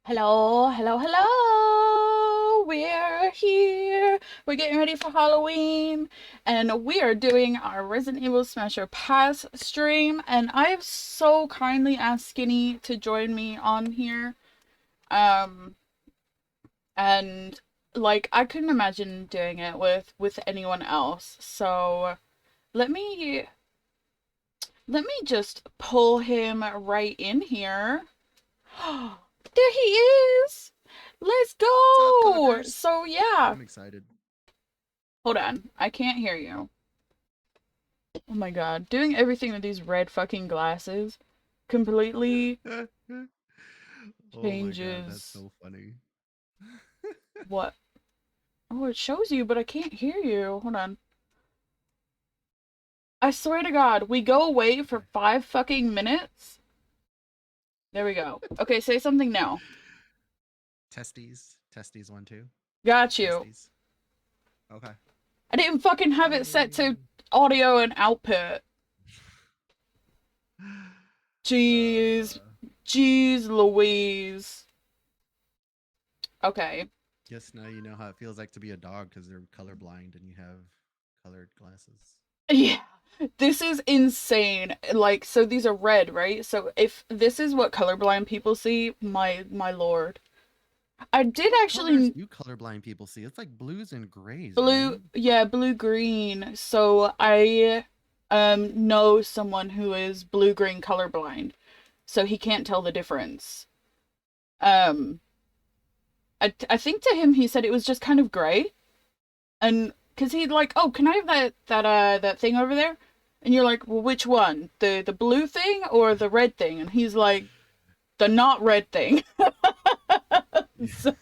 Hello, hello, hello! We're here. We're getting ready for Halloween, and we are doing our Resident Evil Smasher Pass stream. And I've so kindly asked Skinny to join me on here. Um, and like I couldn't imagine doing it with anyone else. So let me let me just pull him right in here. There he is. Let's What's up, go. Cookers? So yeah. I'm excited. Hold on. I can't hear you. Oh my god. Doing everything with these red fucking glasses completely Oh my god, that's changes so funny. what. Oh, it shows you, but I can't hear you. Hold on. I swear to god, we go away for Okay. 5 fucking minutes. There we go. Okay, say something now. Testes. Testes 1, 2. Got you. Testes. Okay. I didn't fucking have it set to Yay. audio and output. Jeez. Uh, Jeez Louise. Okay. guess now you know how it feels like to be a dog because they're colorblind and you have colored glasses. Yeah. This is insane. Like, so these are red, right? So if this is what colorblind people see, my lord. I did What colors actually do colorblind people see? It's like blues and grays, blue, right? yeah, blue green. So I know someone who is blue green colorblind. So he can't tell the difference. Um I think to him he said it was just kind of gray. And cuz he'd like, "Oh, can I have that thing over there?" And you're like, "Well, which one? The blue thing or the red thing?" And he's like, "The not red thing." so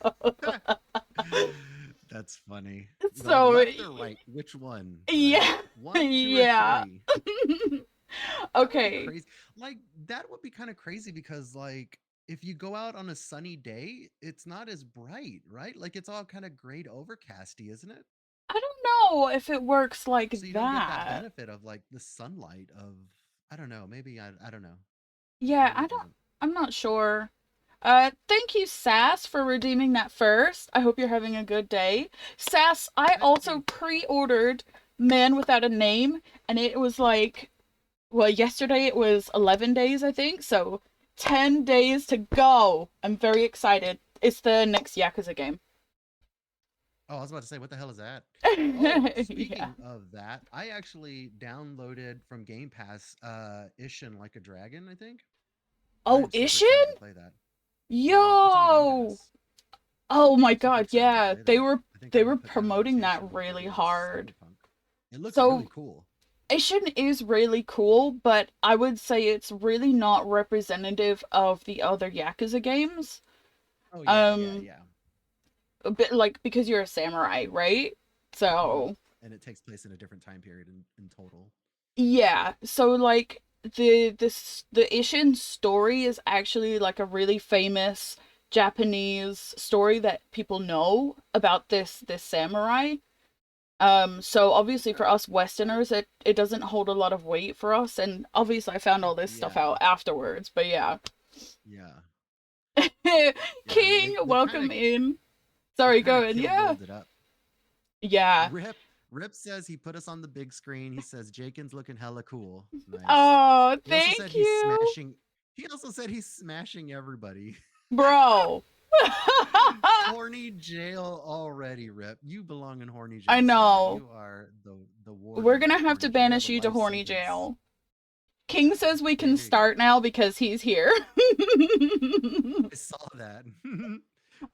That's funny. You're like so left or right? Which one? Right? yeah. One, two, or Yeah. three? That would be Okay. crazy. Like that would be kind of crazy because like if you go out on a sunny day, it's not as bright, right? Like it's all kind of grayed overcasty, isn't it? I don't know if it works like So you don't get that that. benefit of like the sunlight of I don't know, maybe I don't know. Yeah, Maybe it doesn't. I'm not sure. Thank you, Sass, for redeeming that first. I hope you're having a good day. Sass, I Thank also you. pre-ordered Man Without a Name, and it was like, well, yesterday it was 11 days, I think, so 10 days to go. I'm very excited. It's the next Yakuza game. Oh, I was about to say, what the hell is that? Oh, Yeah. speaking of that, I actually downloaded from Game Pass Ishin Like a Dragon, I think. Oh, I'm super excited to Ishin? play that. Yeah, it's on Game Yo! Pass. Oh my I'm super god, excited to yeah. play They that. were I think they I'm were gonna put that on promoting that rotation because really it looks hard. cyberpunk. It looks really So cool. Ishin is really cool, but I would say it's really not representative of the other Yakuza games. Oh yeah, yeah, Um, yeah. a bit like because you're a samurai, right? Hmm. So And it takes place in a different time period in total. yeah, so like the Ishin story is actually like a really famous Japanese story that people know about this samurai. So obviously Okay. for us Westerners, it doesn't hold a lot of weight for us, and obviously I found all this stuff Yeah, out afterwards. But yeah, yeah, yeah. I mean, King, they kind of welcome in. they Sorry, kind go of in. kill Yeah, build it up. yeah. Rip says he put us on the big screen. He says Jaken's looking hella cool. Nice. Oh, He also said thank he's you, smashing. He also said he's smashing everybody. bro. Horny jail already, Rip. You belong in horny I jail, sir. know. You are the We're warden gonna of have to horny jail. You have banish a you to life horny sentence. jail. King says we Here, can here you go. start now because he's here. I saw that.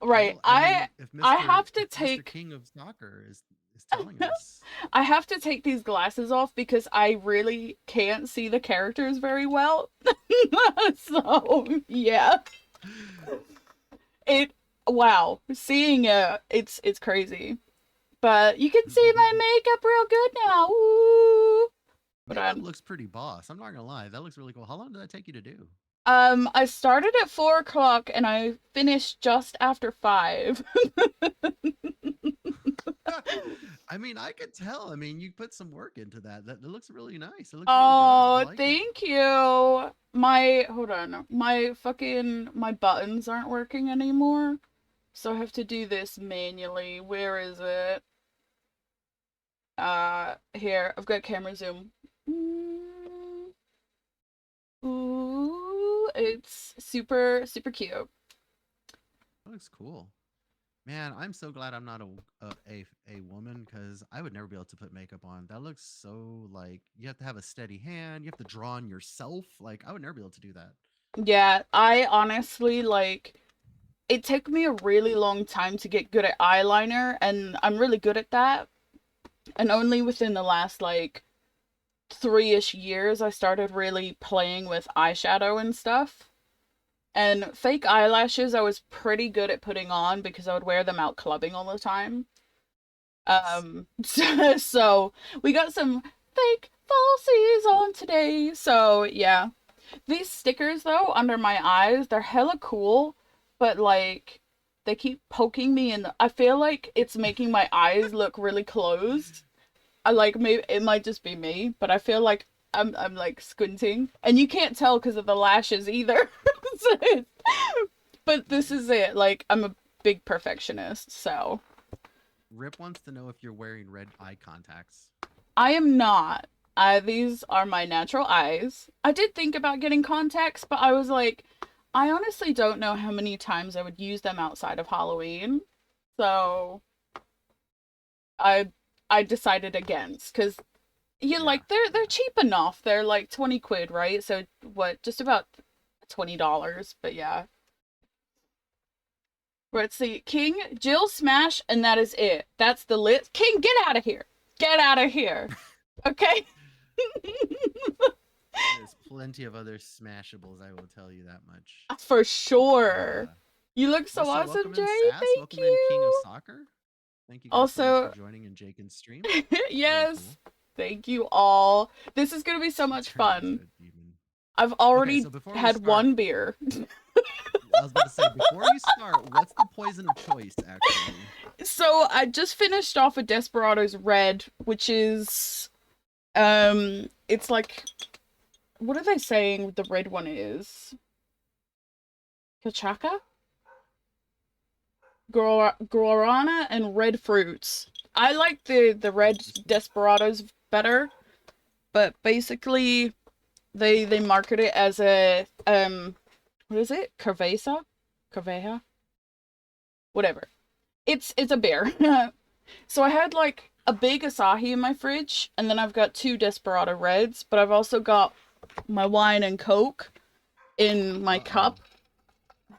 Right. Well, I mean, if I have to Mr. take King of Soccer is telling us, I have to take these glasses off because I really can't see the characters very well. So, yeah. It wow, seeing it's crazy. But you can see my makeup real good now. Ooh. Hold makeup on. looks pretty boss. I'm not gonna lie, that looks really cool. How long did that take you to do? I started at 4 o'clock and I finished just after 5. I mean, I could tell. I mean, you put some work into that. That looks really nice. It looks really good. I Oh, like it. thank you. Hold on. My buttons aren't working anymore. So I have to do this manually. Where is it? Here. I've got camera zoom. Ooh, it's super, super cute. That looks cool. Man, I'm so glad I'm not a woman because I would never be able to put makeup on. That looks so like you have to have a steady hand. You have to draw on yourself. Like I would never be able to do that. Yeah, I honestly like it took me a really long time to get good at eyeliner, and I'm really good at that. And only within the last like 3-ish years I started really playing with eyeshadow and stuff. And fake eyelashes I was pretty good at putting on because I would wear them out clubbing all the time. Nice. So we got some fake falsies on today. So yeah. These stickers though under my eyes, they're hella cool, but like they keep poking me in the I feel like it's making my eyes look really closed. I like maybe it might just be me, but I feel like I'm like squinting. And you can't tell because of the lashes either. So, but this is it. Like I'm a big perfectionist, so Rip wants to know if you're wearing red eye contacts. I am not. These are my natural eyes. I did think about getting contacts, but I was like, I honestly don't know how many times I would use them outside of Halloween. So I I decided against because you Yeah, like they're yeah. cheap enough. They're like 20 quid, right? So what, just about $20, but yeah. Let's see. King, Jill Smash, and that is it. That's the list. King, get out of here. Get out of here. Okay? There's plenty of other smashables. I will tell you that much. For sure. Uh, You look so Also, awesome, welcome in Jay. Sass. Thank Welcome in King of you. Soccer. Thank you guys so much for Also, joining in Jake and stream. Really cool. yes, thank you all. This is going to be so much Turn into fun. a demon. I've Okay, already so before we had start, one beer. I was about to say, before you start, what's the poison of choice, actually? So I just finished off a Desperados Red, which is it's like, what are they saying the red one is? Kachaka? Guarana and red fruits. I like the red Interesting. Desperados better, but basically they market it as a what is it? Cerveza? Cerveja? Whatever. It's a beer. So I had like a big Asahi in my fridge, and then I've got two Desperado Reds, but I've also got my wine and Coke in my Uh-oh. cup.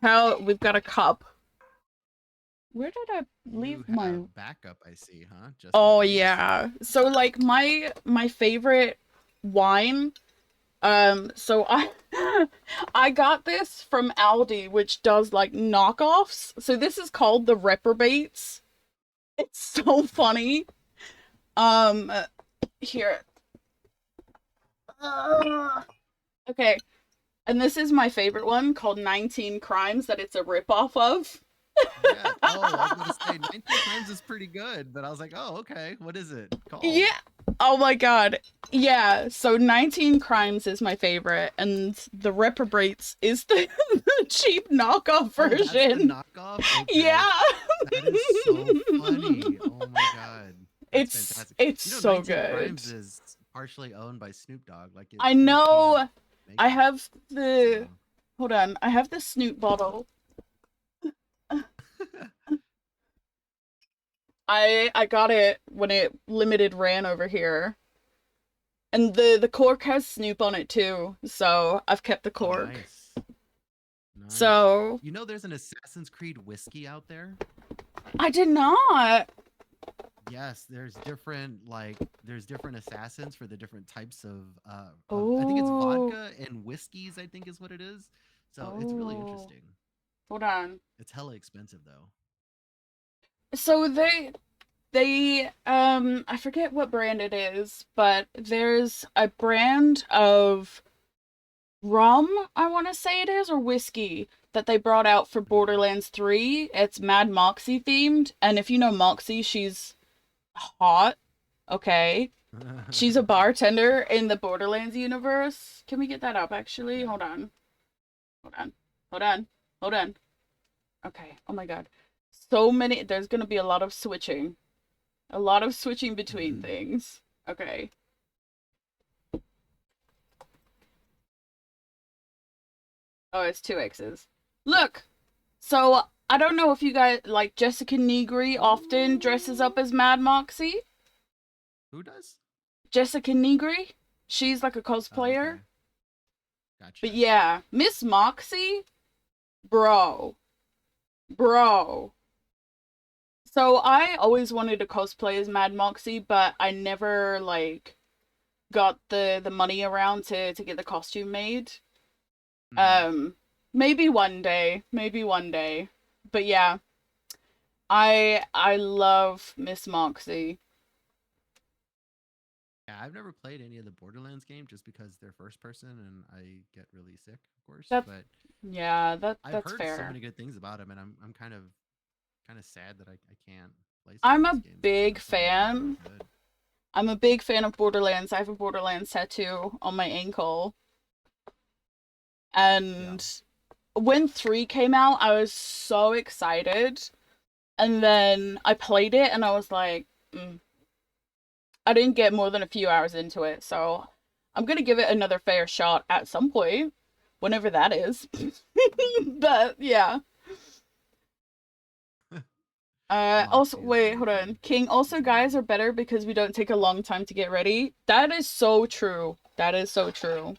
How we've got a cup. Where did I You leave my have backup, I see, huh? Just in Oh case. yeah. So like my favorite wine, so I I got this from Aldi, which does like knockoffs. So this is called the Reprobates. It's so funny. Um Here. Okay. And this is my favorite one called 19 Crimes that it's a ripoff of. Yeah. Oh, I was going to say 19 crimes is pretty good, but I was like, oh, okay. What is it called? Yeah. Oh my god. Yeah, so 19 Crimes is my favorite, and the Reprobates is the cheap knockoff Oh, that's the version. knockoff? Okay. Yeah. That is so funny. Oh my god. That's fantastic. It's You know, so 19 good. Crimes is partially owned by Snoop Dogg. Like I he came out know. I making it. have the So hold on. I have the Snoop bottle. I got it when it limited ran over here. And the cork has Snoop on it too, so I've kept the oh cork. nice. Nice. So You know there's an Assassin's Creed whiskey out there? I did not. Yes, there's different assassins for the different types of I think it's Oh, vodka and whiskeys, I think is what it is. So it's really oh. interesting. Hold on. It's hella expensive though. So I forget what brand it is, but there's a brand of rum, I want to say it is, or whiskey that they brought out for Mhm. Borderlands 3. It's Mad Moxie themed, and if you know Moxie, she's Hot. Okay. She's a bartender in the Borderlands universe. Can we get that up actually? Yeah. Hold on. Hold on. Hold on. Hold on. Okay. Oh my god. So many. There's gonna be a lot of switching. A lot of switching between things. Okay. Oh, it's two X's. Look! So, I don't know if you guys like Jessica Negri often dresses up as Mad Moxie. Who does? Jessica Negri? She's like a Oh, cosplayer. okay. Gotcha. But yeah, Miss Moxie, bro. Bro. So I always wanted to cosplay as Mad Moxie, but I never like got the money around to get the costume made. Mhm. Maybe one day, maybe one day. But yeah, I love Miss Moxie. Yeah, I've never played any of the Borderlands game just because they're first person and I get really sick, of course. That But yeah, I've that's heard so fair. many good things about them, and I'm kind of sad that I can't play some of I'm these a games because big some of them are really fan. good. I'm a big fan of Borderlands. I have a Borderlands tattoo on my ankle. Yeah. And when 3 came out, I was so excited. And then I played it and I was like, I didn't get more than a few hours into it. So I'm going to give it another fair shot at some point, whenever that is. But yeah. Also, Moxie is wait, really hold on. fun. King, also, She's really guys good. are better because we don't take a long time to get ready. That is so true. That is so true.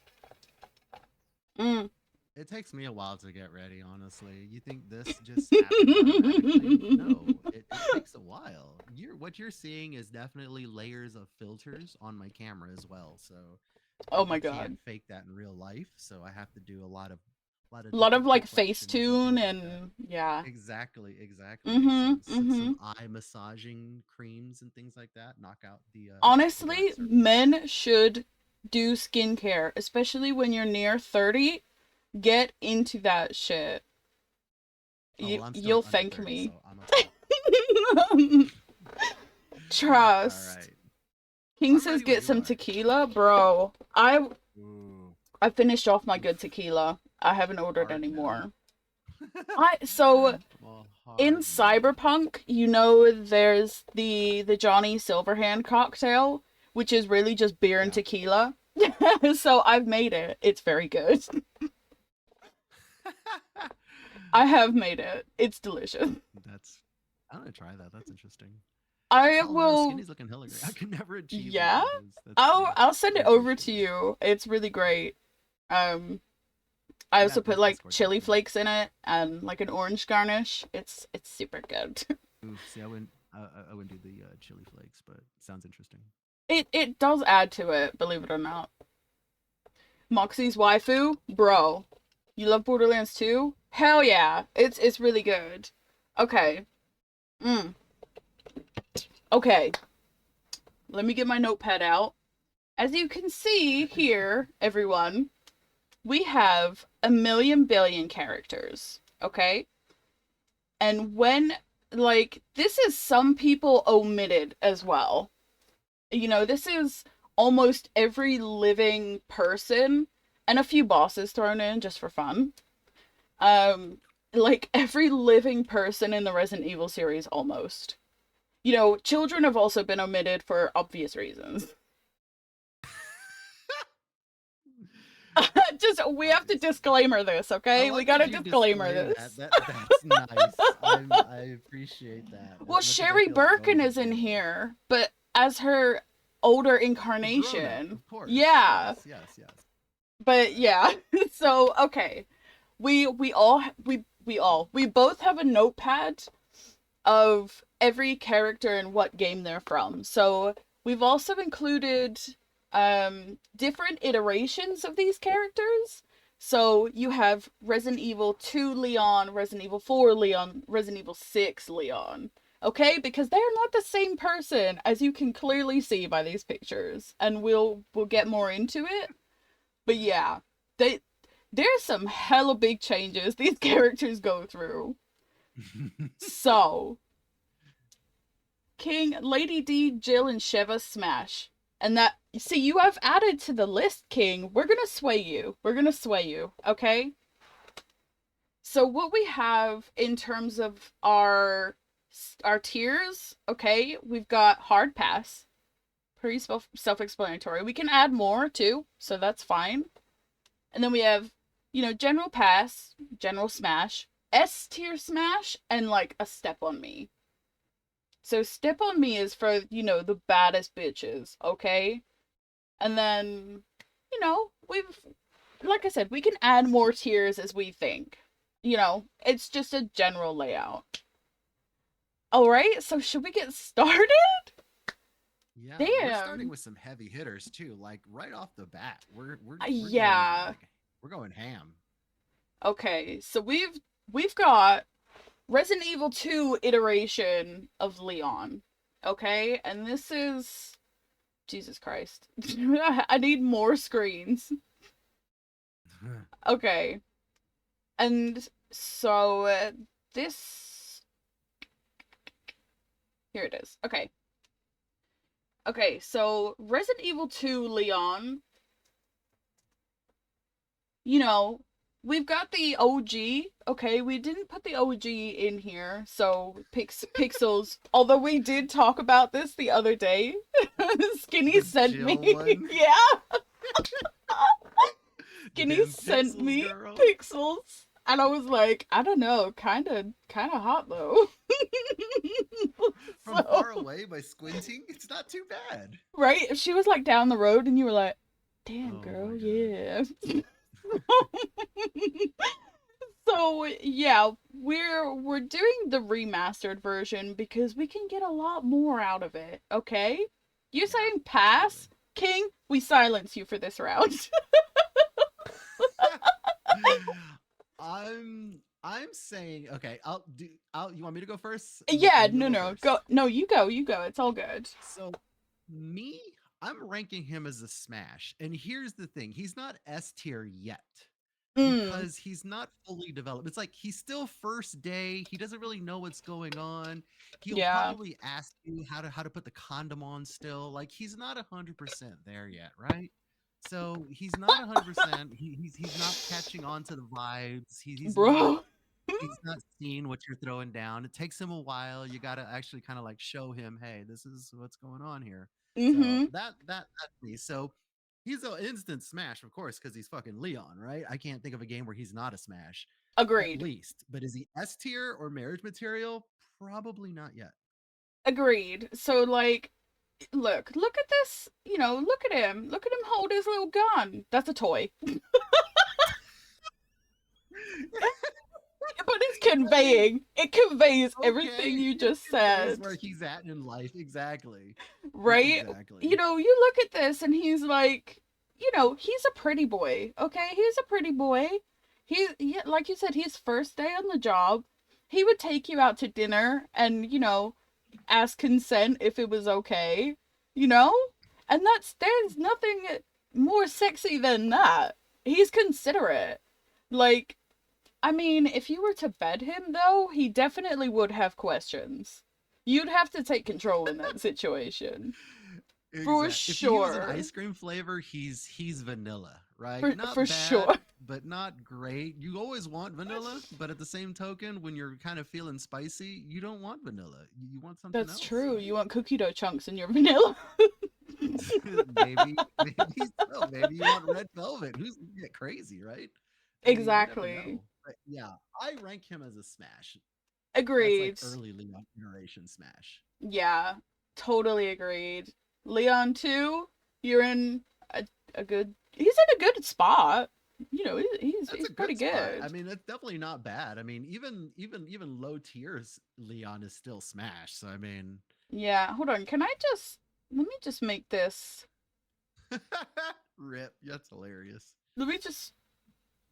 Mm. It takes me a while to get ready, honestly. You think this just happens automatically? No, it takes a while. What you're seeing is definitely layers of filters on my camera as well. So Oh I my can't god. fake that in real life. So I have to do a lot of A lot of different like complexions and Facetune things like that. and yeah. Exactly, exactly. Mm-hmm. Some Mm-hmm. eye massaging creams and things like that knock out the black Honestly, circles. men should do skincare, especially when you're near 30. Get into that shit. Oh well, I'm still You'll under thank 30, me. so I'm okay. All Trust. right, King I'm says ready when get you some are. tequila, bro. Ooh, I finished off my good oof, tequila. I haven't ordered hard no. anymore. I so I'm all in hard no. Cyberpunk, you know, there's the Johnny Silverhand cocktail, which is really just beer and Yeah. tequila. So I've made it. It's very good. I have made it. It's delicious. That's. I'm gonna try that. That's interesting. I Oh no, will. Skinny's looking hella great. I could never achieve what Yeah, that is. That's cool. I'll send I it over to appreciate it. you. It's really great. Um, I also put That like Discord chili sounds fun. flakes in it and like an orange garnish. It's super good. Ooh, see, I wouldn't do the chili flakes, but sounds interesting. It does add to it, believe it or not. Moxie's waifu, bro. You love Borderlands 2? Hell yeah. It's really good. Okay. Mm. Okay. Let me get my notepad out. As you can see here, everyone, we have a million billion characters. Okay? And when like this is some people omitted as well. You know, this is almost every living person and a few bosses thrown in just for fun. Like every living person in the Resident Evil series almost. You know, children have also been omitted for obvious reasons. Just we have to Obviously. disclaimer this, I okay? We like gotta that you disclaimer disclaim this. that. That's nice. I appreciate that Well, as much as I Sherry feel it's going Birkin to is in jail. here, but as her older A grown up, incarnation. of course. Yeah. Yes, yes, yes. But yeah. So, okay. We both have a notepad of every character and what game they're from. So we've also included different iterations of these characters. So you have Resident Evil 2 Leon, Resident Evil 4 Leon, Resident Evil 6 Leon. Okay? Because they're not the same person as you can clearly see by these pictures. And we'll get more into it. But yeah, they there's some hella big changes these characters go through. So, King, Lady D, Jill, and Sheva smash. And that, see, you have added to the list, King. We're gonna sway you. We're gonna sway you, okay? So what we have in terms of our tiers, okay, we've got hard pass, pretty self-explanatory. We can add more too, so that's fine. And then we have, general pass, general smash, S tier smash, and like a step on me. So step on me is for, the baddest bitches, okay? And then, we've, like I said, we can add more tiers as we think. It's just a general layout. All right, so should we get started? Yeah, we're starting Damn. with some heavy hitters too. Like right off the bat, we're going Yeah. like we're going ham. Okay, so we've got Resident Evil 2 iteration of Leon. Okay, and this is Jesus Christ. I need more screens. Okay. And so this here it is. Okay. Okay, so Resident Evil 2 Leon, we've got the OG. Okay, we didn't put the OG in here, so Pixels. Although we did talk about this the other day. Skinny The sent Jill me. one? Yeah. Skinny Damn sent Pixels, me girl. Pixels. And I was like, I don't know, kind of hot though. From far away by squinting, it's not too bad. Right? If she was like down the road and you were like, damn Oh girl, my God. yeah. So yeah, we're doing the remastered version because we can get a lot more out of it, okay? You Yeah, saying pass? King, we silence you for this round. I'm saying okay. You want me to go first? Yeah, You no, first. go. No, you go. It's all good. So me, I'm ranking him as a smash. And here's the thing: he's not S tier yet Mm, because he's not fully developed. It's like he's still first day. He doesn't really know what's going on. He'll yeah. probably ask you how to put the condom on still. Like he's not 100% there yet, right? So he's not 100%. He's not catching on to the vibes. He's not Bro. he's not seeing what you're throwing down. It takes him a while. You got to actually kind of like show him, hey, this is what's going on here. So Mm-hmm. that's me. So he's an instant smash, of course, because he's fucking Leon, right? I can't think of a game where he's not a smash, at Agreed. least. But is he S tier or marriage material? Probably not yet. Agreed. So like, look at this. Look at him. Look at him hold his little gun. That's a toy. But it's conveying. It conveys everything Okay, you it just conveys said. where he's at in life. Exactly. Right? Exactly. You look at this and he's like, he's a pretty boy. Okay? He's a pretty boy. Like you said, he's first day on the job. He would take you out to dinner and, ask consent if it was okay. You know? And there's nothing more sexy than that. He's considerate. Like, I mean, if you were to bed him, though, he definitely would have questions. You'd have to take control in that situation. For Exactly. If he was an sure. ice cream flavor, he's vanilla, right? For Not sure. bad, but not great. You always want vanilla, but at the same token, when you're kind of feeling spicy, you don't want vanilla. You want something That's else, true. You right? want cookie dough chunks in your vanilla. Maybe so. Maybe you want red velvet. Who's gonna get crazy, right? I mean, you never Exactly. know. But yeah, I rank him as a smash. That's like Agreed. early Leon generation smash. Yeah. Totally agreed. Leon, too, you're in a good. He's in a good spot. That's He's a pretty good spot. I good. mean, it's definitely not bad. I mean, even low tiers Leon is still smash. So I mean, Yeah. Hold on. Can I just. Let me just make this. rip. That's hilarious. Let me just.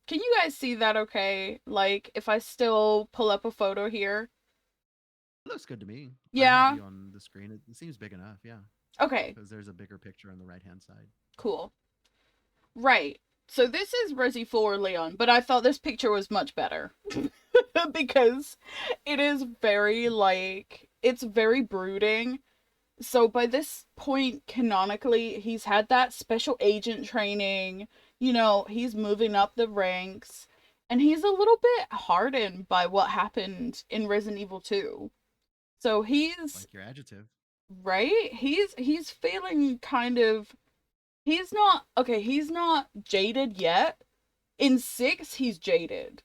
Can you guys see that okay? Like, if I still pull up a photo here? It looks good to me. I have Yeah? you on the screen. It seems big enough. Yeah, Okay, because there's a bigger picture on the right hand side. cool. Right. So this is Resi 4 Leon, but I thought this picture was much better. Because it is very, like, it's very brooding. So by this point, canonically, he's had that special agent training. He's moving up the ranks, and he's a little bit hardened by what happened in Resident Evil 2. So he's Like your adjective. right. He's feeling kind of. He's not okay. He's not jaded yet. In 6, he's jaded.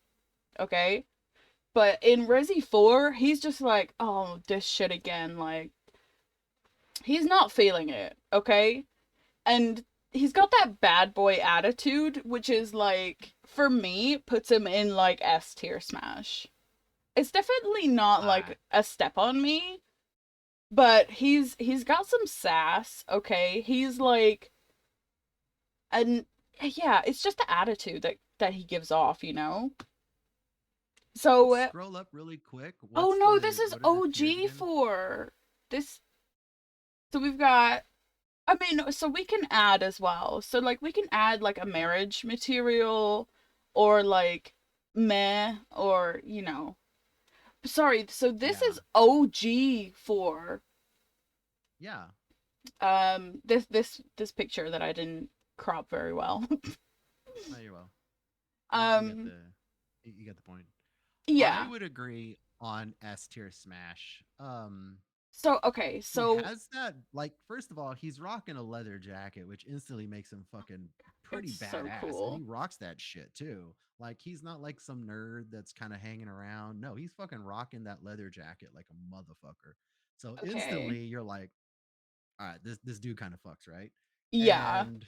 Okay, but in Resi 4, he's just like, oh, this shit again. Like, he's not feeling it. Okay, and he's got that bad boy attitude, which is like, for me, puts him in like S tier Smash. It's definitely not Ah, like a step on me, but he's got some sass. Okay, he's like, and yeah, it's just the attitude that he gives off. So, let's scroll up really quick. oh What's no, the this is what are the tiers OG again? for this. So we've got. I mean, so we can add as well. So like we can add like a marriage material, or like meh, or Sorry. So this Yeah. is OG for Yeah. this picture that I didn't crop very well. No, you're well. You got um. you got the point. I Yeah. would agree on S tier Smash. So okay. He So has that, like, first of all, he's rocking a leather jacket, which instantly makes him fucking pretty it's so badass, and he cool. rocks that shit too. Like, he's not like some nerd that's kind of hanging around. No, he's fucking rocking that leather jacket like a motherfucker. So Okay. instantly you're like, all right, this dude kind of fucks, right? Yeah. And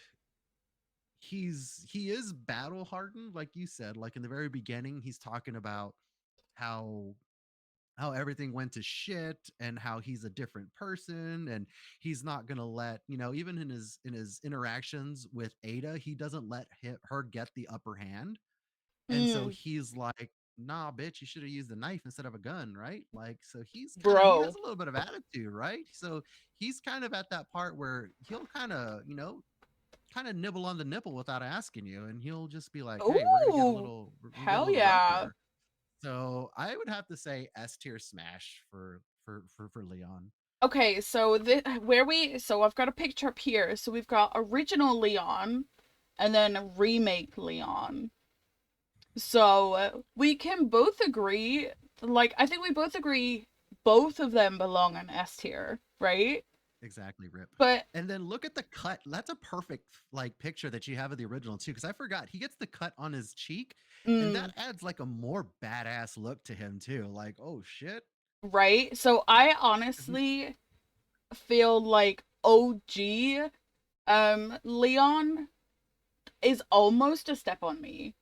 he is battle hardened, like you said. Like in the very beginning, he's talking about how everything went to shit and how he's a different person, and he's not going to let, even in his interactions with Ada, he doesn't let her get the upper hand. And so Mm, he's like, nah, bitch, you should have used a knife instead of a gun, right? Like, so he has bro. a little bit of attitude, right? So he's kind of at that part where he'll kind of, nibble on the nipple without asking you, and he'll just be like, hey, Ooh. we're gonna get a Hell little rough yeah. here. So I would have to say S tier Smash for Leon. Okay, so so I've got a picture up here. So we've got original Leon and then remake Leon. So we can both agree, like I think we both agree both of them belong in S tier, right? Exactly, Rip. But And then look at the cut. That's a perfect like picture that you have of the original too, because I forgot he gets the cut on his cheek, and mm, that adds like a more badass look to him too. Like, oh shit. right? So I Mhm. honestly feel like OG Leon is almost a step on me.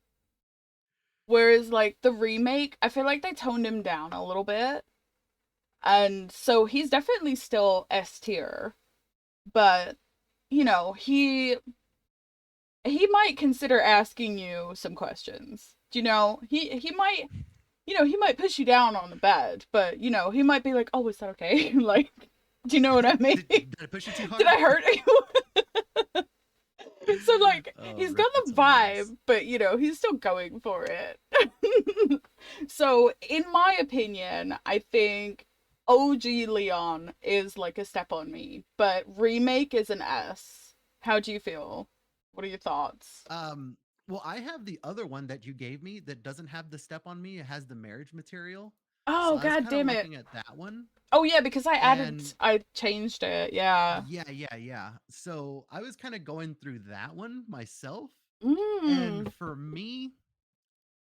Whereas like the remake, I feel like they toned him down a little bit. And so he's definitely still S tier, but he might consider asking you some questions. He might he might push you down on the bed, but he might be like, "Oh, is that okay?" Like, do you know what I mean? Did I push it too Did hard? I hurt you? So like Oh, he's got Rip, that's the hilarious. vibe, but he's still going for it. So in my opinion, I think OG Leon is like a step on me, but remake is an S. How do you feel? What are your thoughts? Um, well, I have the other one that you gave me that doesn't have the step on me. It has the marriage material. So Oh I was god kind of damn it. looking at that one. Oh yeah, because And I changed it. Yeah. yeah. So I was kind of going through that one myself. Mm. And for me,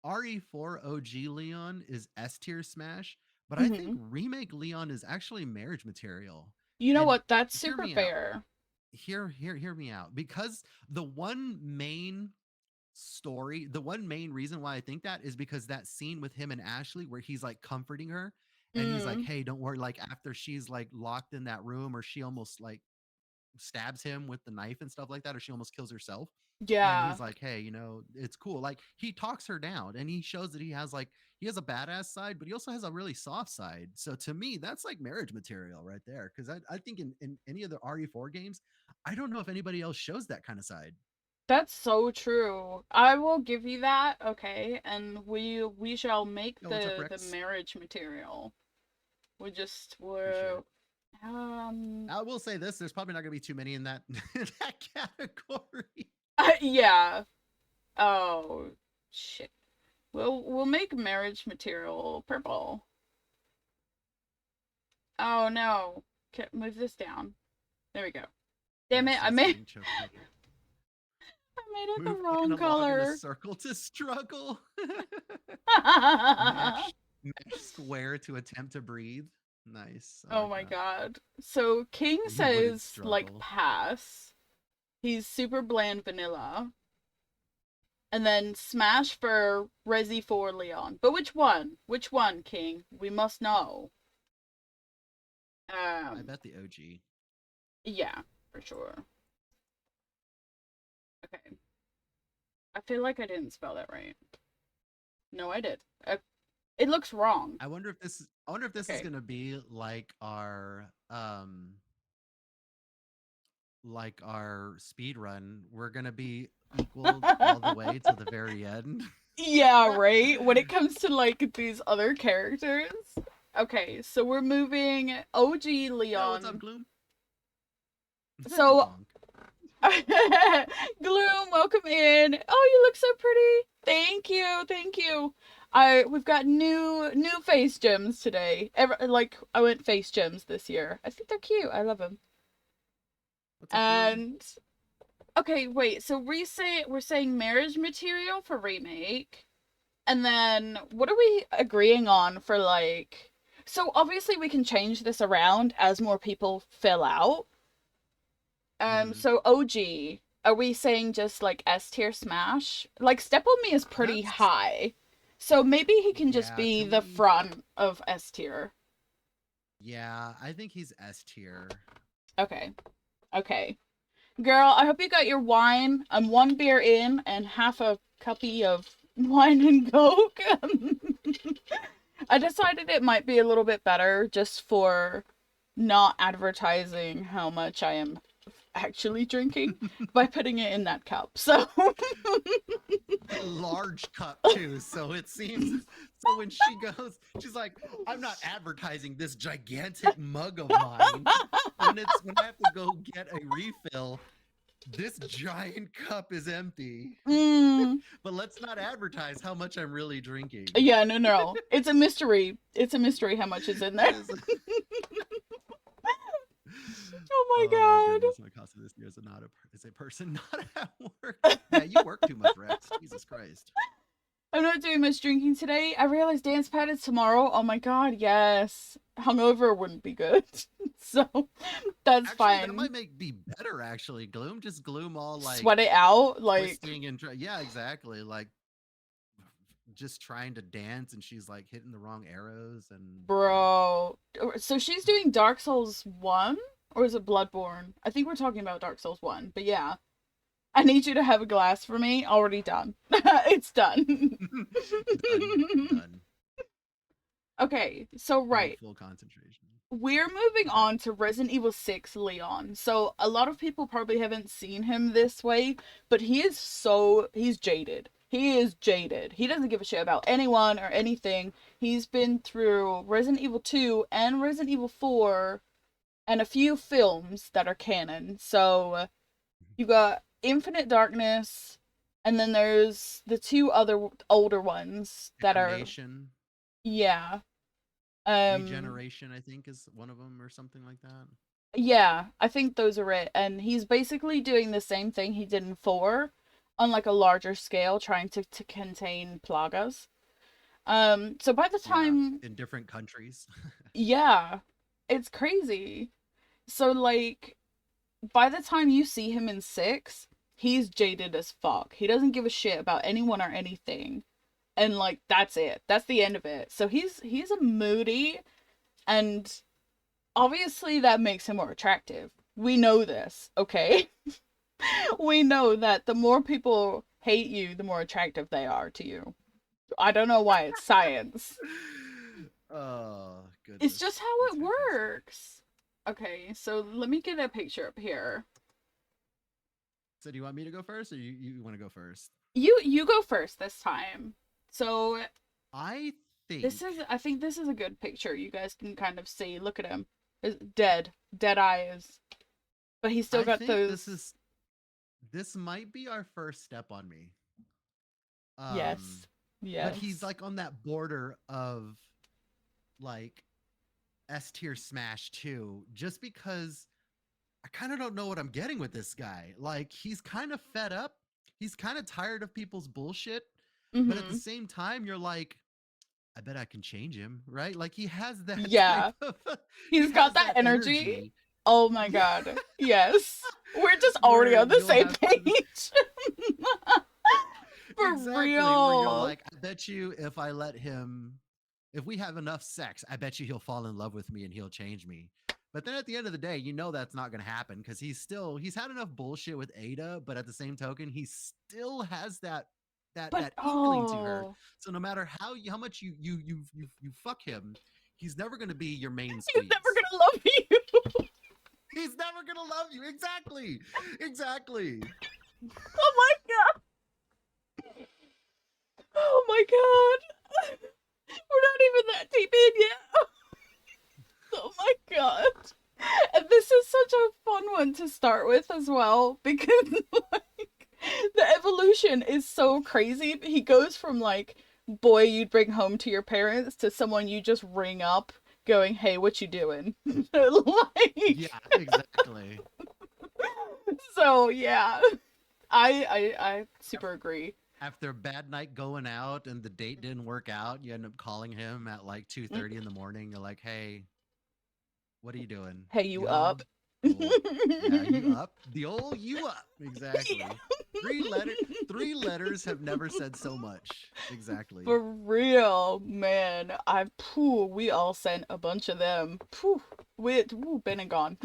RE4 OG Leon is S tier Smash, but I think Hmm. remake Leon is actually marriage material. You know And what? That's hear super me out. fair. Hear me out. Because the one main reason why I think that is because that scene with him and Ashley where he's like comforting her and he's like, Mm. "Hey, don't worry." Like after she's like locked in that room, or she almost like stabs him with the knife and stuff like that, or she almost kills herself. And Yeah. he's like, hey, it's cool. Like he talks her down and he shows that he has a badass side, but he also has a really soft side. So to me, that's like marriage material right there. Cause I think in any of the RE4 games, I don't know if anybody else shows that kind of side. That's so true. I will give you that. Okay, and we shall make Yo, what's up, the Rex? marriage material. For sure. um I will say this: there's probably not gonna be too many in that in that category. yeah. Oh shit. We'll make marriage material purple. Oh no. Okay, move this down. There we go. Damn it, Yes, it's getting choked up. I made it the Move wrong analog in a color. circle to struggle. Mash square to attempt to breathe. Nice. I Oh like my that. god. So King You wouldn't says like struggle. pass. He's super bland vanilla. And then smash for Resi 4 Leon. But which one? Which one, King? We must know. I Um bet the OG. yeah, for sure. Okay. I feel like I didn't spell that right. No, I did. It looks wrong. I wonder if this is Okay. gonna be like our speed run. We're gonna be equal all the way to the very end. Yeah, right? When it comes to like these other characters. Okay, so we're moving OG Yo, what's up, Leon. Gloom? So Bonk. Gloom, welcome in. Oh, you look so pretty. Thank you, thank you. We've got new face gems today. Like I went face gems this year. I think they're cute. I love them. What's up, Gloom? And okay, wait. So we're saying marriage material for remake, and then what are we agreeing on for like? So obviously we can change this around as more people fill out. Hmm. So OG, are we saying just like S tier smash? Like Step on Me is pretty That's high. So maybe he can just yeah. be To the me, front of S tier. yeah. I think he's S tier. Okay. Okay. Girl, I hope you got your wine. I'm one beer in and half a cuppy of wine and coke. I decided it might be a little bit better just for not advertising how much I am actually drinking by putting it in that cup. So A large cup too. So it seems so when she goes, she's like, I'm not advertising this gigantic mug of mine. When I have to go get a refill, this giant cup is empty. mm, But let's not advertise how much I'm really drinking. yeah, no. It's a mystery. It's a mystery how much is in It there. is. Oh my Oh my god. goodness, my casa this year is a person not at work. Yeah, you work too much, Rex. Jesus Christ. I'm not doing much drinking today. I realized dance pad is tomorrow. Oh my god, yes. Hungover wouldn't be good. So that's Actually, that fine. might make be better. Actually, gloom all like Sweat it out. Like, twisting and yeah, exactly. Like just trying to dance, and she's like hitting the wrong arrows, and yeah. bro. So she's doing Dark Souls 1? Or is it Bloodborne? I think we're talking about Dark Souls 1. But yeah. I need you to have a glass for me. Already done. It's done. Done, done. Okay, so I need right. full concentration. We're moving Okay. on to Resident Evil 6 Leon. So a lot of people probably haven't seen him this way, but he's jaded. He is jaded. He doesn't give a shit about anyone or anything. He's been through Resident Evil 2 and Resident Evil 4 and a few films that are canon. So you got Infinite Darkness, and then there's the two other older ones that are, Damnation, yeah. Um regeneration, I think is one of them, or something like that. yeah, I think those are it. And he's basically doing the same thing he did in 4 on like a larger scale, trying to contain plagas. So by the Yeah, time, in different countries. yeah, it's crazy. So like by the time you see him in 6, he's jaded as fuck. He doesn't give a shit about anyone or anything. And like that's it. That's the end of it. So he's a moody, and obviously that makes him more attractive. We know this, okay? We know that the more people hate you, the more attractive they are to you. I don't know why it's science. Oh It's goodness, just how that's it fantastic. works. Okay, so let me get a picture up here. So do you want me to go first, or you want to go first? You go first this time. So I think. I think this is a good picture. You guys can kind of see. Look at him. Dead eyes. But he's still I got think those. this might be our first step on me. Um, Yes. but he's Yes. like on that border of like S tier smash too, just because I kind of don't know what I'm getting with this guy. Like he's kind of fed up. He's kind of tired of people's bullshit. But at the Mm-hmm. same time, you're like, I bet I can change him, right? Like he has that type Yeah. of he He's got has that that energy. energy. Oh my Yeah. god. Yes. We're just already Where on the you'll same have page. For exactly where you're real. like, I bet you if we have enough sex, I bet you he'll fall in love with me and he'll change me. But then at the end of the day, you know that's not going to happen because he's had enough bullshit with Ada, but at the same token, he still has But that inkling to her. oh, So no matter how much you fuck him, he's never going to be your main he's never squeeze. gonna love you. He's never going to love you. Exactly. Exactly. Oh my god. Oh my god. We're not even that deep in yet. Oh my god. And this is such a fun one to start with as well because like the evolution is so crazy. He goes from like boy you'd bring home to your parents to someone you just ring up going, "Hey, what you doing?" Like Yeah, exactly. so yeah. I super agree. After a bad night going out and the date didn't work out, you end up calling him at like 2:30 in the morning. You're like, "Hey, what are you doing? Hey, You you up? home? Cool. Yeah, you up? The old you up. Yeah. Exactly. Three letters have never said so much. Exactly. For real, man. We all sent a bunch of them. Been and gone.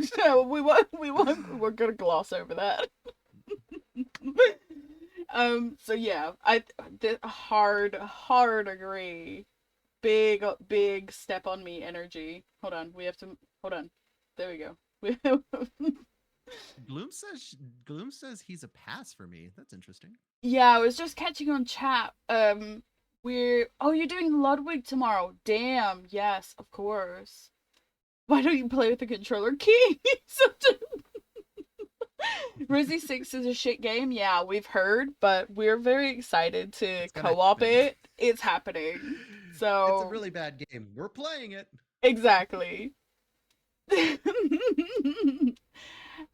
We're gonna gloss over that. So yeah, hard agree. Big step on me energy. Hold on. There we go. Gloom says Gloom says he's a pass for me. That's interesting. Yeah, I was just catching on chat. You're doing Ludwig tomorrow. Damn, yes, of course. Why don't you play with the controller key? Resi 6 is a shit game. Yeah, we've heard, but we're very excited to It's gonna co-op happen. it. It's happening. It's a So, really bad game. We're playing it. exactly.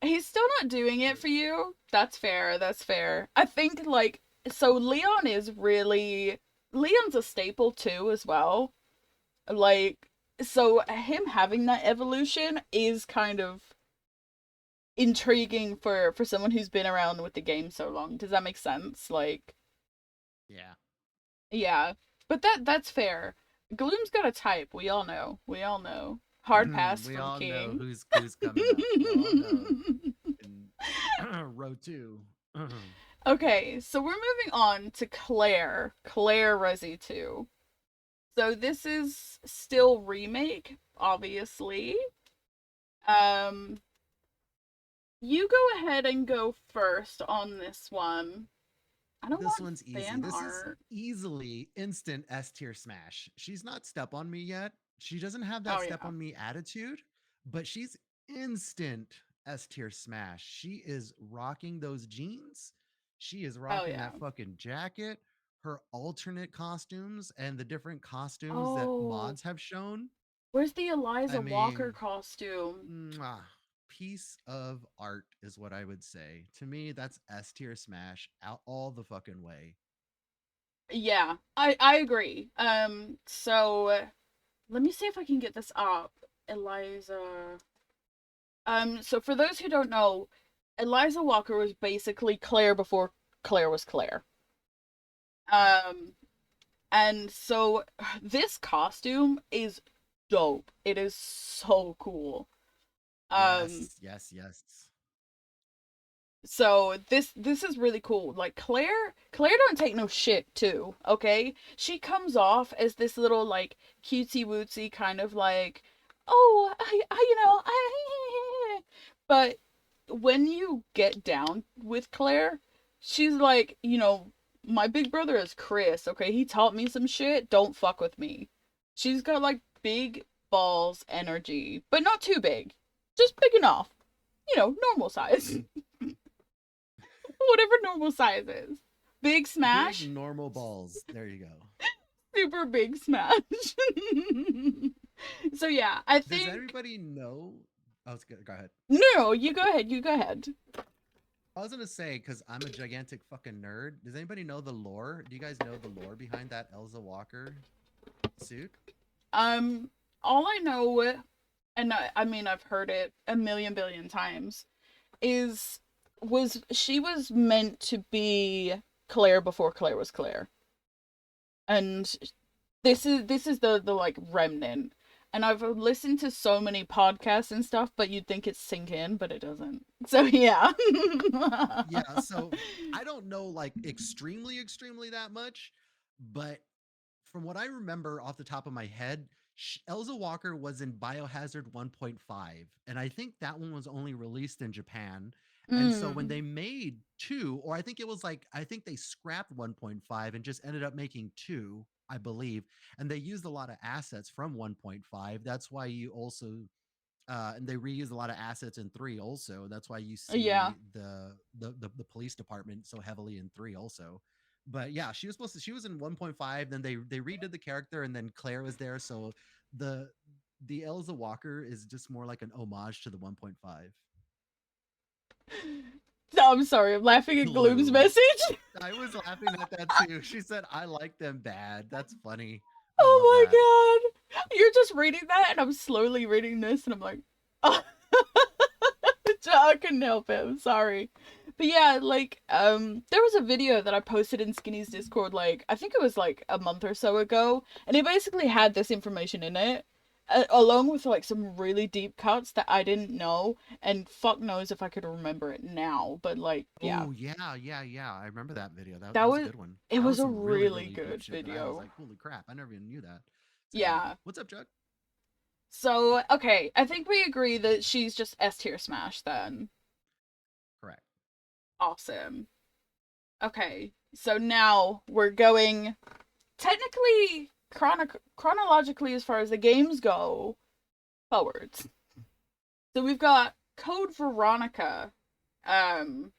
He's still not doing it for you. That's fair. That's fair. I think like so Leon's a staple too as well. Like so him having that evolution is kind of intriguing for someone who's been around with the game so long. Does that make sense? Like Yeah. yeah. But that's fair. Gloom's got a type. We all know. We all know. Hard pass We from all know King. who's coming up. We all know. In row two. Okay, so we're moving on to Claire. Claire Resi 2. So this is still remake, obviously. Um you go ahead and go first on this one. I don't This want one's easy. fan This is art. easily instant S tier smash. She's not step on me yet. She doesn't have that Oh step yeah. on me attitude, but she's instant S tier smash. She is rocking those jeans. She is Oh rocking yeah. that fucking jacket. Her alternate costumes and the different costumes that Oh, mods have shown. where's the I Eliza Walker mean, costume? mwah, piece of art is what I would say. To me, that's S tier smash out all the fucking way. Yeah, I agree. So let me see if I can get this up. Eliza. So for those who don't know, Eliza Walker was basically Claire before Claire was Claire. Yeah. Um, and so this costume is dope. It is so cool. Um, Yes, yes, yes. so this is really cool. Like Claire don't take no shit too. Okay, she comes off as this little like cutesy wootsy kind of like, oh, I. But when you get down with Claire, she's like, my big brother is Chris. Okay, he taught me some shit. Don't fuck with me. She's got like big balls energy, but not too big. Just big enough. Normal size. Whatever normal size is. Big Big smash, normal balls. There you go. super big smash. So yeah, I Does think everybody know? Oh, go ahead. no, you go ahead, you go ahead. I was gonna say because I'm a gigantic fucking nerd. Does anybody know the lore? Do you guys know the lore behind that Elsa Walker suit? Um all I know, and I mean I've heard it a million billion times, is she was meant to be Claire before Claire was Claire. And this is the like remnant. And I've listened to so many podcasts and stuff, but you'd think it's sink in, but it doesn't. So yeah. Yeah. So I don't know like extremely that much, but from what I remember off the top of my head, Elsa Walker was in Biohazard 1.5, and I think that one was only released in Japan. And so when Mm. they made two, or I think it was like, I think they scrapped 1.5 and just ended up making two, I believe. And they used a lot of assets from 1.5. That's why you also, and they reused a lot of assets in three also. That's why you Yeah. see the police department so heavily in three also. But yeah, she was in 1.5, then they redid the character and then Claire was there. So the the Elsa Walker is just more like an homage to the 1.5. I'm sorry, I'm laughing at Gloom's Gloom. message. I was laughing at that too. She said, I like them bad. That's funny. I love that. Oh my god. You're just reading that and I'm slowly reading this and I'm like, oh. I couldn't help it. I'm sorry. But yeah, like, there was a video that I posted in Skinny's Discord, like, I think it was like a month or so ago, and it basically had this information in it, along with like some really deep cuts that I didn't know, and fuck knows if I could remember it now, but like, yeah, Oh yeah. I remember that video. That that was a was, good one. it That was was a some really really really deep good shit that I was video. like, holy crap! I never even knew that. So yeah. Yeah. What's up, Chuck? So, okay, I think we agree that she's just S tier smash then. Correct. Awesome. Okay, so now we're going technically chronologically as far as the games go forwards. So we've got Code Veronica, um,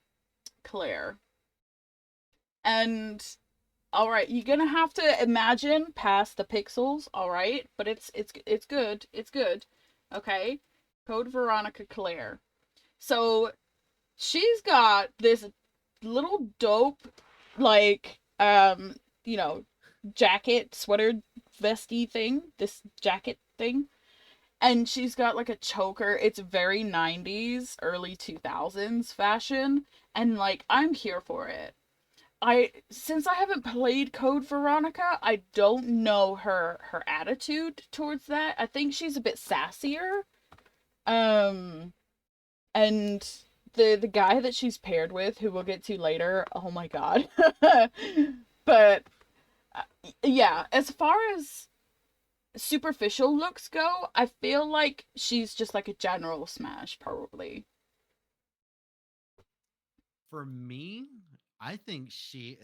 Claire, and all right, you're gonna have to imagine past the pixels, all right, but it's good, it's good. Okay, Code Veronica Claire. So she's got this little dope, like, you know, jacket, sweater, vesty thing, this jacket thing. And she's got like a choker. It's very 90s, early 2000s fashion. And like, I'm here for it. Since I haven't played Code Veronica, I don't know her attitude towards that. I think she's a bit sassier. Um, and the guy that she's paired with, who we'll get to later, oh my god. But yeah, as far as superficial looks go, I feel like she's just like a general smash, probably. For me, I think she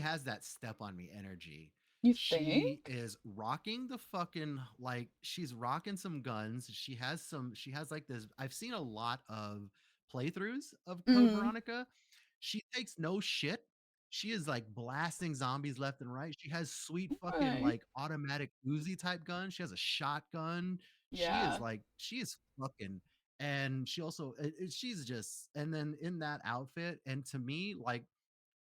has that step on me energy. You She think? is rocking the fucking like she's rocking some guns. She has like this. I've seen a lot of playthroughs of Code Mm, Veronica. She takes no shit. She is like blasting zombies left and right. She has sweet fucking okay. like automatic Uzi type gun. She has a shotgun. Yeah. She is fucking, and she also she's just, and then in that outfit, and to me like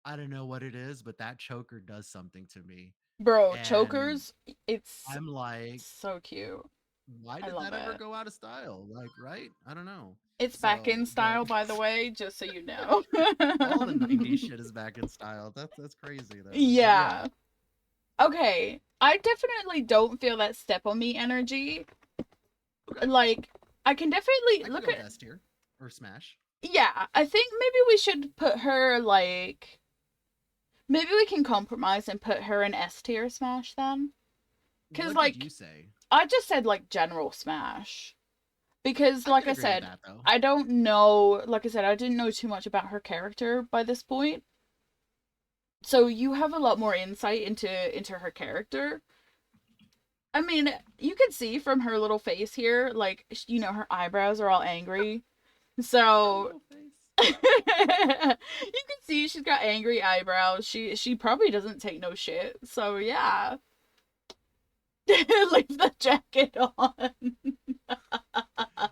I don't know what it is, but that choker does something to me. Bro, And chokers, it's I'm like, so cute. why I did love that ever it. go out of style? Like, right? I don't know. It's back So, in but style, by the way, just so you know. all the 90s shit is back in style. That's crazy though. But yeah. Yeah. Okay. I definitely don't feel that step on me energy. Okay. Like, I can definitely I can look go with at. S tier or Smash. Yeah, I think maybe we should put her like. Maybe we can compromise and put her in S tier Smash then. Because, What did you like, say? I just said, like, general Smash. Because, I like can I agree with said, that though. I don't know. Like I said, I didn't know too much about her character by this point. So you have a lot more insight into her character. I mean, you can see from her little face here, like, her eyebrows are all angry. Her So little face. you can see she's got angry eyebrows. She probably doesn't take no shit. So yeah. Leave the jacket on.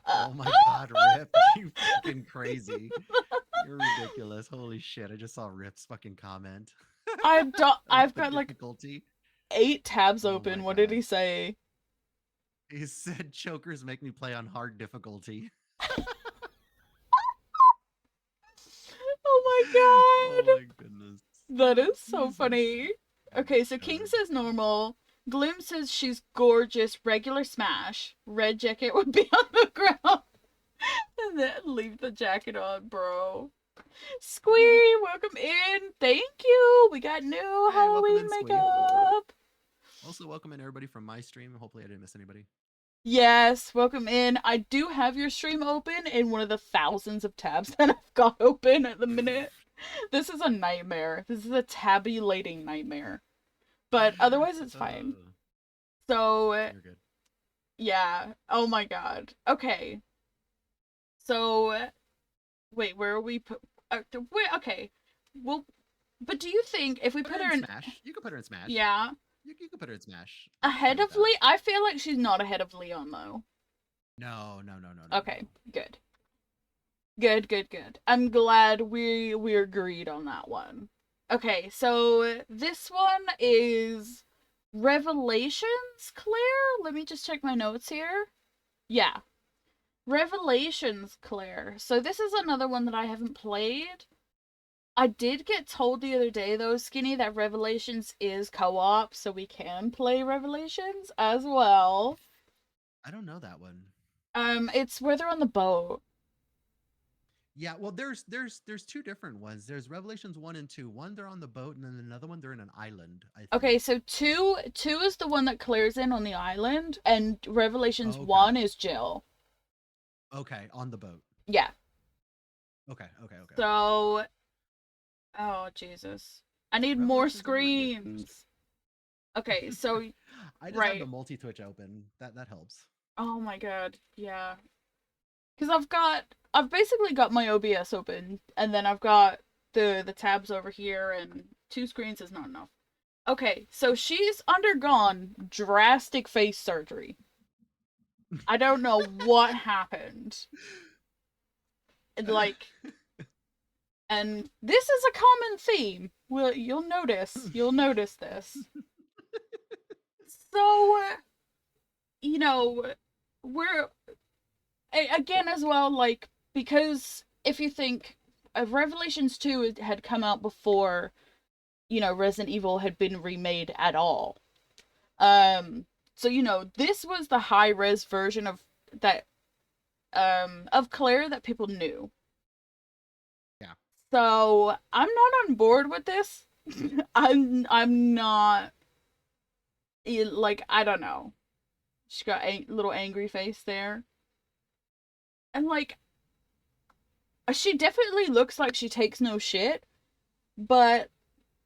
Oh my god, Rip, you fucking crazy. You're ridiculous. Holy shit. I just saw Rip's fucking comment. I've The got like difficulty. 8 tabs Oh my open. What did god. he say? He said chokers make me play on hard difficulty. Oh Oh my god. my goodness. That is so Jesus. funny. Okay, so King God. says normal. Gloom says she's gorgeous, regular smash. Red jacket would be on the ground. And then leave the jacket on, bro. Squee, welcome in. Thank you. We got new Hey, welcome Halloween in, Squee. makeup. Also, welcome in everybody from my stream. Hopefully, I didn't miss anybody. Yes, welcome in. I do have your stream open in one of the thousands of tabs that I've got open at the minute. This is a nightmare. This is a tabulating nightmare. But otherwise, it's fine. So, You're good. yeah. Oh my god. Okay. So, wait, where are we put? Wait, okay. Well, but do you think if we Put put her her in in, Smash. You can put her in Smash. yeah, You can put her in Smash. I'm ahead okay with of that. Lee? I feel like she's not ahead of Leon though. No, no, no, no, no, Okay, no. good. Good, good, good. I'm glad we agreed on that one. Okay, so this one is Revelations, Claire? Let me just check my notes here. Yeah. Revelations, Claire. So this is another one that I haven't played. I did get told the other day though, Skinny, that Revelations is co-op, so we can play Revelations as well. I don't know that one. It's where they're on the boat. Yeah, well, there's two different ones. There's Revelations 1 and 2. One they're on the boat, and then another one they're in an island. I Okay, think. so two is the one that Claire's in on the island, and Revelations Oh, okay. 1 is Jill. Okay, on the boat. Yeah. Okay, okay, okay, okay. So, oh Jesus, I need more Revelations is really interesting. screens. Okay, so I just have the right. multi Twitch open. That helps. Oh my God, yeah. Because I've basically got my OBS open, and then I've got the tabs over here, and 2 screens is not enough. Okay, so she's undergone drastic face surgery. I don't know what happened. Like, and this is a common theme. Well, you'll notice this. So, we're again as well, like, because if you think of Revelations 2 had come out before, Resident Evil had been remade at all. So this was the high res version of that of Claire that people knew. Yeah. So I'm not on board with this. I'm not, like, I don't know. She got a little angry face there. And like, she definitely looks like she takes no shit, but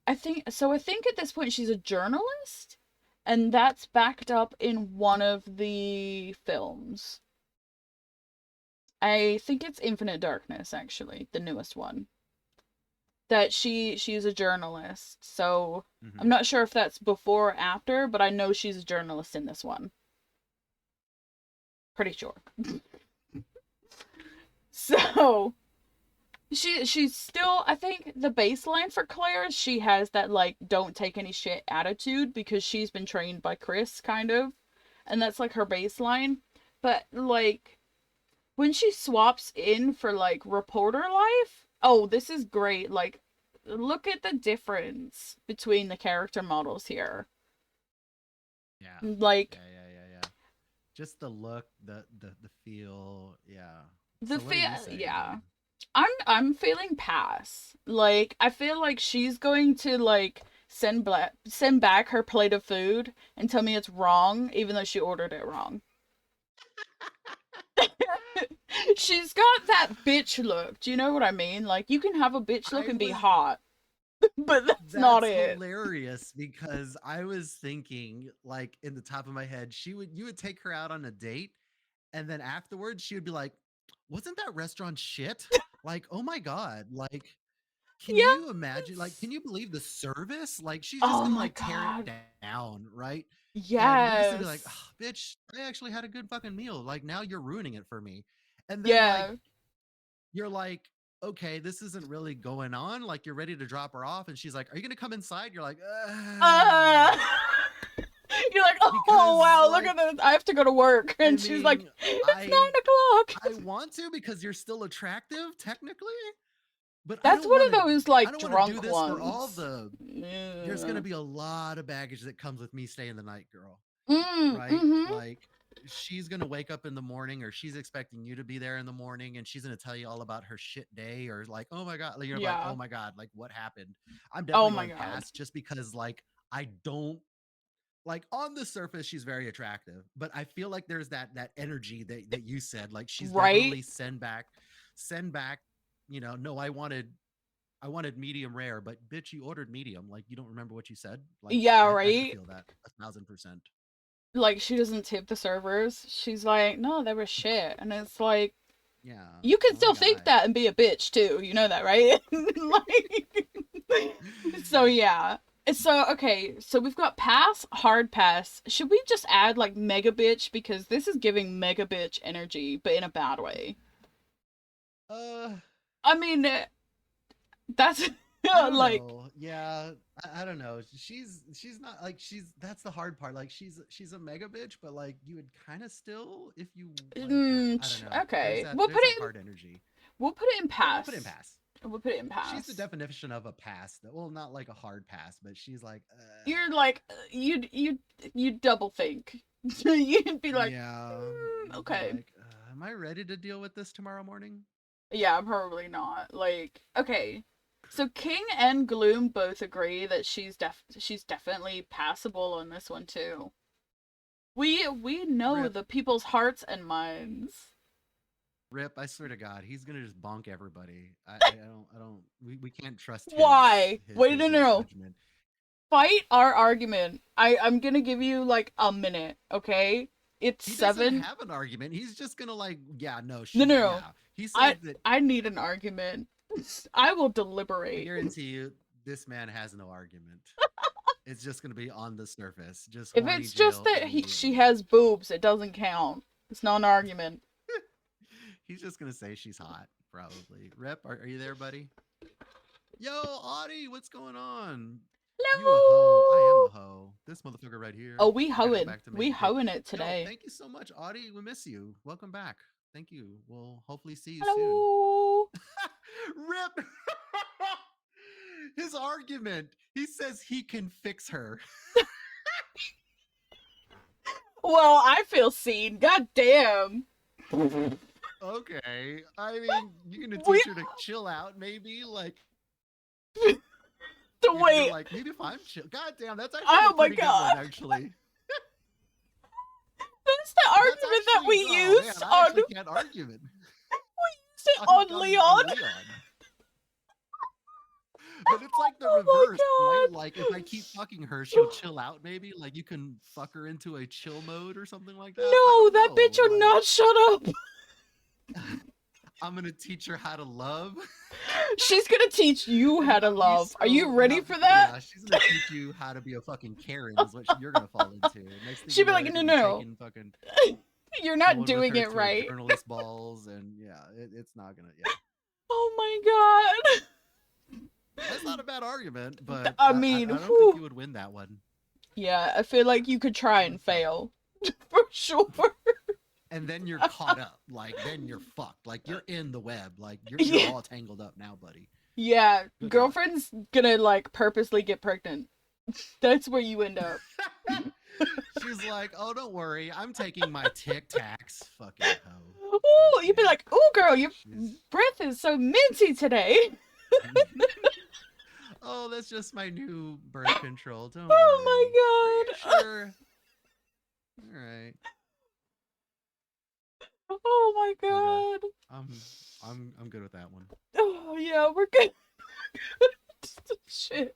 I think at this point she's a journalist, and that's backed up in one of the films. I think it's Infinite Darkness, actually, the newest one. That she's a journalist. So I'm Hmm. not sure if that's before or after, but I know she's a journalist in this one. Pretty sure. So she's still, I think the baseline for Claire is she has that like don't take any shit attitude because she's been trained by Chris kind of, and that's like her baseline. But like when she swaps in for like reporter life, oh, this is great. Like, look at the difference between the character models here. Yeah. Like, Yeah, yeah, yeah, yeah. Just the look, the feel, yeah. the So what are feel, you saying yeah. then? I'm feeling pass. Like, I feel like she's going to like send back her plate of food and tell me it's wrong, even though she ordered it wrong. She's got that bitch look. Do you know what I mean? Like, you can have a bitch look I and be was hot. but that's not That's it. hilarious because I was thinking, like, in the top of my head, you would take her out on a date, and then afterwards she would be like, "Wasn't that restaurant shit? Like, oh my god, like, can you imagine? Like, Yes. can you believe the service? Like, she's just Oh gonna my like tear it god. down, right? And you're just gonna be like, Yes. oh, bitch, I actually had a good fucking meal. Like, now you're ruining it for me." And then like Yeah. you're like, okay, this isn't really going on. Like, you're ready to drop her off, and she's like, "Are you gonna come inside?" You're like, Uh, you're like, oh because wow, look like, at this. I have to go to work. I And she's like, mean, it's I 9 o'clock. I want to because you're still attractive technically, but That's one of those I like don't want to do drunk this for all ones. the there's going to Yeah. be a lot of baggage that comes with me staying the night, girl, right? Mm-hmm. Like, she's going to wake up in the morning, or she's expecting you to be there in the morning, and she's going to tell you all about her shit day, or like, oh my god, like, you're like, Yeah. oh my god, like, what happened? I'm Oh definitely my going god. past, just because like I don't like, on the surface she's very attractive, but I feel like there's that energy that you said, like, she's Right? definitely send back, no, I wanted medium rare, but bitch, you ordered medium. Like, you don't remember what you said? Like, Yeah, I could right? feel that 1,000%. Like she doesn't tip the servers. She's like, no, they were shit. And it's like, Yeah. you can Oh my still think god. that and be a bitch too. You know that, right? Like, so yeah. So okay, so we've got pass, hard pass. Should we just add like mega bitch, because this is giving mega bitch energy, but in a bad way? uh, I mean, that's I don't like, know. Yeah, I don't know. She's not like, that's the hard part. Like, she's a mega bitch, but like, you would kind of still, if you like, I don't know. There's okay. that We'll put there's that it in. hard energy. We'll put it in We'll put it in pass. pass. We'll put it in She's the pass. definition of a pass. Well, not like a hard pass, but she's like, You're like, you double think. You'd be like, yeah. You'd be okay. like, am I ready to deal with this tomorrow morning? Yeah, probably not. Like, okay. So King and Gloom both agree that she's definitely passable on this one too. We know Rip. the people's hearts and minds. Rip, I swear to God, he's gonna just bonk everybody. I don't. We can't trust Why? Wait, no, his no, no. judgment. Fight our argument. I'm gonna give you like a minute, okay? It's He doesn't 7. have an argument. He's just gonna like, yeah, no, No, no, no. yeah. He I says that. I need an argument. I will I deliberate. guarantee you, this man has no argument. It's just gonna be on the surface, just If horny it's just jail that she immediately. has boobs, it doesn't count. It's not an argument. He's just gonna say she's hot, probably. Rep, are you there, buddy? Yo, Audie, what's going on? You a hoe. I am a Hello. hoe. This motherfucker right Oh, here. we I gotta go hoeing. back to We making cake. hoeing it Yo, today. thank you so much, Audie. We miss you. Welcome back. Thank you. We'll hopefully see you soon. Hello. Rip. His argument. He says he can fix her. Well, I feel seen. God damn. Okay. I mean, you're gonna We teach her to chill out, maybe? Like, you're wait. like, maybe if I'm chill. God damn, that's actually a Oh my pretty good god. one, actually. That's the That's argument that we actually, oh man, used I on actually can't argue it. Leon. On Leon. But it's like the Oh reverse, right? my god. Like, if I keep fucking her, she'll chill out, maybe. Like, you can fuck her into a chill mode or something like that. I No, don't that bitch know. will not shut up. I'm gonna teach her how to love. She's gonna teach you how to love. Are you ready for that? Yeah, she's gonna teach you how to be a fucking Karen, is what you're gonna fall into. Next thing She'd you be know, like, you're no, gonna be no, taking fucking you're not going with doing her it to a right. journalist balls, and yeah, it's not gonna. Yeah, Oh my god. that's not a bad argument, but I I mean, don't think whew. you would win that one. Yeah, I feel like you could try and fail. For sure. And then you're caught up. Like, then you're fucked. Like, you're in the web. Like, you're Yeah. all tangled up now, buddy. Yeah, Good luck. girlfriend's gonna like purposely get pregnant. That's where you end up. She's like, oh, don't worry, I'm taking my Tic Tacs. Fucking hoe. Ooh, you'd be like, ooh, girl, your She's... breath is so minty today. Oh, that's just my new birth control. Don't worry. Oh my god. Are you sure? All right. Oh my Okay. god. I'm good with that one. Oh yeah, we're good. Shit.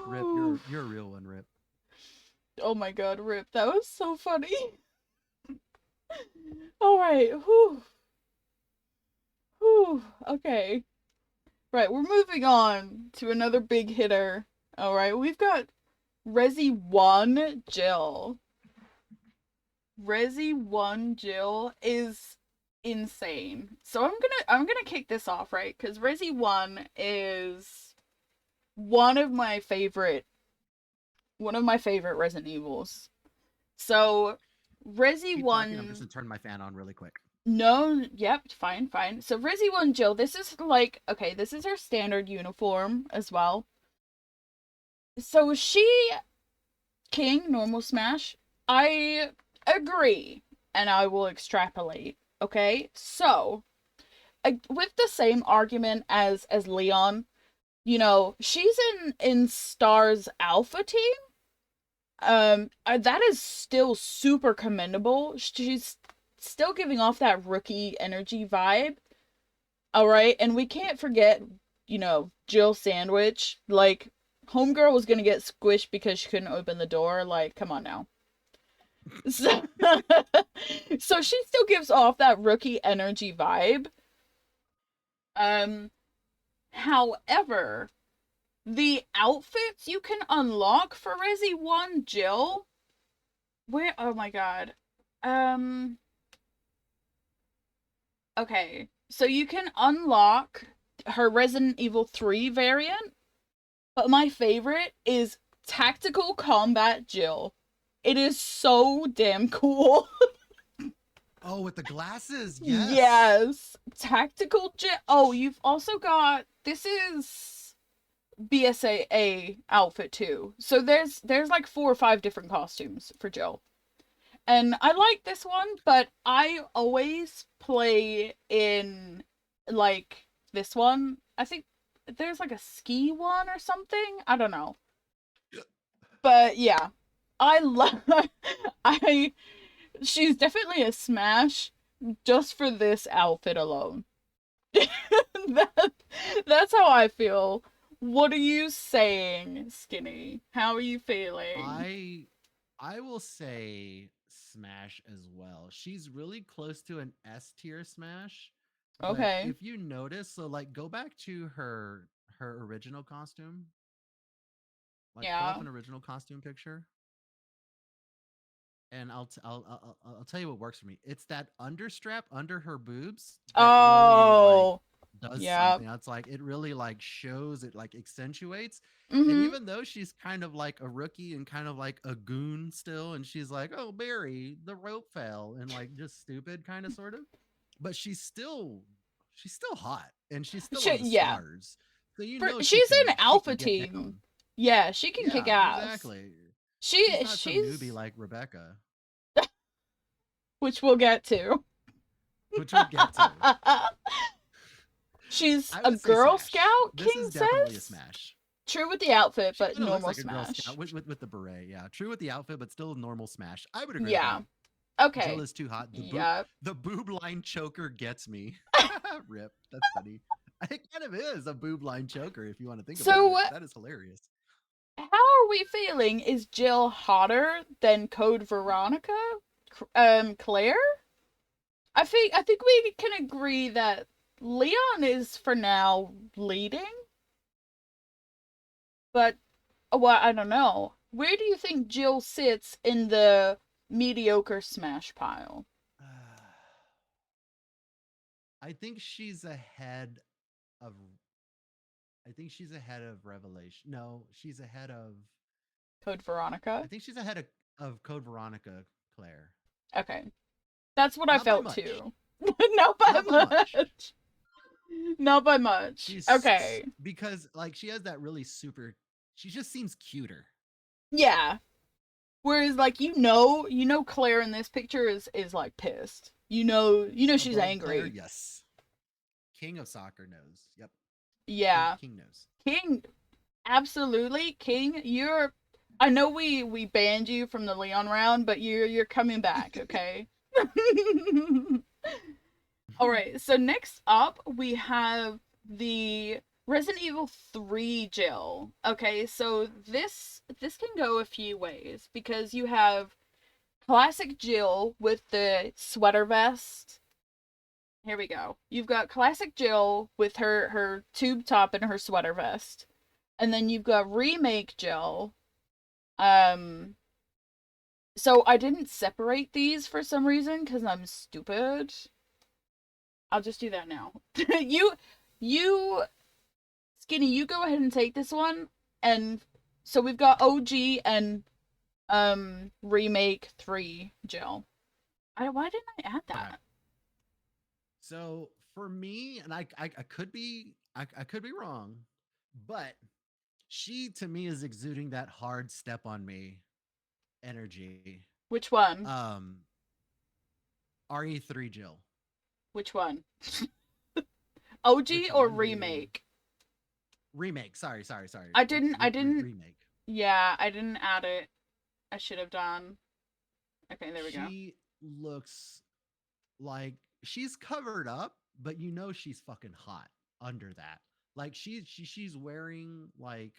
Rip, Ooh. you're a real one, Rip. Oh my god, Rip, that was so funny. Alright, whew. Whew. Okay. Right, we're moving on to another big hitter. Alright, we've got Resi 1 Jill. Resi 1 Jill is insane. So I'm gonna kick this off, right? Because Resi 1 is one of my favorite Resident Evils. So Resi Keep talking. I'm just 1. gonna turn my fan on really quick. No, yep, fine, fine. So Resi 1 Jill, this is like, okay, this is her standard uniform as well. So she King normal smash. I agree, and I will extrapolate. Okay, so with the same argument as Leon, she's in Star's Alpha team. That is still super commendable. She's still giving off that rookie energy vibe. All right, and we can't forget, Jill Sandwich. Like, Homegirl was gonna get squished because she couldn't open the door. Like, come on now. So, so she still gives off that rookie energy vibe. Um, However, the outfits you can unlock for Resi 1 Jill. Where? Oh my god. Um. Okay, so you can unlock her Resident Evil 3 variant, but my favorite is Tactical Combat Jill. It is so damn cool. Oh, with the glasses, yes. Yes. Tactical Jill. Oh, you've also got, this is BSAA outfit too. So there's like 4 or 5 different costumes for Jill. And I like this one, but I always play in like this one. I think there's like a ski one or something. I don't know. But yeah, I love I she's definitely a smash just for this outfit alone. that, that's how I feel. What are you saying, Skinny? How are you feeling? I will say Smash as well. She's really close to an S tier Smash. But Okay. if you notice, so like go back to her original costume. Like pull Yeah. up an original costume picture. And I'll tell you what works for me. It's that understrap under her boobs that really like Oh. does Yeah. something. It's like it really like shows it like accentuates. And Mhm. even though she's kind of like a rookie and kind of like a goon still, and she's like, "Oh, Barry, the rope fell," and like just stupid kind of sort of, but she's still hot and she's still on the Yeah. stars. So you know She's an she alpha can get team. down. Yeah, she can kick Yeah, ass. exactly. She's not some newbie She's like Rebecca, which we'll get to. which we'll get to. She's I a would say Girl smash. Scout, This King is definitely a says. smash. True with the outfit, She but kind of looks normal like a Girl Scout smash. with the beret. Yeah, true with the outfit, but still normal smash. I would agree with Yeah. that. Jill Okay. is too hot. Yeah. The boob line choker gets me. Rip. That's funny. It kind of is a boob line choker if you want to think about So, it. That is hilarious. how are we feeling? Is Jill hotter than Code Veronica? Claire? I think we can agree that Leon is for now leading, but well, I don't know. Where do you think Jill sits in the mediocre smash pile? I think she's ahead of. I think she's ahead of Revelation. No, she's ahead of. Code I Veronica? think she's ahead of Code Veronica, Claire. Okay. That's what I Not by felt much. too. Not by Not by much. much. Not by much. She's Okay. because like she has that really super. She just seems cuter. Yeah. Whereas like Claire in this picture is like pissed. She's Above Claire, angry. yes. King of soccer knows. Yep. Yeah. King knows. King, absolutely. King, I know we banned you from the Leon round, but you're coming back, okay? All right. So next up we have the Resident Evil 3 Jill. Okay, so this can go a few ways because you have classic Jill with the sweater vest. Here we go. You've got classic Jill with her tube top and her sweater vest. And then you've got remake Jill. So I didn't separate these for some reason cuz I'm stupid. I'll just do that now. you Skinny, you go ahead and take this one. And so we've got OG and remake 3 Jill. Why didn't I add that? Okay. So for me, and I could be I could be wrong, but she to me is exuding that hard step on me energy. Which one? Um RE3 Jill. Which one? OG Which or one do you remake? remake? Sorry. I didn't Remake. Yeah, I didn't add it. I should have done. Okay, there we go. She looks like she's covered up, but you know she's fucking hot under that. Like she's wearing like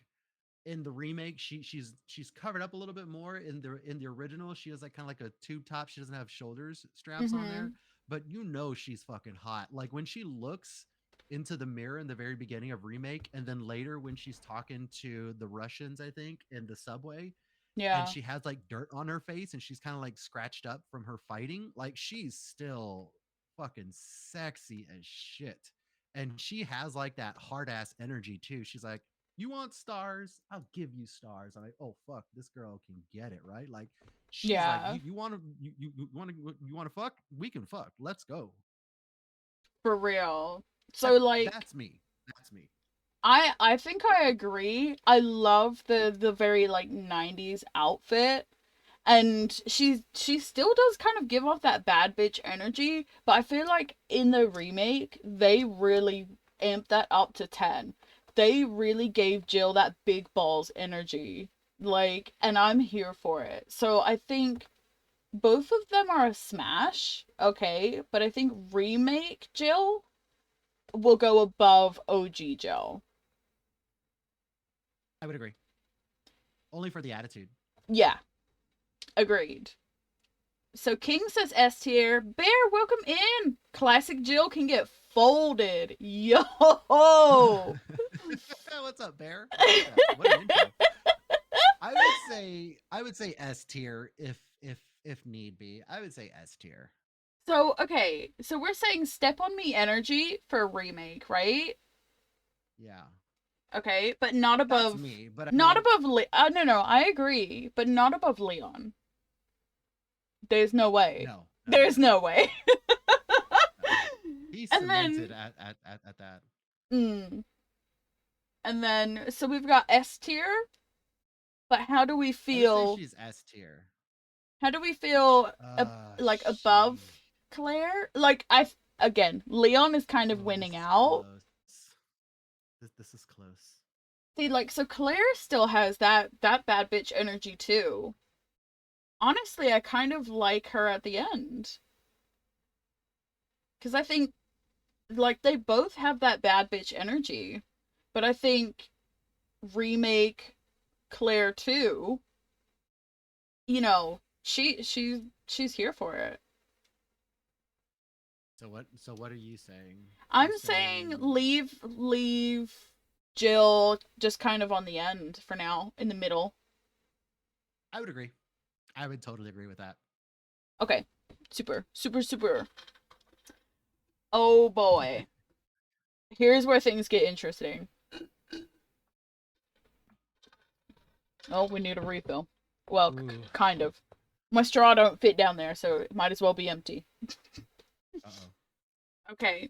in the remake she's covered up a little bit more. In the original she has like kind of like a tube top. She doesn't have shoulders straps on there, Mhm. but you know she's fucking hot. Like when she looks into the mirror in the very beginning of remake, and then later when she's talking to the Russians, I think, in the subway, and Yeah. she has like dirt on her face and she's kind of like scratched up from her fighting, like she's still fucking sexy as shit. And she has like that hard ass energy too. She's like, you want stars? I'll give you stars. I'm like, oh fuck, this girl can get it, right? Like she's like, Yeah. you want to you want to fuck? We can fuck. Let's go. For real. So That like that's me. That's me. I think I agree. I love the very like 90s outfit. And she still does kind of give off that bad bitch energy, but I feel like in the remake they really amped that up to 10. They really gave Jill that big balls energy. Like, and I'm here for it. So I think both of them are a smash, okay, but I think remake Jill will go above OG Jill. I would agree. Only for the attitude. Yeah, agreed. So King says S tier. Bear, welcome in. Classic Jill can get folded. Yo. What's up, Bear? I like that. What an intro. I would say S tier if need be. I would say S tier. So okay, so we're saying Step on Me energy for a remake, right? Yeah. Okay, but not That's above, me, but I not mean, above. No, I agree, but not above Leon. There's no way. There's no. no way. He's And cemented then, at that. mm, and then, so we've got S tier, but how do we I would say feel? she's S tier. How do we feel like above Sheesh. Claire? Like again, Leon is kind of Oh, this winning is out. close. This is close. See, like so Claire still has that bad bitch energy too. Honestly, I kind of like her at the end. Cuz I think like they both have that bad bitch energy. But I think remake Claire too, you know, she's here for it. So what are you saying? You're I'm saying saying leave Jill just kind of on the end for now, in the middle. I would agree. I would totally agree with that. Okay. Super, super, super. Oh boy. Here's where things get interesting. Oh, we need a refill. Well, Ooh. kind of. My straw don't fit down there, so it might as well be empty. Uh-oh. Okay.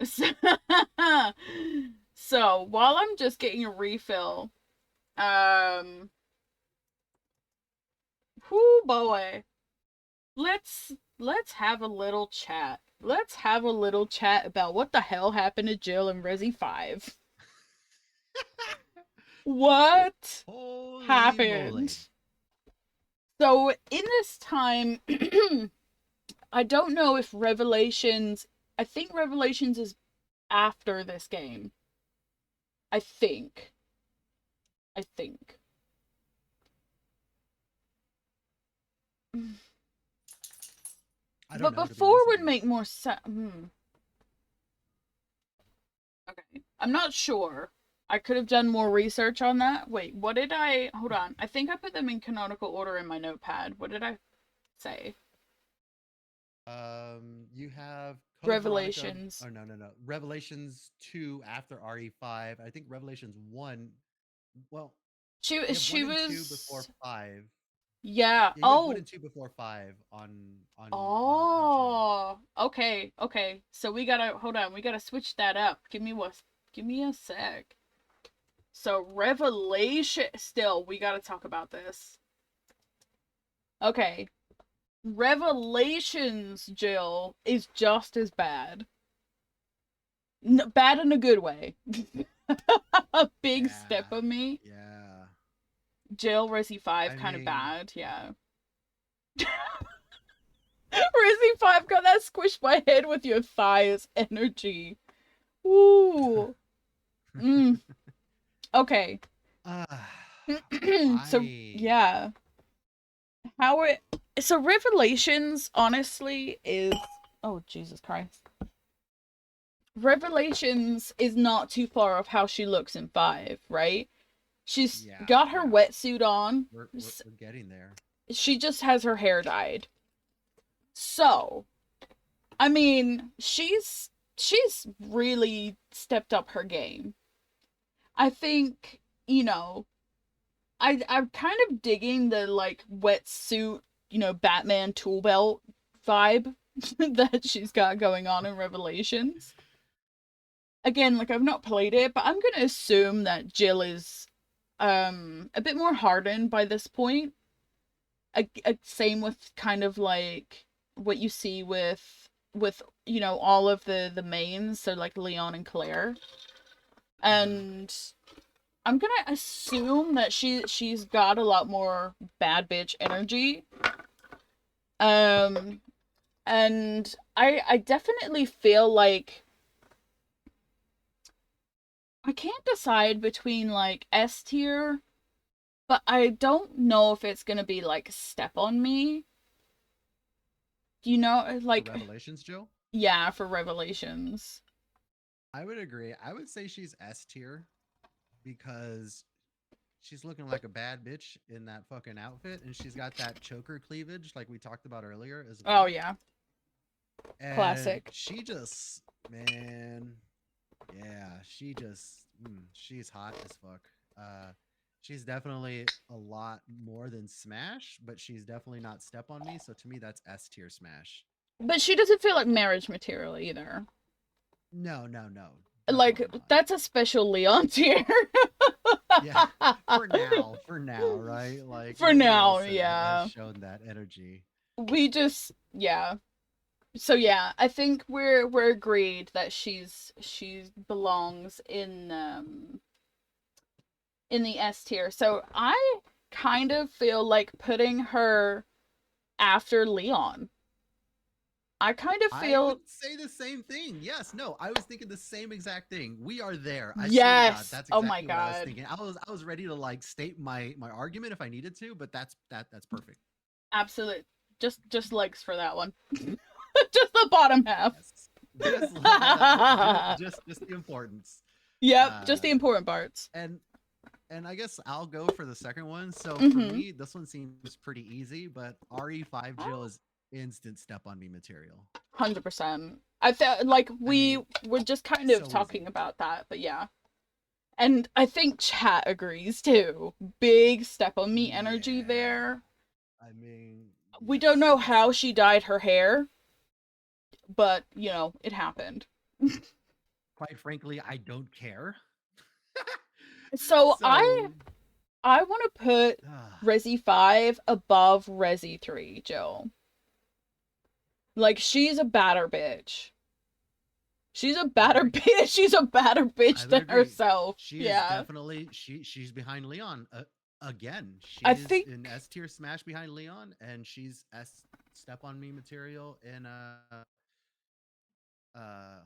So, so while I'm just getting a refill, whoo boy. Let's have a little chat. Let's have a little chat about what the hell happened to Jill in Resi 5. What Holy happened? moly. So in this time, I don't know if Revelations. I think Revelations is after this game. I think. I think. I don't But know, to be before honest with would you. make more sense. Okay. I'm not sure. I could have done more research on that. Wait, what did I. Hold on. I think I put them in canonical order in my notepad. What did I say? You have Code Veronica. Revelations. Oh, no, no, no. Revelations 2 after RE5. I think Revelations 1. Well, She you have 1 she and 2 before was. 5. Yeah. Yeah, you have 1 Oh. and 2 before 5 on Jill. Oh. Okay. Okay. So we gotta hold on. We gotta switch that up. Give me a sec. So Revelation. Still, we gotta talk about this. Okay. Revelations, Jill, is just as bad. Bad in a good way. A big step Yeah. of me. Yeah. Jill, Resi 5, I kind of mean, bad, yeah. Resi 5 got that squish my head with your thighs energy. Ooh. Mm. Okay. uh, So, I yeah. How it. So, Revelations, honestly, is. Oh, Jesus Christ. Revelations is not too far off how she looks in 5, right? She's yeah, got her yeah. wetsuit on. We're getting there. She just has her hair dyed. So, I mean, she's really stepped up her game. I think, you know, I'm kind of digging the like wetsuit, Batman tool belt vibe that she's got going on in Revelations. Again, like I've not played it, but I'm gonna assume that Jill is a bit more hardened by this point. Same with kind of like what you see with all of the mains, so like Leon and Claire. Hmm. And I'm gonna assume that she's got a lot more bad bitch energy. Um and I definitely feel like I can't decide between like S tier, but I don't know if it's gonna be like Step on Me. Do you know For like Revelations, Jill, yeah, for Revelations. I would agree. I would say she's S tier because she's looking like a bad bitch in that fucking outfit, and she's got that choker cleavage like we talked about earlier as Oh well. yeah, And classic. she just, man, yeah, she's hot as fuck. She's definitely a lot more than Smash, but she's definitely not Step on Me. So to me, that's S tier Smash. But she doesn't feel like marriage material either. No, no, no, Like definitely not. that's a special Leon tier. Yeah, for now, right? Like For nobody now, else has yeah. shown that energy. We just yeah. So yeah, I think we're agreed that she belongs in the S tier. So I kind of feel like putting her after Leon. I kind of I would feel say the same thing. Yes, no, I was thinking the same exact thing. We are there. I swear to God, yes. that's Oh my exactly what I was god. thinking. I was ready to like state my argument if I needed to, but that's perfect. Absolute. Just legs for that one. Just the bottom half. Yes. Just the importance. Yep, just the Uh important parts. and and I guess I'll go for the second one. So for Mm-hmm. me, this one seems pretty easy, but RE5 Jill is instant step on me material. 100%. I felt like I we mean, were just kind of so talking easy. about that, but yeah. And I think chat agrees too. Big step on me energy Yeah. there. I mean, We don't yes, know yes, how she yes. dyed her hair, but it happened. Quite frankly, I don't care. So I So, I want to put uh, Resi 5 above Resi 3, Joe. Like she's a batter bitch. She's a I badder agree. bitch. She's a badder I bitch would than agree. herself. She is Yeah. definitely she's behind Leon again. I She's think in S tier smash behind Leon, and she's S step on me material in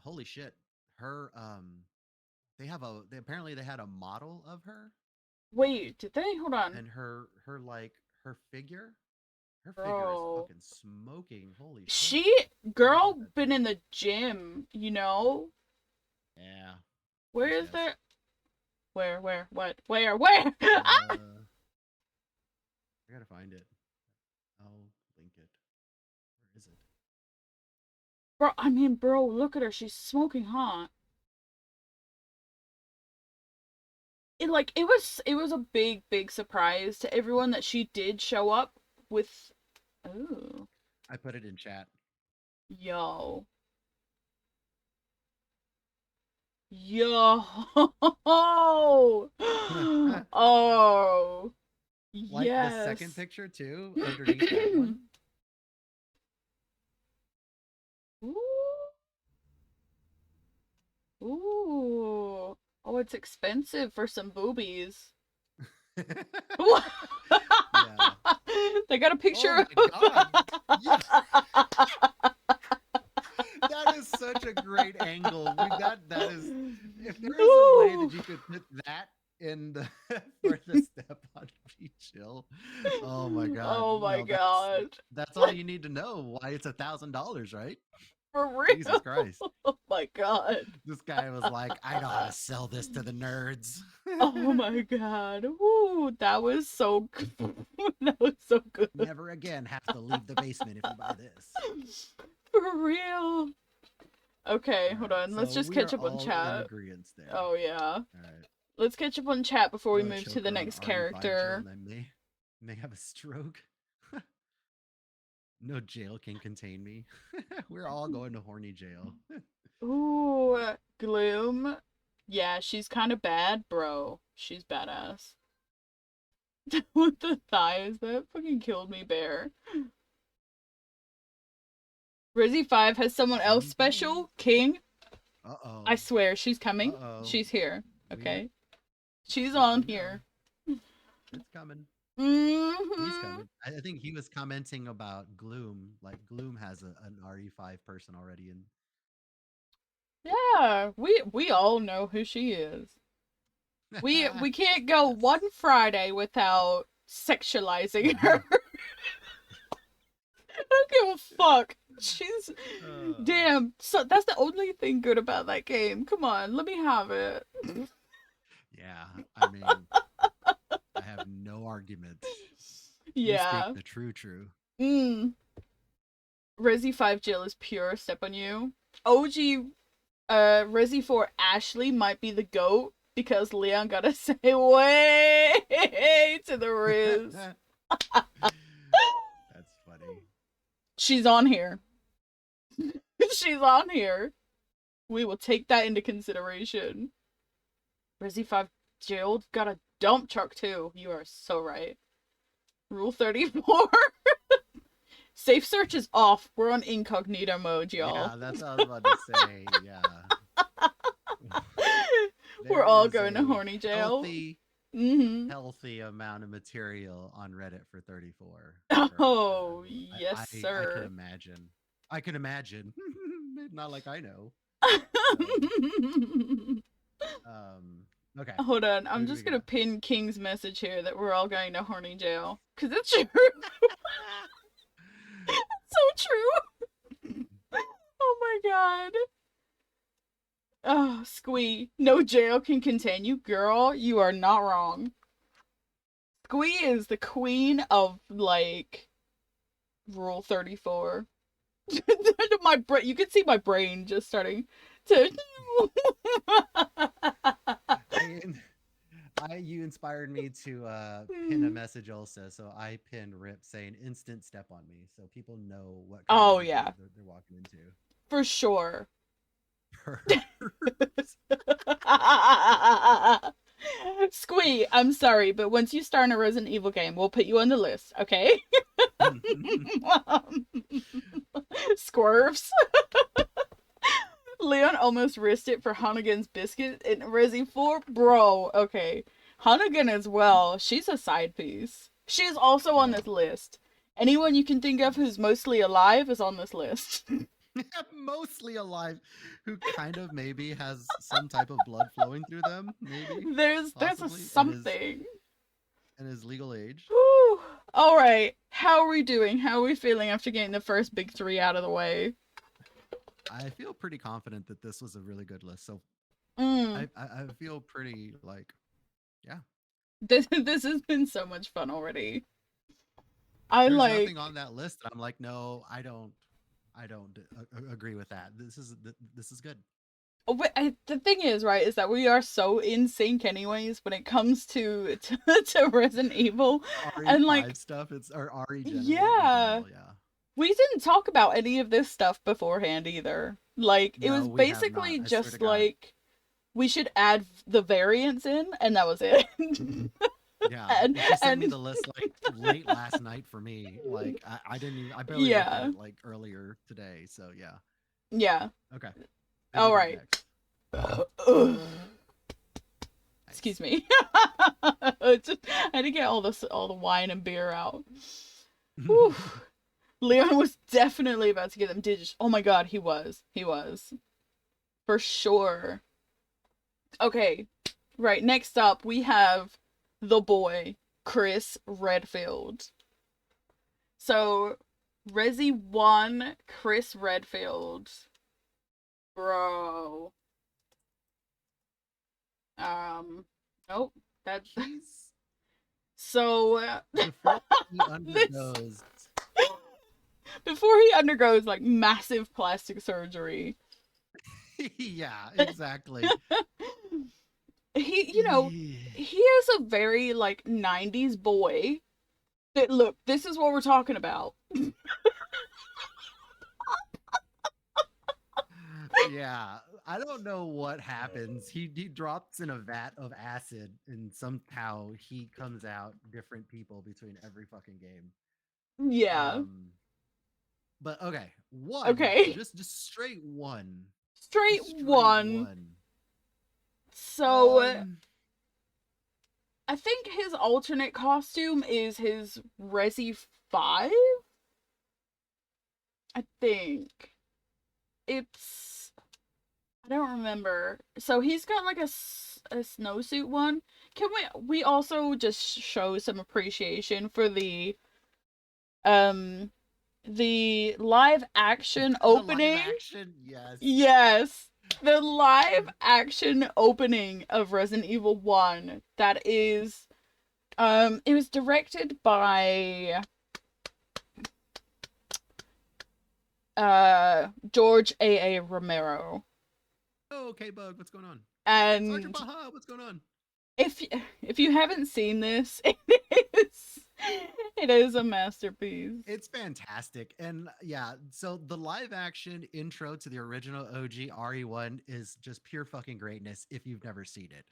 holy shit. Her apparently they had a model of her, Wait, did they? Hold on. and her like her figure is Bro. fucking smoking. Holy shit. She, Let me look girl, at that been too. in the gym, you know? Yeah. Where Yes, is yes. there? Where, what? Where? I gotta find it. I'll link it. Where is it? Bro, I mean, bro, look at her. She's smoking hot. It was a big surprise to everyone that she did show up with. Ooh, I put it in chat. yo, yo, oh, Like the second yes. picture too, underneath that one. Ooh, ooh. Oh, it's expensive for some boobies. Yeah. They got a Oh picture my god. Yeah. of. That is such a great angle. That is, if there is a way that Ooh. you could put that in the for the step on be chill. Oh my god. Oh my No, god. that's all you need to know why it's $1,000, right? For Jesus real? Christ. Oh my god. This guy was like, I know how to sell this to the nerds. Oh my god. Ooh, that was so good. That was so good. Never again have to leave the basement if you buy this. For real. Okay, All hold right. on. Let's So just we are catch up on all in chat. agreement there. Oh yeah. All right. Let's catch up on chat before we Go move to choke the her on next RE5 jail character. and I may have a stroke. No jail can contain me. We're all going to horny jail. Ooh, Gloom. Yeah, she's kind of bad, bro. She's badass. With the thighs, that fucking killed me, Bear. Rizzy 5 has someone else Mhm. special? King? I Uh-oh. swear, she's coming. Uh-oh. She's here. We Okay? She's let on me know. here. It's coming. He's Mm-hmm. coming. I think he was commenting about Gloom. Like Gloom has an RE5 person already in. Yeah, we all know who she is. We can't go Yes. one Friday without sexualizing her. Mhm. I don't give a fuck. She's Uh, damn. So that's the only thing good about that game. Come on, let me have it. yeah, I mean, I have no argument. You speak Yeah. the true. Mm. Resi 5 Jill is pure. Step on you. OG Resi 4 Ashley might be the GOAT because Leon gotta say way to the Riz. That's funny. She's on here. She's on here. We will take that into consideration. Resi 5 Jill got a dump truck too. You are so right. Rule 34. Safe search is off. We're on incognito mode, y'all. Yeah, that's what I was about to say. Yeah. We're There all is going to a horny jail. healthy, Mm-hmm. healthy amount of material on Reddit for 34. Oh, I, yes, I can sir. imagine. I can imagine. Not like I know. Okay. Hold on, Who I'm do we just gonna got? pin King's message here that we're all going to horny jail. Cause it's true. So true. Oh my god. Oh, Squee. No jail can contain you. Girl, you are not wrong. Squee is the queen of, like, Rule 34. My brain, you can see my brain just starting to. I, you inspired me to pin a message also, so I pinned Rip saying "instant step on me," so people know what kind of Oh video yeah, they're walking into. for sure. Squee, I'm sorry, but once you start a Resident Evil game, we'll put you on the list, okay? Squirfs. Leon almost risked it for Hannigan's biscuit in Resi 4. Bro, okay. Hannigan as well. She's a side piece. She is also on Oh, this list. Anyone you can think of who's mostly alive is on this list. Mostly alive, who kind of maybe has some type of blood flowing through them, maybe, There's a possibly, something. and his legal age. Whew. All right. How are we doing? How are we feeling after getting the first big three out of the way? I feel pretty confident that this was a really good list. So Mm. I feel pretty like, yeah. This has been so much fun already. I There's like. nothing on that list that I'm like, no, I don't agree with that. This is good. The thing is, right, is that we are so in sync, anyways, when it comes to Resident Evil, and RE5 like, stuff. It's or RE in yeah, general. Yeah. we didn't talk about any of this stuff beforehand either. Like, it No, was we have not. basically I swear to just God. like we should add the variants in, and that was it. Yeah, and she sent me and the list like late last night for me. Like I didn't even I barely looked at yeah, it like earlier today. So yeah. yeah. Okay. Who do All you got right. next? Excuse Nice. me. Just, I had to get all the wine and beer out. Whew. Leon was definitely about to get them digits. Oh my god, he was. He was. For sure. Okay. Right, next up we have the boy, Chris Redfield. So, Resi 1, Chris Redfield. Bro. Nope. That's He's so before he this undergoes. before he undergoes like massive plastic surgery. Yeah, exactly. He, Yeah. he is a very like 90s boy. That look, this is what we're talking about. Yeah, I don't know what happens. He drops in a vat of acid, and somehow he comes out different people between every fucking game. Yeah. Um, but okay, one, Okay. just straight one, Straight just straight one. one. So Um, I think his alternate costume is his Resi 5. I think it's I don't remember. So he's got like a snowsuit one. Can we also just show some appreciation for um the live action the live opening? action, yes. Yes. The live action opening of Resident Evil 1 that is it was directed by George A. Romero. Oh, okay, Bug, what's going on? Sergeant And Baja, what's going on? if if you haven't seen this, is it is a masterpiece. It's fantastic. And yeah, so the live action intro to the original OG RE1 is just pure fucking greatness if you've never seen it.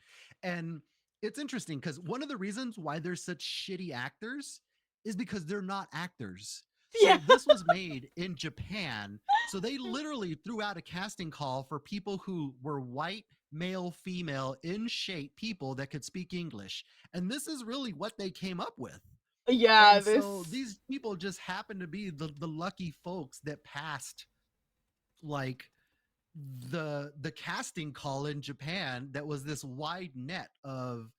And it's interesting because one of the reasons why there's such shitty actors is because they're not actors. Yeah. So this was made in Japan. So they literally threw out a casting call for people who were white, male, female, in shape people that could speak English. And this is really what they came up with. Yeah, And this so these people just happen to be the lucky folks that passed like the casting call in Japan that was this wide net of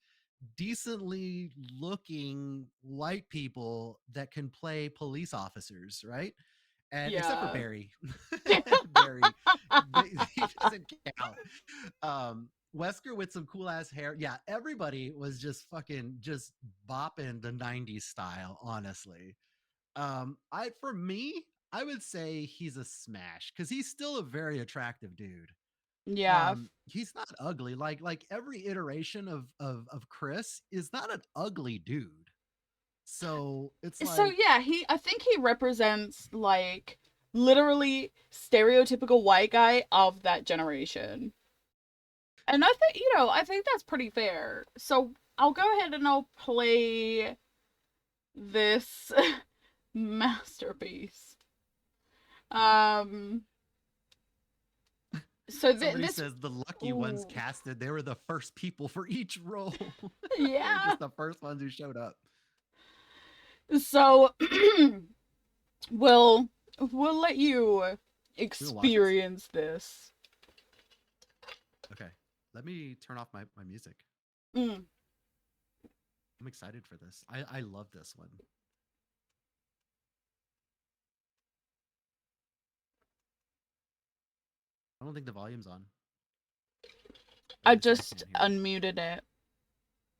decently looking white people that can play police officers, right? And except for yeah. Barry. Barry, he doesn't count. Wesker with some cool ass hair. Yeah, everybody was just fucking just bopping the 90s style, honestly. I for me, I would say he's a smash because he's still a very attractive dude. Yeah. He's not ugly. Like every iteration of Chris is not an ugly dude. So it's So like, yeah, I think he represents like literally stereotypical white guy of that generation. And I think, I think that's pretty fair. So I'll go ahead and I'll play this masterpiece. Um so somebody this says the lucky ones ooh, casted, they were the first people for each role. They were yeah. just the first ones who showed up. So we'll let you We gonna watch this? experience this. Okay. Let me turn off my music. Mm. I'm excited for this. I love this one. I don't think the volume's on. Or I at least I just can't hear it. unmuted it.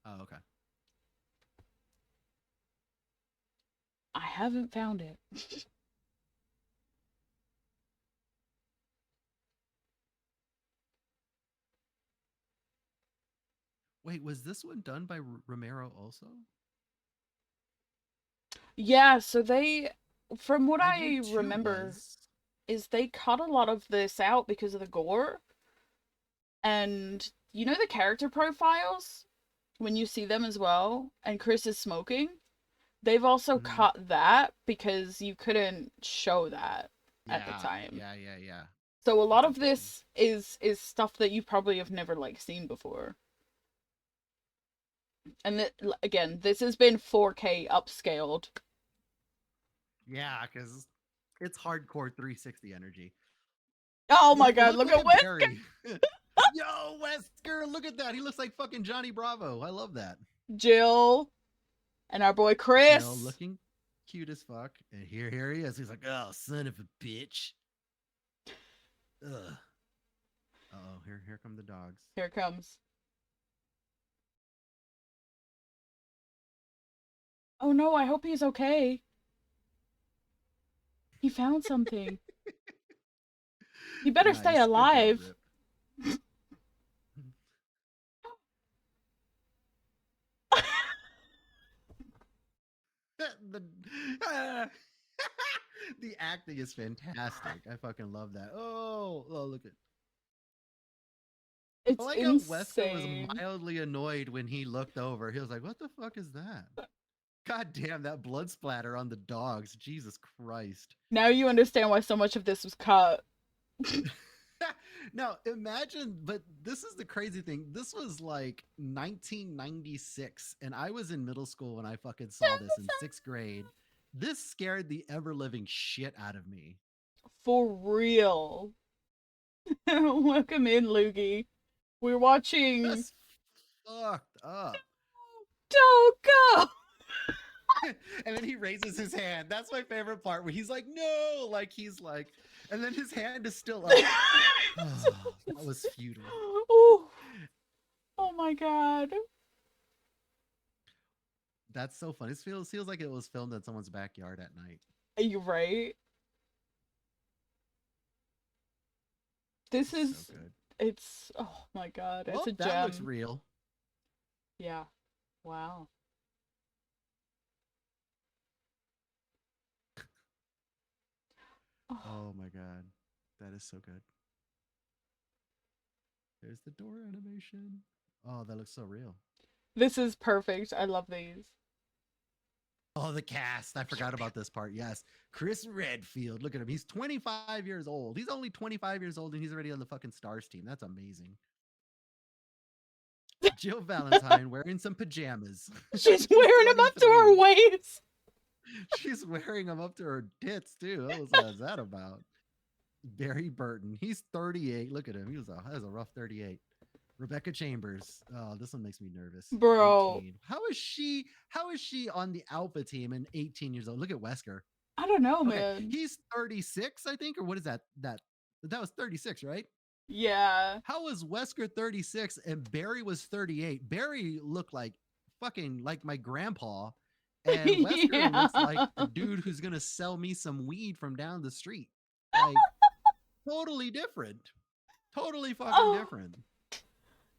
Oh, okay. I haven't found it. Wait, was this one done by Romero also? Yeah, so they, from what I knew I two remember, was. is they cut a lot of this out because of the gore. And you know the character profiles? When you see them as well, and Chris is smoking, they've also Mhm. cut that because you couldn't show that at the Yeah, time. yeah. So a lot That's of interesting. this is stuff that you probably have never like seen before. And again, this has been 4K upscaled. Yeah, because it's hardcore 360 energy. Oh my god, Look look at at Wiz! Barry. Yo, Wesker, look at that. He looks like fucking Johnny Bravo. I love that. Jill and our boy Jill Chris. looking cute as fuck. And here he is. He's like, oh, son of a bitch. Ugh. Oh, here come the dogs. Here it comes. Oh no, I hope he's okay. He found something. He better stay Nice. Good job, alive. Rip. the the acting is fantastic. I fucking love that. Oh, look at. I It's like how Wesker was insane. mildly annoyed when he looked over. He was like, "What the fuck is that?" God damn, that blood splatter on the dogs. Jesus Christ. Now you understand why so much of this was cut. Now, imagine, but this is the crazy thing. This was like 1996, and I was in middle school when I fucking saw this in sixth grade. This scared the ever living shit out of me. For real. Welcome in, Loogie. We're watching. That's fucked up. Don't go! And then he raises his hand. That's my favorite part where he's like, no, like he's like, and then his hand is still up. Oh, that was futile. Ooh. Oh my god. That's so funny. It feels like it was filmed in someone's backyard at night. Are you right? This It's so is. good. It's. Oh my god. It's Well, a that looks gem. real. Yeah. Wow. Oh, Oh my god. That is so good. There's the door animation. Oh, that looks so real. this is perfect. I love these. Oh, the cast. I forgot about this part. Yes. Chris Redfield. Look at him. He's 25 years old. He's only 25 years old and he's already on the fucking Stars team. That's amazing. Jill Valentine wearing some pajamas. She's She's wearing them up to her 23. waist. She's wearing them up to her tits too. What was that about? Barry Burton. He's 38. Look at him. Has a rough 38. Rebecca Chambers. Oh, this one makes me nervous. Bro. 18. How is she? How is she on the Alpha team and 18 years old? Look at Wesker. I don't know, Okay, man. he's 36, I think, or what is that? That was 36, right? Yeah. How was Wesker 36 and Barry was 38? Barry looked like fucking like my grandpa, and Wesker looks like Yeah. a dude who's gonna sell me some weed from down the street. Like totally different. Totally fucking Oh, different.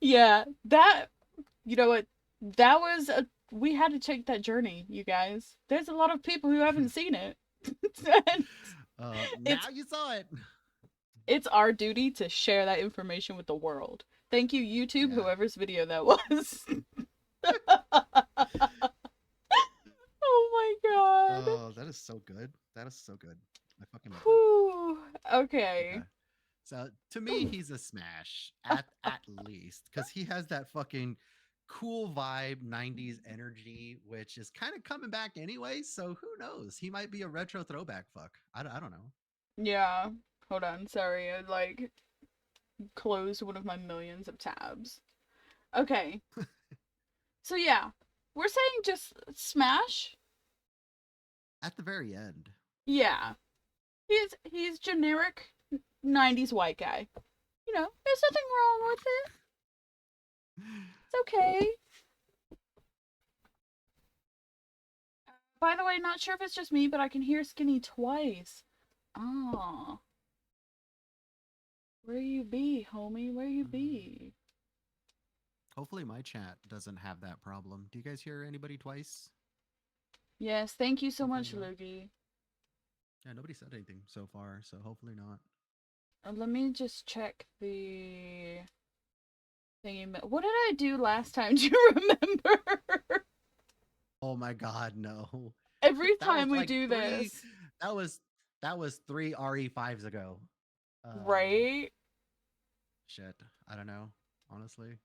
yeah. That, you know what? That was a. We had to take that journey, you guys. There's a lot of people who haven't seen it. And Now it's you saw it. it's our duty to share that information with the world. Thank you, YouTube, Yeah. whoever's video that was. Oh my god. Oh, that is so good. That is so good. I fucking love that. Whew. Okay. Okay. So to me, he's a smash at least because he has that fucking cool vibe, 90s energy, which is kind of coming back anyway. So who knows? He might be a retro throwback fuck. I don't know. Yeah. Hold on, sorry, I like closed one of my millions of tabs. Okay, so yeah, we're saying just smash. At the very end. Yeah, he's generic '90s white guy. You know, there's nothing wrong with it. It's okay. By the way, not sure if it's just me, but I can hear Skinny twice. Ah, where you be, homie? Where you be? Hopefully my chat doesn't have that problem. Do you guys hear anybody twice? Yes, thank you so Hopefully much, not. Luigi. Yeah, nobody said anything so far, so hopefully not. Let me just check the thingy. What did I do last time? Do you remember? Oh my god, no. Every That was time we like do three this, that was that was three RE5s ago. Um right? shit. I don't know, honestly.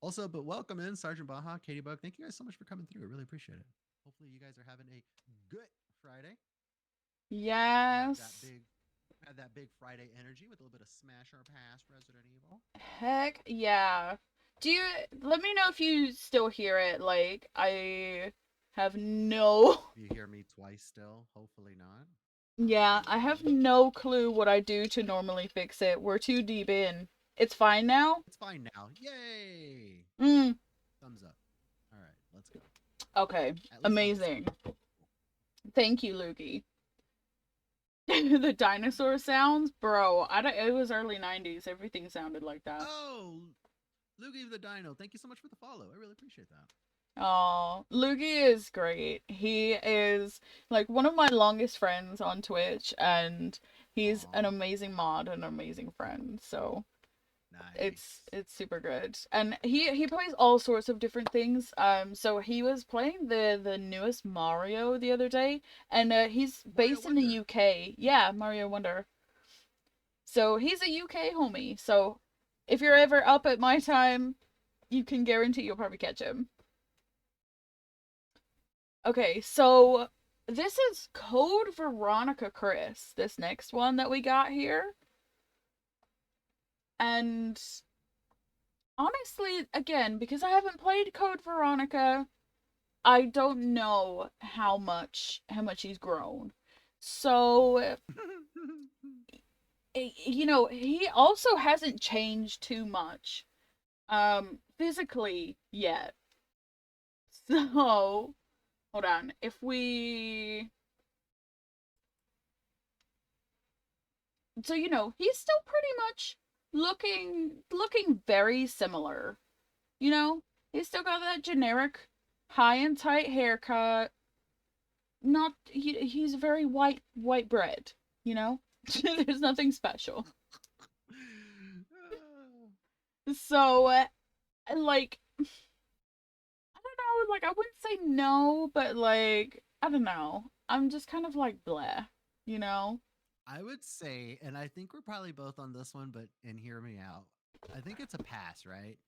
Also, but welcome in, Sergeant Baja, Katie Bug. Thank you guys so much for coming through. I really appreciate it. Hopefully you guys are having a good Friday. You Yes. had that big Friday energy with a little bit of Smash or Pass Resident Evil. Heck yeah. Do you let me know if you still hear it? Like I have no You hear me twice still? Hopefully not. yeah, I have no clue what I do to normally fix it. We're too deep in. It's fine now? It's fine now. Yay! Mm. Thumbs up. All right, let's go. Okay. At least on this Amazing. end. Cool. Thank you, Lukey. The dinosaur sounds, bro. I don't, it was early '90s. Everything sounded like that. Oh, Luigi the Dino. Thank you so much for the follow. I really appreciate that. Oh, Lukey is great. He is like one of my longest friends on Twitch, and he's an Aw, amazing mod and an amazing friend. So it's nice. it's super good. And he plays all sorts of different things. So he was playing the newest Mario the other day, and he's Mario based in the Wonder. UK. Yeah, Mario Wonder. So he's a UK homie. So if you're ever up at my time, you can guarantee you'll probably catch him. Okay, so this is Code Veronica Chris, this next one that we got here. And honestly, again, because I haven't played Code Veronica, I don't know how much he's grown. So, you know, he also hasn't changed too much physically yet. So, hold on. If we so you know, he's still pretty much looking very similar. You know, he's still got that generic high and tight haircut. Not he's very white bread, you know? There's nothing special. So, like I don't know, like I wouldn't say no, but like I don't know. I'm just kind of like bleh, you know? I would say, and I think we're probably both on this one, but and hear me out. I think it's a pass, right?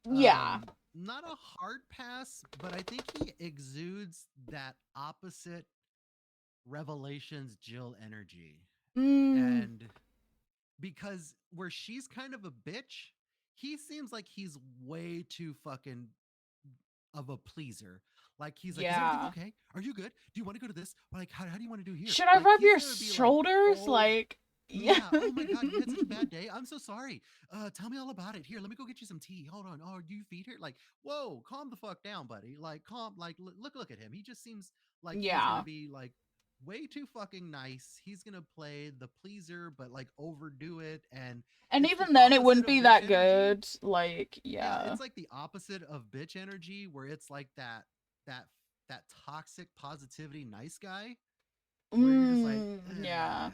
Yeah. Not a hard pass, but I think he exudes that opposite Revelations Jill energy. Mm, And because where she's kind of a bitch, he seems like he's way too fucking of a pleaser. Like he's like, is everything yeah. okay? Are you good? Do you want to go to this? Or like, how do you want to do here? Should I Like rub he's your gonna be like, shoulders? oh Like, yeah. yeah, oh my god, you had such a bad day. I'm so sorry. Tell me all about it. Here, let me go get you some tea. Hold on. Oh, do you feed her? Like, whoa, calm the fuck down, buddy. Like, calm. Like, look at him. He just seems like he's gonna Yeah. be like way too fucking nice. He's gonna play the pleaser, but like overdo it, and And it's the even then, it opposite wouldn't of be bitch that energy. good. Like, Yeah, yeah. it's like the opposite of bitch energy, where it's like that that toxic positivity nice guy where you're just like, Yeah.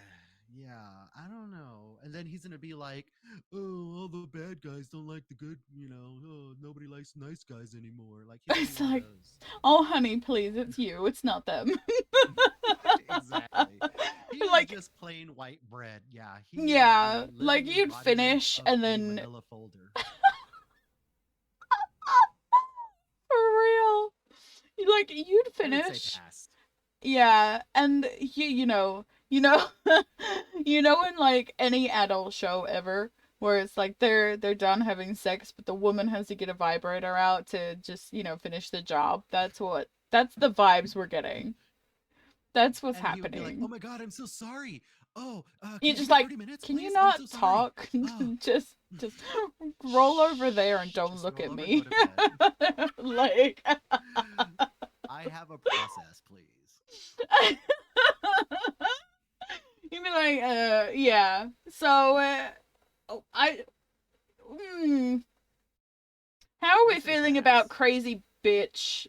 yeah, I don't know. And then he's gonna be like, oh, all the bad guys don't like the good, oh, nobody likes nice guys anymore. Like he's gonna be It's one of like, those. oh, honey, please, it's you. It's not them. Exactly. He is Like, just plain white bread. Yeah, he is the yeah. Like, living you'd embodiment finish of and a then. manila folder. For real. Like, you'd I would say finish. pass. Yeah. And you know. You know, you know, in like any adult show ever, where it's like they're done having sex, but the woman has to get a vibrator out to just finish the job. That's the vibes we're getting. That's what's And he would be like, "Oh happening. my god, I'm so sorry. Oh, You can you just give me like, 30 minutes, can you please? I'm not so sorry. talk? Oh, just roll over there and don't just look roll at over and go me. to bed. Like, I have a process, please." you'd be like, yeah. So, oh, how are I we say feeling about pass. crazy bitch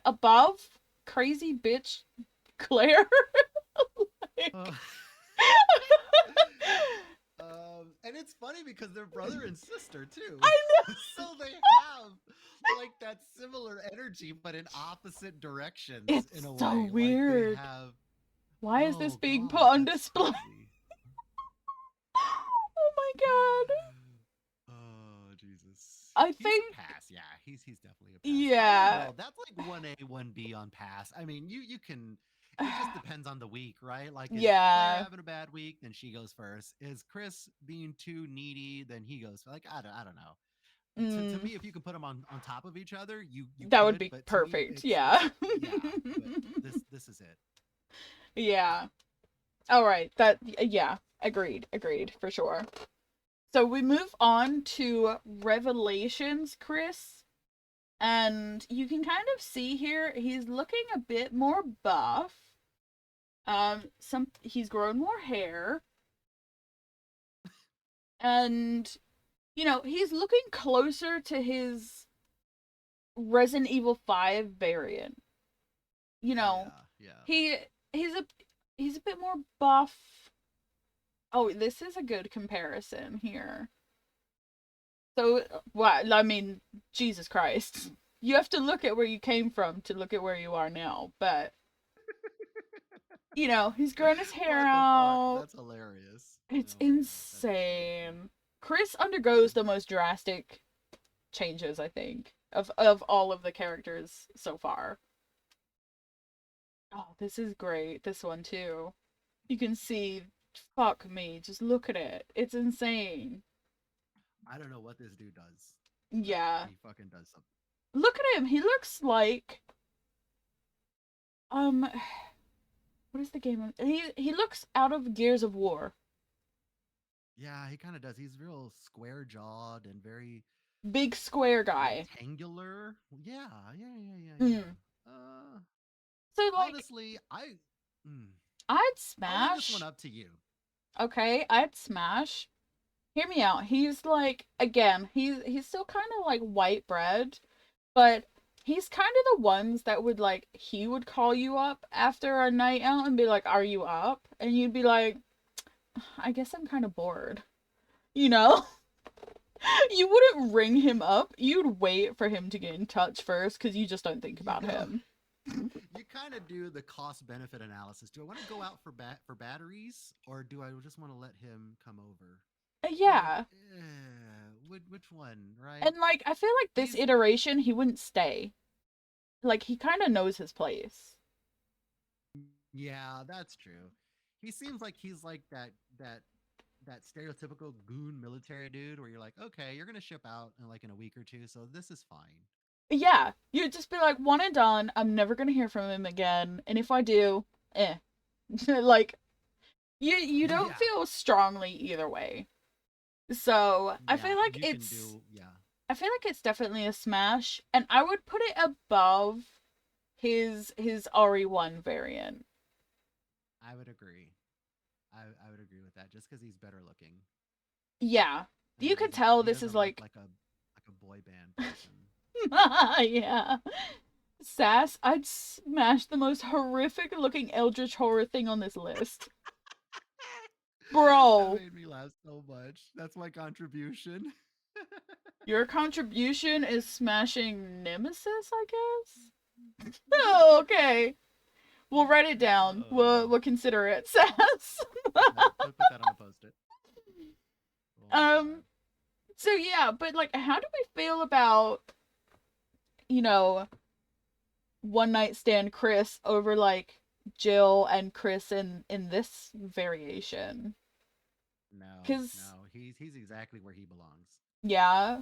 above crazy bitch Claire? Uh, Like, and it's funny because they're brother and sister too. I know So they have like that similar energy, but in opposite directions in it's a so way. Like they weird. have, Why is this oh being put God, on that's display? crazy. Oh my god. Oh Jesus. I He's think a pass. Yeah, he's definitely a pass. I don't yeah. know. That's like 1A, 1B on pass. I mean, you can it just depends on the week, right? Like is Claire Yeah. having a bad week, then she goes first. Is Chris being too needy, then he goes like I don't know. To Mm, me, if you can put them on top of each other, you that would could, be but to me perfect. it's Yeah. yeah, but this is it. Yeah. All right. That yeah. Agreed. Agreed for sure. So we move on to Revelations, Chris. And you can kind of see here he's looking a bit more buff. Some he's grown more hair, and he's looking closer to his Resident Evil 5 variant. You know, Yeah, yeah. he he's a he's a bit more buff. Oh, this is a good comparison here. So, well, I mean, Jesus Christ. You have to look at where you came from to look at where you are now. But, he's grown his hair What the fuck? out. That's hilarious. It's Oh my god, that's so funny. insane. Chris undergoes the most drastic changes, I think, of all of the characters so far. Oh, this is great. This one too. You can see, fuck me, just look at it. It's insane. I don't know what this dude does, but Yeah. he fucking does something. Look at him. He looks like um what is the game? He looks out of Gears of War. Yeah, he kind of does. He's real square jawed and very Big square guy. rectangular. Yeah, yeah, yeah, yeah, Mm. yeah. So like Honestly, mm, I'd I'll leave this one smash. up to you. Okay, I'd smash. Hear me out. He's like again, he's still kind of like white bread, but he's kind of the ones that would like he would call you up after a night out and be like, "Are you up?" And you'd be like, "I guess I'm kind of bored." You know? You wouldn't ring him up. You'd wait for him to get in touch first because you just don't think You about go. him. You kind of do the cost benefit analysis. Do I want to go out for batteries, or do I just want to let him come over? Like, Yeah. which one, right? And like I feel like this He's iteration he wouldn't stay. Like he kind of knows his place. Yeah, that's true. He seems like he's like that that stereotypical goon military dude where you're like, okay, you're gonna ship out in like in a week or two, so this is fine. Yeah, you'd just be like one and done. I'm never gonna hear from him again. And if I do, eh. Like you don't Yeah, feel strongly either way. So I yeah, feel like you can it's do. Yeah, I feel like it's definitely a smash, and I would put it above his RE1 variant. I would agree. I would agree with that, just because he's better looking Yeah, and you could tell he this is doesn't look like like a boy band person. yeah. Sass, I'd smash the most horrific looking eldritch horror thing on this list. That Bro, made me laugh so much. That's my contribution. your contribution is smashing Nemesis, I guess? Oh, okay. We'll write it down. uh, We'll consider it, Sass. put that on a post-it. Oh my god. um, so yeah, but like how do we feel about, you know, one night stand Chris over like Jill and Chris in this variation. No, Cause no, he's exactly where he belongs, yeah,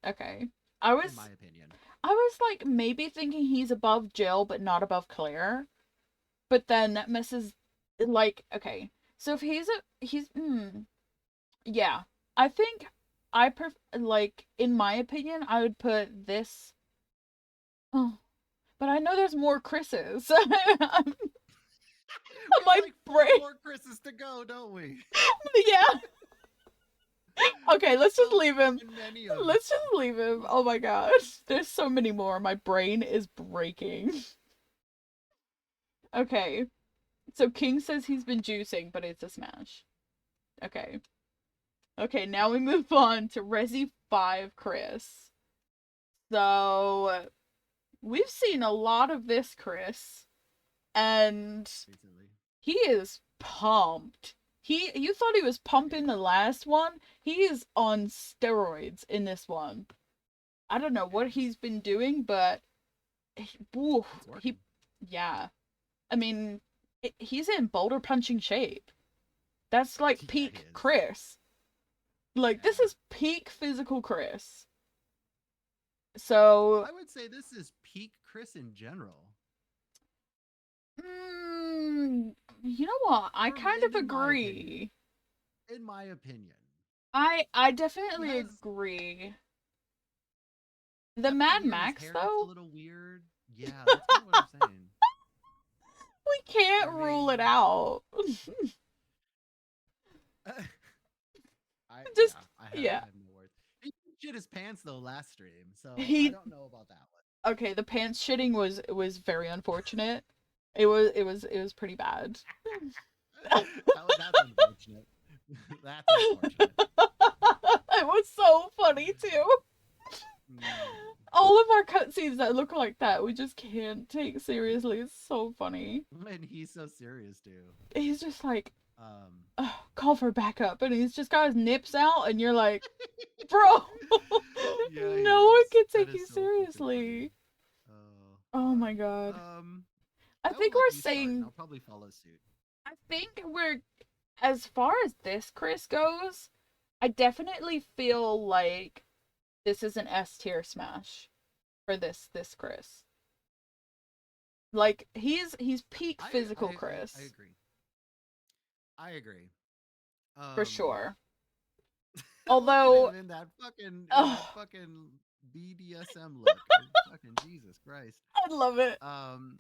okay. I in was my opinion. I was like maybe thinking he's above Jill but not above Claire. But then Mrs. like okay. So if yeah. I think like in my opinion I would put this. Oh, but I know there's more Chris's. We have My like four brain. more Chris's to go, don't we? Yeah. Okay, There's let's just so leave him. fucking many of them. Let's just leave him. Oh my gosh. There's so many more. My brain is breaking. Okay. So King says he's been juicing, but it's a smash. Okay. Okay, now we move on to Resi 5 Chris. So we've seen a lot of this Chris, and Recently. he is pumped. You thought he was Oh pumping yeah. the last one? He is on steroids in this one. I don't know Yeah, what he's been doing, but woof, it's he, working. yeah. I mean, he's in boulder punching shape. That's like Yeah, he peak is. Chris. Like this Yeah. is peak physical Chris. So, I would say this is peak Chris in general. you know what? I For kind of in my opinion. agree. In my opinion. I He definitely has agree. The that Mad beard, his Max hair looks a though, little weird. Yeah, that's kind of what I'm saying. we can't I rule it mean, out. I Just yeah, yeah. I have no words. He shit his pants though last stream, so I He don't know about that okay, the pants shitting was very unfortunate. It was pretty bad. one. That's unfortunate. That's unfortunate. It was so funny too. Mm. All of our cutscenes that look like that, we just can't take seriously. It's so funny. And he's so serious too. He's just like, Um, oh, call for backup, and he's just got his nips out, and you're like, bro, yeah, he no one is. can That take is you so fucking funny. seriously. Oh Oh fuck. my god. Um, I I will think let we're you start, and saying, I'll probably follow suit. I think we're, as far as this Chris goes, I definitely feel like this is an S tier smash for this Chris. Like he's peak physical I Chris agree. I agree. for Um, sure. look at Although, him in that oh, fucking BDSM look. Fucking Jesus Christ. I love it. Um,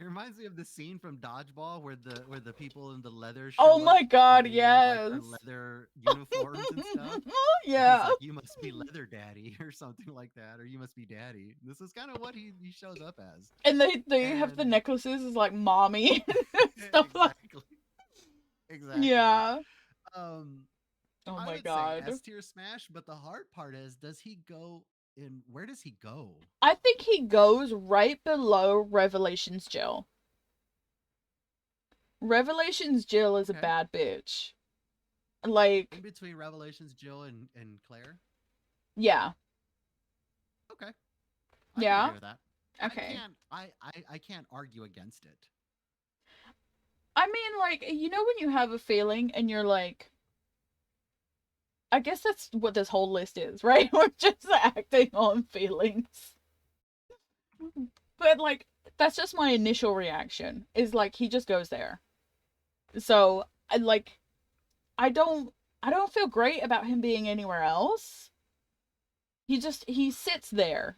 it reminds me of the scene from Dodgeball where the people in the leather Oh show up my and god, they wear like their yes. leather uniforms and stuff. And he's Yeah. like, "You must be Leather Daddy" or something like that, or "You must be Daddy." This is kind of what he shows up as, And they have the and necklaces as like mommy stuff like. exactly, exactly. Yeah. Um, Oh I my would say god. S tier smash, but the hard part is, does he go in? Where does he go? I think he goes right below Revelations Jill. Revelations Jill is a Okay, bad bitch. in Like, between Revelations, Jill and Claire. yeah. Okay, I can agree Yeah. with that. Okay. I can't argue against it. I mean, like, you know when you have a feeling and you're like, I guess that's what this whole list is, right? We're just acting on feelings. But like that's just my initial reaction. Is like he just goes there. So I like I don't I don't feel great about him being anywhere else. He sits there.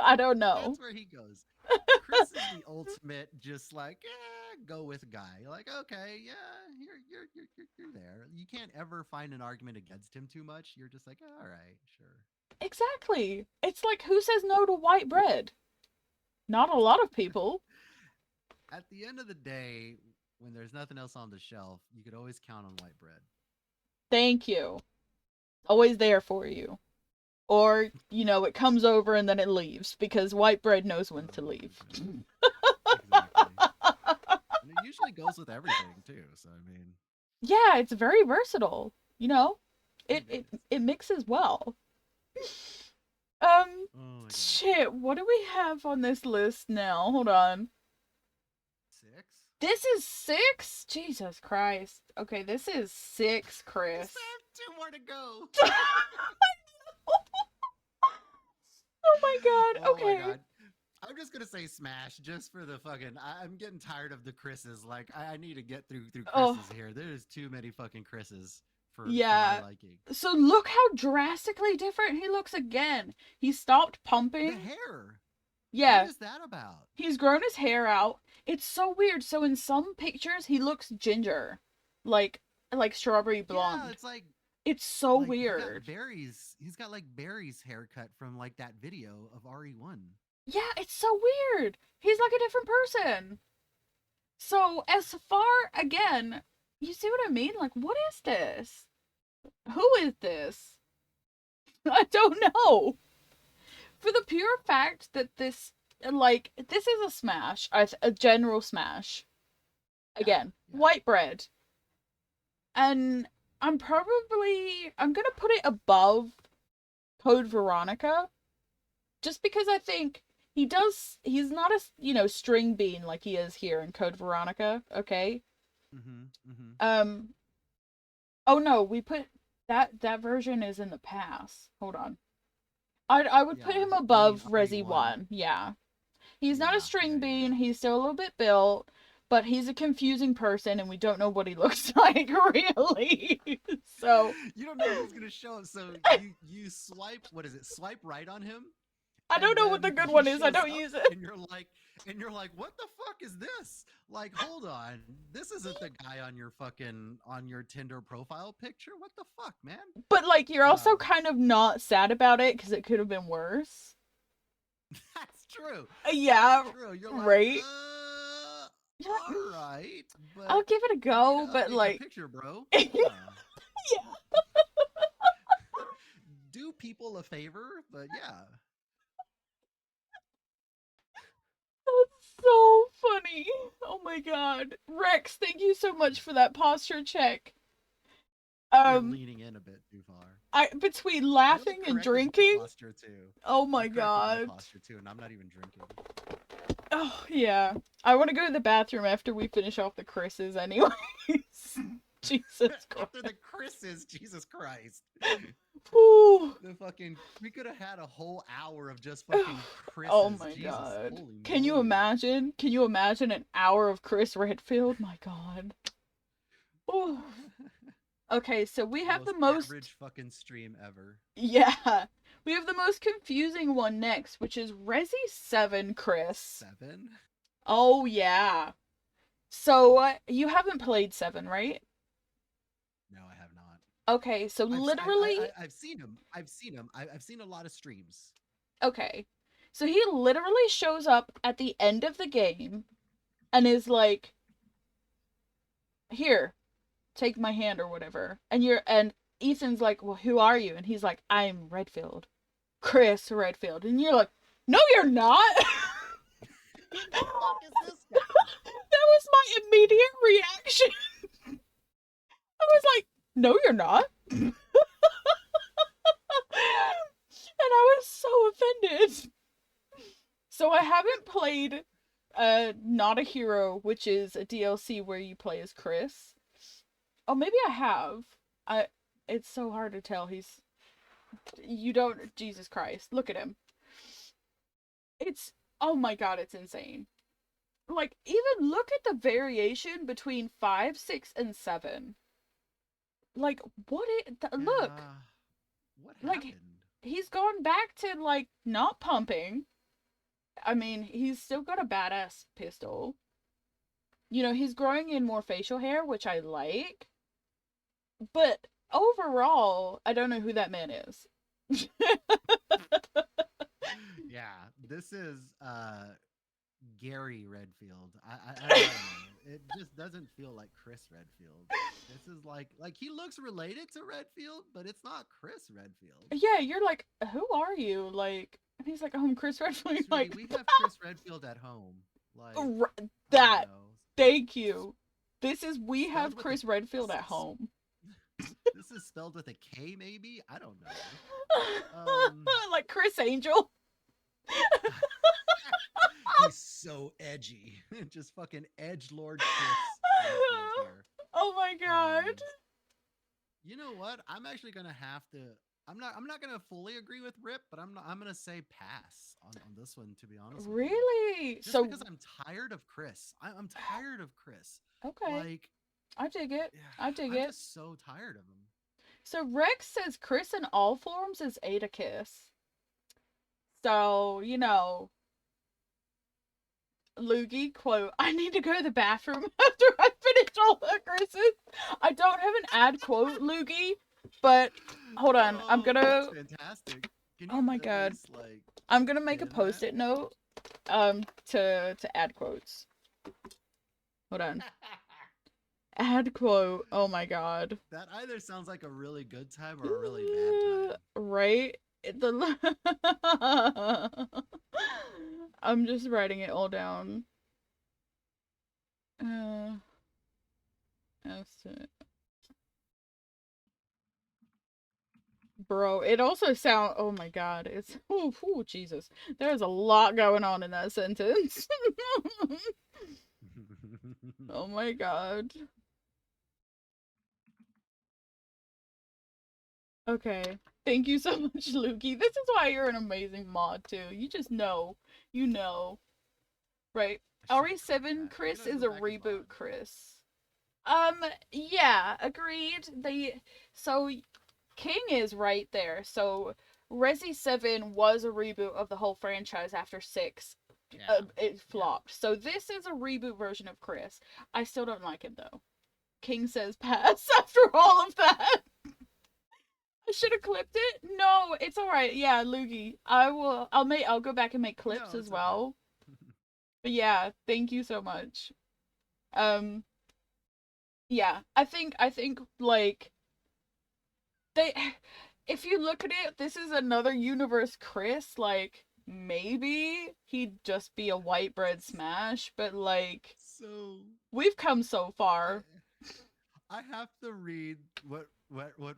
I don't know. That's where he goes. Chris is the ultimate, just like go with guy. Like, okay, yeah, you're there. You can't ever find an argument against him too much. You're just like, all right, sure. Exactly. It's like who says no to white bread? Not a lot of people. At the end of the day, when there's nothing else on the shelf, you could always count on white bread. Thank you. Always there for you. Or, it comes over and then it leaves because white bread knows when to Oh leave. god, exactly. And it usually goes with everything too. So I mean, Yeah, it's very versatile. You know, it it it is. it mixes well. Oh my god, Shit. What do we have on this list now? Hold on. 6. This is 6? Jesus Christ. Okay, this is 6, I Chris. still have 2 more to go. Oh my god. Oh my Okay. god. I'm just gonna say Smash just for the fucking. I'm getting tired of the Chris's. Like I need to get through Oh, Chris's here. There's too many fucking Chris's for my yeah. liking. So look how drastically different he looks again. He stopped The pumping. hair. What Yeah. is that about? He's grown his hair out. It's so weird. So in some pictures he looks ginger. Like strawberry Yeah, blonde. it's like It's so he got weird. berries. He's got like berries haircut from like that video of RE1. Yeah, it's so weird. He's like a different person. So as far again, you see what I mean? Like what is this? Who is this? I don't know. For the pure fact that this this is a smash, a general smash. Yeah, Again, yeah. white bread. And I'm gonna put it above Code Veronica just because I think he's not a string bean like he is here in Code Veronica, okay? Mm-hmm. Mm-hmm. Oh no, we put that version is in the past. Hold on. I would put Yeah. him You mean above Resi RE1? 1. Yeah. He's not a Yeah. string Yeah. bean. Yeah. He's still a little bit built, but he's a confusing person and we don't know what he looks like really. So, You don't know who's gonna show up. So you swipe. What is it? Swipe right on him, I and don't know what the then good he one is. I shows don't up, use it. and you're like, what the fuck is this? Like, hold on, this isn't the guy on your Tinder profile picture. What the fuck, man? But like you're also Um, kind of not sad about it cuz it could have been worse. that's true. Yeah, That's true. You're like, right? You're like, all right, but I'll give it a you need go, to but update your like picture, bro. yeah. Yeah. Do people a favor, but yeah. That's so funny. Oh my god. Rex, thank you so much for that posture check. You're Um leaning in a bit too far. between You have to laughing and correct my drinking. posture too. Oh my I've corrected my god. posture too, and I'm not even drinking. Oh yeah. I want to go to the bathroom after we finish off the Chris's anyways. Jesus Christ. After the Chris's, Jesus Christ. Ooh. The fucking we could have had a whole hour of just fucking Chris's. Oh my Jesus, god. holy Can you moly. imagine? Can you imagine an hour of Chris Redfield? My god. Ooh. Okay, so we have the most average fucking stream ever. yeah. We have the most confusing one next, which is Resi 7 Chris. 7? Oh yeah. So you haven't played 7, right? No, I have not. Okay, so literally I've seen him. I've seen him. I've seen a lot of streams. okay. So he literally shows up at the end of the game and is like, "Here, take my hand or whatever." And Ethan's like, "Well, who are you?" And he's like, "I'm Redfield. Chris Redfield." And you're like, "No, you're not." Who the fuck is this guy? That was my immediate reaction. I was like, "No, you're not." And I was so offended. So I haven't played Not a Hero, which is a DLC where you play as Chris. Oh, maybe I have. It's so hard to tell. You don't, Jesus Christ. Look at him. Oh my god, it's insane. Like, even look at the variation between 5, 6, and 7. Like, look. Yeah. What Like, happened? He's gone back to, like, not pumping. I mean, he's still got a badass pistol. You know, he's growing in more facial hair, which I like. But overall, I don't know who that man is. Yeah, this is Gary Redfield. I don't know. It just doesn't feel like Chris Redfield. This is like he looks related to Redfield, but it's not Chris Redfield. Yeah, you're like, who are you? Like, and he's like, oh, I'm Chris Redfield. Sweetie, Like, we have Chris Redfield at home. Like that. I don't know. Thank you. We Spelled have with a- Chris Redfield at home. This is spelled with a K, maybe. I don't know. Like Chris Angel. He's so edgy. Just fucking edge Lord Chris Hadfield here. Oh my god. You know what? I'm actually gonna have to. I'm not gonna fully agree with Rip, but I'm gonna say pass on this one. To be honest with you, Really? just So, because I'm tired of Chris. I'm tired of Chris. okay. Like, I dig it. I dig I'm it. just so tired of him. So Rex says Chris in all forms is Ada Kiss. So, Loogie, quote, I need to go to the bathroom after I finish all the Chris's. I don't have an ad quote, Loogie, but hold on. I'm Oh, gonna, that's fantastic. Can oh you my at god. least like I'm gonna make a pin that? post-it note, to add quotes. Hold on. Add quote. Oh my god. That either sounds like a really good time or a really bad time. Right? The I'm just writing it all down. Uh, Bro, it also sound. Oh my god, it's. Oh Jesus. There's a lot going on in that sentence. Oh my god. Okay. Thank you so much, Lukey. This is why you're an amazing mod, too. You just know. You know. Right. RE7 Chris is a reboot Chris. Yeah, agreed. So King is right there. So Resi 7 was a reboot of the whole franchise after 6. It flopped. Yeah. So this is a reboot version of Chris. I still don't like him though. King says pass after all of that. I should have clipped it. No, it's all right. Yeah, Loogie. I'll go back and make clips as well. Okay. But yeah, thank you so much. Yeah, I think like they if you look at it, this is another universe Chris, like maybe he'd just be a white bread smash, but like so we've come so far. I have to read what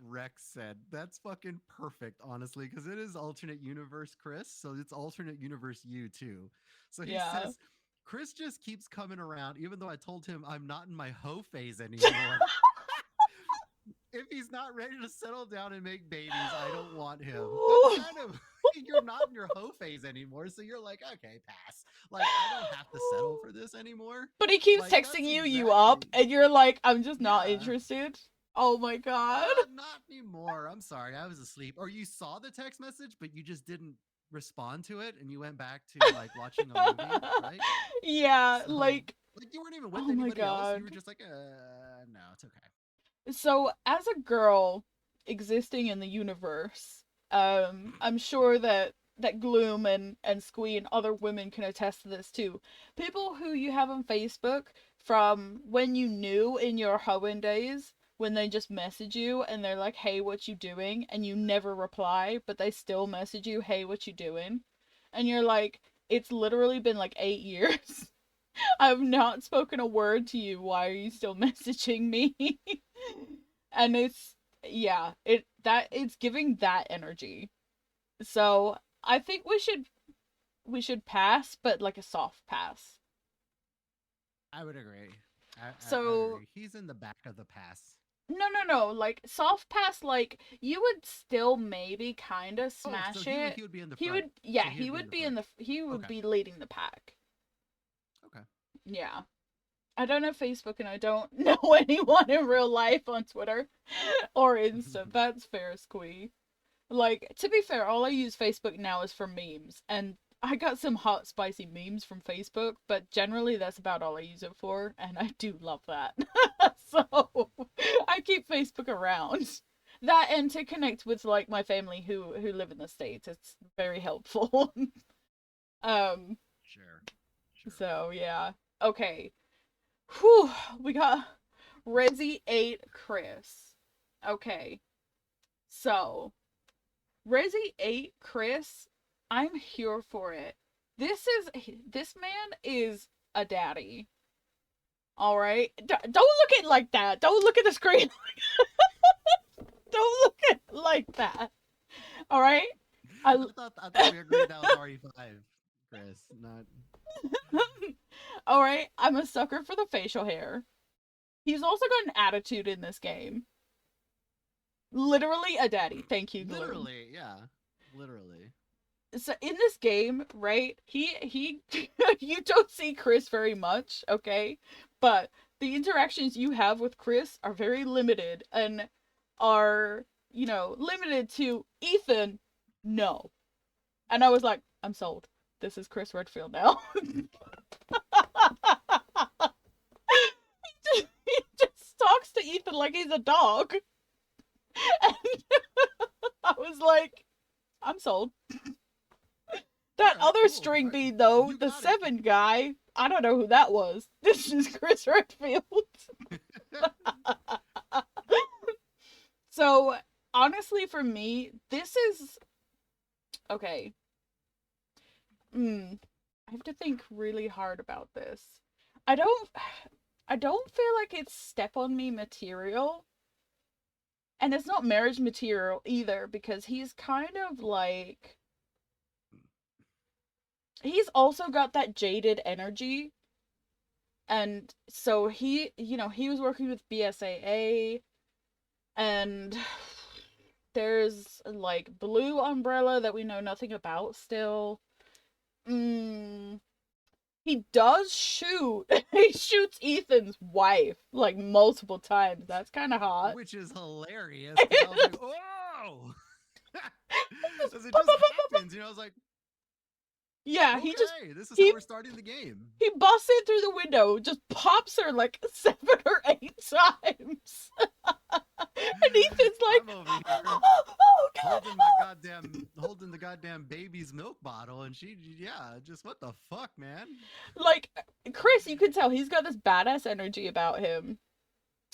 Rex said. That's fucking perfect, honestly, because it is alternate universe Chris, so it's alternate universe you too. So he says Chris just keeps coming around, even though I told him I'm not in my hoe phase anymore. If he's not ready to settle down and make babies, I don't want him. That's kind of you're not in your hoe phase anymore, so you're like, okay, pass. Like I don't have to settle for this anymore. But he keeps like, texting you up, and you're like, I'm just not interested. Oh my god. Not anymore. I'm sorry, I was asleep. Or you saw the text message, but you just didn't respond to it, and you went back to like watching a movie, right? Yeah, so, like you weren't even with anybody else. You were just like, no, it's okay. So, as a girl existing in the universe, I'm sure that Gloom and Squee and other women can attest to this too. People who you have on Facebook from when you knew in your hoeing days, when they just message you and they're like, hey, what you doing? And you never reply, but they still message you, hey, what you doing? And you're like, it's literally been like 8 years. I've not spoken a word to you. Why are you still messaging me? And it's it's giving that energy. So I think we should pass, but like a soft pass. I would agree. I agree. He's in the back of the pass. No. Like soft pass, like you would still maybe kind of smash it. He would be in the front. He would be leading the pack. Okay. Yeah. I don't know Facebook and I don't know anyone in real life on Twitter or Insta. That's fair, Squee. Like, to be fair, all I use Facebook now is for memes. And I got some hot, spicy memes from Facebook, but generally that's about all I use it for. And I do love that. So, I keep Facebook around. That and to connect with, like, my family who live in the States. It's very helpful. Sure. So, yeah. Okay. Whew, we got Resi 8 Chris. Okay. So, Resi 8 Chris, I'm here for it. This man is a daddy. All right? Don't look at it like that. Don't look at the screen. Don't look at it like that. All right? I I thought we agreed that was RE5, Chris. Not. All right, I'm a sucker for the facial hair. He's also got an attitude in this game. Literally a daddy. Thank you, Gloom. Literally, yeah. Literally. So in this game, right? He you don't see Chris very much, okay? But the interactions you have with Chris are very limited and are, limited to Ethan. No. And I was like, I'm sold. This is Chris Redfield now. he just talks to Ethan like he's a dog. And I was like, I'm sold. That Alright, other cool. string Alright, bean, though, you the got it. 7 guy, I don't know who that was. This is Chris Redfield. So, honestly, for me, this is. Okay. I have to think really hard about this. I don't. I don't feel like it's step on me material. And it's not marriage material either, because he's kind of like. He's also got that jaded energy. And so he was working with BSAA, and there's like Blue Umbrella that we know nothing about still. He does shoot. He shoots Ethan's wife like multiple times. That's kind of hot. Which is hilarious. 'Cause I was like, oh! As it just happens, I was like, Yeah, okay, this is he- how we're starting the game. he busts in through the window, just pops her like 7 or 8 times. And Ethan's like, I'm over here oh God. holding the goddamn baby's milk bottle, and just what the fuck, man? Like, Chris, you can tell he's got this badass energy about him.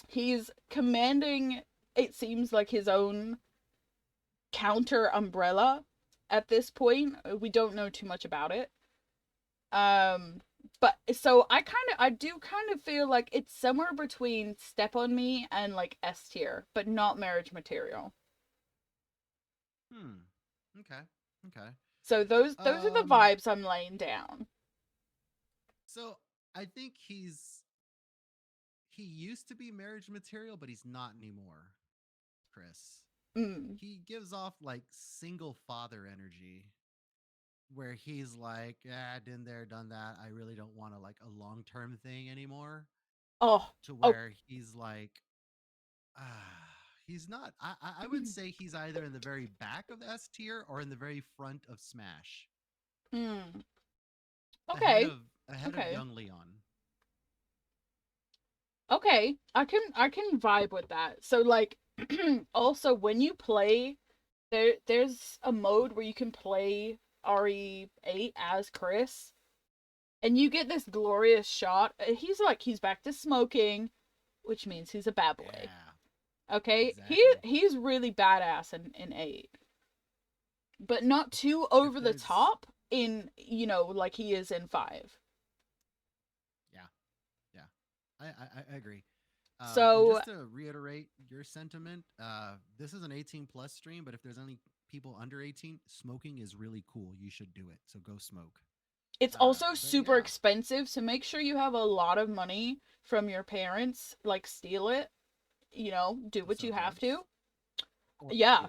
He's commanding, it seems like, his own counter umbrella at this point. We don't know too much about it. But so I do kind of feel like it's somewhere between Step on Me and like S tier, but not marriage material. Okay. So those are the vibes I'm laying down. So I think he used to be marriage material, but he's not anymore, Chris. He gives off like single father energy, where he's like, been there, done that. I really don't want a long-term thing anymore. To where he's like, he's not. I would say he's either in the very back of S tier or in the very front of Smash. Okay. Ahead of young Leon. Okay, I can vibe with that. So like, also when you play, there's a mode where you can play RE8 as Chris, and you get this glorious shot. He's back to smoking, which means he's a bad boy. Yeah. Okay, Exactly. he's really badass in 8, but not too over the top in like he is in 5. I agree. So just to reiterate your sentiment, this is an 18 plus stream, but if there's any people under 18, smoking is really cool. You should do it. So go smoke. it's also super expensive, so make sure you have a lot of money from your parents. Like, steal it. Do what you have to. Or yeah.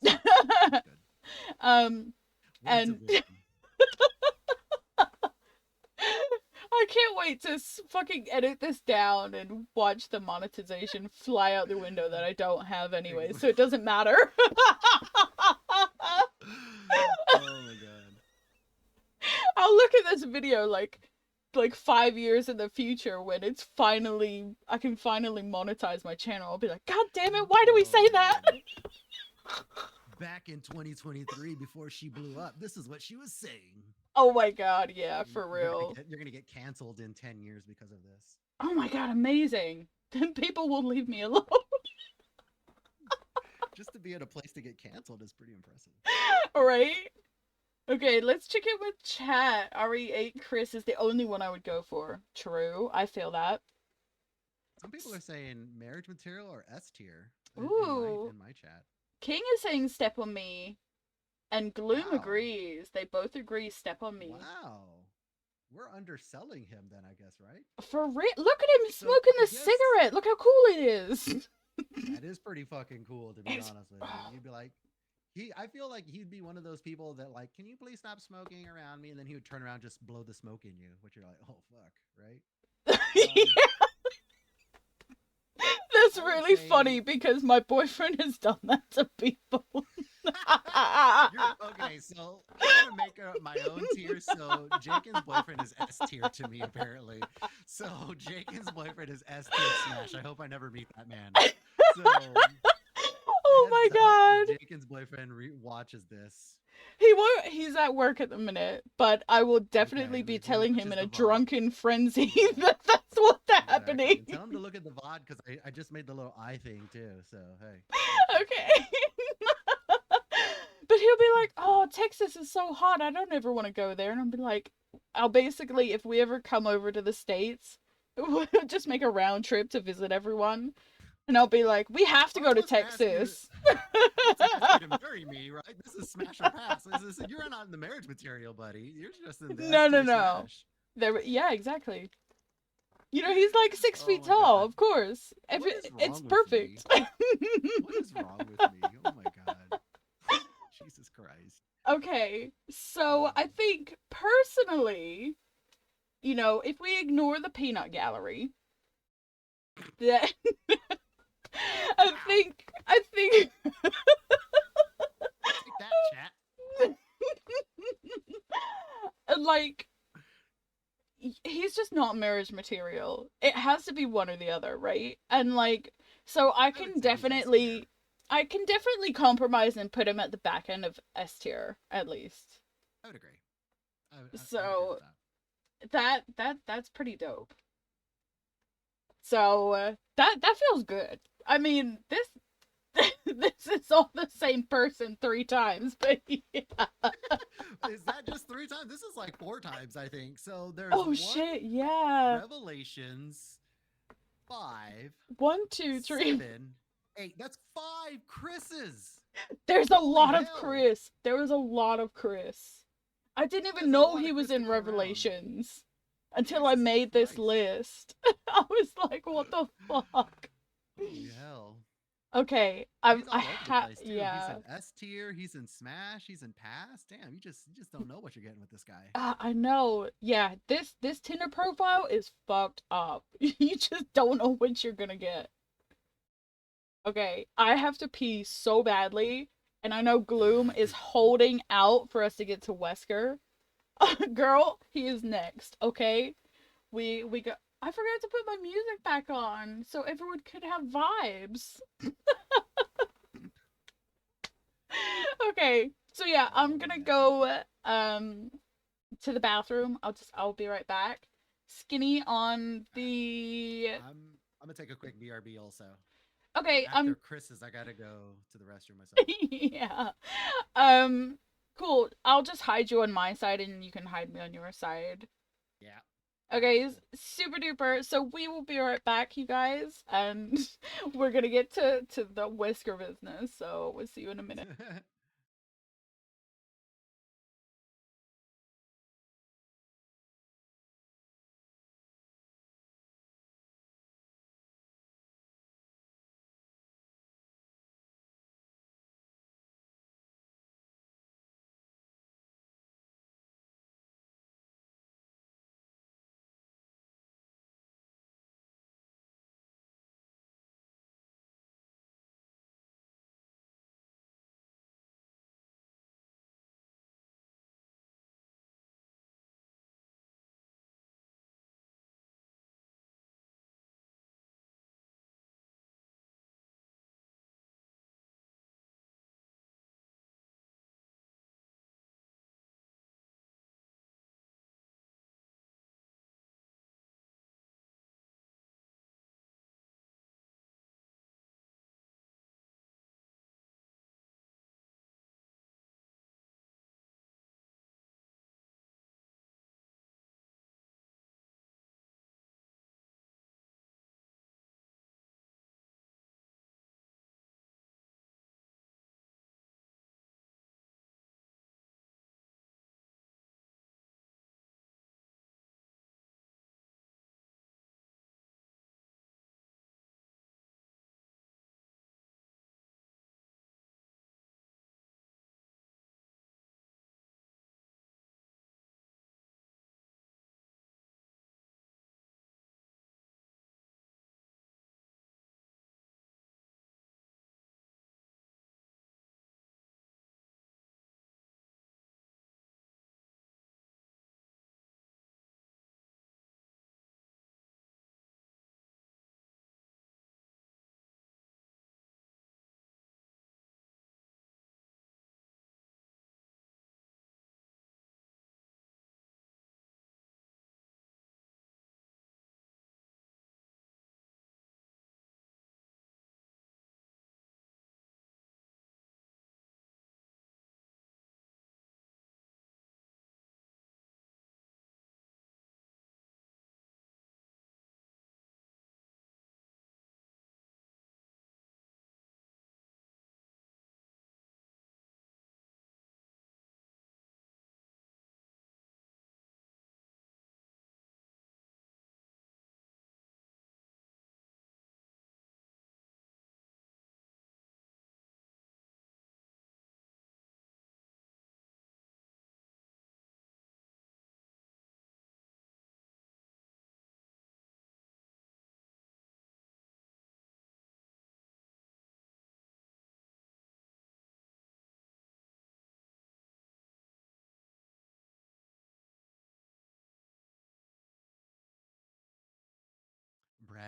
That's good. And I can't wait to fucking edit this down and watch the monetization fly out the window that I don't have anyway, so it doesn't matter. Oh my god. I'll look at this video like 5 years in the future when I can finally monetize my channel. I'll be like, God damn it, why do we say that? Back in 2023, before she blew up, this is what she was saying. Oh my god, yeah, for real. You're gonna get canceled in 10 years because of this. Oh my god, amazing. Then people will leave me alone. Just to be at a place to get canceled is pretty impressive. Right? Okay, let's check in with chat. RE8 Chris is the only one I would go for. True, I feel that. Some people are saying marriage material or S tier Ooh. in my chat. King is saying Step on Me. And Gloom Wow. agrees. They both agree. Step on me. Wow. We're underselling him then, I guess, right? For real? Look at him So smoking I the guess cigarette. Look how cool it is. that is pretty fucking cool, to be It's honest with you. You'd be like, I feel like he'd be one of those people that like, can you please stop smoking around me? And then he would turn around, just blow the smoke in you, which you're like, oh fuck, right? Um, That's I would really funny say because my boyfriend has done that to people. you're okay. So I'm gonna make up my own tier. So Jenkins' boyfriend is S tier to me, apparently. So Jenkins' boyfriend is S tier Smash. I hope I never meet that man. So Oh my heads up if god. Jenkins' boyfriend watches this. He won't. He's at work at the minute, but I will Okay, definitely be if he telling him watches in a the VOD, drunken frenzy yeah, that that's what's exactly. happening. And tell him to look at the VOD because I just made the little eye thing too. So hey, Okay. But he'll be like, "Oh, Texas is so hot. I don't ever want to go there." And I'll be like, "I'll basically, if we ever come over to the States, we'll just make a round trip to visit everyone." And I'll be like, "We have to I was go to supposed to ask you. Texas." I was supposed to ask you to marry me, right? This is smash or pass. You're not in the marriage material, buddy. You're just in the S No, no, tier no. smash. There, yeah, exactly. You know, he's like six Oh feet my tall. god. Of course, What is it's wrong with me? perfect. What is wrong with me? Oh my god. Jesus Christ. Okay, so I think personally, you know, if we ignore the peanut gallery, that Wow. I think Take that, chat. like he's just not marriage material. It has to be one or the other, right? And like so I would say he's S tier. I can definitely compromise and put him at the back end of S tier at least. I would agree. I would agree with So that. that's pretty dope. So that feels good. I mean, this this is all the same person three times, but yeah. Is that just 3 times? This is like 4 times, I think. So there's Oh one shit, yeah. Revelations, five, One, two, three. 7, 8. That's 5 Chris's. There's a Holy lot of hell. Chris. There was a lot of Chris. I didn't even There's a know lot he of was Chris to in go around. Revelations until I Jesus made this Christ. list. I was like, what the fuck? Holy hell. Okay, He's all over the place too. He's yeah. in S tier, he's in Smash, he's in Pass. Damn, you just don't know what you're getting with this guy. I know. Yeah, this Tinder profile is fucked up. You just don't know what you're gonna get. Okay, I have to pee so badly, and I know Gloom is holding out for us to get to Wesker. Girl, he is next. Okay, we got. I forgot to put my music back on so everyone could have vibes. Okay, so yeah, I'm Oh gonna man. go to the bathroom. I'll be right back. Skinny on All right. the. I'm gonna take a quick BRB also. Okay, After I'm. Chris's, I gotta go to the restroom myself. Yeah. Um. Cool. I'll just hide you on my side, and you can hide me on your side. Yeah. All right, Okay, cool. super duper. So we will be right back, you guys, and we're gonna get to the whisker business. So we'll see you in a minute.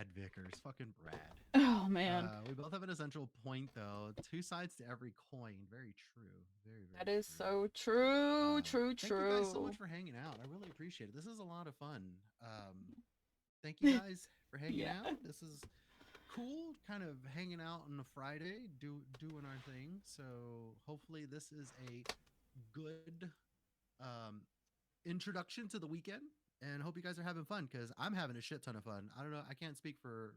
Brad Vickers. Fucking Brad. Oh man, We both have an essential point, though. Two sides to every coin. Very true. Very, that very is true. so true, true, Thank you guys so much true. for hanging out. I really appreciate it. This is a lot of fun. Thank you guys for hanging Yeah. out. This is cool, kind of hanging out on a Friday, doing our thing. So hopefully this is a good um, introduction to the weekend, and hope you guys are having fun because I'm having a shit ton of fun. I don't know, I can't speak for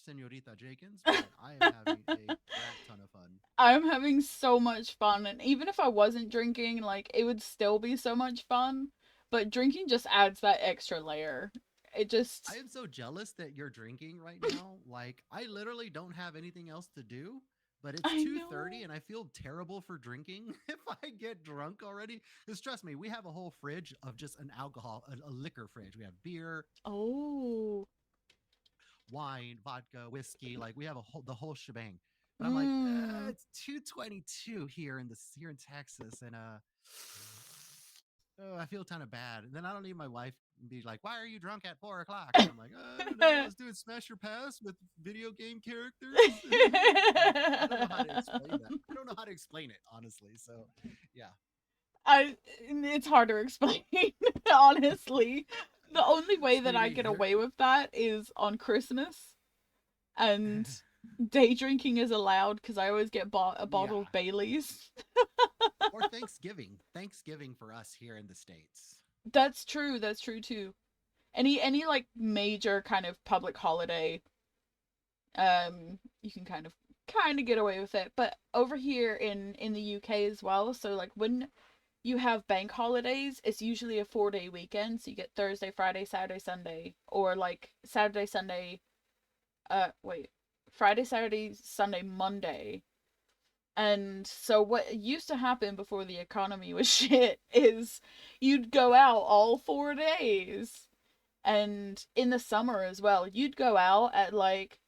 Senorita Jenkins, but I am having a crap ton of fun. I'm having so much fun, and even if I wasn't drinking, like it would still be so much fun. But drinking just adds that extra layer. It I just, am so jealous that you're drinking right now. Like I literally don't have anything else to do, but it's I 2:30 know. and I feel terrible for drinking if I get drunk already. Cuz trust me, we have a whole fridge of just an alcohol, a liquor fridge. We have beer, Oh. wine, vodka, whiskey, like we have the whole shebang. But I'm like, Mm. it's 2:22 here in Texas and oh, I feel kind of bad. And then I don't need my wife be like, "Why are you drunk at 4 o'clock?" And I'm like, "I don't know. I was doing Smash Your Pass with video game characters." Like, I don't know how to explain that. I don't know how to explain it honestly. So, yeah. I it's hard to explain, honestly. The only way that I Sweetie, get here. away with that is on Christmas, and day drinking is allowed because I always get a bottle Yeah. of Bailey's. Or Thanksgiving. Thanksgiving for us here in the States. That's true. That's true too. Any like major kind of public holiday, you can kind of get away with it. But over here in the UK as well, so like when you have bank holidays, it's usually a 4-day weekend. So you get Thursday, Friday, Saturday, Sunday, or like Saturday, Sunday. Wait, Friday, Saturday, Sunday, Monday. And so what used to happen before the economy was shit is you'd go out all 4 days. And in the summer as well, you'd go out at like,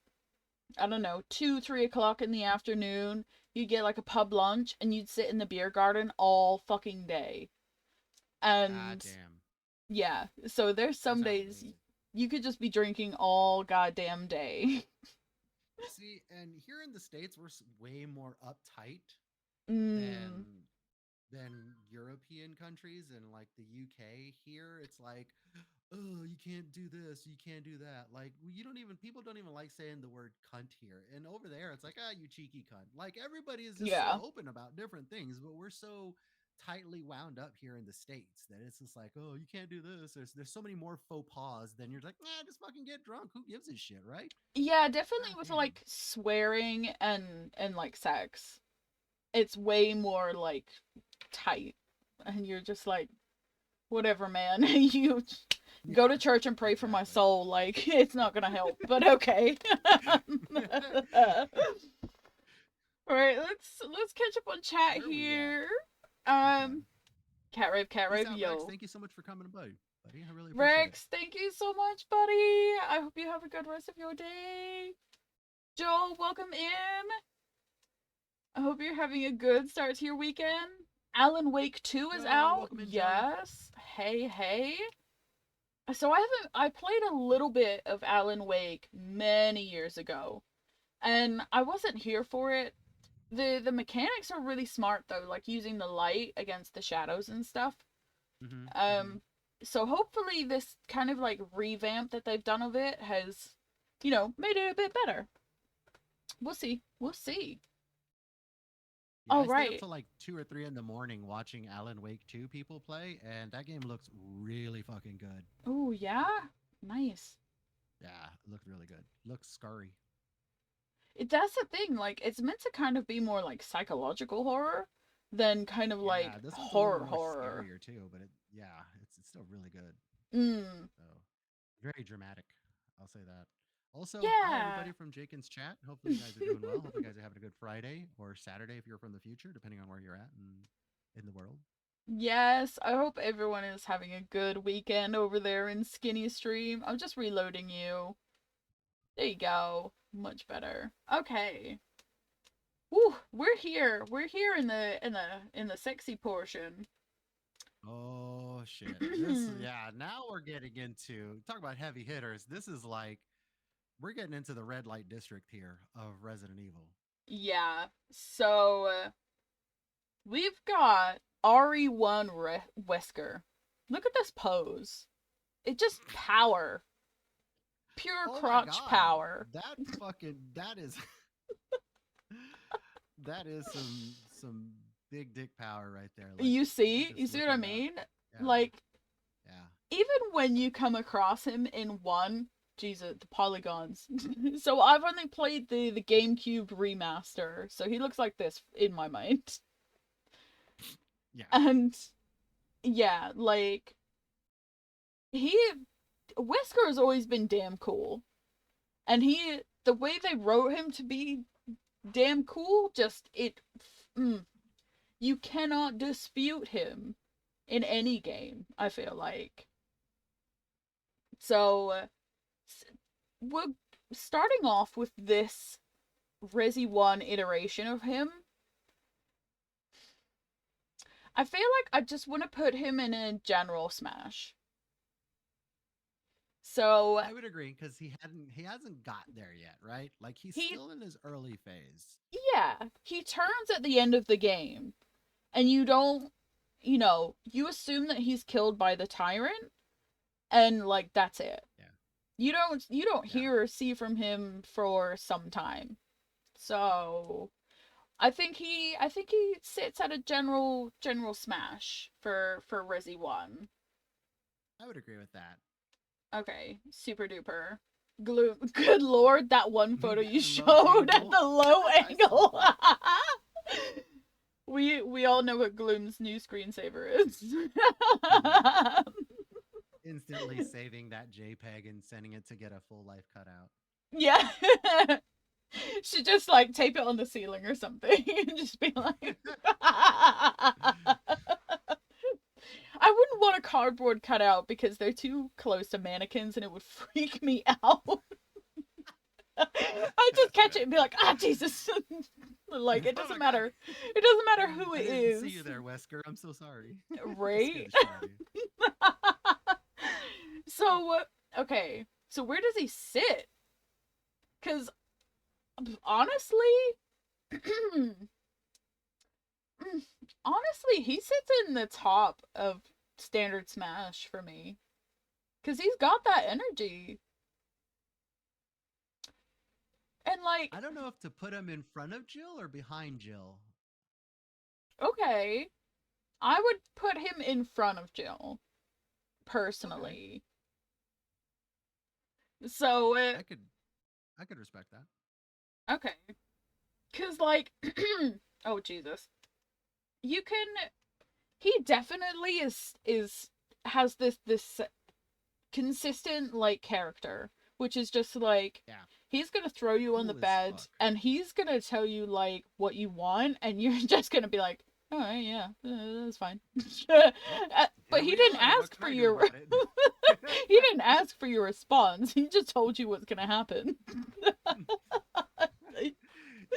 I don't know, 2, 3 o'clock in the afternoon. You'd get like a pub lunch and you'd sit in the beer garden all fucking day. God And damn. yeah, so there's That some sounds days amazing. you could just be drinking all goddamn day. See, and here in the States, we're way more uptight Mm, than European countries and like the UK. Here it's like, oh, you can't do this, you can't do that. Like you don't even people don't even like saying the word cunt here. And over there it's like, ah, you cheeky cunt. Like everybody is just so yeah. open about different things, but we're so tightly wound up here in the States that it's just like, oh, you can't do this. There's so many more faux pas than you're like, nah, just fucking get drunk. Who gives a shit, right? Yeah, definitely God with damn. like swearing and like sex. It's way more like tight. And you're just like, whatever, man. You Yeah, go to church and pray for my exactly. soul. Like, it's not gonna help, but okay. All right, let's catch up on chat Where are we at? here. Okay. Um, cat Peace rave, out, Rex. yo. Thank you so much for coming by, buddy. I really appreciate it. Rex, thank you so much, buddy. I hope you have a good rest of your day. Joel, welcome in. I hope you're having a good start to your weekend. Alan Wake 2 is Joe, out. welcome in, Joe. Yes. Hey, hey. So I played a little bit of Alan Wake many years ago, and I wasn't here for it. The mechanics are really smart though, like using the light against the shadows and stuff. Mm-hmm. Mm-hmm. Um so hopefully this kind of like revamp that they've done of it has, made it a bit better. We'll see. We'll see. Yeah, All I stayed up right. till like 2 or 3 in the morning watching Alan Wake 2 people play, and that game looks really fucking good. Oh, yeah. Nice. Yeah, it looked really good. Looks scary. That's the thing, like it's meant to kind of be more like psychological horror than kind of Yeah, like this one's a little horror more horror. scarier too, but it's still really good. Mm. So very dramatic. I'll say that. Also, hi Yeah. everybody from Jaken's chat. Hopefully you guys are doing well. Hopefully you guys are having a good Friday or Saturday if you're from the future, depending on where you're at in the world. Yes, I hope everyone is having a good weekend over there in Skinny Stream. I'm just reloading you. There you go. Much better. Okay. Woo, we're here. We're here in the sexy portion. Oh shit. This yeah, now we're getting into talk about heavy hitters. This is like we're getting into the red light district here of Resident Evil. Yeah. So we've got RE1 Wesker. Look at this pose. It just power. Pure Oh my crotch god, power. that is that is some big dick power right there. Like You see? You just see what I looking up. mean? Yeah, Like, yeah. even when you come across him in one, Jesus, the polygons. So I've only played the GameCube remaster, so he looks like this in my mind. Yeah. And yeah, like he Wesker has always been damn cool. And the way they wrote him to be damn cool, just mm, you cannot dispute him in any game, I feel like. So we're starting off with this Resi 1 iteration of him. I feel like I just want to put him in a general smash. So I would agree because he hasn't got there yet, right? Like he's he still in his early phase. yeah, he turns at the end of the game and you don't you assume that he's killed by the tyrant and like that's it. Yeah. You don't Yeah. hear or see from him for some time. So I think he sits at a general smash for Resi 1. I would agree with that. Okay, super duper. Gloom. Good lord, that one photo you That low showed at angle. the low I angle. saw that. We all know what Gloom's new screensaver is. Instantly saving that JPEG and sending it to get a full life cutout. Yeah. Should just like tape it on the ceiling or something and just be like I wouldn't want a cardboard cutout because they're too close to mannequins and it would freak me out. I'd just catch it and be like, ah, Jesus. Like, it Oh doesn't my God. matter. It doesn't matter who I it didn't is. see you there, Wesker. I'm so sorry. Right? So, okay. So, where does he sit? Because, honestly, honestly, he sits in the top of standard Smash for me. Because he's got that energy. And, like, I don't know if to put him in front of Jill or behind Jill. okay. I would put him in front of Jill, personally. Okay. So, I could respect that. okay. Because, like, oh, Jesus. You can, he definitely has this consistent, like, character, which is just, like, Yeah. he's gonna throw you on the Cool as bed, fuck. and he's gonna tell you, like, what you want, and you're just gonna be like, oh, yeah, that's fine. But he didn't ask for your... he didn't ask for your response. He just told you what's gonna happen.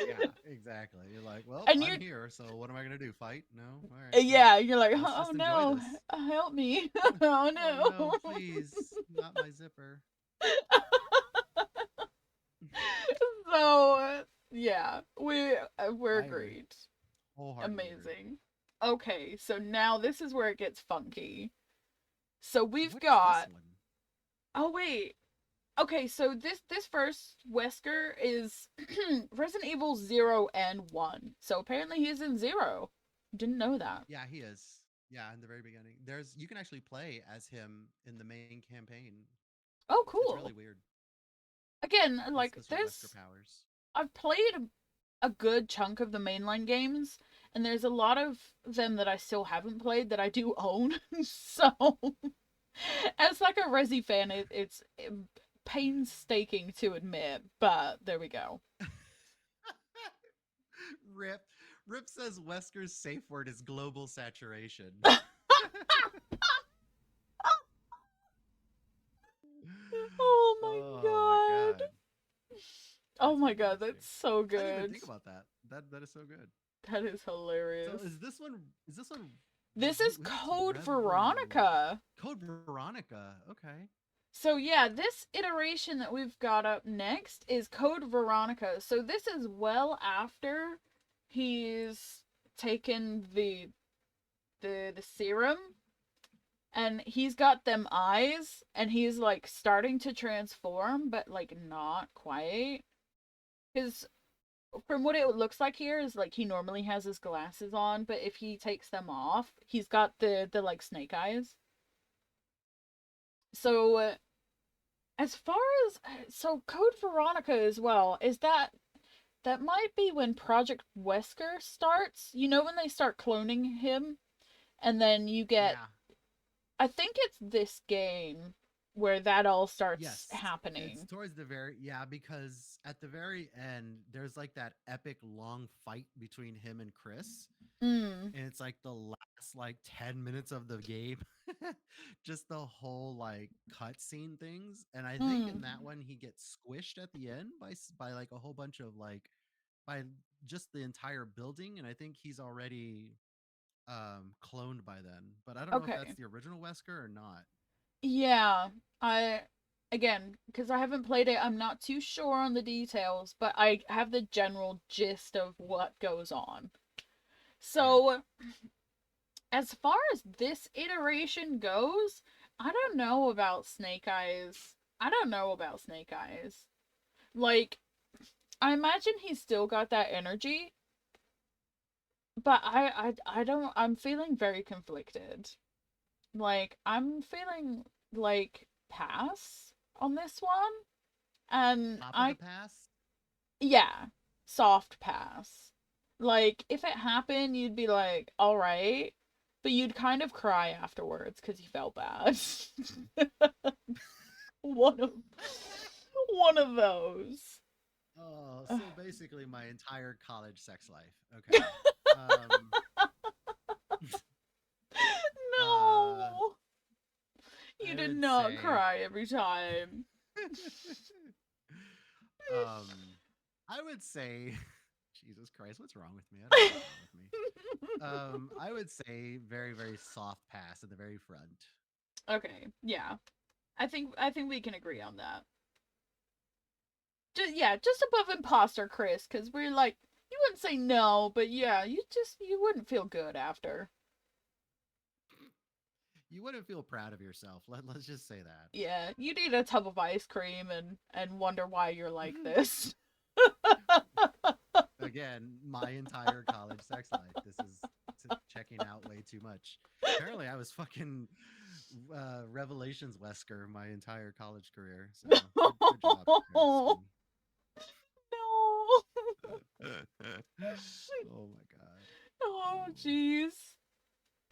Yeah, exactly. You're like, well, And I'm you're here, so what am I gonna do? Fight? No? All right. Cool. yeah, you're like, Let's oh just enjoy no, this. help me. Oh Oh no, no. please, not my zipper. So yeah, we're I agree. agreed. Wholeheartedly agree. Amazing. Okay, so now this is where it gets funky. So we've What is got. this one? Oh wait. Okay, so this first Wesker is Resident Evil 0 and 1. So apparently he's in 0. Didn't know that. Yeah, he is. Yeah, in the very beginning. You can actually play as him in the main campaign. Oh, It's cool. really weird. Again, like Those are Wesker there's powers. I've played a good chunk of the mainline games, and there's a lot of them that I still haven't played that I do own. So, as like a Resi fan, it's painstaking to admit, but there we go. Rip. Rip says Wesker's safe word is global saturation. Oh my Oh god. Oh my god, fantastic. that's so I didn't even good. think about that. That is so good. That is So hilarious. is this one? Is this one? This is What's Code Rev- Veronica. Code Veronica. Okay. So yeah, this iteration that we've got up next is Code Veronica. So this is well after he's taken the serum, and he's got them eyes, and he's like starting to transform, but like not quite. Because from what it looks like here is like he normally has his glasses on, but if he takes them off, he's got the like snake eyes. So as far as so Code Veronica as well, is that might be when Project Wesker starts. You know when they start cloning him, and then you get, Yeah. I think it's this game where that all starts Yes. It's happening. towards the very, yeah, because at the very end there's like that epic long fight between him and Chris, Mm. and it's like the last like 10 minutes of the game. Just the whole like cutscene things, and I think in that Mm. one he gets squished at the end by like a whole bunch of like by just the entire building, and I think he's already cloned by then, but I don't know if that's Okay. the original Wesker or not. Yeah. I again, because I haven't played it, I'm not too sure on the details, but I have the general gist of what goes on. Yeah. So, as far as this iteration goes, I don't know about Snake Eyes. I don't know about Snake Eyes. Like, I imagine he's still got that energy, but I don't. I'm feeling very conflicted. Like, I'm feeling like pass on this one, and Top of the I pass. yeah, soft pass. Like, if it happened, you'd be like, all right, but you'd kind of cry afterwards because you felt bad. one of one of those. Oh, so basically my entire college sex life. Okay. Um uh No, you I did would not say cry every time. um I would say Jesus Christ, what's wrong with me? I don't know what's wrong with me. I would say very, very soft pass at the very front. Okay, yeah, I think we can agree on that. Just yeah, just above imposter Chris, because we're like, you wouldn't say no, but yeah, you wouldn't feel good after. You wouldn't feel proud of yourself. Let's just say Yeah, you'd eat a tub of ice cream and wonder why you're that. like this. Again, my entire college sex life. This is checking out way too much. Apparently, I was fucking Revelations Wesker my entire college career. So good job, Chris. No. Oh my god. Oh, Oh. jeez.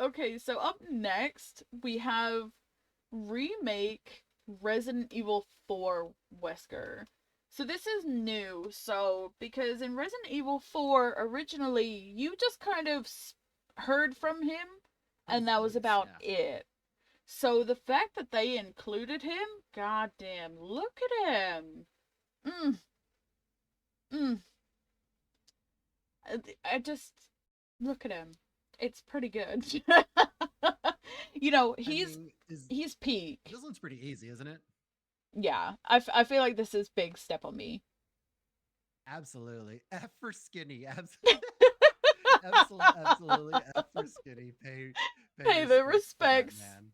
Okay, so up next we have remake Resident Evil 4 Wesker. So this is new. So because in Resident Evil 4 originally you just kind of heard from him His and that was voice, about yeah. it. So the fact that they included him, goddamn, look at him. Mm, mm. I just look at him. It's pretty good. You know, I he's mean, is he's peak. this one's pretty easy, isn't it? Yeah, I feel like this is big step on me. Absolutely. F for skinny. Absolutely, absolutely. F for skinny. Pay Pay the respects to that respects. man.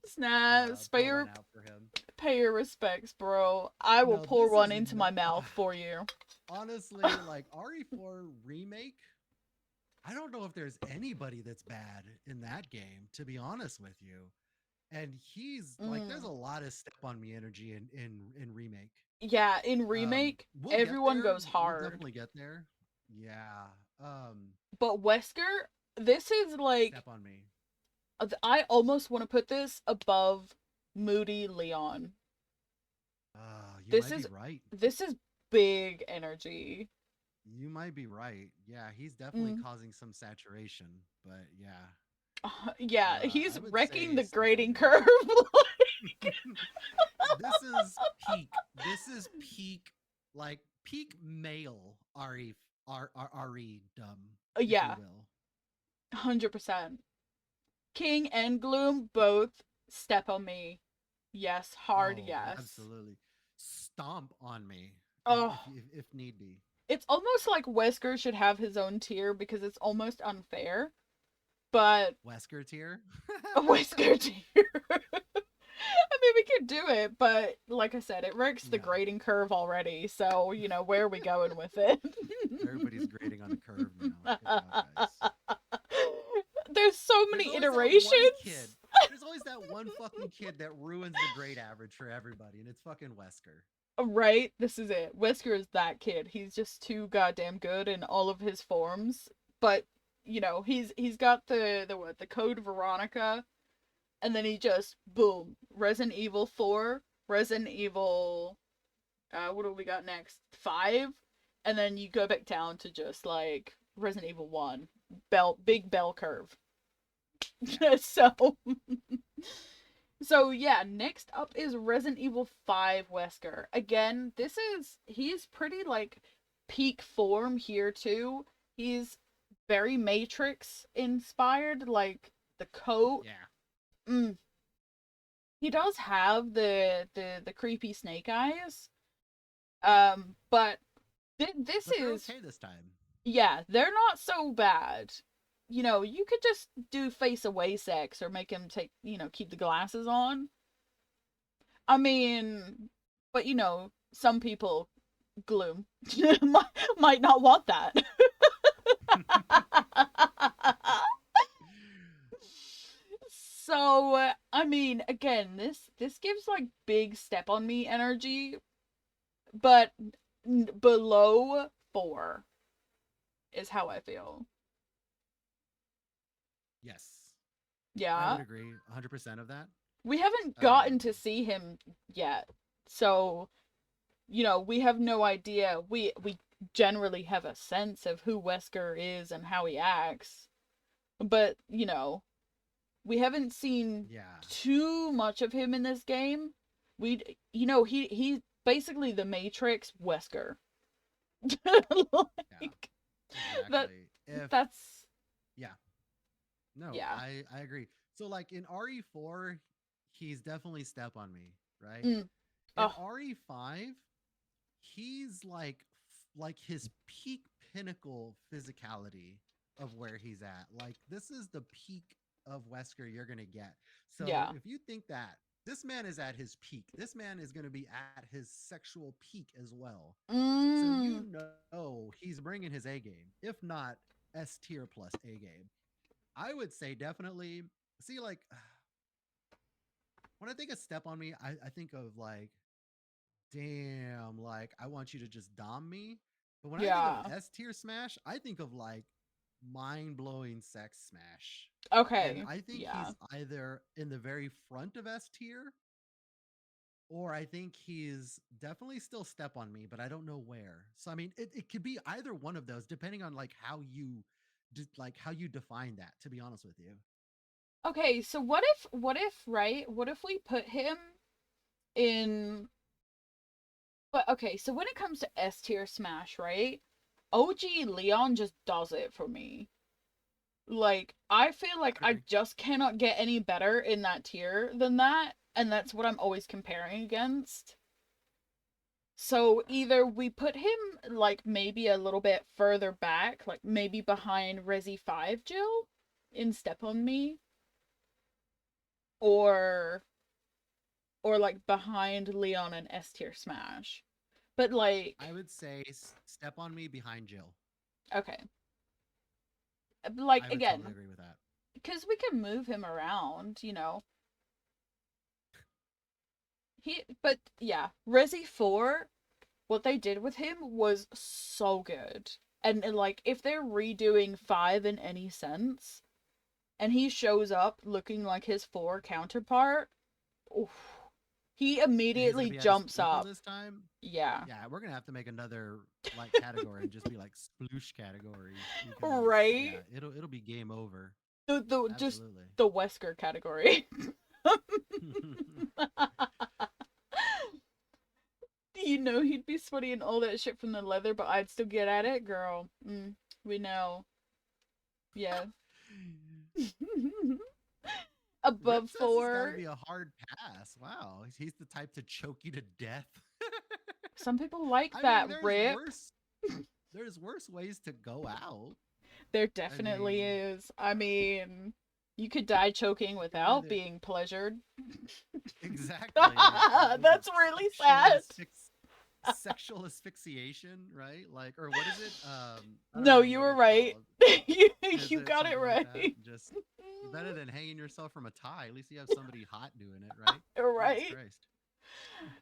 Snaps, Pour one out for him. pay your respects, bro. I will No, pour this one is into no, my mouth for you. honestly like RE4 remake. I don't know if there's anybody that's bad in that game, to be honest with you. And he's like, there's a Mm. lot of step on me energy in remake. Yeah, in remake, We'll get everyone there. goes We'll hard. definitely get there. Yeah. But Wesker, this is like Step on me. I almost want to put this above Moody Leon. You This might be is right. this is big energy. You might be right. Yeah, he's definitely Mm. causing some saturation, but yeah. Yeah, he's I would wrecking say the step on grading me. curve. This is peak. This is peak, like peak male re dumb, if you Yeah, will. 100%. King and Gloom both step on me. Yes, hard Oh, yes. absolutely. Stomp on me Oh, if need be. it's almost like Wesker should have his own tier because it's almost unfair. But Wesker tier. a Wesker tier. I mean, we could do it, but like I said, it wrecks the Yeah, grading curve already. So, where are we going with it? everybody's grading on the curve now. Good job, guys. There's so There's many always that one kid. iterations. There's always that one fucking kid that ruins the grade average for everybody, and it's fucking Wesker. Right? This is it. Wesker is that kid. He's just too goddamn good in all of his forms. But, he's got the code Veronica, and then he just boom, Resident Evil 4, Resident Evil what do we got next? 5, and then you go back down to just like Resident Evil 1. Big bell curve. Yeah. so So yeah, next up is Resident Evil 5 Wesker. Again, he's pretty like peak form here too. He's very Matrix inspired, like the coat. Yeah. Mm. He does have the creepy snake eyes. But this But they're is okay this time. yeah, they're not so bad. You could just do face away sex or make him take, keep the glasses on. I mean, but some people gloom might not want that. So, I mean, again, this gives like big step on me energy, but below 4 is how I feel. Yes, I Yeah. would agree 100% of that. We haven't gotten Um, to see him yet. So, we have no idea. We generally have a sense of who Wesker is and how he acts. But, we haven't seen yeah, too much of him in this game. He's basically the Matrix Wesker. yeah, like that exactly. If that's Yeah, no, yeah. I agree. So like in RE4, he's definitely step on me, right? Mm. In Oh, RE5, he's like his peak pinnacle physicality of where he's at. Like this is the peak of Wesker you're gonna get. So yeah. if you think that this man is at his peak, this man is gonna be at his sexual peak as well. So you Mm. know he's bringing his A game, if not S tier plus A game. I would say definitely see like when I think of step on me, I think of like damn, like I want you to just dom me. But when I think of Yeah. S tier smash, I think of like mind blowing sex smash. And Okay. I think Yeah. he's either in the very front of S tier or I think he's definitely still step on me, but I don't know where. So I mean, it could be either one of those, depending on like how you define that. To be honest with you, Okay, so what if we put him in but okay, so when it comes to S tier Smash, right? OG Leon just does it for me. Like, I feel like I I agree. just cannot get any better in that tier than that, and that's what I'm always comparing against. So either we put him like maybe a little bit further back, like maybe behind Resi 5 Jill in Step on Me, or like behind Leon and S tier Smash. But I like, would say step on me behind Jill. okay, like I would totally again, agree with that. because we can move him around, but yeah, Resi 4, what they did with him was so good. And like, if they're redoing 5 in any sense, and he shows up looking like his 4 counterpart, oof, he And he's gonna immediately be at his jumps pinnacle up. this time. Yeah. Yeah, we're gonna have to make another like category and just be like sploosh category because yeah, Right? it'll be game over. Just Absolutely. the Wesker category. He'd be sweaty and all that shit from the leather, but I'd still get at it, girl. We know. Yeah. above Rip says it's got to 4. be a hard pass. Wow, he's the type to choke you to death. Some people like I mean, that, Rip. there's worse ways to go out. There I definitely mean, is. I mean, you could die choking without whether being pleasured. exactly, what is it? That's really sad. Sexual asphyxiation, right? Like, or what is it? I don't No, remember you what were it's right. called. you Is you it got it something like that? right. Just better than hanging yourself from a tie. At least you have somebody hot doing it, right? Jesus Right. Christ.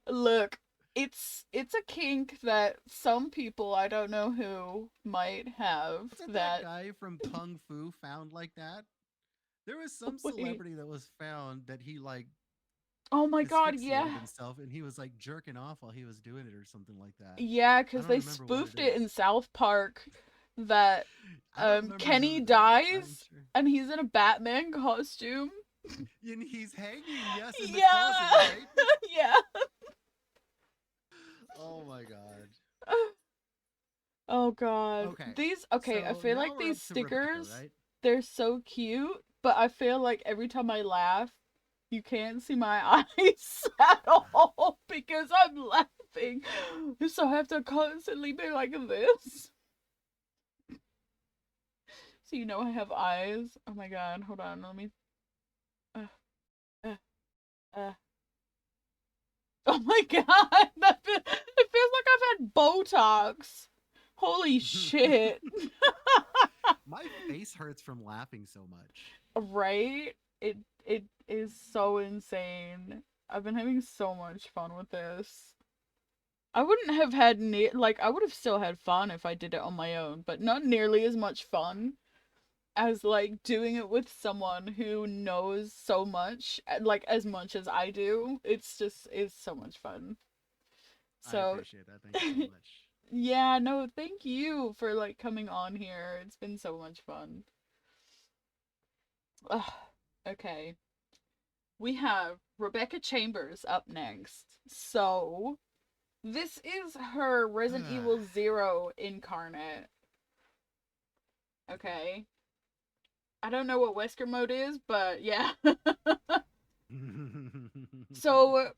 Look, it's a kink that some people, I don't know who, might have Wasn't that that. guy from Kung Fu found like that? There was some Wait. celebrity that was found that he like Oh my god, asphyxiated yeah. himself and he was like jerking off while he was doing it or something like that. Yeah, I cuz don't they remember what it spoofed it is. in South Park that I don't remember Kenny who though. I'm dies sure. and he's in a Batman costume. And he's hanging, yes, in the closet, Yeah. right? Yeah. Oh my god. Oh god. Okay. Okay, I So feel now like we're these up to Rebecca, stickers, right? they're so cute, but I feel like every time I laugh, you can't see my eyes at all because I'm laughing. So I have to constantly be like this. So you know I have eyes. Oh my god, hold on, let me uh, uh, uh. Oh my god, it feels like I've had Botox. Holy shit. My face hurts from laughing so much. Right? It is so insane. I've been having so much fun with this. I wouldn't have had I would have still had fun if I did it on my own, but not nearly as much fun as like doing it with someone who knows so much, like as much as I do. It's so much fun. I So appreciate that. Thank you so much. yeah, no, thank you for like coming on here. It's been so much fun. Ugh, okay. We have Rebecca Chambers up next. So, this is her Resident Evil 0 incarnate. Okay. I don't know what Wesker mode is, but yeah. So,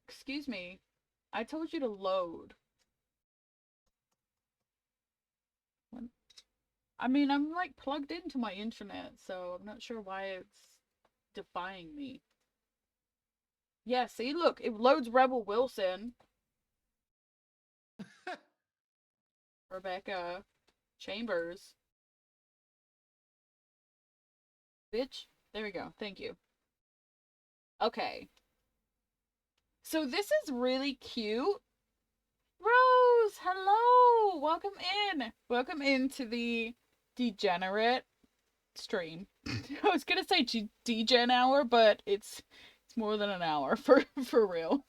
excuse me. I told you to load. I mean, I'm like plugged into my internet, so I'm not sure why it's defying me. Yeah, see, look, it loads Rebel Wilson. Rebecca Chambers. Bitch. There we go. Thank you. Okay. So this is really cute. Rose, hello. Welcome in. Welcome into the degenerate stream. I was gonna say degen hour, but it's more than an hour for real.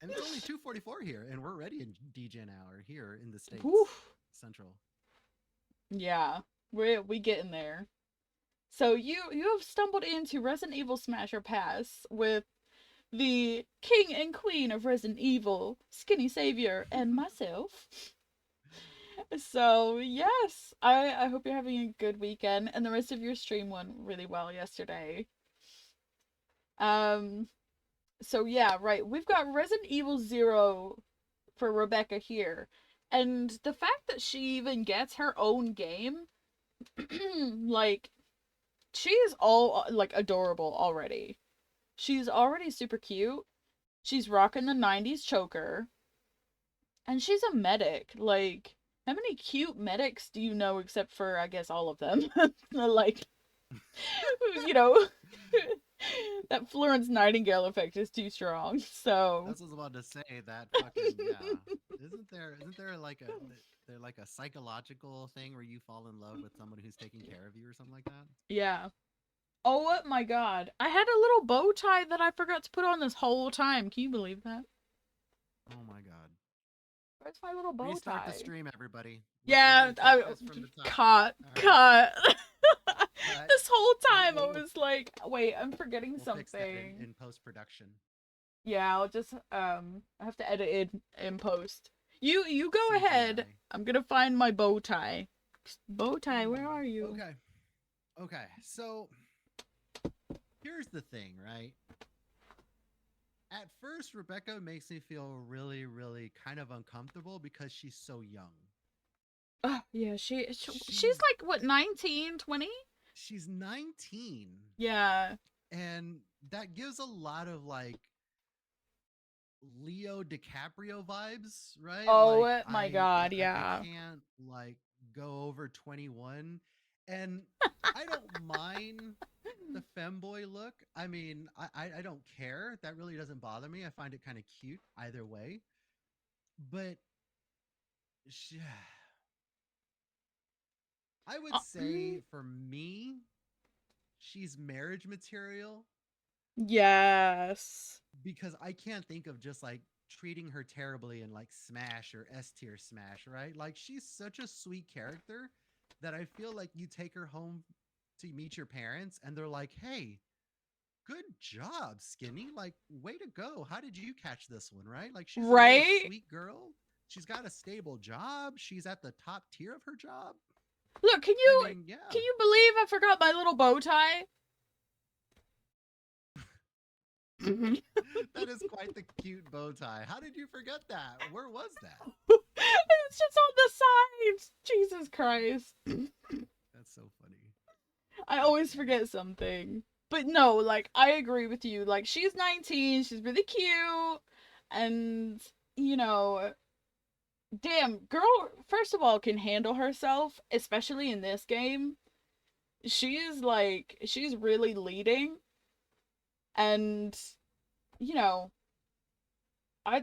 And it's only 2:44 here, and we're already in DGen hour here in the States. Oof. Central. Yeah, we getting there. So you have stumbled into Resident Evil Smasher Pass with the king and queen of Resident Evil, Skinny Savior, and myself. So yes, I hope you're having a good weekend, and the rest of your stream went really well yesterday. So yeah, right. We've got Resident Evil 0 for Rebecca here. And the fact that she even gets her own game, like, she is all, like, adorable already. She's already super cute. She's rocking the 90s choker. And she's a medic. Like, how many cute medics do you know except for, I guess, all of them? Like, you know, that Florence Nightingale effect is too strong. So That's what I was about to say. That fucking yeah. Isn't there like a psychological thing where you fall in love with someone who's taking care of you or something like that? yeah. Oh my god. I had a little bow tie that I forgot to put on this whole time. Can you believe that? Oh my god. Where's my little bow Restart tie? the stream, everybody. Yeah, Take this from the top. cut. Cut. This whole time I We'll- was like, wait, I'm forgetting We'll something. fix that in post production. Yeah, I'll just I have to edit it in post. You go ahead. CGI. I'm gonna find my bow tie. Bow tie, where are you? Okay. Okay, so here's the thing, right? At first, Rebecca makes me feel really, really kind of uncomfortable because she's so young. Oh, yeah, she's She's like what, 19, 20? she's 19, Yeah. and that gives a lot of like Leo DiCaprio vibes, right? Like Oh my god, I yeah. can't like go over 21, and I don't mind the femboy look. I mean, I don't care. That really doesn't bother me. I find it kind of cute either way. But she, I would say Mm, for me, she's marriage material yes. because I can't think of just like treating her terribly in like Smash or S tier Smash, right? Like she's such a sweet character that I feel like you take her home to meet your parents and they're like, "Hey, good job, Skinny. Like, way to go. How did you catch this one, right?" Like she's a little Right? sweet girl. She's got a stable job. She's at the top tier of her job. Look, I mean, can yeah. you believe I forgot my little bow tie? That is quite the cute bow tie. How did you forget that? Where was that? It's just on the sides. Jesus Christ. That's so funny. I That's always funny. forget something. But no, like I agree with you. Like she's 19, she's really cute, and you know, damn, girl first of all can handle herself, especially in this game. She's really leading, and you know, I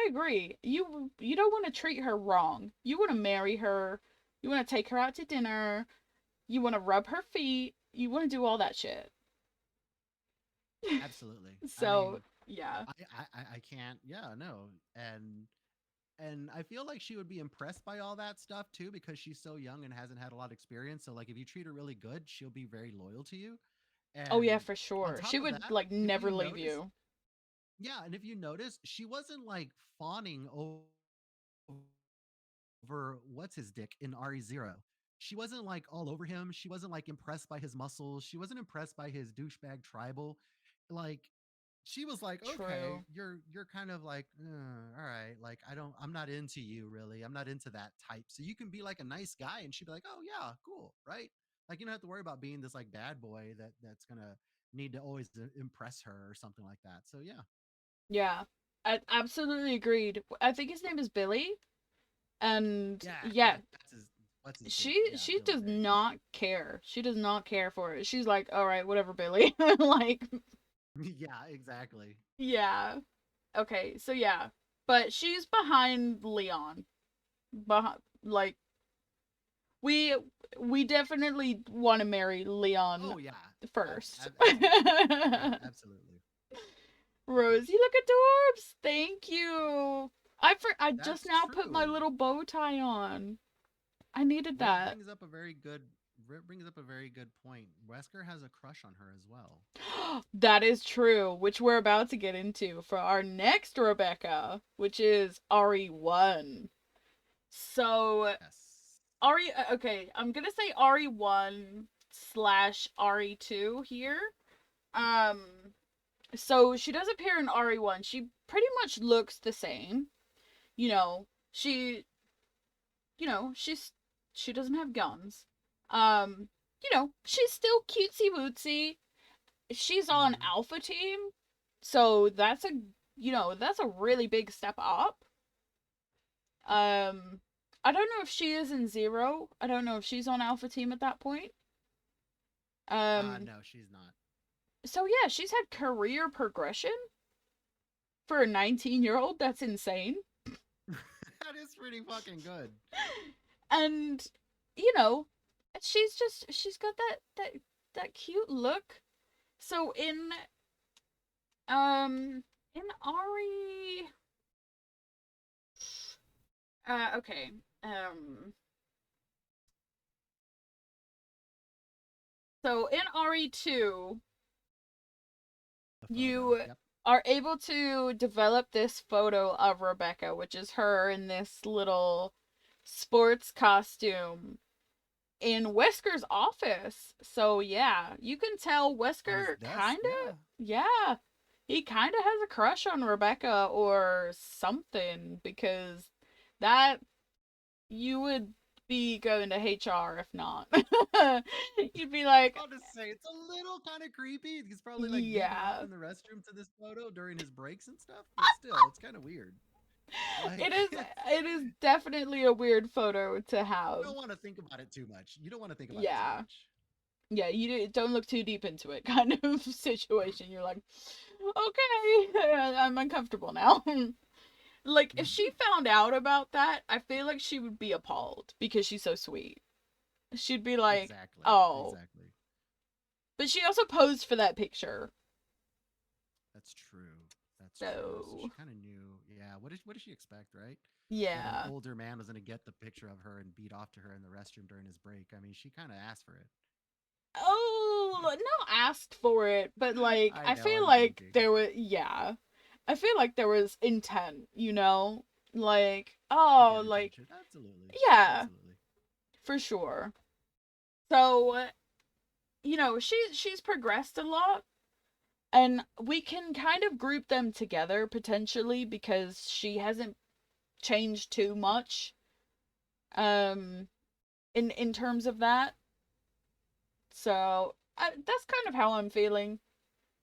agree. You don't want to treat her wrong. You want to marry her. You want to take her out to dinner. You want to rub her feet. You want to do all that shit. Absolutely. I So, mean, yeah. I can't. Yeah, no. And I feel like she would be impressed by all that stuff too because she's so young and hasn't had a lot of experience. So like if you treat her really good, she'll be very loyal to you. Oh yeah, And for on sure. She top of would that, like if never you leave notice, you. yeah, and if you notice, she wasn't like fawning over what's his dick in RE0. She wasn't like all over him. She wasn't like impressed by his muscles. She wasn't impressed by his douchebag tribal. Like she was like, okay, True. you're kind of like, all right, like I'm not into you really. I'm not into that type. So you can be like a nice guy, and she'd be like, oh yeah, cool, right? Like you don't have to worry about being this like bad boy that's gonna need to always impress her or something like that. So yeah, Yeah. I absolutely agreed. I think his name is Billy, and yeah, yeah, that's his. What's his dick? Yeah, she Billy. does There you go. not care. She does not care for it. She's like, "All right, whatever, Billy." Like, Yeah, exactly. yeah. Okay, so yeah. But she's behind Leon. Behind, like we we definitely want to marry Leon Oh yeah, first. absolutely, absolutely. Rose, you look adorbs. Thank you. I just That's now put my true. little bow tie on. I needed That that. brings up a very good point. Wesker has a crush on her as well. That is true, which we're about to get into for our next Rebecca, which is RE1. So, Yes. okay, I'm gonna say RE1 slash RE2 here. Um, so she does appear in RE1. She pretty much looks the same. You know, she, she doesn't have guns. Um, she's still cutesy wootsy. She's on Hmm. Alpha Team, so that's a really big step up. Um, I don't know if she is in Zero. I don't know if she's on Alpha Team at that point. Um, No, she's not. so yeah, she's had career progression for a 19-year-old. That's insane. That is pretty fucking good. And you know, she's got that cute look. So in Ari okay. Um so in RE2, The photo. you Yep. are able to develop this photo of Rebecca, which is her in this little sports costume in Wesker's office. So yeah, you can tell On his Wesker desk. Yeah. yeah, he kind of has a crush on Rebecca or something because that you would be going to HR if not. You'd be like, I'll just say it's a little kind of creepy. He's probably like beating off yeah, in the restroom to this photo during his breaks and stuff, but still, it's kind of weird. it Like, is. It is definitely a weird photo to you have. don't want to think about it too much. You don't want to think about it too Yeah, much. yeah. Don't look too deep into it, kind of situation. You're like, okay, I'm uncomfortable now. Like if she found out about that, I feel like she would be appalled because she's so sweet. She'd be like, Exactly. "Oh." Exactly. But she also posed for that picture. That's true. That's true. So she So, kind of knew. Yeah. What did she expect, right? That an yeah. older man was going to get the picture of her and beat off to her in the restroom during his break. I mean, she kind of asked for it. Oh, not asked for it, but like I I know. feel I'm like joking. there was yeah. I feel like there was intent, you know? Like, To oh, get like attention. Absolutely. yeah, Absolutely. for sure. So, she's progressed a lot and we can kind of group them together potentially because she hasn't changed too much um in terms of that. So that's kind of how I'm feeling.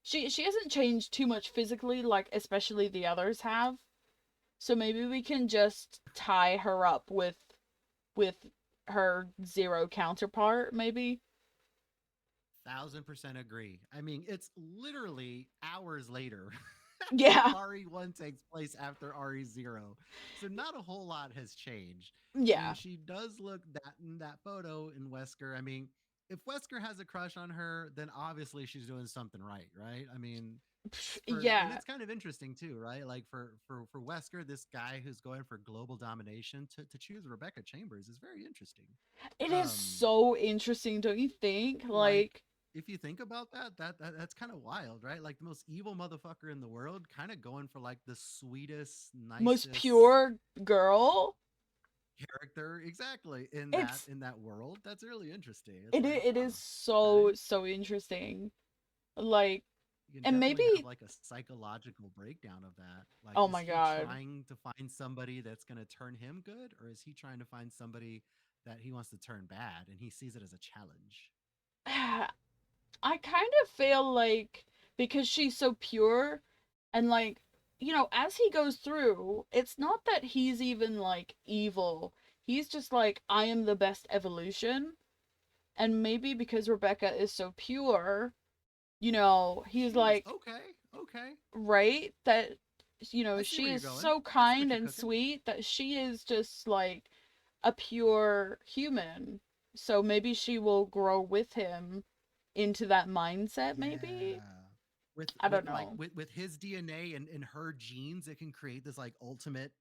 She hasn't changed too much physically, like especially the others have. So maybe we can just tie her up with her zero counterpart, maybe. 1000% agree. I mean, it's literally hours later. Yeah, RE1 takes place after RE0. So not a whole lot has changed. yeah, And she does look that in that photo in Wesker. I mean, if Wesker has a crush on her, then obviously she's doing something right, right? I mean, and yeah. it's kind of interesting too, right? Like for Wesker, this guy who's going for global domination to choose Rebecca Chambers is very interesting. It is Um, so interesting, don't you think? like Like if you think about that's kind of wild, right? Like the most evil motherfucker in the world, kind of going for like the sweetest, most nicest pure girl. character, exactly It's in that world. That's really interesting. It's it like, it is huh, okay. so interesting. Like You can and definitely have maybe like a psychological breakdown of that. Like, oh is my he god. trying to find somebody that's going to turn him good, or is he trying to find somebody that he wants to turn bad, and he sees it as a challenge? I kind of feel like because she's so pure and like as he goes through, it's not that he's even like evil. He's just like I am the best evolution. And maybe because Rebecca is so pure, he's She is like okay, okay. right that I see where she you're is going. so I see what kind you're and cooking. sweet that she is just like a pure human. So maybe she will grow with him into that mindset maybe. Yeah. With I don't like know. with his DNA and her genes, it can create this like ultimate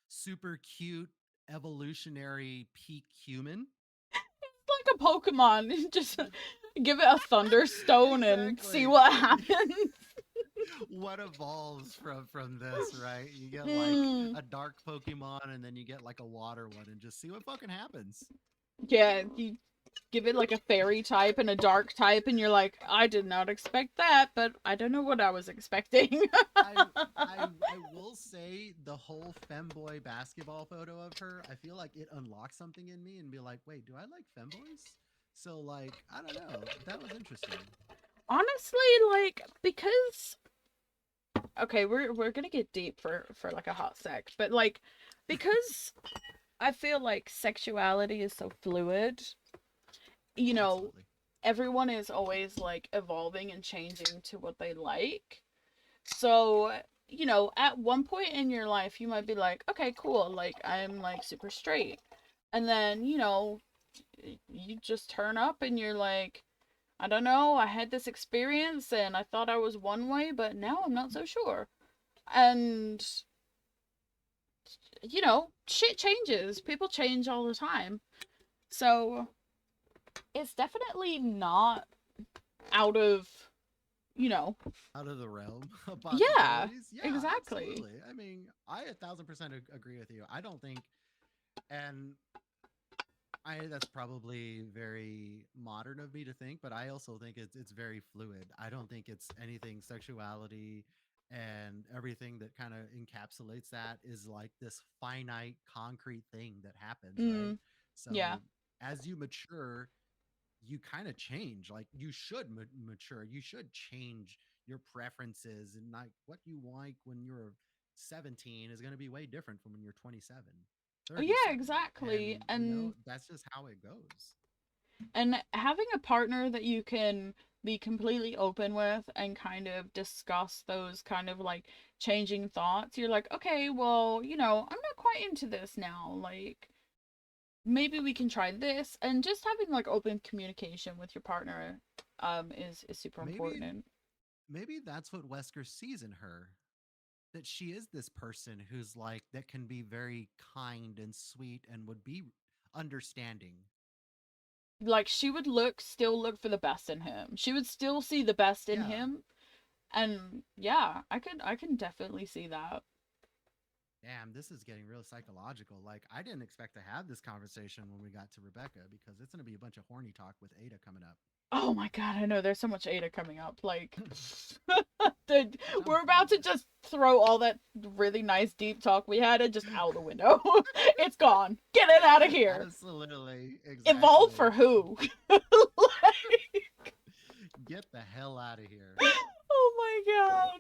super cute evolutionary peak human. Like a Pokemon, just give it a Thunderstone and see Exactly. what happens. What evolves from this, right? You get like Hmm. a dark Pokemon and then you get like a water one and just see what fucking happens. Yeah, you give it like a fairy type and a dark type, and you're like, I did not expect that, but I don't know what I was expecting. I I will say the whole femboy basketball photo of her, I feel like it unlocks something in me and be like, wait, do I like femboys? So like, I don't know. That was interesting. Honestly, like because okay, we're gonna get deep for like a hot sec, but like because I feel like sexuality is so fluid. You know, Absolutely. everyone is always like evolving and changing to what they like. So, at one point in your life, you might be like, okay, cool, like I'm like super straight. And then, you just turn up and you're like, I don't know, I had this experience and I thought I was one way, but now I'm not so sure. And, shit changes. People change all the time. So, it's definitely not out of, you know, Out of the realm of yeah, possibilities. Yeah, exactly. absolutely. I mean, I 1000% agree with you. I don't think, and that's probably very modern of me to think, but I also think it's very fluid. I don't think it's anything sexuality and everything that kind of encapsulates that is like this finite concrete thing that happens, right? Mm, yeah. So as you mature, you kind of change. Like you should mature. You should change your preferences, and like what you like when you're 17 is going to be way different from when you're 27, Oh, yeah, 37. exactly. And that's just how it goes. And having a partner that you can be completely open with and kind of discuss those kind of like changing thoughts. You're like, okay, well, I'm not quite into this now. Like, maybe we can try this. And just having like open communication with your partner is super Maybe important. maybe that's what Wesker sees in her, that she is this person who's like that can be very kind and sweet and would be understanding. Like, she would still look for the best in him. She would still see the best in Yeah. him. And yeah, I can definitely see that. Damn, this is getting real psychological. Like, I didn't expect to have this conversation when we got to Rebecca because it's going to be a bunch of horny talk with Ada coming up. Oh my god, I know there's so much Ada coming up. Like, Which I'm we're fine about to with. just throw all that really nice deep talk we had and just out the window. It's gone. Get it out of here. Absolutely. Evolve for Exactly. who? Like, Get the hell out of here. oh my god.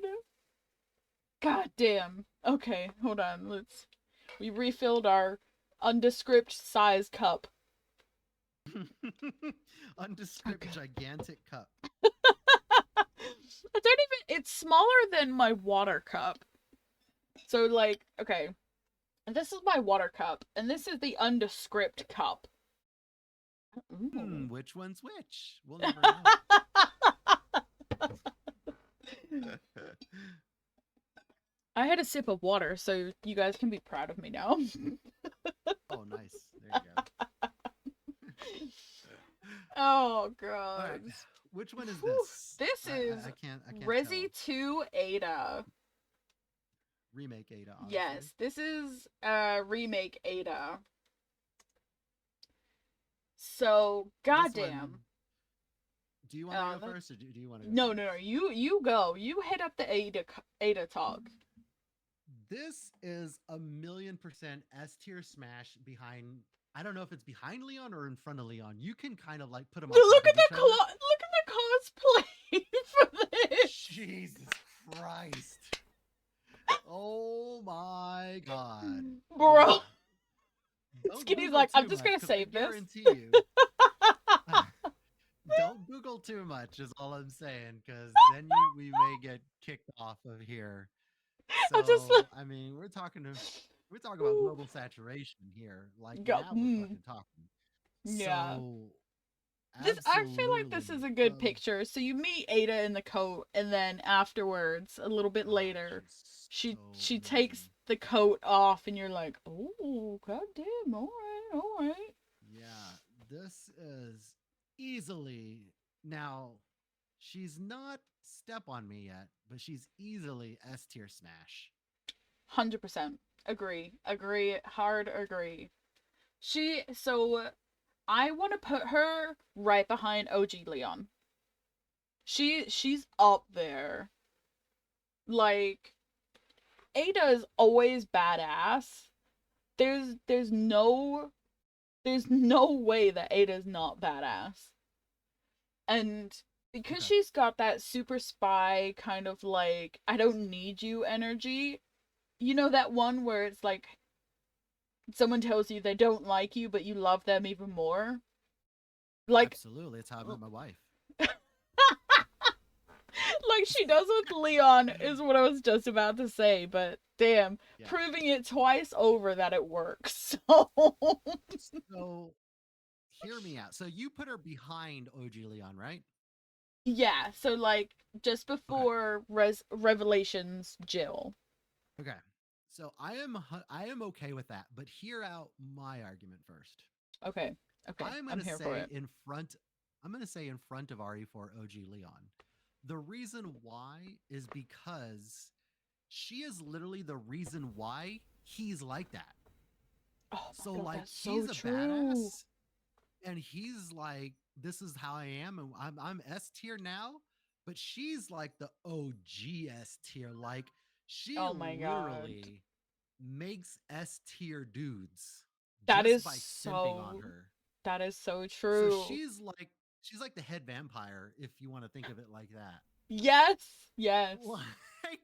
God damn. Okay, hold on. We refilled our undescript size cup. Undescript Okay. gigantic cup. I don't even. It's smaller than my water cup. So, like, okay. This is my water cup, and this is the undescript cup. Ooh. Which one's which? We'll never know. I had a sip of water, so you guys can be proud of me now. Oh, nice. There you go. Oh, All right. God. Which one is Whew. this? This is I can't Resi tell. 2 Ada. Remake Ada, obviously. Yes, this is remake Ada. So, This one. goddamn. Do you want me to go That, first, or do you want to go no, no, first? no. You go. You hit up the Ada talk. This is a million% S tier smash behind. I don't know if it's behind Leon or in front of Leon. You can kind of like put them on top Look of at each the other. look at the cosplay for this, Jesus Christ. Oh my God. bro. Yeah. Don't Skinny's Google like, I'm too just much gonna because I save this. guarantee you. Don't Google too much is all I'm saying, because then we may get kicked off of here. I'm just So I mean, we're talking about global saturation here. Like go. now we're fucking talking. Yeah. So I feel like this is absolutely. a good picture. So you meet Ada in the coat, and then afterwards, a little bit Oh, later, she's she so she takes amazing. the coat off, and you're like, oh, goddamn, all right, all right. Yeah, this is easily now. She's not step on me yet, but she's easily S tier smash. 100% agree, hard agree. So I want to put her right behind OG Leon. She's up there. Like, Ada is always badass. There's no way that Ada's not badass. And because Okay. she's got that super spy kind of like I don't need you energy. You know that one where it's like someone tells you they don't like you but you love them even more? Like Absolutely. It's how I met my wife. like she does with Leon is what I was just about to say, but damn, Yeah. proving it twice over that it works. So So hear me out. So you put her behind OG Leon, right? yeah, so like just Okay. before Revelations Jill. Okay. So I am okay with that, but hear out my argument first. Okay. Okay. I'm I'm gonna here for say it. in front. I'm gonna say in front of RE4 OG Leon. The reason why is because she is literally the reason why he's like that. Oh my So god, like that's he's so a true. badass. and he's like, "This is how I am, and I'm S tier now." But she's like the OG S tier. Like she Oh my god. literally makes S tier dudes That just is by simping on so her. that is so So true. she's like the head vampire if you want to think of it like that. Yes. Yes. Like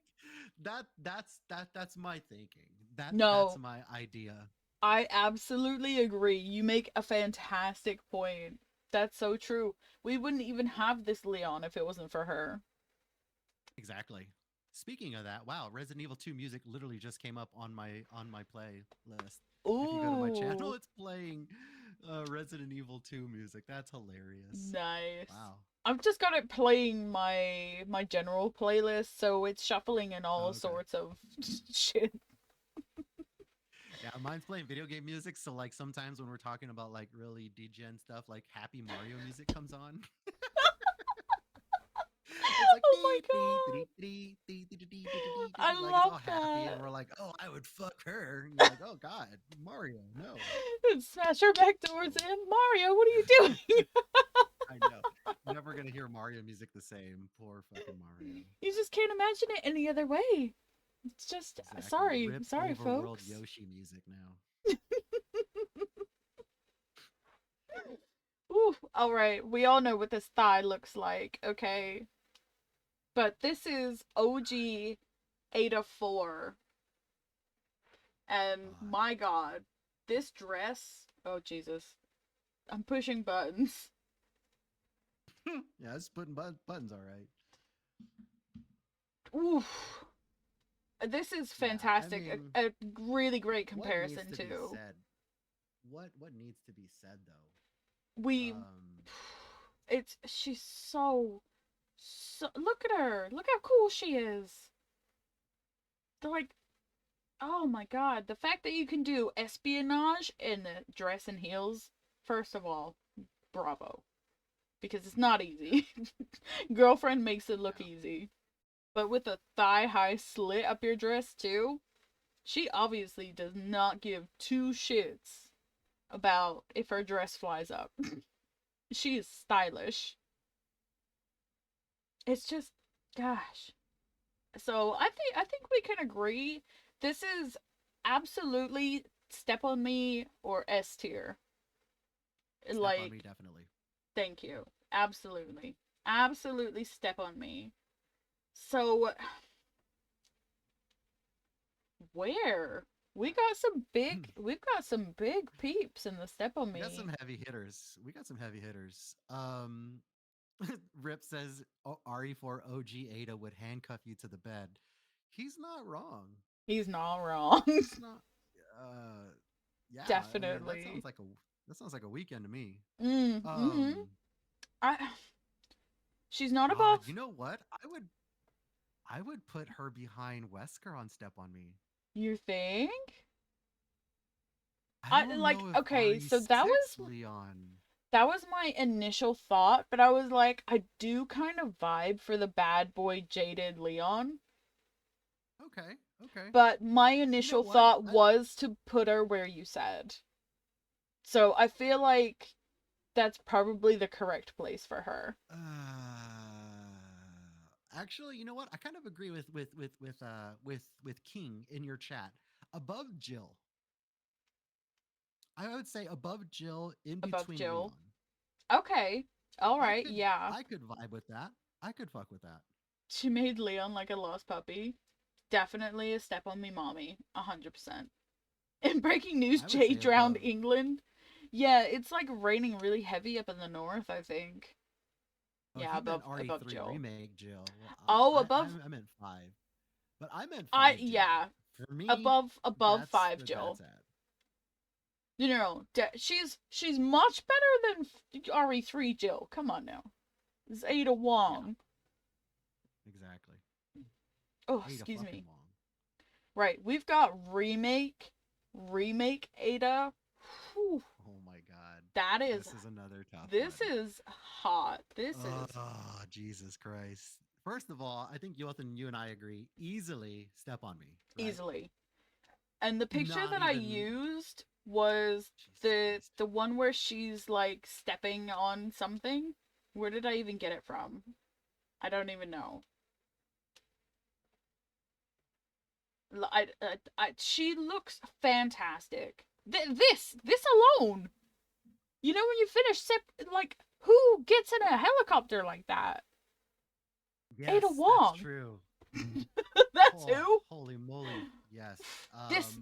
that's my thinking. That's No, my idea. I absolutely agree. You make a fantastic point. That's so true. We wouldn't even have this Leon if it wasn't for her. Exactly. Speaking of that, wow, Resident Evil 2 music literally just came up on my playlist. If you go to my channel, Ooh, it's playing Resident Evil 2 music. That's hilarious. nice. Wow. I've just got it playing my general playlist, so it's shuffling in all Oh, okay. sorts of shit. Yeah, mine's playing video game music. So like sometimes when we're talking about like really degen stuff, like Happy Mario music comes on. It's like Oh my god. I like it's love all happy, and that. we're like, oh, I would fuck her. And you're like, oh god, Mario, no. Smash her back doors So in. Mario, what are you doing? I know. Never gonna hear Mario music the same. Poor fucking Mario. You just can't imagine it any other way. It's just Exactly. sorry, Rip sorry, overworld folks. Yoshi music now. Ooh, all right. We all know what this thigh looks like, okay? But this is OG Ada 4. And God. my god, this dress. Oh, Jesus. I'm pushing buttons. Yeah, it's putting buttons all right. Oof. This is Yeah, I fantastic. mean, A really great what needs comparison, to be too. said? What needs to be said though? We. It's. She's so. Look at her. Look how cool she is. They're like, oh my god, the fact that you can do espionage in a dress and heels, first of all, bravo. Because it's not easy. Girlfriend makes it look Yeah. easy. But with a thigh high slit up your dress, too, she obviously does not give two shits about if her dress flies up. She is stylish. It's just, gosh. So I think we can agree this is absolutely step on me or S tier. Step on me, Like, definitely. thank you. Absolutely. Absolutely step on me. So where? We've got some big peeps in the step on We got me. some heavy hitters. We got some heavy hitters. Rip says RE4 OG Ada would handcuff you to the bed. He's not wrong. He's not wrong. He's not. Uh, yeah. I mean, Definitely. that sounds like a weekend to me. Mm-hmm. Um, I she's not God, above. you know what? I would put her behind Wesker on Step on Me. You think? I I don't like know if okay, so RE6 Leon. that was my initial thought, but I was like, I do kind of vibe for the bad boy jaded Leon. Okay, okay. But my You know initial what? thought was to put her where you said. So I feel like that's probably the correct place for her. Actually, you know what? I kind of agree with King in your chat. Above Jill, I would say above Jill, in Above between Jill. Leon. Okay. Alright, yeah. I could vibe with that. I could fuck with that. She made Leon like a lost puppy. Definitely a step on me mommy. 100%. In breaking news, I would Jay say drowned above. England. Yeah, it's like raining really heavy up in the north, I think. Oh, Yeah, he meant above RE3 Jill. remake Jill. Well, Oh, above I meant five, but I meant I five Jill. yeah, For me, above that's 5 where Jill. that's at. You know, she's much better than RE3 Jill. Come on now. It's Ada Yeah, Wong. exactly. Oh, Ada excuse fucking me. Wong. Right, we've got remake Ada. Whew, Oh my god. that is This is another tough this one. is hot. This is Oh, Jesus Christ. First of all, I think Yothan, you and I agree. Easily Step on Me, right? easily. And the picture Not that I even. used was Jesus. Christ. the one where she's like stepping on something. Where did I even get it from? I don't even know. She looks fantastic. This alone. You know when you finish like who gets in a helicopter like that? Ada Yes, that's Wong. true. That's Oh, who. holy moly. Yes.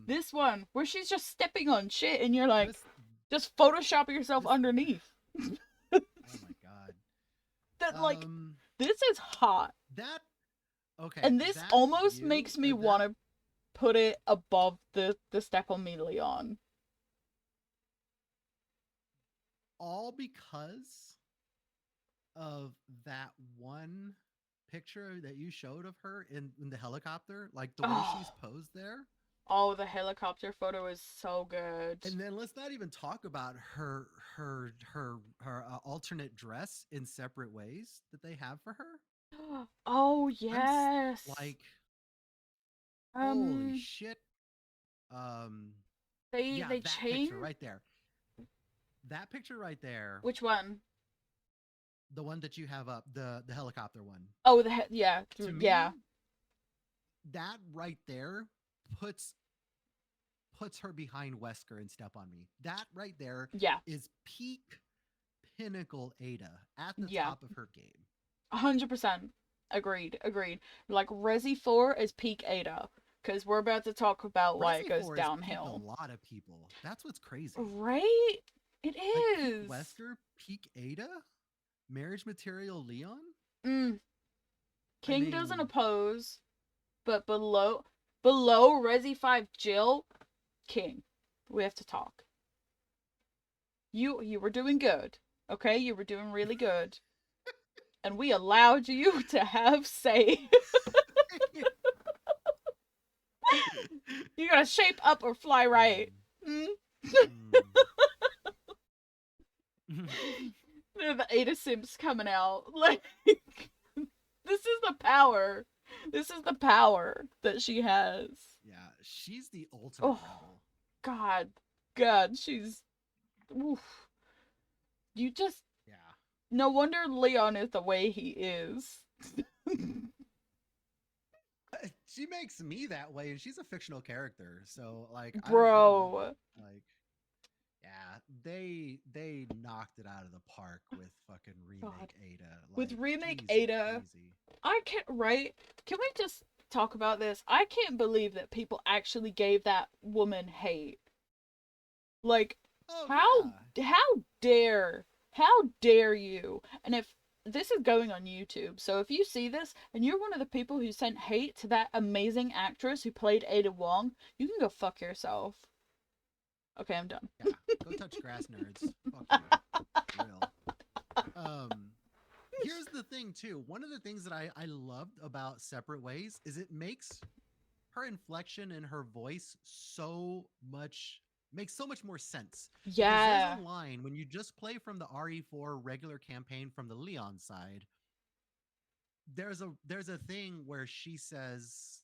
This one where she's just stepping on shit and you're like, This just Photoshop yourself this underneath. oh my god. That like Um this is hot, that okay, and this that almost view makes me or want that to put it above the step on me Leon. all because of that one picture that you showed of her in the helicopter, like the way she's Oh, posed there. oh, the helicopter photo is so good. And then let's not even talk about her alternate dress in separate ways that they have for her. Oh I'm yes. like, holy Um, shit. Um, yeah, they that picture changed right there. That picture right there, which one? the one that you have up, the helicopter one. Oh, yeah, To yeah, me, that right there puts puts her behind Wesker and Step on Me. That right there yeah, is peak pinnacle Ada at the yeah. top of her game. 100%. Agreed, agreed. Like Resi 4 is peak Ada, because we're about to talk about why it Resi goes 4 is peak a downhill. lot of people. That's what's crazy. Right? It Like peak is. Wesker, peak Ada, marriage material Leon. Mm. I King doesn't mean, oppose, but below Resi 5 Jill, King. We have to talk. You were doing good. Okay? You were doing really good. And we allowed you to have say. You gotta shape up or fly right. Mm? The Ada Sims coming out. Like, this is the power. This is the power that she has. yeah, she's the ultimate Oh, rebel. God. God, she's. Oof. You just. Yeah. No wonder Leon is the way he is. She makes me that way, and she's a fictional character. So, like, I don't know. Bro. Like, yeah, they knocked it out of the park with fucking God. remake Ada. With Like, remake Jesus, Ada, crazy. I can't. Right? Can we just talk about this? I can't believe that people actually gave that woman hate. Like, Oh how yeah. how dare you? And if this is going on YouTube, so if you see this and you're one of the people who sent hate to that amazing actress who played Ada Wong, you can go fuck yourself. Okay, I'm done. Yeah. Go touch grass, nerds. Fuck you. Real. Here's the thing too. One of the things that I loved about Separate Ways is it makes her inflection and her voice so much makes so much more sense because there's Yeah. a line when you just play from the RE4 regular campaign from the Leon side. There's a thing where she says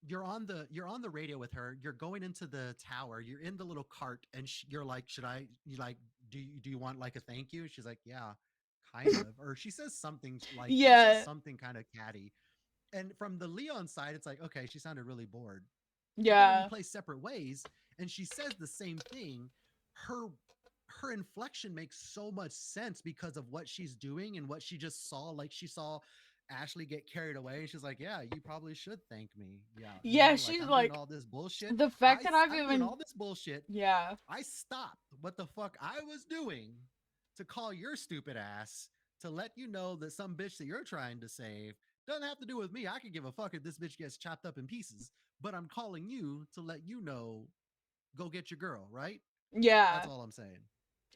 you're on the radio with her, you're going into the tower, you're in the little cart, and you're like, should I you like do you want like a thank you? She's like, yeah, kind of. Or she says Yeah. something kind of catty. And from the Leon side, it's like, okay, she sounded really bored. But then when you Yeah. play Separate Ways and she says the same thing, her her inflection makes so much sense because of what she's doing and what she just saw. Like she saw Ashley get carried away and she's like, yeah, you probably should thank me. Yeah, Yeah, like she's I'm doing like all this bullshit. the fact that I've I'm doing even all this bullshit. yeah. I stopped what the fuck I was doing to call your stupid ass to let you know that some bitch that you're trying to save doesn't have to do with me. I could give a fuck if this bitch gets chopped up in pieces, but I'm calling you to let you know, go get your girl, right? That's Yeah. all I'm saying.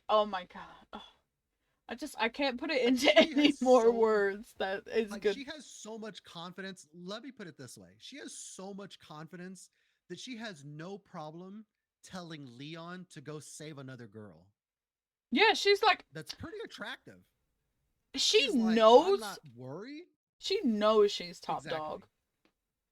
Oh my god. Oh, I can't put it Like into she any has more so words that is like good. she has so much confidence. Let me put it this way. She has so much confidence that she has no problem telling Leon to go save another girl. Yeah, she's like That's pretty attractive. she She's like, I'm knows not worried. she knows she's top Exactly. dog.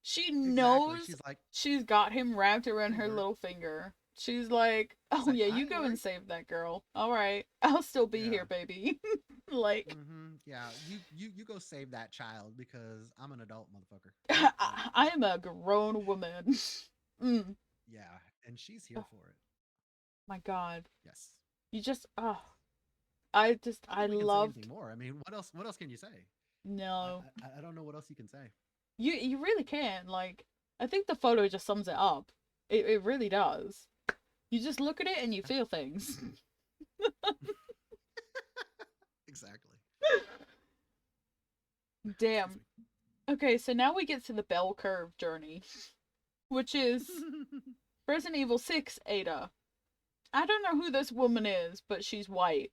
She Exactly. knows She's like, she's got him wrapped around it'll her work. little finger. She's like, It's "Oh like yeah, I you ain't go and worried. save that girl. All right, I'll still be here, Yeah. baby." Like, Yeah. You go save that child because I'm an adult motherfucker. Like, I am a grown woman. Mm. yeah, and she's here Oh for it. my God, Yes. you just, I don't I think we can say anything loved. more. I mean, what else can you say? I No, I don't know what else you can say. you really can. Like, I think the photo just sums it up. It really does. You just look at it and you Yeah. feel things. Exactly. Excuse Damn. Okay, so now we get to the bell curve journey, which is me. Resident Evil 6 Ada. I don't know who this woman is, but she's white.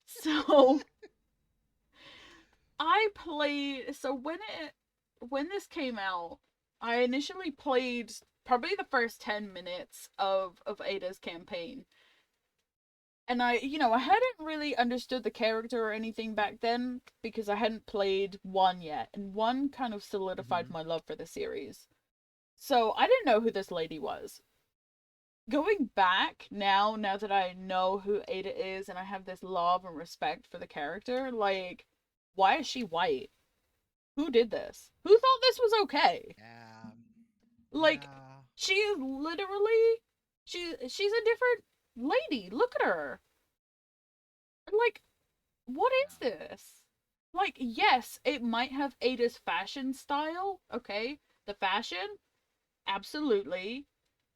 So I played. So when this came out, I initially played probably the first 10 minutes of Ada's campaign, and I hadn't really understood the character or anything back then because I hadn't played one yet, and one kind of solidified Hmm. my love for the series. So I didn't know who this lady was. Going back now that I know who Ada is and I have this love and respect for the character, like, why is she white? Who did this? Who thought this was okay? Yeah. Like, Yeah. she is literally she's a different lady. Look at her. Like, what is Yeah. this? Like, yes, it might have Ada's fashion style, okay? The fashion, absolutely.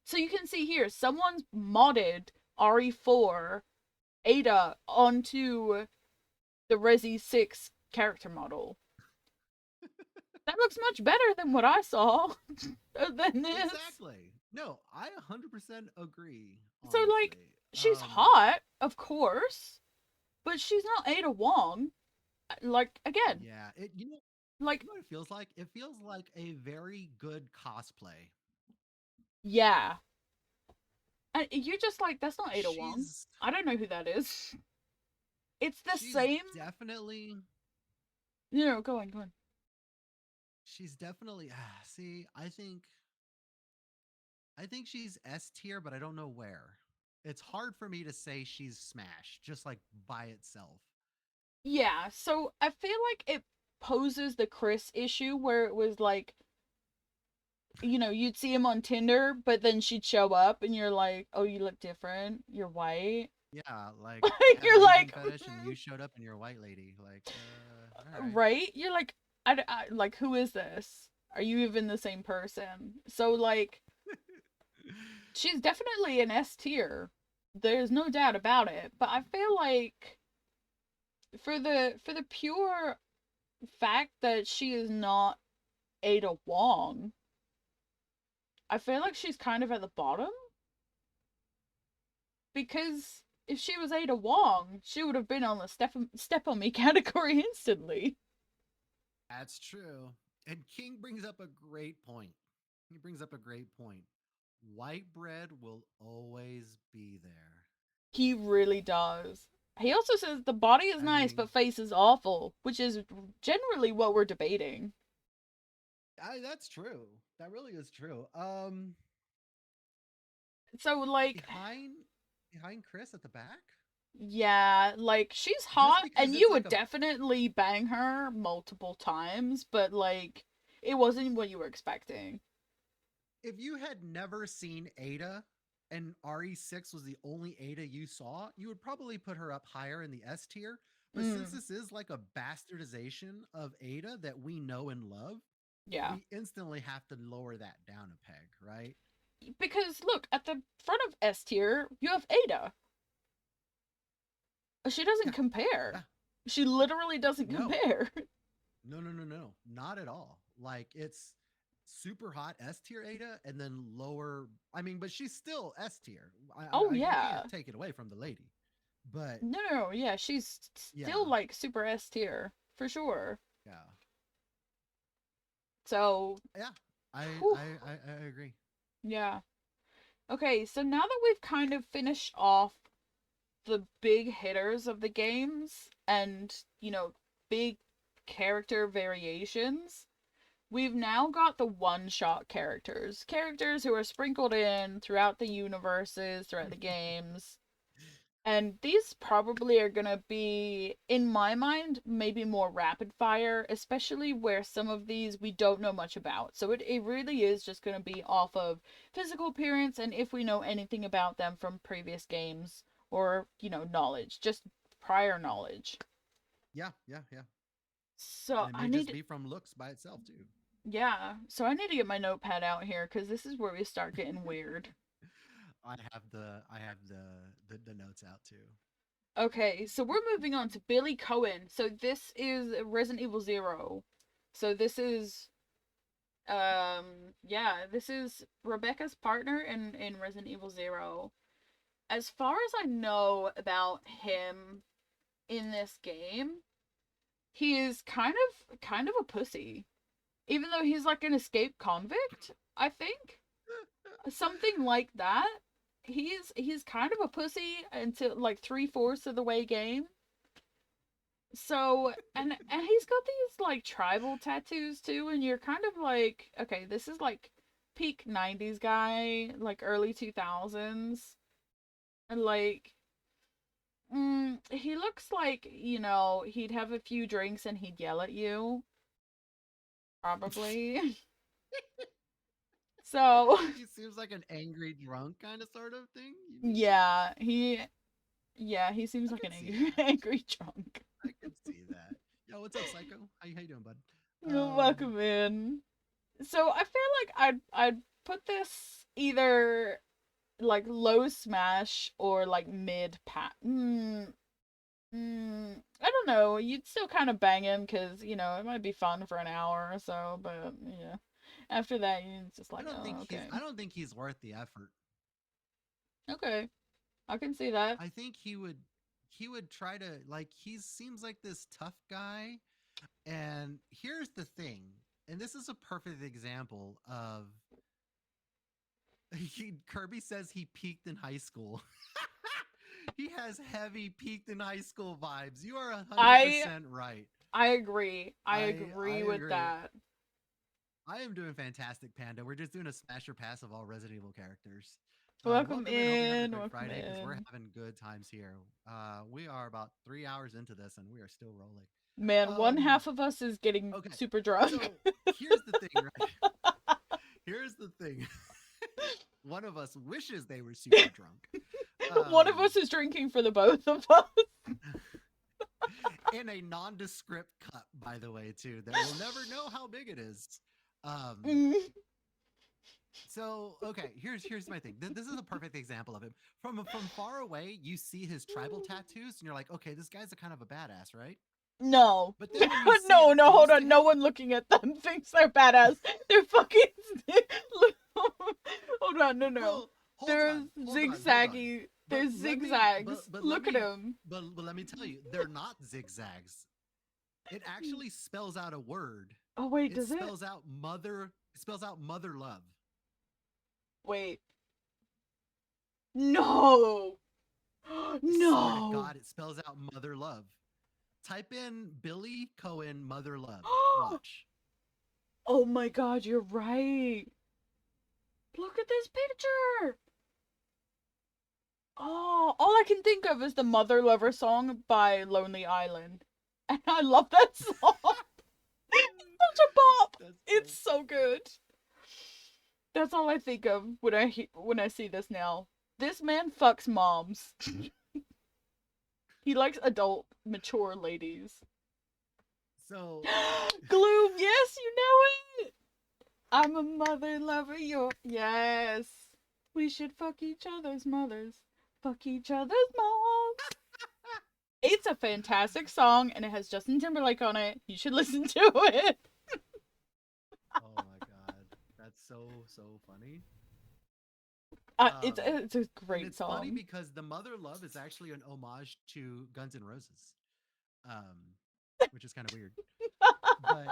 So you can see here, someone's modded RE4 Ada onto the Resi 6 character model. That looks much better than what I saw than this. Exactly. No, I 100% agree, So, like, honestly. she's hot, of course, but she's not Ada Wong. Like, again, Yeah, like, you know what it feels like? It feels like a very good cosplay. yeah. And you're just like, that's not Ada Wong. She's I don't know who that is. It's the she's same. definitely No, go on, go on. see, I think she's S tier, but I don't know where. It's hard for me to say she's Smash just like by itself. Yeah, so I feel like it poses the Chris issue where it was like, you'd see him on Tinder, but then she'd show up and you're like, oh, you look different. You're white. Yeah, like I have an You're Asian like, fetish and you showed up and you're a white lady. Like, all right. right? You're like, like, who is this? Are you even the same person? So, like, she's definitely an S tier. There's no doubt about it. But I feel like for the pure fact that she is not Ada Wong, I feel like she's kind of at the bottom because if she was Ada Wong, she would have been on the step on me category instantly. That's true. And King brings up a great point. He brings up a great point. White bread will always be there. He really does. He also says the body is I nice, mean, but face is awful, which is generally what we're debating. that's true. That really is true. So, like, Behind Chris at the back, yeah, like, she's just hot, because and it's you like would a definitely bang her multiple times, but, like, it wasn't what you were expecting. if you had never seen Ada and RE6 was the only Ada you saw, you would probably put her up higher in the S tier. But since Mm, this is like a bastardization of Ada that we know and love, yeah. we instantly have to lower that down a peg, right? Because, look, at the front of S tier, you have Ada. She doesn't Yeah, compare. yeah. She literally doesn't No, compare. no, not at all. Like it's super hot S tier Ada and then lower. I mean, but she's still S tier. Oh, You can't yeah. take it away from the lady. But No, yeah, she's still, yeah, like, super S tier, for sure. yeah, So, yeah. whew, I agree. yeah. Okay, so now that we've kind of finished off the big hitters of the games and, big character variations, we've now got the one-shot characters. Characters who are sprinkled in throughout the universes, throughout the games. And these probably are gonna be, in my mind, maybe more rapid fire, especially where some of these we don't know much about. So it really is just gonna be off of physical appearance and if we know anything about them from previous games or, knowledge, just prior knowledge. Yeah, yeah, yeah. So And it I may just need, be from looks by itself too. yeah, so I need to get my notepad out here because this is where we start getting weird. I have the notes out too. Okay, so we're moving on to Billy Cohen. So this is Resident Evil 0. So this is yeah, this is Rebecca's partner in Resident Evil 0. As far as I know about him in this game, he is kind of a pussy. Even though he's like an escaped convict, I think. Something like that. He's kind of a pussy until like 3/4 of the way game. So and he's got these like tribal tattoos too, and you're kind of like, okay, this is like peak 90s guy, like early 2000s. And like he looks like, he'd have a few drinks and he'd yell at you. Probably. So He seems like an angry drunk kind of sort of thing. You mean? yeah, he seems I like can an see angry, that. angry drunk. I can see that. Yo, what's up, Psycho? How you doing, bud? You're welcome in. So I feel like I'd put this either like low smash or like mid pat. I don't know. You'd still kind of bang him because it might be fun for an hour or so, but yeah. After that, you're just I like, don't think oh, he's okay, I don't think he's worth the effort. okay, I can see that. I think he would try to, like, he seems like this tough guy. And here's the thing, and this is a perfect example of Kirby says he peaked in high school. He has heavy peaked in high school vibes. You are I 100% right. I agree. I I agree with agree. that. I am doing fantastic, Panda. We're just doing a smasher pass of all Resident Evil characters. Welcome Welcome in. Hope you're having a in. great Welcome Friday because we're in. having good times here. We are about 3 hours into this and we are still rolling. Man, one Um, half of us is getting okay. super drunk. So here's the thing, right? Here's the thing. One of us wishes they were super drunk. One of us is drinking for the both of us. In a nondescript cup, by the way, too. That we'll never know how big it is. Mm. So okay, here's my thing. This is a perfect example of it. From far away, you see his tribal tattoos, and you're like, okay, this guy's a kind of a badass, right? No. But then when you see No, him no, hold close to on. No him, one looking at them thinks they're badass. They're fucking. Hold on, no, no. well, hold There's on, hold on, hold on. zigzaggy. But There's let me, zigzags. but let Look at me, him. but let me tell you, they're not zigzags. It actually spells out a word. Oh wait, It does it? spells out mother. It spells out mother love. Wait. No. I swear to No. God, it spells out mother love. Type in Billy Cohen mother love. Watch. Oh my god, you're right. Look at this picture. Oh, all I can think of is the Mother Lover song by Lonely Island. And I love that song. It's such a bop. It's so good. That's all I think of when I see this now. This man fucks moms. He likes adult, mature ladies. So Gloom, yes, you know it. I'm a mother lover. Yes. We should fuck each other's mothers. Fuck each other's moms. It's a fantastic song, and it has Justin Timberlake on it. You should listen to it. oh my God, that's so funny. It's a great It's song. funny because the mother love is actually an homage to Guns N' Roses, which is kind of weird. But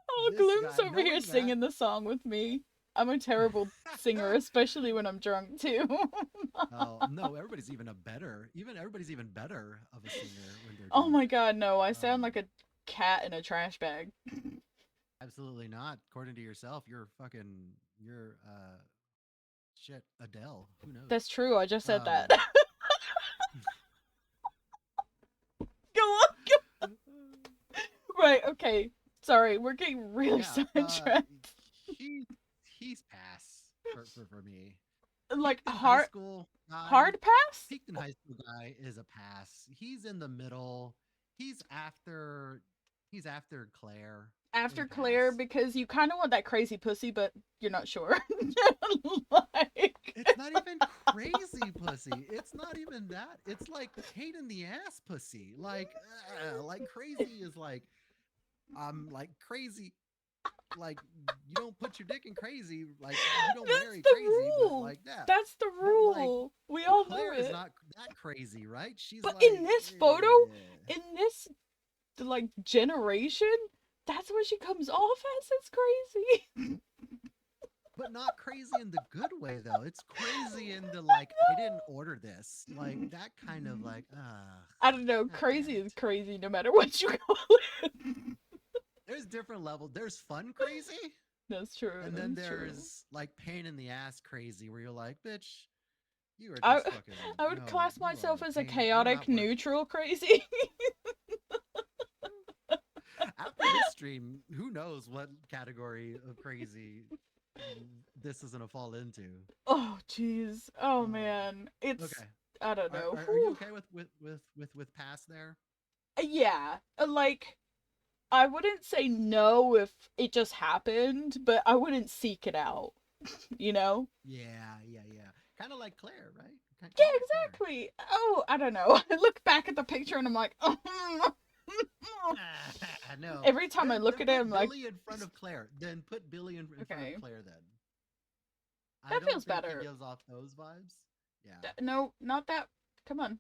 oh, this Gloom's guy, over here knowing singing the song with me. I'm a terrible singer, especially when I'm drunk too. Oh no, everybody's even better of a singer when they're Oh drunk. my god, no! I sound like a cat in a trash bag. Absolutely not. According to yourself, you're shit, Adele. Who knows? That's true. I just said that. Um, Go on. Right. Okay. Sorry, we're getting really yeah, sidetracked. he he's pass for me. Like Peaked in high hard, school guy, hard pass peaked in high school guy is a pass. He's in the middle. He's after he's after Claire after in Claire pass. because you kind of want that crazy pussy, but you're not sure. Like, It's not even crazy pussy. It's not even that. It's like pain in the ass pussy. Like crazy is like I'm like crazy. Like you don't put your dick in crazy. Like you don't that's marry the crazy, but rule. like that. That's the But like rule. We all know Claire is it. not that crazy, right? She's But like, in this photo, eh. in this like generation, that's what she comes off as. It's crazy. But not crazy in the good way though. It's crazy in the like, I didn't order this, like that kind of like, I don't know. god damn Crazy is it. crazy no matter what you call it. There's different levels. There's fun crazy, That's true. and then That's true. there's like pain in the ass crazy, where you're like, bitch, you are I just fucking I would no, class you myself are as a pain. You're chaotic not worth. neutral crazy. After this stream, who knows what category of crazy this is gonna fall into. Oh jeez. Oh Um, man. It's okay, I don't know. are you Whew. okay with pass there? Yeah. Like I wouldn't say no if it just happened, but I wouldn't seek it out, you know? Yeah. Kind of like Claire, right? Yeah, Kind of like Claire. exactly. Oh, I don't know. I look back at the picture and I'm like, No. every time I look Then at it, put I'm like, Billy in front of Claire. Then put Billy in front of okay, Claire. Then I that don't feels think he better. gives off those vibes. Yeah. No, not that. Come on.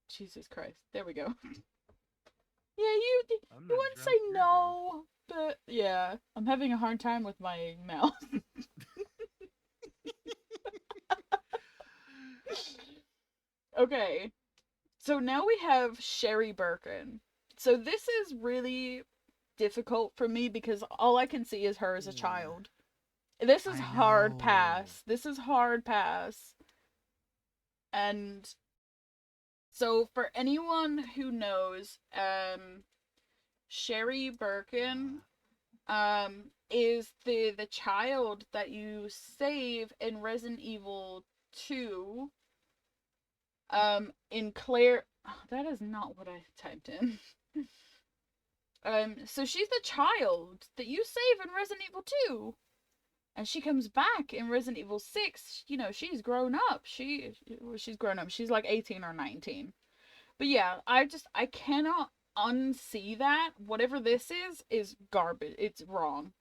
Jesus Christ. There we go. Yeah, you I'm you not wouldn't say drunk. You're drunk. no, but yeah, I'm having a hard time with my mouth. Okay, so now we have Sherry Birkin. So this is really difficult for me because all I can see is her as a Ooh, child. This is I hard know. pass. This is hard pass. And so for anyone who knows, Sherry Birkin is the child that you save in Resident Evil 2 in Claire. Oh, that is not what I typed in. So she's the child that you save in Resident Evil 2. And she comes back in Resident Evil 6. You know, she's grown up. She's grown up. She's like 18 or 19. But yeah, I cannot unsee that. Whatever this is garbage. It's wrong.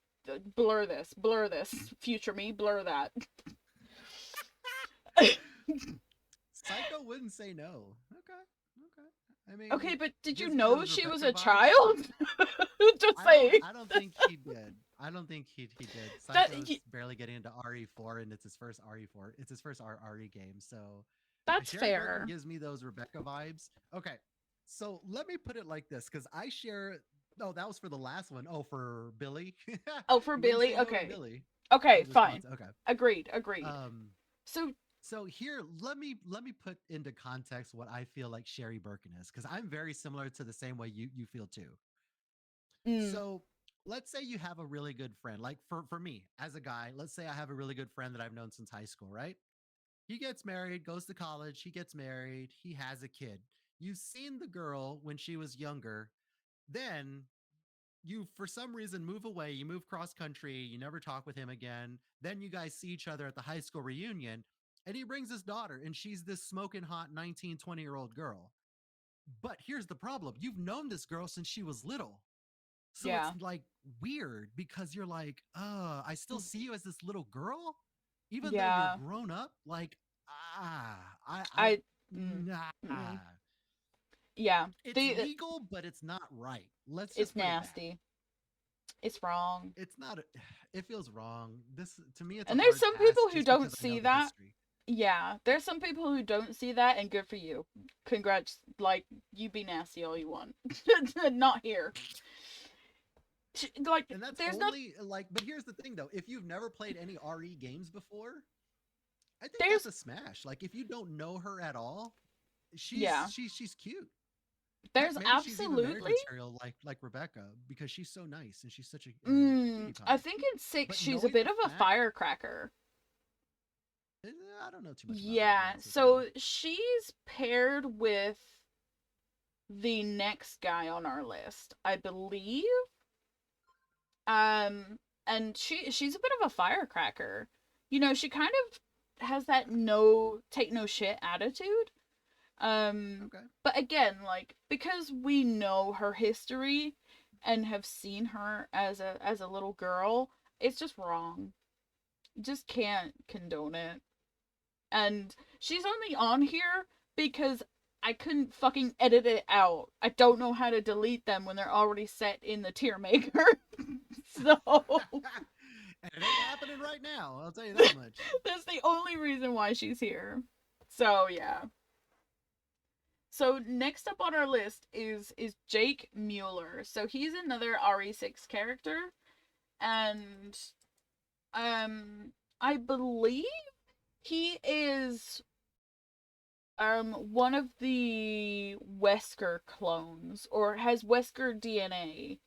Blur this. Blur this. Future me, blur that. Psycho wouldn't say no. Okay. Okay. I Okay, mean, but did you gives me know those she was Rebecca a vibes. child? Just saying. I don't think he did. I don't think he did. That Psycho's barely getting into RE4 and it's his first RE4. It's his first RE game. So that's Sherry Birkin fair. gives me those Rebecca vibes. Okay. So let me put it like this because I share. Oh, that was for the last one. Oh, for Billy. Oh, for You wouldn't Billy. say no to Okay. Billy Okay, in fine. response. Okay. Agreed. Agreed. Um, So, so here, let me put into context what I feel like Sherry Birkin is, because I'm very similar to the same way you feel too. mm, So let's say you have a really good friend. Like for me as a guy, let's say I have a really good friend that I've known since high school, right? He gets married, goes to college, he gets married, he has a kid. You've seen the girl when she was younger, then you for some reason move away, you move cross country, you never talk with him again. Then you guys see each other at the high school reunion, and he brings his daughter, and she's this smoking hot 19, 20-year-old girl. But here's the problem: you've known this girl since she was little. So it's yeah. like weird because you're like, I still see you as this little girl, even though you're Yeah. grown up. Like, I, I mm, nah. mm, yeah. It's The legal, but it's not right. Let's it's just put it that. nasty. It's wrong. It's not. It feels wrong. This to me, it's a And there's hard some pass people who just don't because I see know the that. history. Yeah, there's some people who don't see that, and good for you. Congrats. Like, you be nasty all you want. Not here. Like, And that's there's not, only like, but here's the thing though: if you've never played any RE games before, I think that's there's, a smash. Like, if you don't know her at all, yeah, she's cute. Heck, there's maybe she's even marriage absolutely. material, like Rebecca, because she's so nice and she's such a cutie I pie. think in six But she's a knowing bit her of a smash, firecracker. I don't know too much about her, to be Yeah, honest with you. so she's paired with the next guy on our list, I believe. Um, and she's a bit of a firecracker. You know, she kind of has that no take no shit attitude. Um, Okay. but again, like, because we know her history and have seen her as a little girl, it's just wrong. Just can't condone it. And she's only on here because I couldn't fucking edit it out. I don't know how to delete them when they're already set in the tier maker. So And it ain't happening right now, I'll tell you that much. that's the only reason why she's here. So yeah. So next up on our list is Jake Mueller. So he's another RE6 character, and I believe he is one of the Wesker clones, or has Wesker DNA.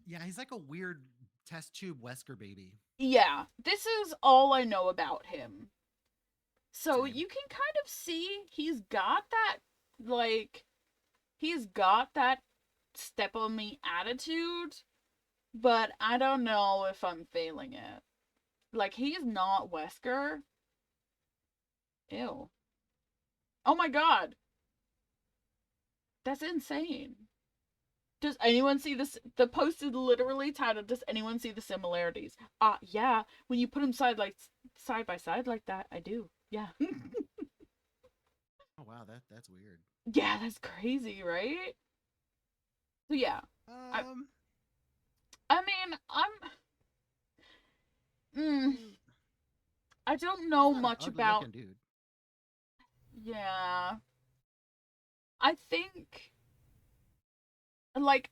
Yeah, he's like a weird test tube Wesker baby. Yeah, this is all I know about him. So Same. you can kind of see like he's got that step on me attitude, but I don't know if I'm feeling it. Like, he's not Wesker. Ew. Oh my god. That's insane. Does anyone see this? The post is literally titled, "Does anyone see the similarities?" Yeah. When you put them side by side like that, I do. Yeah. Oh wow, that's weird. Yeah, that's crazy, right? So yeah. I Um, I mean, mm, mm, I don't he's know not an much ugly about. looking dude. Yeah. I think, like,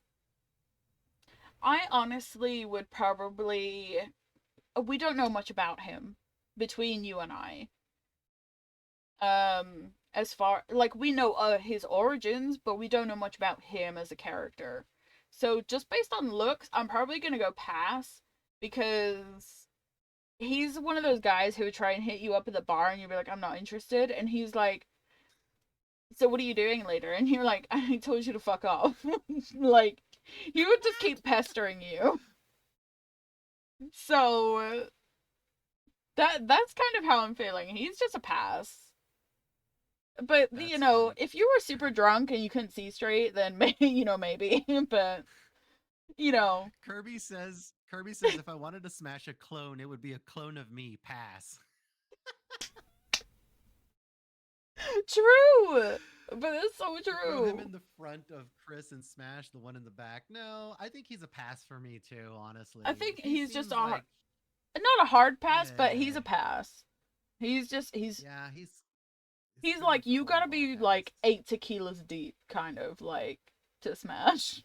I honestly would probably. We don't know much about him between you and I. As far like we know his origins, but we don't know much about him as a character. So just based on looks, I'm probably gonna go pass because he's one of those guys who would try and hit you up at the bar and you'd be like, I'm not interested, and he's like, so what are you doing later? And you're like, I told you to fuck off. Like, he would just keep pestering you. So that's kind of how I'm feeling. He's just a pass. But you That's know, funny. if you were super drunk and you couldn't see straight, then maybe maybe. But you know, Kirby says if I wanted to smash a clone, it would be a clone of me. Pass. true. But it's so Throw him true. in the front of Chris and smash the one in the back. No, I think he's a pass for me too, I honestly. think He he's just seems like not a hard pass, but he's yeah. a pass. He's just Yeah, he's he's kind of like, a you gotta cornball be pass. like 8 tequilas deep, kind of like, to smash.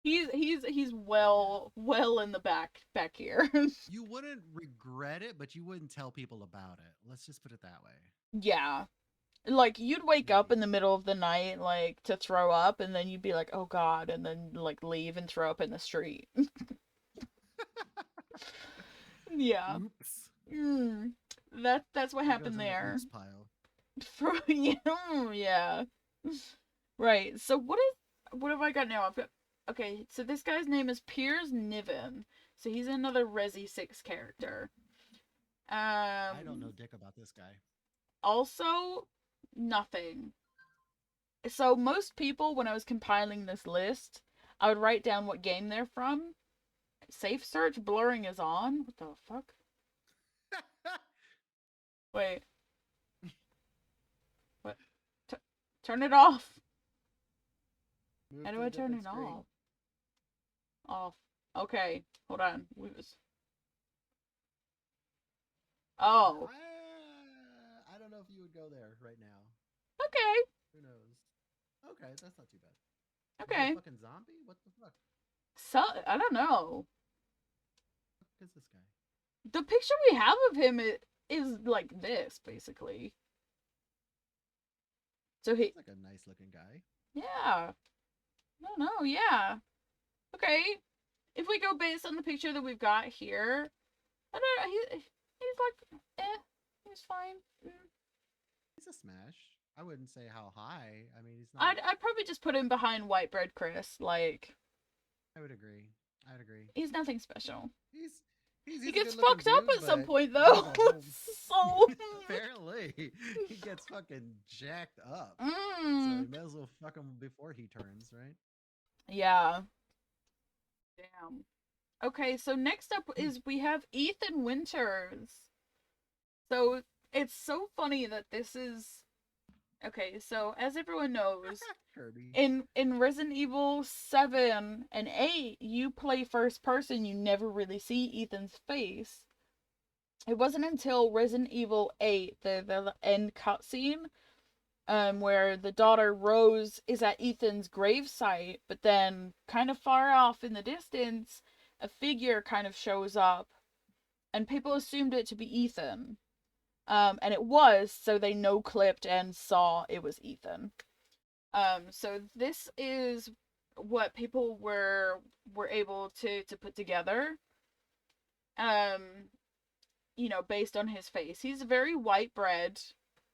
He's Yeah. well in the back here. You wouldn't regret it, but you wouldn't tell people about it. Let's just put it that way. Yeah. Like, you'd wake up in Maybe. the middle of the night like to throw up, and then you'd be like, "Oh god," and then like leave and throw up in the street. Yeah. Oops. Mm. That's what He goes happened in the there. oops pile. For you, yeah. Right. So what have I got now? I've got, okay. So this guy's name is Piers Niven. So he's another Resi 6 character. I don't know Um. dick about this guy. Also, nothing. So most people, when I was compiling this list, I would write down what game they're from. Safe search blurring is on. What the fuck? Wait. What? T- turn it off. How Move do to a I turn different it screen. off? Off. Okay. Hold on. Oh. I don't know if you would go there right now. Okay. Who knows? Okay, that's not too bad. Is he a Okay. fucking zombie? What the fuck? So I don't know. What is this guy? The picture we have of him is like this, basically. So he, He's like a nice looking guy. yeah, I don't know, yeah. Okay, if we go based on the picture that we've got here, I don't know. He's like, he's fine. Mm. He's a smash. I wouldn't say how high. I mean, he's not. I'd probably just put him behind White Bread Chris. Like, I would agree. I'd agree. he's nothing special. He's He he's a good gets looking fucked up dude, at some but point he's though. a whole. So, Apparently, he gets fucking jacked up. So mm, you may as well fuck him before he turns, right? yeah. Damn. Okay, so next up is we have Ethan Winters. So it's so funny that this is okay. So as everyone knows, Kirby. in Resident Evil 7 and 8, you play first person. You never really see Ethan's face. It wasn't until Resident Evil 8, the end cutscene, where the daughter Rose is at Ethan's gravesite, but then kind of far off in the distance, a figure kind of shows up, and people assumed it to be Ethan. And it was, so they no clipped and saw it was Ethan. So this is what people were able to put together. Um, based on his face. He's very white bread,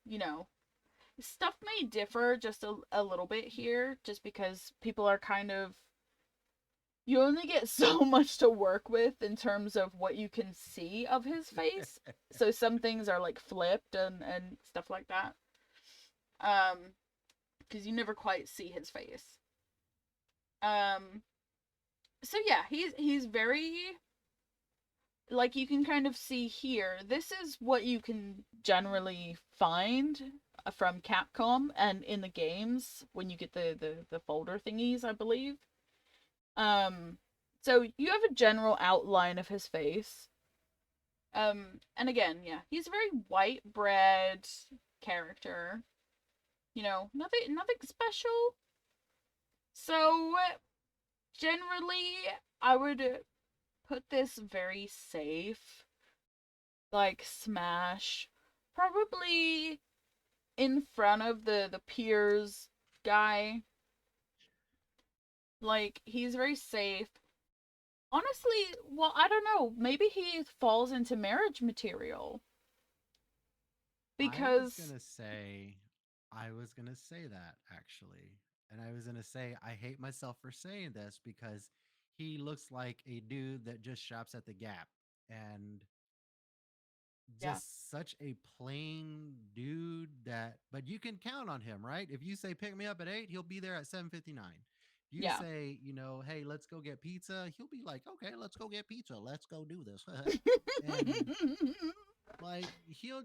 you know. Stuff may differ just a little bit here, just because people are kind of. You only get so much to work with in terms of what you can see of his face. So some things are like flipped and stuff like that. Because you never quite see his face. Um, so yeah, he's very like you can kind of see here. This is what you can generally find from Capcom and in the games when you get the folder thingies, I believe. So you have a general outline of his face. And again, yeah, he's a very white bread character. Nothing special. So generally, I would put this very safe. Like Smash. Probably in front of the Piers guy. Like, he's very safe. Honestly, well, I don't know. Maybe he falls into marriage material. I was Because, gonna say, I was gonna say that actually, and I was gonna say I hate myself for saying this because he looks like a dude that just shops at the Gap and yeah, just such a plain dude that. But you can count on him, right? If you say pick me up at 8, he'll be there at 7:59. You yeah. say, hey, let's go get pizza. He'll be like, okay, let's go get pizza. Let's go do this. And like he'll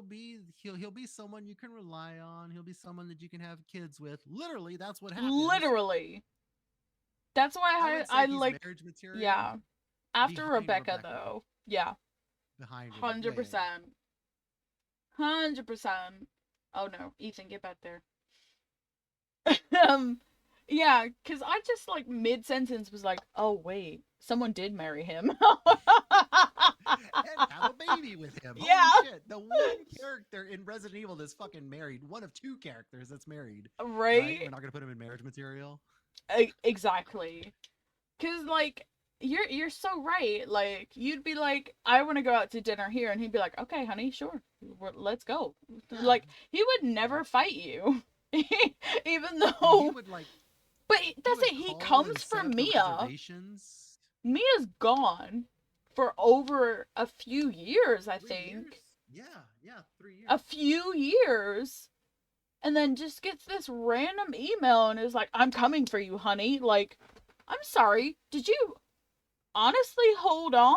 be someone you can rely on. He'll be someone that you can have kids with. Literally, that's what happens. Literally. That's I why would I say he's like, marriage material yeah. After behind Rebecca, Rebecca. though. Yeah. Behind Rebecca. Yeah, yeah, yeah. 100%. 100%. Oh no, Ethan, get back there. um, yeah, because I just like mid sentence was like, oh wait, someone did marry him. And have a baby with him. Yeah. Holy shit. The one character in Resident Evil that's fucking married. One of two characters that's married. Right? We're Right? not gonna put him in marriage material. Exactly. Cause like you're so right. Like you'd be like, I want to go out to dinner here, and he'd be like, okay, honey, sure, let's go. Yeah. Like he would Yeah. never fight you, even And he though. would like But he that's would it. He call and comes for set up the Mia. reservations. Mia's gone for over a few years, I 3 years? think. Yeah, 3 years. A few years. And then just gets this random email and is like, I'm coming for you, honey. Like, I'm sorry. Did you honestly hold on?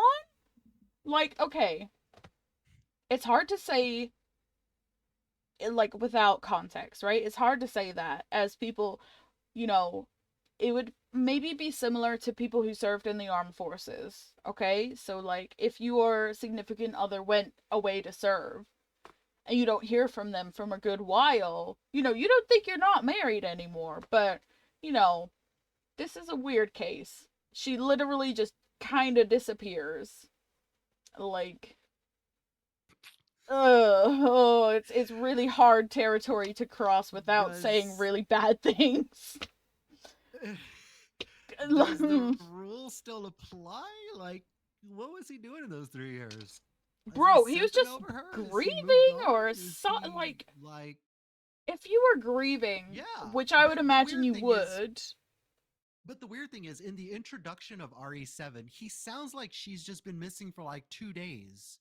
Like, okay. It's hard to say, like, without context, right? It's hard to say that as people, you know, it would maybe be similar to people who served in the armed forces, okay? So, like, if your significant other went away to serve and you don't hear from them from a good while, you don't think you're not married anymore. But, you know, this is a weird case. She literally just kind of disappears. Like, oh, it's really hard territory to cross without saying Does really bad things. does the rule still apply? Like, what was he doing in those 3 years? Is he Bro, he was simping just over her? Is he moved grieving on? or Is so, he like, like, if you were grieving, yeah? which I would But the imagine weird you thing is, would. in the introduction of RE7, he sounds like she's just been missing for like 2 days.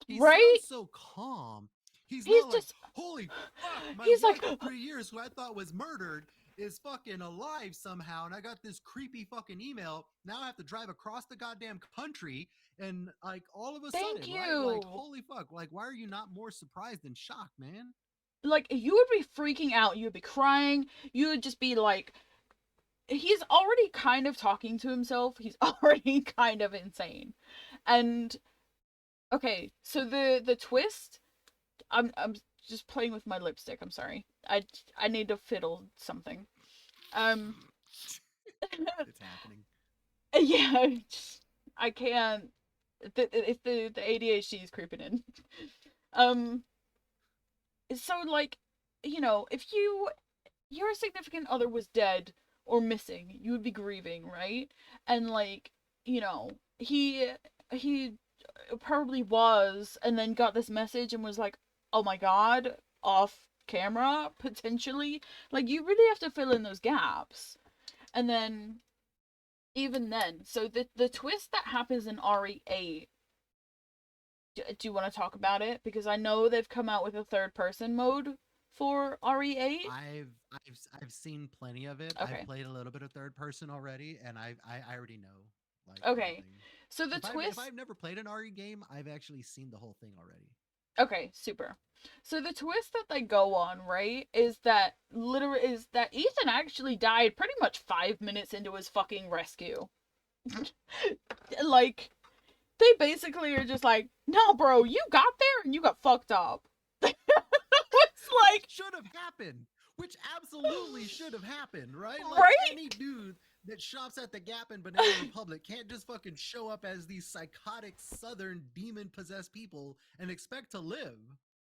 He Right? sounds so calm. He's He's not like, just holy fuck, my he's like wife of 3 years, who I thought was murdered, is fucking alive somehow, and I got this creepy fucking email. Now I have to drive across the goddamn country, and like all of a thank sudden, right? Like, you. holy fuck, like why are you not more surprised and shocked, man? Like you would be freaking out, you would be crying, you would just be like he's already kind of talking to himself. He's already kind of insane. And okay, so the twist, I'm just playing with my lipstick. I'm sorry. I need to fiddle something. Um It's happening. yeah, I can't it's the ADHD is creeping in. Um so like, if your significant other was dead or missing, you would be grieving, right? And like, he probably was, and then got this message and was like, "Oh my god," off camera potentially. Like you really have to fill in those gaps. And then even then, so the twist that happens in RE8, do you want to talk about it? Because I know they've come out with a third person mode for RE8. I've seen plenty of it. I've Okay. played a little bit of third person already, and I already know like Okay. everything. So the If twist. I've never played an RE game, I've actually seen the whole thing already. Okay, super. So the twist that they go on, right, is that Ethan actually died pretty much 5 minutes into his fucking rescue. Like they basically are just like, "No, bro, you got there and you got fucked up." It's Which like, should have happened. Which absolutely should have happened, right? Like right? any dude that shops at the Gap in Banana Republic can't just fucking show up as these psychotic southern demon possessed people and expect to live.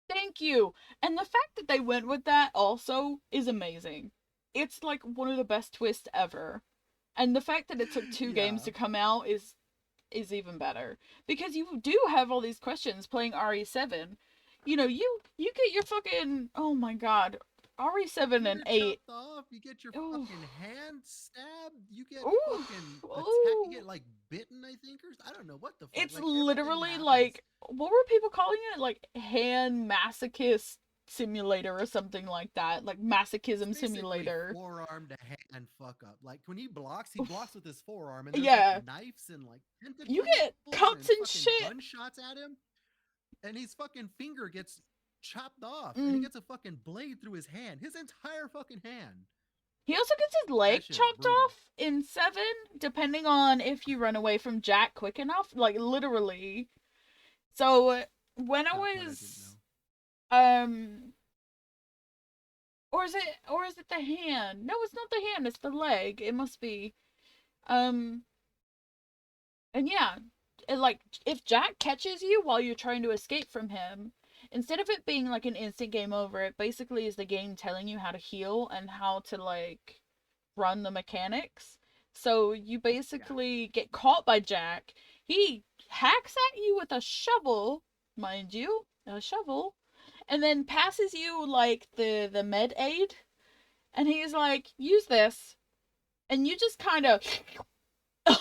Thank you. And the fact that they went with that also is amazing. It's like one of the best twists ever. And the fact that it took two games Yeah. to come out is even better, because you do have all these questions playing RE7. You get your fucking, oh my god, RE7 You and get 8. chopped off, you get your Oh, fucking hand stabbed, you get oh, fucking attacked, you oh. get like bitten, I think, or I don't know what the fuck. It's Like everything literally happens. like, what were people calling it? Like hand masochist simulator or something like that. Like It's masochism basically simulator. forearm to hand fuck up. Like when he blocks with his forearm, and there's like Yeah. knives and like You tentacles get cuts and and fucking shit. gunshots at him, and his fucking finger gets chopped off, and he Mm. gets a fucking blade through his hand, his entire fucking hand. He also gets his That leg shit's chopped brutal. off in 7, depending on if you run away from Jack quick enough. Like, literally. So, when I That part I didn't was. know. Um. Or is it the hand? No, it's not the hand, it's the leg. It must be. Um. And yeah, like, if Jack catches you while you're trying to escape from him, instead of it being like an instant game over, it basically is the game telling you how to heal and how to, like, run the mechanics. So you Yeah. basically get caught by Jack. He hacks at you with a shovel, mind you, a shovel, and then passes you like the med aid, and he's like, "Use this," and you just kind of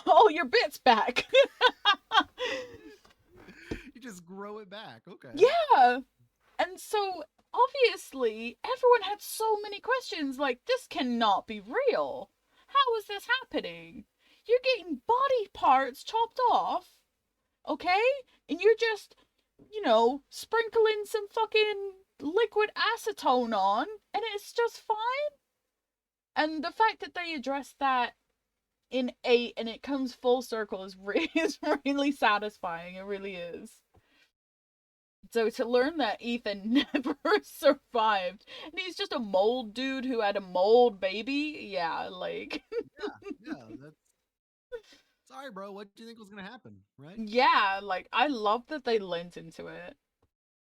all your bits back. You just grow it back. Okay. Yeah. And so obviously everyone had so many questions like, this cannot be real. How is this happening? You're getting body parts chopped off, okay? And you're just, sprinkling some fucking liquid acetone on, and it's just fine. And the fact that they address that in 8 and it comes full circle is really satisfying. It really is. So to learn that Ethan never survived, and he's just a mold dude who had a mold baby, yeah, like, Yeah. Yeah. That's Sorry, bro. What do you think was gonna happen, right? Yeah, like I love that they lent into it.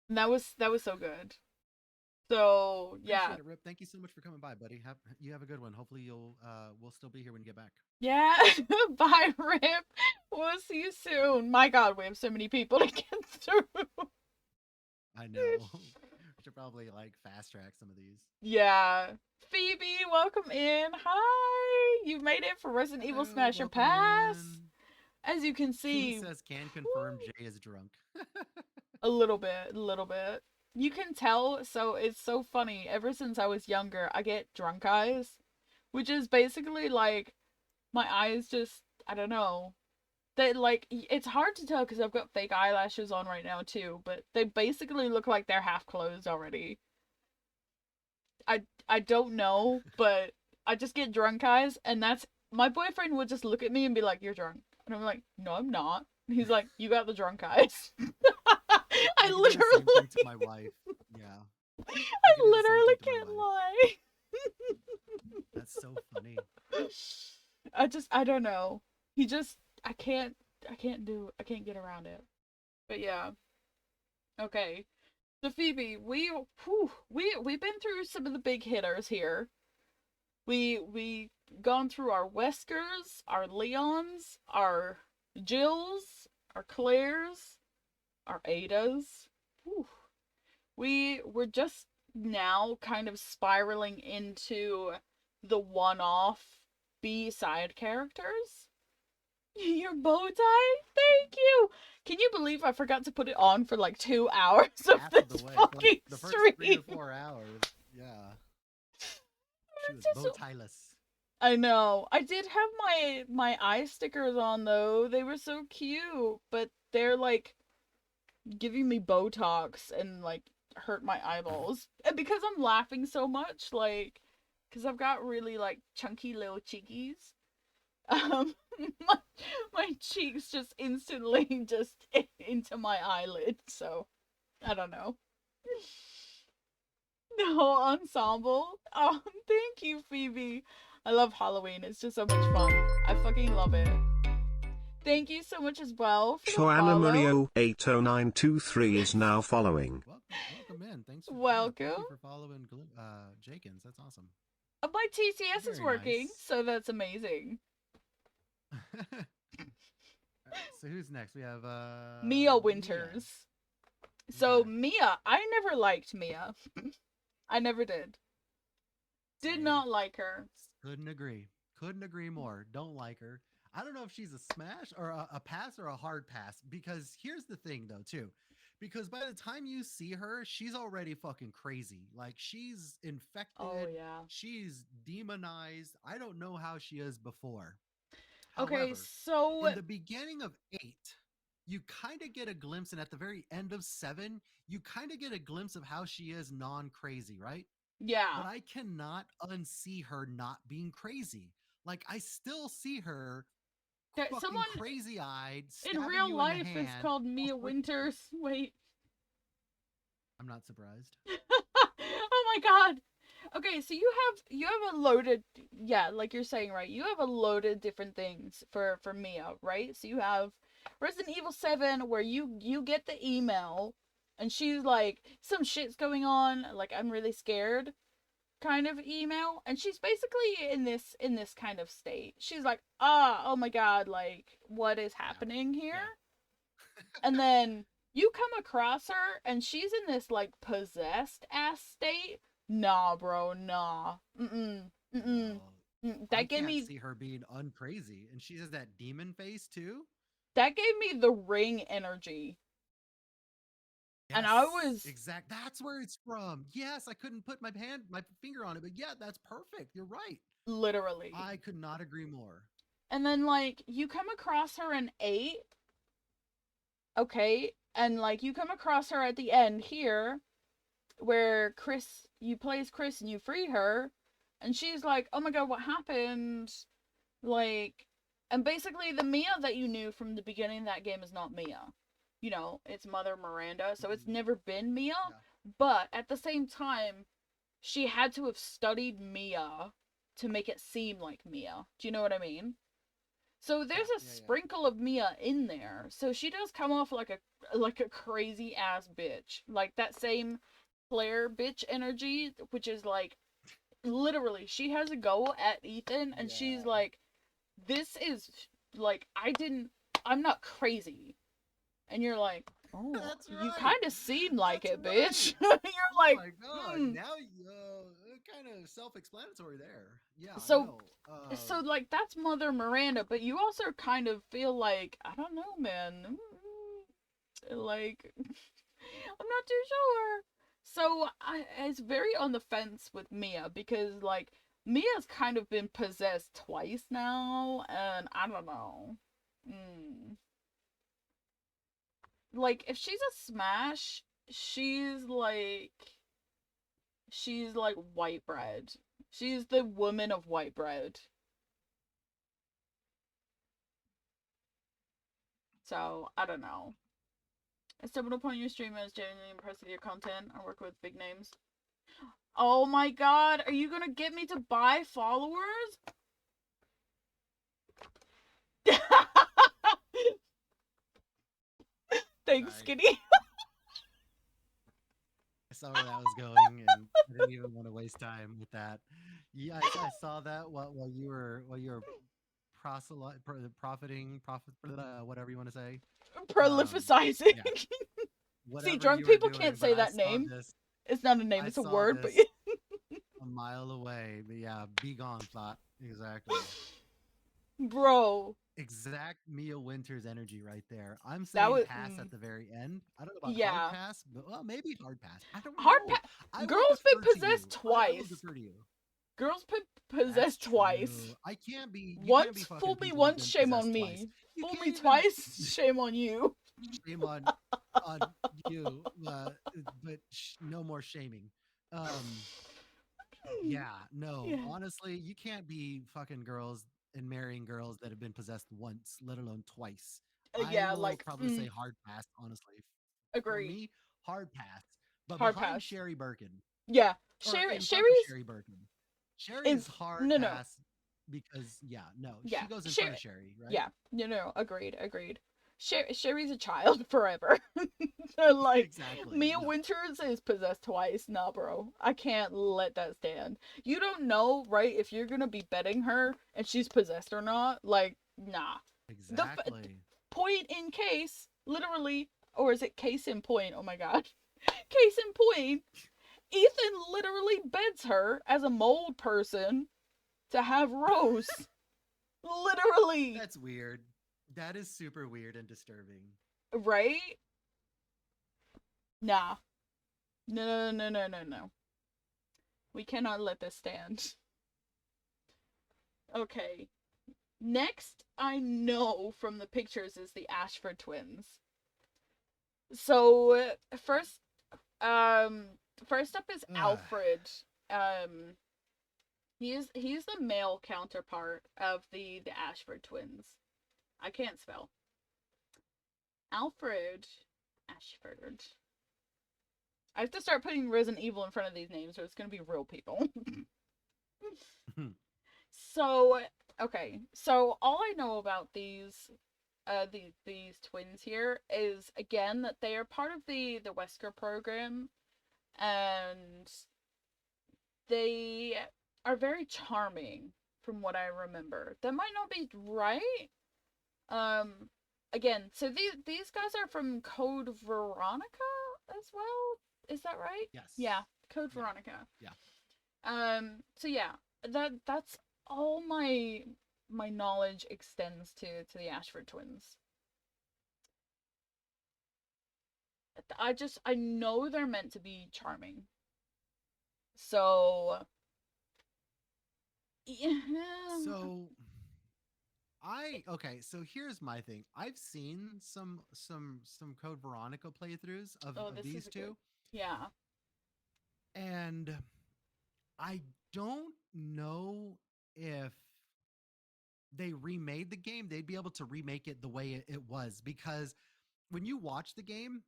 And that was so good. So yeah. Appreciate it, Rip. Thank you so much for coming by, buddy. You have a good one. Hopefully you'll we'll still be here when you get back. Yeah. Bye, Rip. We'll see you soon. My God, we have so many people to get through. I know. We should probably like fast track some of these. Yeah. Phoebe, welcome in. Hi. You've made it for Resident Evil Hello, Smasher welcome Pass. in. As you can Phoebe see, says can confirm Jay is drunk. a little bit, a little bit. You can tell, so it's so funny. Ever since I was younger, I get drunk eyes, which is basically like my eyes just, I don't know. They like it's hard to tell because I've got fake eyelashes on right now too, but they basically look like they're half closed already. I don't know, but I just get drunk eyes, and that's my boyfriend would just look at me and be like, "You're drunk," and I'm like, "No, I'm not." He's like, "You got the drunk eyes." I I can do the same thing to literally, my wife. Yeah. I I can do the same literally thing to my can't wife. lie. That's so funny. I don't know. He just, I can't get around it. But yeah, okay. So Phoebe, we've been through some of the big hitters here. We gone through our Weskers, our Leons, our Jills, our Claires, our Adas. Whew. We were just now kind of spiraling into the one-off B-side characters. Your bow tie? Thank you. Can you believe I forgot to put it on for like 2 hours of Half of the this way for like fucking the first stream? 3 to 4 hours. Yeah. She was It's bow just, tieless. I know. I did have my eye stickers on though. They were so cute, but they're like giving me Botox and like hurt my eyeballs. And because I'm laughing so much, like, because I've got really like chunky little cheekies. Um, my, my cheeks just instantly just into my eyelid. So I don't know. No ensemble. Oh, thank you, Phoebe. I love Halloween. It's just so much fun. I fucking love it. Thank you so much as well for the Joanna follow. Mario 80923 is now following. Welcome in. Thanks for thank Welcome. you for following Jakins. That's awesome. My TTS is Very working, nice. so that's amazing. So who's next? We have Mia Winters. So Okay. Mia, I never liked Mia. I never did. Did Same. not like her. Couldn't agree. Couldn't agree more. Don't like her. I don't know if she's a smash or a pass or a hard pass because here's the thing though too. Because by the time you see her, she's already fucking crazy. Like she's Oh infected, yeah. she's demonized. I don't know how she is before. Okay, However, so in the beginning of 8, you kind of get a glimpse, and at the very end of 7, you kind of get a glimpse of how she is non-crazy, right? yeah. But I cannot unsee her not being crazy. Like I still see her fucking Someone crazy-eyed, in stabbing real you in the life is hand. called All Mia sorts. Winters. Wait. I'm not surprised. Oh my god. Okay, so you have a loaded, yeah, like you're saying, right? You have a loaded different things for Mia, right? So you have Resident Evil 7 where you get the email and she's like some shit's going on, like I'm really scared kind of email, and she's basically in this kind of state. She's like, oh my god, like what is Yeah. happening here?" Yeah. And then you come across her and she's in this like possessed ass state. Nah, bro, nah. Mm-mm. Mm-mm. No. I That gave can't me see her being uncrazy. And she has that demon face too. the Ring energy. And I Yes, was exact. That's where it's from. Yes, I couldn't put my finger on it, but yeah, that's perfect. You're right. literally. I could not agree more. And then like you come across her in 8, okay? And like you come across her at the end here where Chris you plays Chris and you free her, and she's like, "Oh my god, what happened?" Like, and basically the Mia that you knew from the beginning of that game is not Mia. You know, it's Mother Miranda, so it's Mm, never been Mia. yeah. But at the same time, she had to have studied Mia to make it seem like Mia. Do you know what I mean? So there's a Yeah. sprinkle of Mia in there. So she does come off like a crazy ass bitch. Like that same Claire bitch energy, which is like literally she has a go at Ethan and she's Yeah. like, this is like I'm not crazy. And you're like, oh, That's you right. kind of seem like That's it, bitch. right. You're Oh like, my god! hmm. Now you kind of self-explanatory there. Yeah, So no. so like that's Mother Miranda, but you also kind of feel like I don't know, man. Like I'm not too sure. So it's very on the fence with Mia because like Mia's kind of been possessed twice now, and I don't know. Mm. Like if she's a smash, she's like white bread. She's the woman of white bread. So I don't know. I stumbled upon your stream and I was genuinely impressed with your content. I work with big names. Oh my god, are you gonna get me to buy followers? Thanks, Sorry. Skinny. I saw where that was going, and I didn't even want to waste time with that. Yeah, I saw that while you were profiting, whatever you want to say. Prolificizing. Yeah, See, whatever drunk you were people doing. can't But say I that saw name. this. It's not a name, I it's a saw word, but this a mile away. But yeah, be gone, thought exactly. bro, Exact Mia Winters energy right there. I'm that saying was pass at the very end. I don't know about hard yeah. pass, but well, maybe hard pass. I don't Hard know. pa- I will Girl's been defer to possessed you. I will twice. defer to you. Girl's been That's possessed twice. true. I can't be. You can't be Once, fool fucking me people who've once, been shame on possessed twice. me. You Fool can't me even twice, shame on you. shame on you. But no more shaming. Um, yeah, no. Yeah. Honestly, you can't be fucking girls and marrying girls that have been possessed once, let alone twice. I Yeah, will like, probably say hard pass, honestly. For agreed. me, hard pass. But Hard behind pass. Sherry Birkin, Yeah. or in front of Sherry's Sherry Birkin, Sherry in is hard no. pass because, yeah, no, Yeah. she goes in front of Sherry, right? Yeah. No. Agreed. Sherry's a child forever. Like Exactly. Mia No, Winters is possessed twice. Nah, bro. I can't let that stand. You don't know, right, if you're gonna be betting her and she's possessed or not. Like, nah. The exactly. point in case, literally, or is it case in point? Oh my god. Case in point, Ethan literally beds her as a mold person to have Rose. Literally. That's weird. That is super weird and disturbing. Right? Nah. No. We cannot let this stand. Okay. Next, I know from the pictures is the Ashford twins. So um, first up is Ugh. Alfred. Um, he's the male counterpart of the Ashford twins. I can't spell. Alfred Ashford. I have to start putting Resident Evil in front of these names, or it's gonna be real people. So, okay. So all I know about these twins here is again that they are part of the Wesker program, and they are very charming from what I remember. That might not be right. Um, again, so these guys are from Code Veronica as well. Is that right? Yes. Yeah, Code Yeah. Veronica. Yeah. So yeah, that's all my knowledge extends to the Ashford twins. I know they're meant to be charming. So yeah. So so here's my thing. I've seen some Code Veronica playthroughs Oh, of this these is a good. two, Yeah. and I don't know if they remade the game, they'd be able to remake it the way it was, because when you watch the game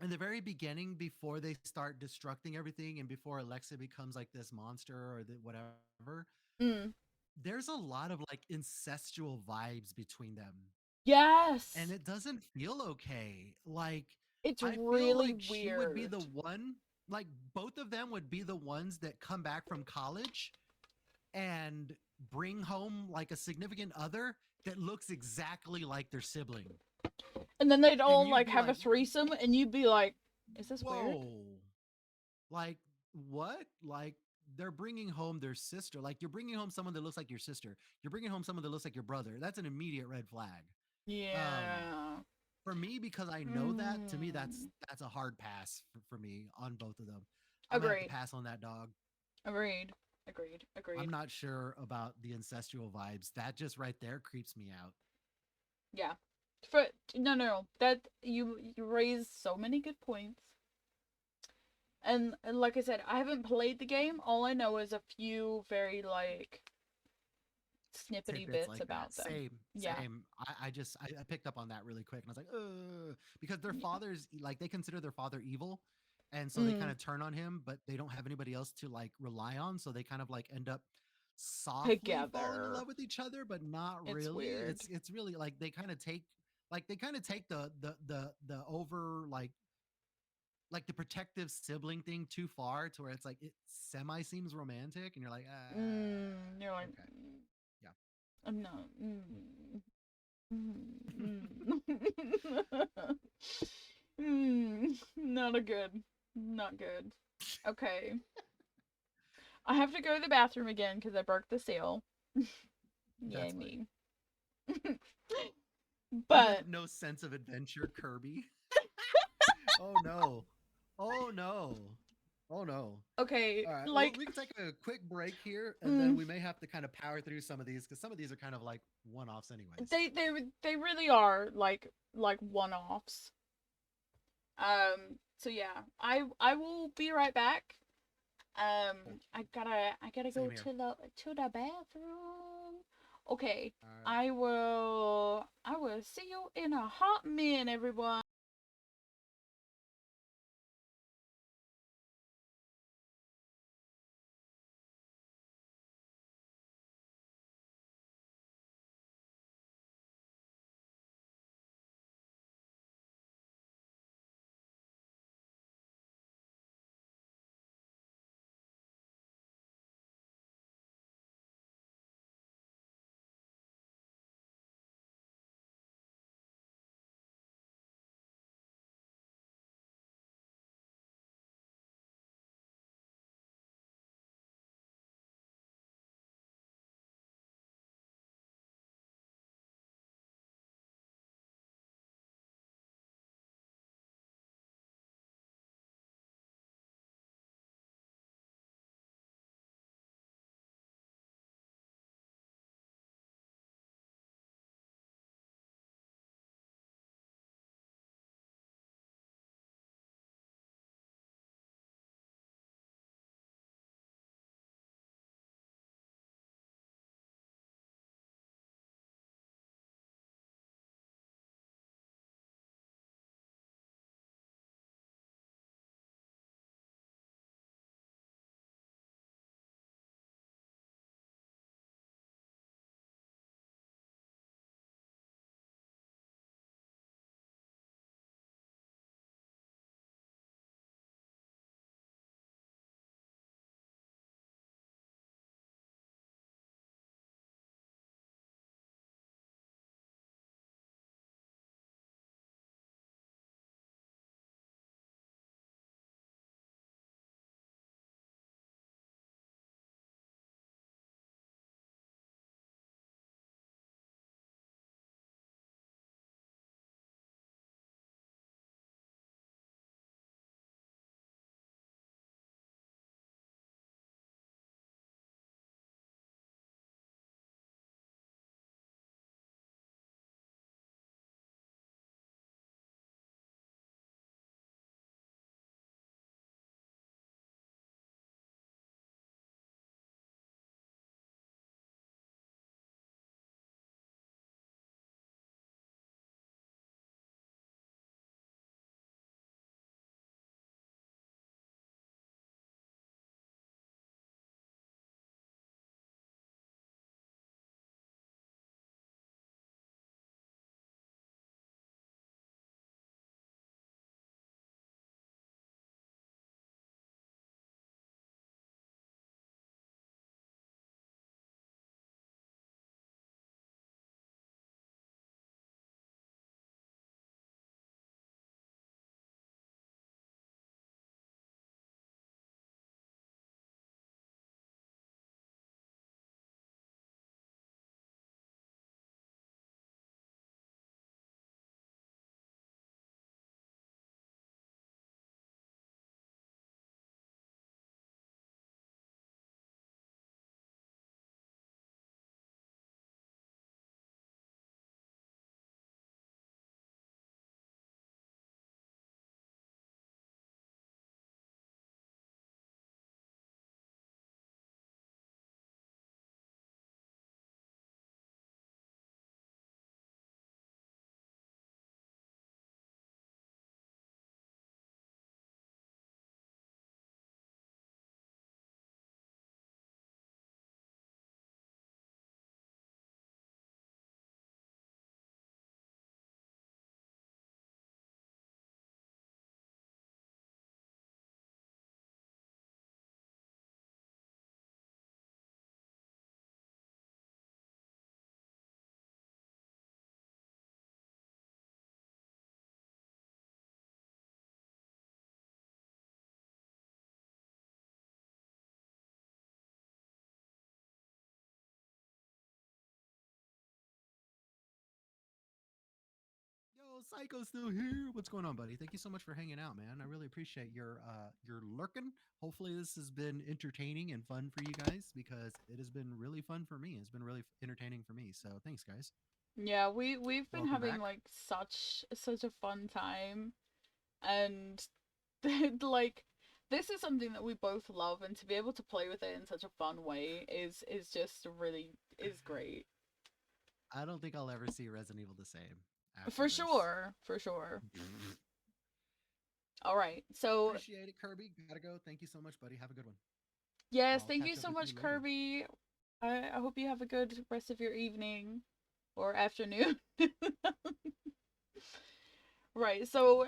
in the very beginning, before they start destructing everything and before Alexa becomes like this monster or the whatever, Mm. there's a lot of like incestual vibes between them, and Yes. it doesn't feel okay. Like, It's I feel really like she would be the weird. one, like, both of them would be the ones that come back from college and bring home like a significant other that looks exactly like their sibling. And then they'd And all you'd like be have a like, threesome and you'd be like, is this weird? whoa, like, what? Like, they're bringing home their sister. Like, you're bringing home someone that looks like your sister. You're bringing home someone that looks like your brother. That's an immediate red flag. Um, Yeah. for me, because I know that, to me, Mm. that's a hard pass for me on both of them. I'm gonna have to Agreed. pass on that dog. Agreed. Agreed. I'm Agreed. not sure about the incestual vibes. That just right there creeps me out. Yeah. For no. That you raise so many good points. And like I said, I haven't played the game. All I know is a few very like snippety Tidbits bits like that. about them. Same, Yeah. same. I picked up on that really quick, and I was like, because their Yeah. fathers, like, they consider their father evil, and so they kind Mm. of turn on him, but they don't have anybody else to like rely on, so they kind of like end up softly falling in Together. love with each other, but not It's really. weird. It's really like they kind of take the over like the protective sibling thing too far to where it's like it semi seems romantic, and you're like, You're like, okay, yeah. I'm not. Not a good. Not good. Okay. I have to go to the bathroom again because I broke the seal. Yay That's funny. me. You have But no sense of adventure, Kirby. Oh no. Oh no. Oh no. okay, All right. Well, like we can take a quick break here, and then mm, we may have to kind of power through some of these because some of these are kind of like one-offs, anyways. they really are like one-offs. So yeah, I will be right back. Cool. I gotta go Same here. to the bathroom. Okay, All right. I will see you in a hot minute, everyone. Psycho's still here. What's going on, buddy? Thank you so much for hanging out, man. I really appreciate your lurking. Hopefully this has been entertaining and fun for you guys because it has been really fun for me. It's been really entertaining for me. So thanks, guys. Yeah, we've been Welcome having back. like such a fun time, and like this is something that we both love, and to be able to play with it in such a fun way is just really is great. I don't think I'll ever see Resident Evil the same after For this. sure, for sure. All right, so Appreciate it, Kirby. Gotta go. Thank you so much, buddy. Have a good one. yes, I'll thank catch you up so with much, you later. Kirby. I hope you have a good rest of your evening or afternoon. Right, so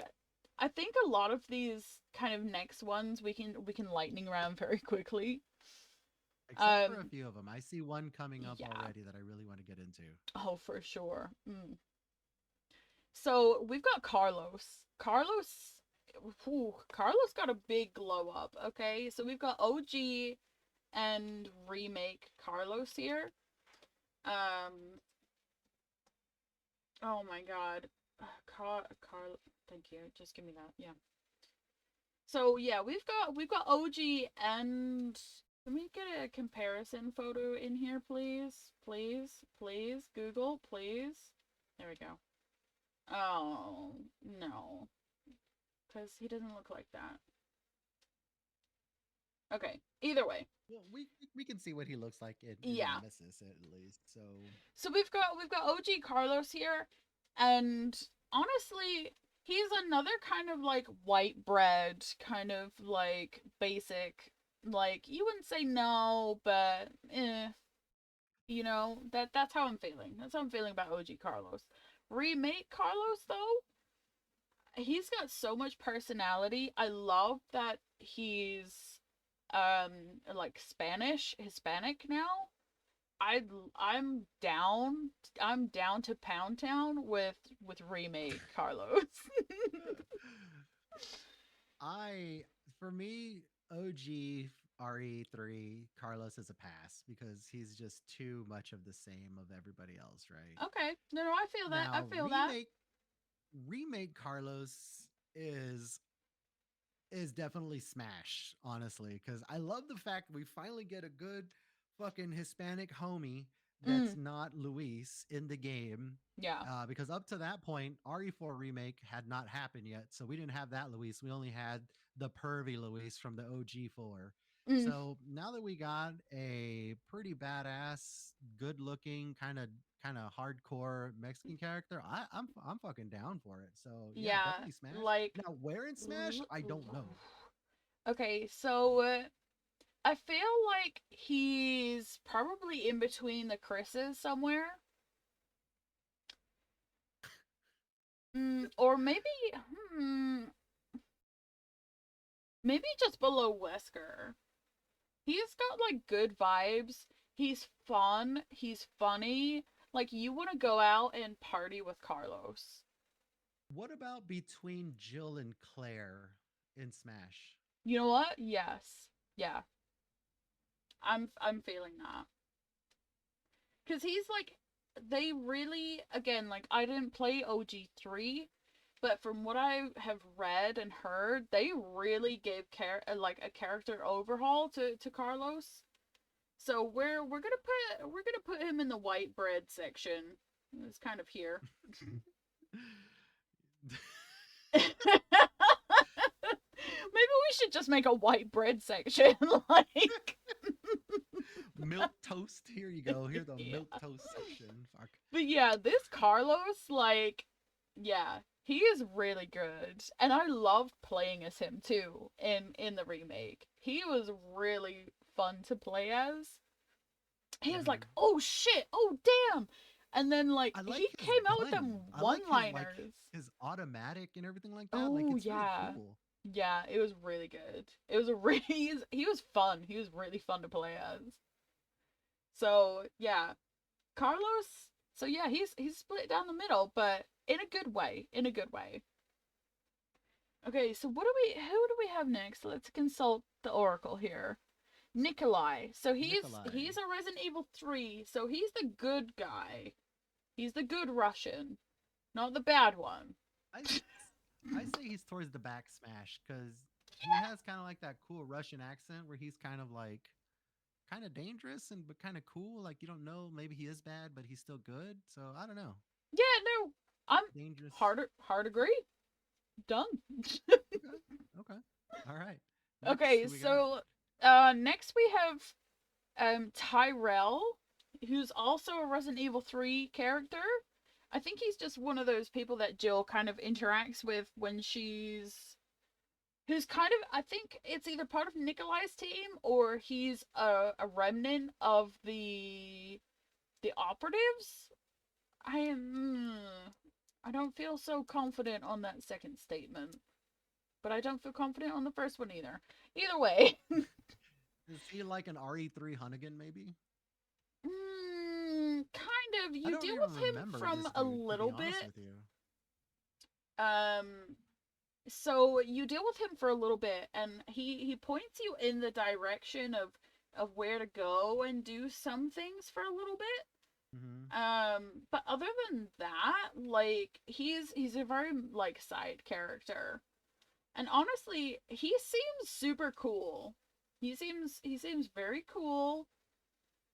I think a lot of these kind of next ones we can lightning round very quickly. Except for a few of them. I see one coming up yeah. already that I really want to get into. Oh, for sure. So we've got Carlos. Carlos got a big glow up. Okay, so we've got OG and remake Carlos here. Oh my god. Carl, thank you. Just give me that. Yeah. So yeah, we've got OG and let me get a comparison photo in here, please. Please. Google, please. There we go. Oh, no. Because he doesn't look like that. Okay, either way. Well, we can see what he looks like in Yeah. Nemesis at least. So we've got OG Carlos here, and honestly, he's another kind of like white bread, kind of like basic, like you wouldn't say no, but you know, that's how I'm feeling. That's how I'm feeling about OG Carlos. Remake Carlos though, he's got so much personality. I love that he's like Hispanic now. I'm down to Pound Town with remake Carlos. For me, OG RE3 Carlos is a pass because he's just too much of the same of everybody else, right? Okay. No, I feel that. Now, I feel that. Remake Carlos is definitely smash, honestly, because I love the fact we finally get a good fucking Hispanic homie that's not Luis in the game. Yeah. Because up to that point, RE4 remake had not happened yet, so we didn't have that Luis. We only had the pervy Luis from the OG4. So now that we got a pretty badass, good-looking, kind of hardcore Mexican character, I'm fucking down for it. So yeah, definitely Smash. Like now, where in Smash, I don't know. Okay, so I feel like he's probably in between the Chris's somewhere. Or maybe, maybe just below Wesker. He's got like good vibes. He's fun. He's funny. Like you want to go out and party with Carlos. What about between Jill and Claire in Smash? You know what? Yes. Yeah. I'm feeling that. Cuz he's like they really again like I didn't play OG3, but from what I have read and heard, they really gave like a character overhaul to Carlos. So we're gonna put him in the white bread section. It's kind of here. Maybe we should just make a white bread section, like milk toast. Here you go. Here's the milk toast section. Fuck. But yeah, this Carlos, like, yeah, he is really good, and I loved playing as him too in the remake. He was really fun to play as. He was like, "Oh shit! Oh damn!" And then like he came out with them one-liners. His automatic and everything like that. Oh like, it's yeah, really cool. Yeah, it was really good. It was he was fun. He was really fun to play as. So yeah, Carlos. So yeah, he's split down the middle, but in a good way. In a good way. Okay, so who do we have next? Let's consult the Oracle here. Nikolai. So he's a Resident Evil 3. So he's the good guy. He's the good Russian, not the bad one. I I say he's towards the back smash because he has kind of like that cool Russian accent where he's kind of like kind of dangerous and but kind of cool. Like you don't know, maybe he is bad, but he's still good. So I don't know. Yeah, no, I'm Dangerous. hard agree. Done. Okay. Okay. All right. Next, Okay, who we got? so next we have Tyrell, who's also a Resident Evil 3 character. I think he's just one of those people that Jill kind of interacts with when she's who's kind of, I think it's either part of Nikolai's team or he's a remnant of the operatives. I don't feel so confident on that second statement, but I don't feel confident on the first one either. Either way, Is he like an RE3 Hunnigan maybe? kind of. I You don't deal even with him remember from this a dude, to be little honest bit. with you. Um, so you deal with him for a little bit, and he points you in the direction of where to go and do some things for a little bit. Hmm. But other than that, like he's a very like side character. And honestly, he seems super cool. He seems very cool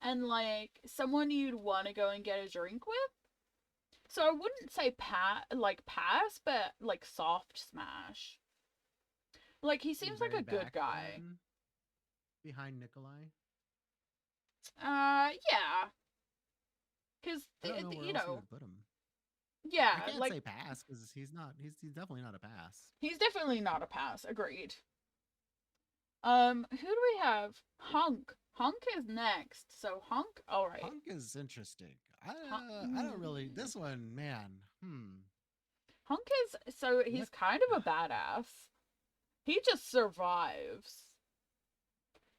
and like someone you'd want to go and get a drink with. So I wouldn't say pass, but like soft smash. Like he He's seems like very a good back guy. then, behind Nikolai. Yeah, cuz I don't know where you else you know, would put him. I yeah, can't like say pass because he's not. He's definitely not a pass. he's definitely not a pass, agreed. Who do we have? Hunk. Hunk is next. So Hunk, all right. Hunk is interesting. Hunk, I don't really. This one, man. Hunk is so he's What? kind of a badass. He just survives.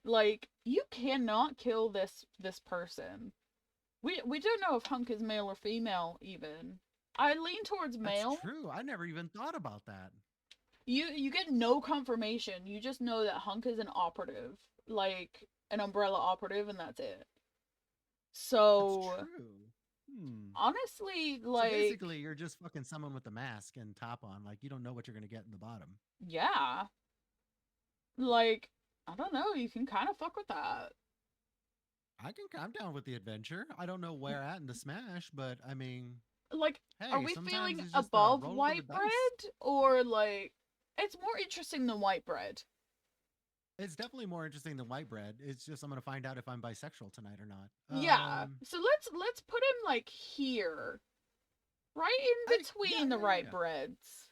Like you cannot kill this person. We don't know if Hunk is male or female even. I lean towards That's male. true. I never even thought about that. You get no confirmation. You just know that Hunk is an operative, like an umbrella operative, and that's it. That's So true. Hmm. honestly, So like basically, you're just fucking someone with a mask and top on. Like you don't know what you're gonna get in the bottom. yeah, like I don't know. You can kind of fuck with that. I can. I'm down with the adventure. I don't know where at in the smash, but I mean, Like, are hey, we sometimes feeling it's just a above roll of the white dice. bread or like it's more interesting than white bread? It's definitely more interesting than white bread. It's just I'm gonna find out if I'm bisexual tonight or not. Yeah. So let's put him like here, right in Yeah, between the yeah, yeah, right yeah. breads.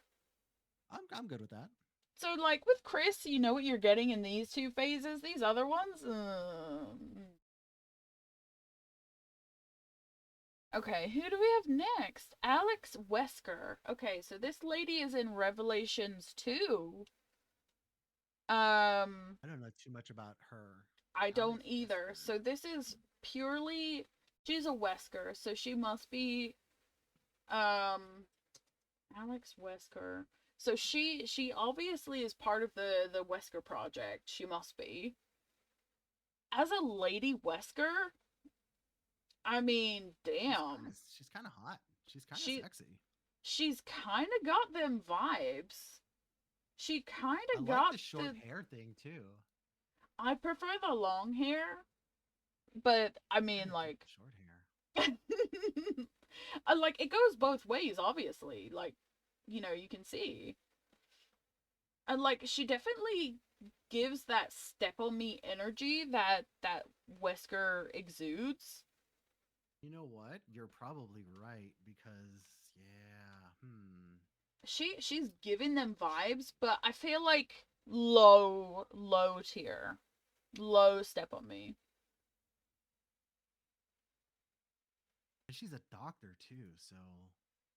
I'm good with that. So like with Chris, you know what you're getting in these two phases. These other ones, okay, who do we have next? Alex Wesker. Okay, so this lady is in Revelations 2. Um, I don't know too much about her. I don't Alex either. Wesker. So this is purely she's a Wesker, so she must be um Alex Wesker. So she obviously is part of the Wesker project. She must be. As a lady Wesker, I mean, damn. She's kind of hot. She's kind of She sexy. she's kind of got them vibes. She kind I of like got the short the hair thing too. I prefer the long hair, but I I mean gotta get like the short hair. like it goes both ways obviously. Like, you know, you can see. And like she definitely gives that step on me energy that Wesker exudes. You know what? You're probably right because yeah. She's giving them vibes, but I feel like low tier. Low step on me. And she's a doctor too, so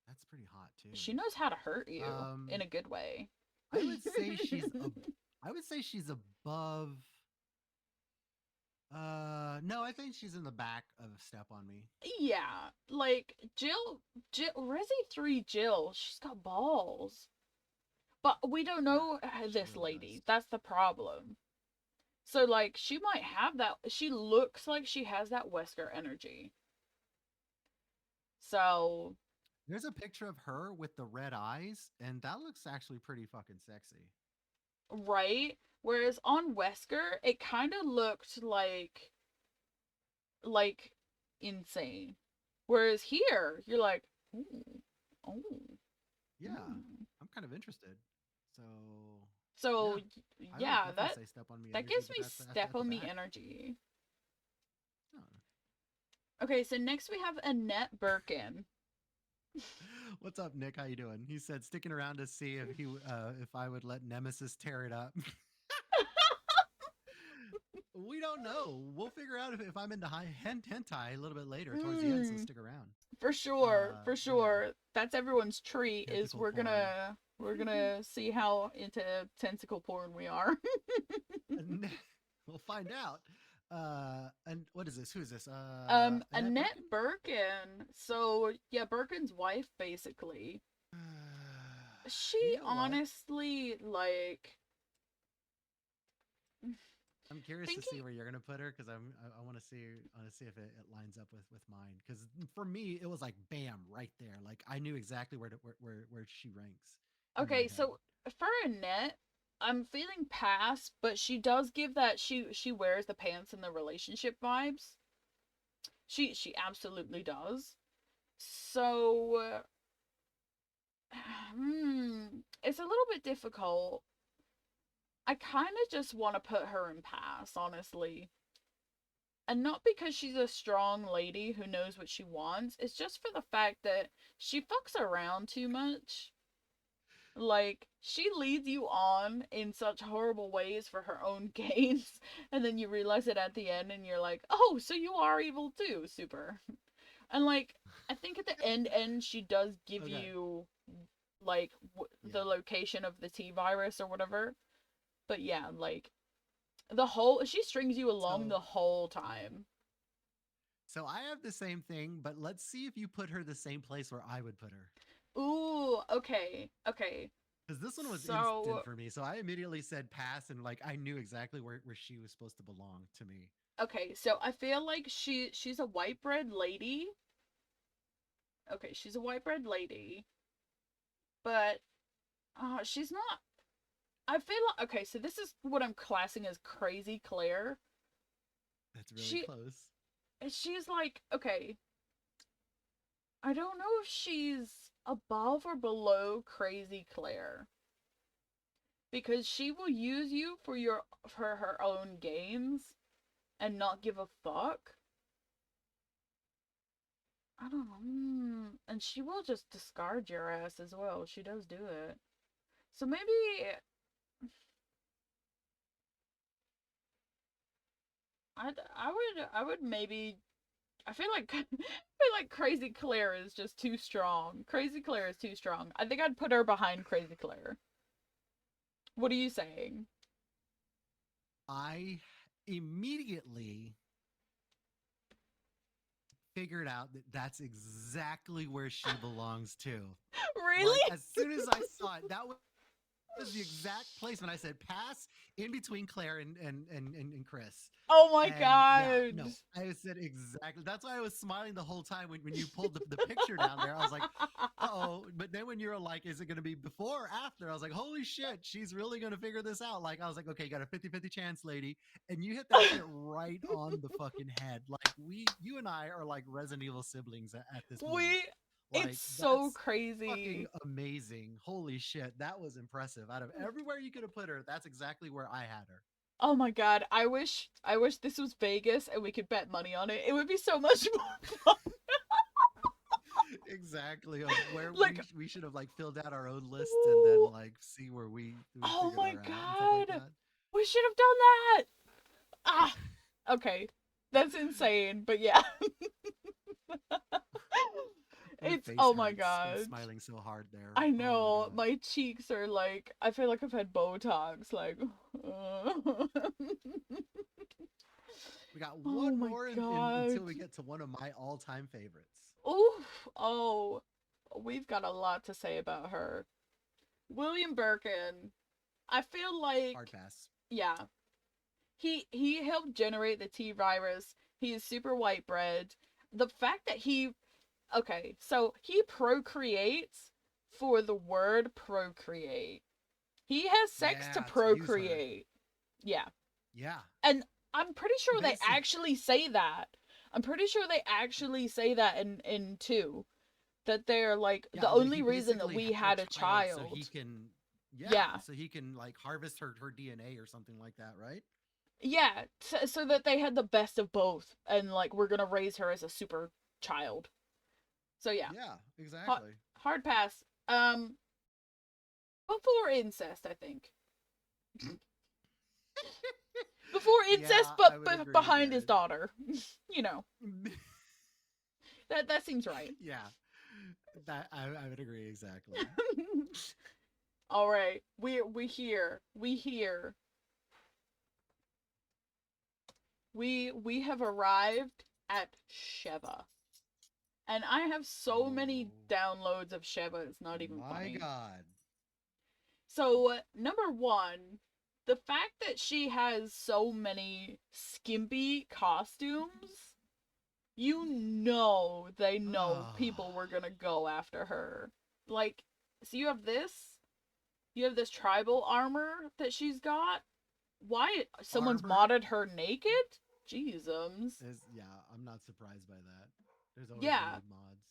that's pretty hot too. She knows how to hurt you in Um, a good way. I would say she's a. I would say she's above. No, I think she's in the back of Step on Me. Yeah, like Jill Resi 3 Jill, she's got balls. But we don't Yeah, know she this really lady. does. That's the problem. So like she might have that she looks like she has that Wesker energy. So There's a picture of her with the red eyes, and that looks actually pretty fucking sexy. right? Whereas on Wesker, it kind of looked like insane. Whereas here, you're like, ooh, oh, Yeah, ooh. I'm kind of interested. So So yeah, I would yeah, definitely say step on me that energy, gives but me that's step at the on me back. energy. Oh. Okay, so next we have Annette Birkin. What's up, Nick? How you doing? He said sticking around to see if I would let Nemesis tear it up. We don't know. We'll figure out if I'm into hentai a little bit later towards the end. So Mm, stick around. for sure, for But yeah, sure. That's everyone's treat. Is tentacle porn. we're gonna see how into tentacle porn we are. And we'll find out. And what is this? Who is this? Annette Annette Birkin. Birkin. So yeah, Birkin's wife basically. She You know what? honestly like I'm curious to see thinking. where you're gonna put her because I want to see if it lines up with mine. Because for me, it was like bam right there. Like I knew exactly where she ranks in my Okay, head. so for Annette, I'm feeling pass, but she does give that she wears the pants in the relationship vibes. She absolutely does. So it's a little bit difficult. I kind of just want to put her in pass, honestly. And not because she's a strong lady who knows what she wants. It's just for the fact that she fucks around too much. Like, she leads you on in such horrible ways for her own gains, and then you realize it at the end, and you're like, oh, so you are evil too. Super. And, like, I think at the end, she does give Okay. you, like, Yeah. the location of the T virus or whatever. But yeah, like, the whole, she strings you along So the whole time. so I have the same thing, but let's see if you put her the same place where I would put her. Ooh, okay, okay. Because this one was instant So, for me. So I immediately said pass, and like I knew exactly where she was supposed to belong to me. okay, so I feel like she's a white bread lady. Okay, she's a white bread lady, but she's not. I feel like okay, so this is what I'm classing as crazy Claire. That's really She close. she's like okay, I don't know if she's above or below crazy Claire because she will use you for her own gains and not give a fuck. I don't know. And she will just discard your ass as well. She does do it. So maybe I would maybe I feel like I feel like Crazy Claire is just too strong. Crazy Claire is too strong. I think I'd put her behind Crazy Claire. What are you saying? I immediately figured out that that's exactly where she belongs to. Like Really? as soon as I saw it, that was the exact placement. I said pass in between Claire and Chris. Oh my And yeah, god. no, I said exactly. That's why I was smiling the whole time when you pulled the picture down there. I was like, oh. But then when you were like, is it going to be before or after? I was like, holy shit, she's really going to figure this out. Like, I was like, okay, you got a 50-50 chance, lady. And you hit that shit right on the fucking head. Like, you and I are like Resident Evil siblings at this moment. we Like, it's so that's fucking crazy. amazing. Holy shit. That was impressive. Out of everywhere you could have put her, that's exactly where I had her. Oh my god, I wish this was Vegas and we could bet money on it. It would be so much more fun. Exactly. Of where Like, we should have like filled out our own list and then ooh, like see where we oh figured my her out and stuff like god. that. We should have done that. Ah, okay. That's insane, but yeah. My It's face oh my hurts from god. smiling so hard there. I Oh my know god. my cheeks are like I feel like I've had Botox like We got Oh one my more god. until we get to one of my all-time favorites. Oof. Oh, we've got a lot to say about her. William Birkin. I feel Hard like pass. yeah, he helped generate the T virus. He is super white bread. The fact that he Okay, so he procreates for the word procreate. He has sex to Yeah, to use her. procreate. Yeah. Yeah. And I'm pretty sure they Basically, actually say that. I'm pretty sure they actually say that in 2. That they're like the yeah, only he reason that basically we had a had a child so he child. can, yeah, Yeah. so he can like harvest her DNA or something like that, right? Yeah, so that they had the best of both and like we're going to raise her as a super child. So yeah, Yeah, hard, exactly. hard pass. Before incest, I think. Before incest Yeah, I would but agree behind his there. daughter. You know. That seems right. Yeah, that I would agree exactly. All right. We here. We here. We have arrived at Sheva. And I have so many Oh downloads of Sheva, it's not even my funny. God. So, number 1, the fact that she has so many skimpy costumes, they know Ah, people were gonna go after her. Like, so you have this tribal armor that she's got. Why someone's armor modded her naked? Jeezums. is, yeah, I'm not surprised by that. There's always Yeah, made mods.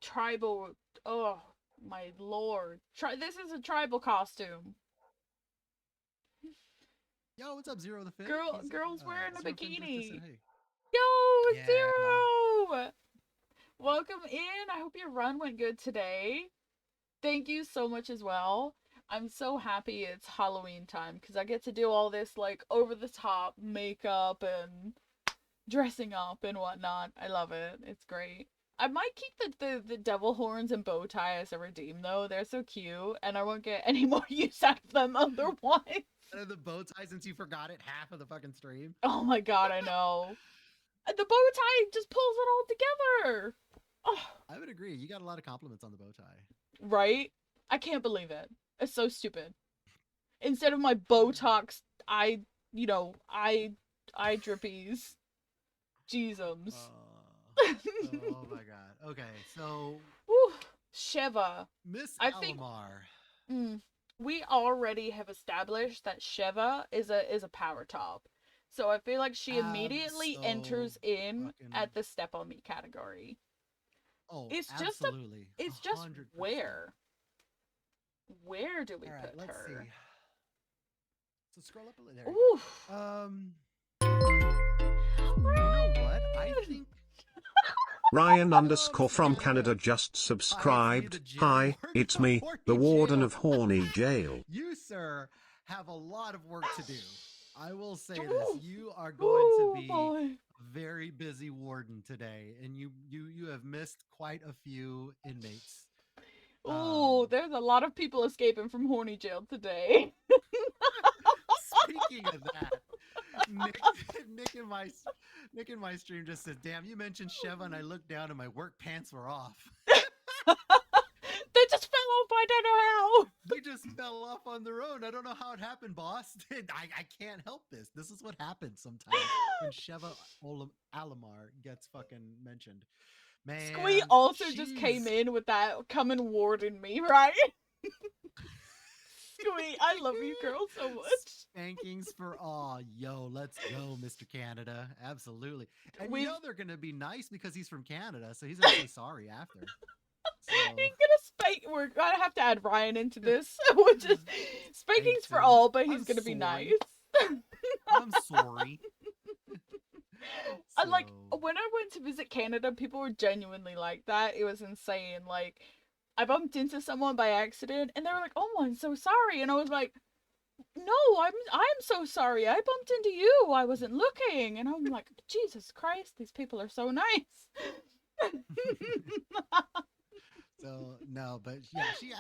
tribal. Oh my lord! This is a tribal costume. Yo, what's up, Zero the Fifth? Girls wearing a Zero Finn just said bikini. hey. Yo, Yeah. Zero! Welcome in. I hope your run went good today. Thank you so much as well. I'm so happy it's Halloween time because I get to do all this like over the top makeup and dressing up and whatnot. I love it. It's great. I might keep the devil horns and bow tie as a redeem though. They're so cute, and I won't get any more use out of them otherwise. And the bow tie, since you forgot it half of the fucking stream. Oh my god, I know. The bow tie just pulls it all together. Oh, I would agree. You got a lot of compliments on the bow tie. right? I can't believe it. It's so stupid. Instead of my Botox, eye drippies. Jeezums. Oh my God. Okay, so Whew. Sheva. Miss I think Alamar. we already have established that Sheva is a power top. So I feel like she immediately enters in Fucking. at the step on me category. Oh, It's just absolutely. it's just 100%. where do we All right, put let's her? see. So scroll up a little. There you Ooh. go. You know what? I think Ryan Oh, underscore Mr. from Canada. Canada just Hi, it's me, subscribed. the jail Hi, warden it's of me, the Horny warden Jail. of Horny Jail. You, sir, have a lot of work to do. I will say this: Ooh. you are going to Ooh, be boy. a very busy warden today, and you have missed quite a few inmates. Ooh, there's a lot of people escaping from horny jail today. Speaking of that, Nick, Nick in my stream just said, "Damn, you mentioned Sheva, and I looked down and my work pants were off. They just fell off. I don't know how. They just fell off on their own. I don't know how it happened, boss. I can't help this. This is what happens sometimes when Sheva Alamar gets fucking mentioned. Man, Squee also just came she's- in with that come and warden me, right? Squee, I love you, girl, so much. Spankings for all. Yo, let's go, Mr. Canada. Absolutely. And We've- you know they're gonna be nice because he's from Canada, so he's gonna say sorry after. So He's gonna spank. We're gonna have to add Ryan into this, which is spankings for him. all, but he's I'm gonna be sorry. nice. I'm sorry. I like So- when I went to visit Canada, people were genuinely like that. It was insane. Like I bumped into someone by accident, and they were like, "Oh, I'm so sorry," and I was like, "No, I'm so sorry. I bumped into you. I wasn't looking," and I'm like, "Jesus Christ, these people are so nice." So no, but yeah, she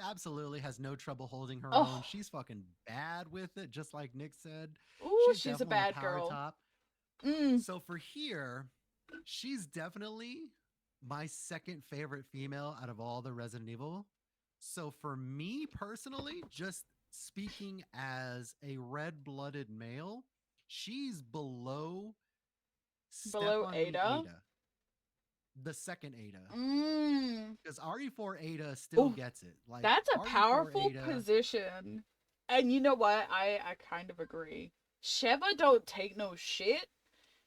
absolutely has no trouble holding her Oh. own. She's fucking bad with it, just like Nick said. Ooh, she's a definitely bad power girl. top. Mm. So for here, she's definitely my second favorite female out of all the Resident Evil. So for me personally, just speaking as a red-blooded male, she's below Below Stephanie Ada? the second Ada. Mm. Because RE4 Ada still Ooh, gets it. Like that's a RE4 powerful Ada. position. And you know what? I kind of agree. Sheva don't take no shit.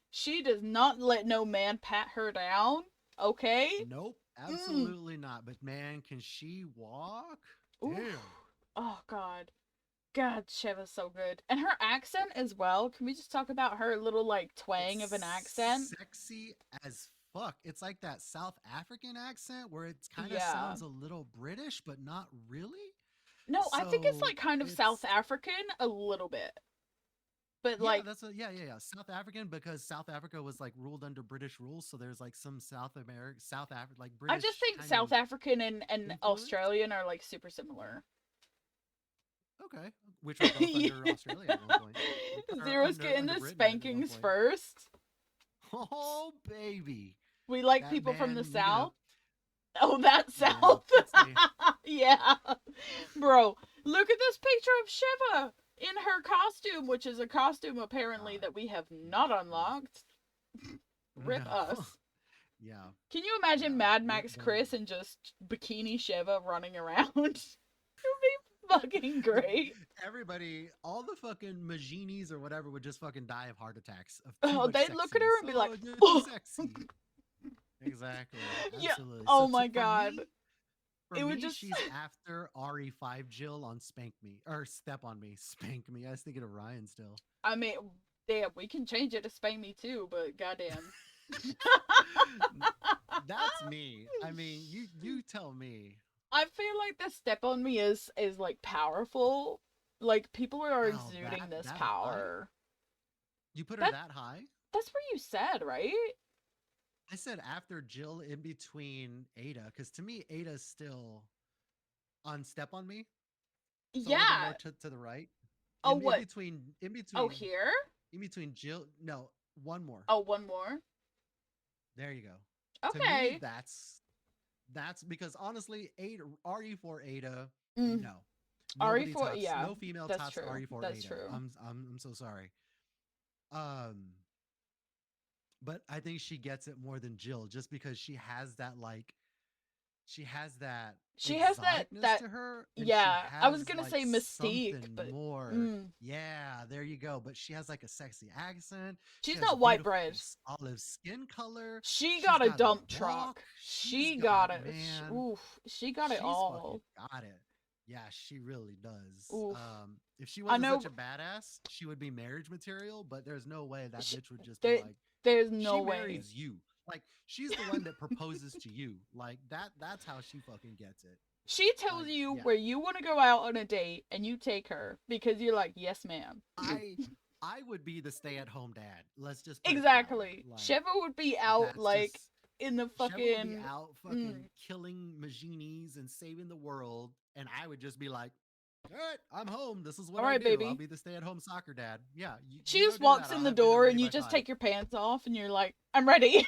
She does not let no man pat her down. Okay? Nope, Mm. absolutely not. But man, can she walk? Oof. Damn. Oh god. God, Sheva's so good. And her accent as well. Can we just talk about her little like twang of an accent? Sexy as fuck. It's like that South African accent where it kind of Yeah. sounds a little British, but not really. No, I think it's So like kind of South African a little bit. But yeah, like that's a yeah. South African because South Africa was like ruled under British rules, so there's like some South Africa, like I British. just think kind South of African and influence. Australian are like super similar. Okay, which were both under Australia at one point. Or Zero's getting under the Britain at one spankings point. first. Oh baby, We like that people from the man, you know, South. Oh, that yeah, South. let's say- Yeah. Bro, look at this picture of Shiva in her costume, which is a costume apparently that we have not unlocked. Rip No. us. Yeah. Can you imagine Yeah, Mad rip Max them. Chris and just bikini Shiva running around? It would be fucking great. Everybody, all the fucking Majinis or whatever would just fucking die of heart attacks. Of Oh, much they'd look at her and be sexiness. like, "Oh, you're "Oh." too sexy. Exactly. Yeah. Absolutely. Oh So my for god. me- For It would me, just- she's after RE5 Jill on Spank Me or Step on Me. Spank Me. I was thinking of Ryan still. I mean, damn, we can change it to spank me too, but goddamn. That's me. I mean, you tell me. I feel like the step on me is like powerful. Like people are Wow, exuding this that high? power. You put her That- that high? That's what you said, right? I said after Jill in between Ada, because to me, Ada's still on Step on Me. So a little bit Yeah. more to the right. Oh, in, what? In between. Oh, here? In between Jill. No, one more. Oh, one more. There you go. To Okay. me, that's because honestly, RE4 Ada, Mm. no. Nobody RE4, tops- yeah, no female that's tops true, RE4 that's Ada. true. I'm so sorry. But I think she gets it more than Jill just because she has that She has that exoticness to her. and she yeah, I was has, gonna like, say mystique, something but more. mm, Yeah, there you go. But she has like a sexy accent. She she's has not white beautiful bread. olive skin color. She She's got a got a dump truck. walk. She She's got got- it. man, Oof, she got it She's all. fucking got it. Yeah, she really does. Oof. If she I wasn't know- such a badass, she would be marriage material. But there's no way that She- bitch would just there- be like, There's no she way. marries you. Like she's the one that proposes to you. Like that's how she fucking gets it. She tells like, you yeah. where you want to go out on a date, and you take her because you're like, yes, ma'am. I would be the stay-at-home dad. Let's just put it that way. Exactly. Like, Sheva would be out that's like just- in the Sheva would fucking. be out fucking killing Majinis and saving the world, and I would just be like, all right, I'm home. This is what All I right, do. baby. I'll be the stay-at-home soccer dad. Yeah. She you just go do walks that. in I'll the have dinner door, ready and you by just 5. take your pants off, and you're like, I'm ready.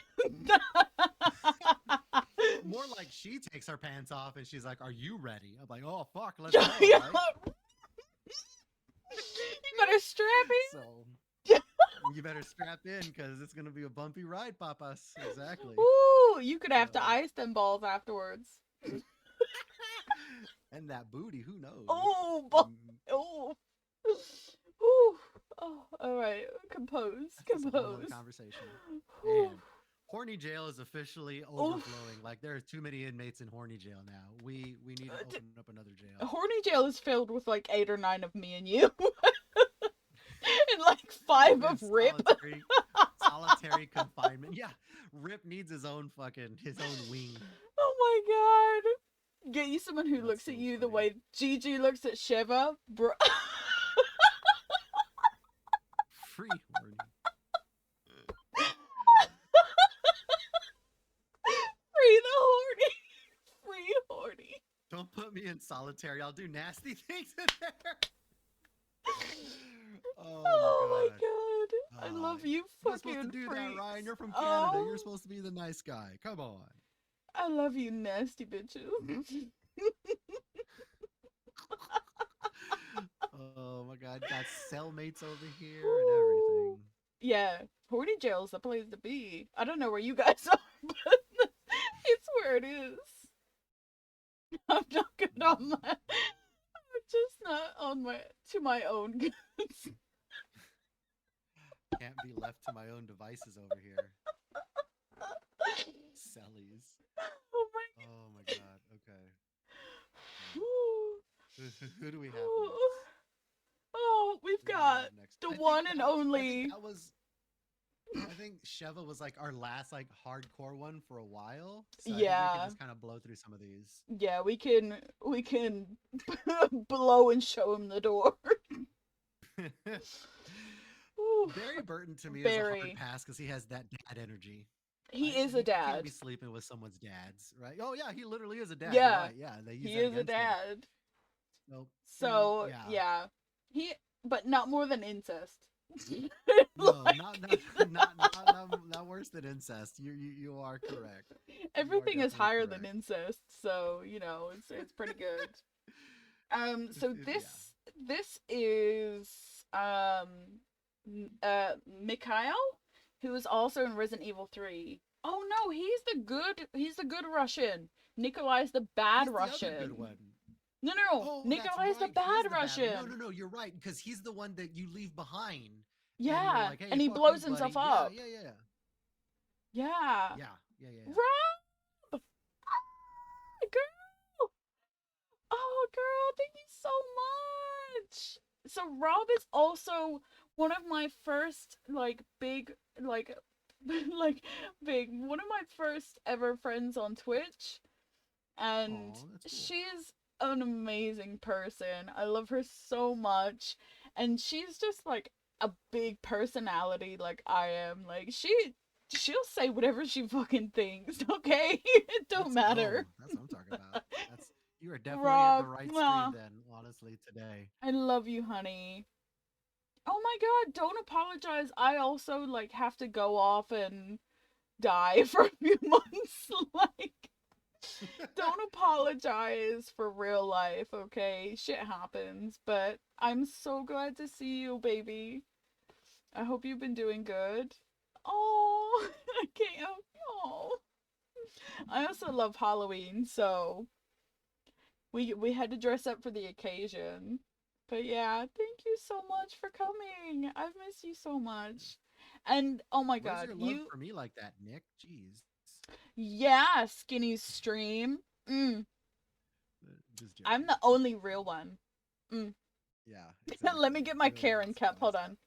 More like she takes her pants off and she's like, "Are you ready?" I'm like, "Oh fuck, let's go." Yeah. Right? You better strap in. So you better strap in because it's gonna be a bumpy ride, papas. Exactly. Ooh, you could have to So- ice them balls afterwards. And that booty, who knows? Oh, Mm, oh. Ooh. Oh, all right. Compose. that's just a whole nother Compose. conversation. Whew. Man, horny jail is officially overflowing. Like there are too many inmates in horny jail now. We need to open up another jail. Horny jail is filled with like 8 or 9 of me and you. And like 5 In of Rip. solitary confinement. Yeah, Rip needs his own wing. Oh my god. Get you someone who That's looks so at you the funny. way Gigi looks at Shiva. Bro. Free horny. Free the horny. Free horny. Don't put me in solitary. I'll do nasty things in there. Oh my god. I Oh, love you You're fucking supposed to do freaks. that, Ryan. You're from Canada. Oh, You're supposed to be the nice guy. Come on. I love you nasty bitches. Oh my god, got cellmates over here and everything. Yeah, horny jail's the place to be. I don't know where you guys are, but where it is. I'm not good on my. I'm just not on my to my own goods. Can't be left to my own devices over here. Sellies. Oh my. Oh my god. Okay. Whew. Who do we have Ooh. next? Oh, we've Who do we got have next? the I think one and that- I think only. that was. I think Sheva was like our last like hardcore one for a while. So I think we Yeah. can just kind of blow through some of these. Yeah, we can blow and show him the door. Ooh. Barry Burton to me is a Barry. hard pass because he has that dad energy. He Right? is a You can't dad. be sleeping with someone's dads, right? Oh yeah, he literally is a dad. Yeah. You're right. Yeah, they use He that is a against him. dad. So, So yeah. yeah. He but not more than incest. No, Like, not worse than incest. You are correct. everything is definitely higher than correct. incest, so you know it's pretty good. So this is Mikhail, who is also in Resident Evil 3. Oh no, he's the good Russian. Nikolai's the bad He's Russian. The other good one. No, Oh, Nikolai's that's the right. bad He's Russian. No, you're right because he's the one that you leave behind. Yeah, and, you're like, hey, and he fuck blows you, himself buddy. up. Yeah. Yeah. Yeah. Rob! Girl! Oh, girl, thank you so much. So Rob is also one of my first big one of my first ever friends on Twitch, and Aw, that's cool. she's an amazing person. I love her so much, and she's just like a big personality like I am. Like she'll say whatever she fucking thinks, okay? It don't matter. That's what I'm talking about. You are definitely Rob, in the right mwah. stream then, honestly, today. I love you, honey. Oh my god, don't apologize. I also have to go off and die for a few months. Don't apologize for real life, okay? Shit happens, but I'm so glad to see you, baby. I hope you've been doing good. Oh, I can't. Oh, I also love Halloween, so we had to dress up for the occasion. But yeah, thank you so much for coming. I've missed you so much. And oh my god, Where's your love for me like that, Nick? Jeez. Yeah, Skinny's stream. Just joking. I'm the only real one. Yeah. Let me get my Exactly. Karen cup. Hold on.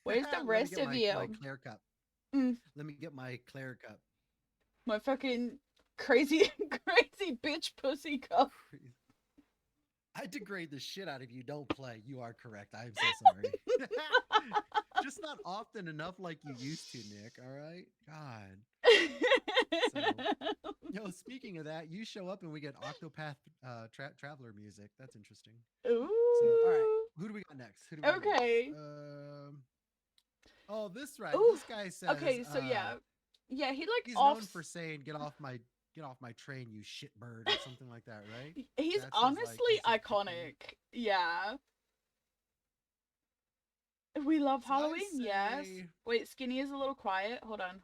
Where's the Let me rest get of my you? Claire cup. Mm. Let me get my Claire cup. My fucking crazy bitch pussy cup. I degrade the shit out of you. Don't play. You are correct. I'm so sorry. Just not often enough like you used to, Nick. All right? God. Speaking of that, you show up and we get Octopath Traveler music. That's interesting. Ooh. So, all right. Who do we got next? Okay. Oh, this right. Ooh. This guy says. Okay, so yeah, he he's known for saying "Get off my train, you shitbird" or something like that, right? He's That's honestly his iconic. Yeah. We love Halloween, yes. Wait, Skinny is a little quiet. Hold on.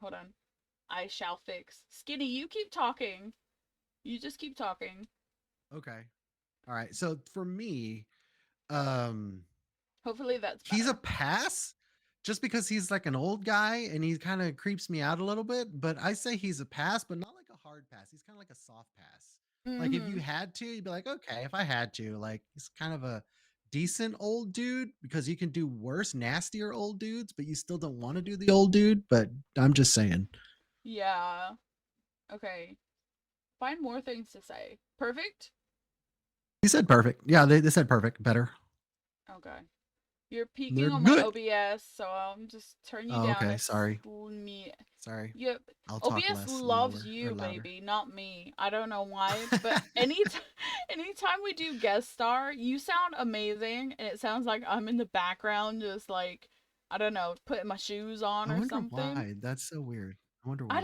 I shall fix. Skinny, you keep talking. You just keep talking. Okay. All right. So for me, hopefully that's better. He's a pass just because he's like an old guy and he kind of creeps me out a little bit, but I say he's a pass, but not like a hard pass. He's kind of like a soft pass. Like if you had to, you'd be like, okay, if I had to, like he's kind of a decent old dude because you can do worse, nastier old dudes, but you still don't want to do the old dude. But I'm just saying. Yeah. Okay. Find more things to say. Perfect? He said perfect. Yeah, they said perfect. Better. Okay. You're peeking They're on good. my OBS, so I'm just turn you down. Okay, sorry. Sorry. Yep. I'll talk OBS less, loves lower, you, or louder. baby, not me. I don't know why, but anytime we do guest star, you sound amazing, and it sounds like I'm in the background, just like, I don't know, putting my shoes on or something. Why? That's so weird. I wonder why.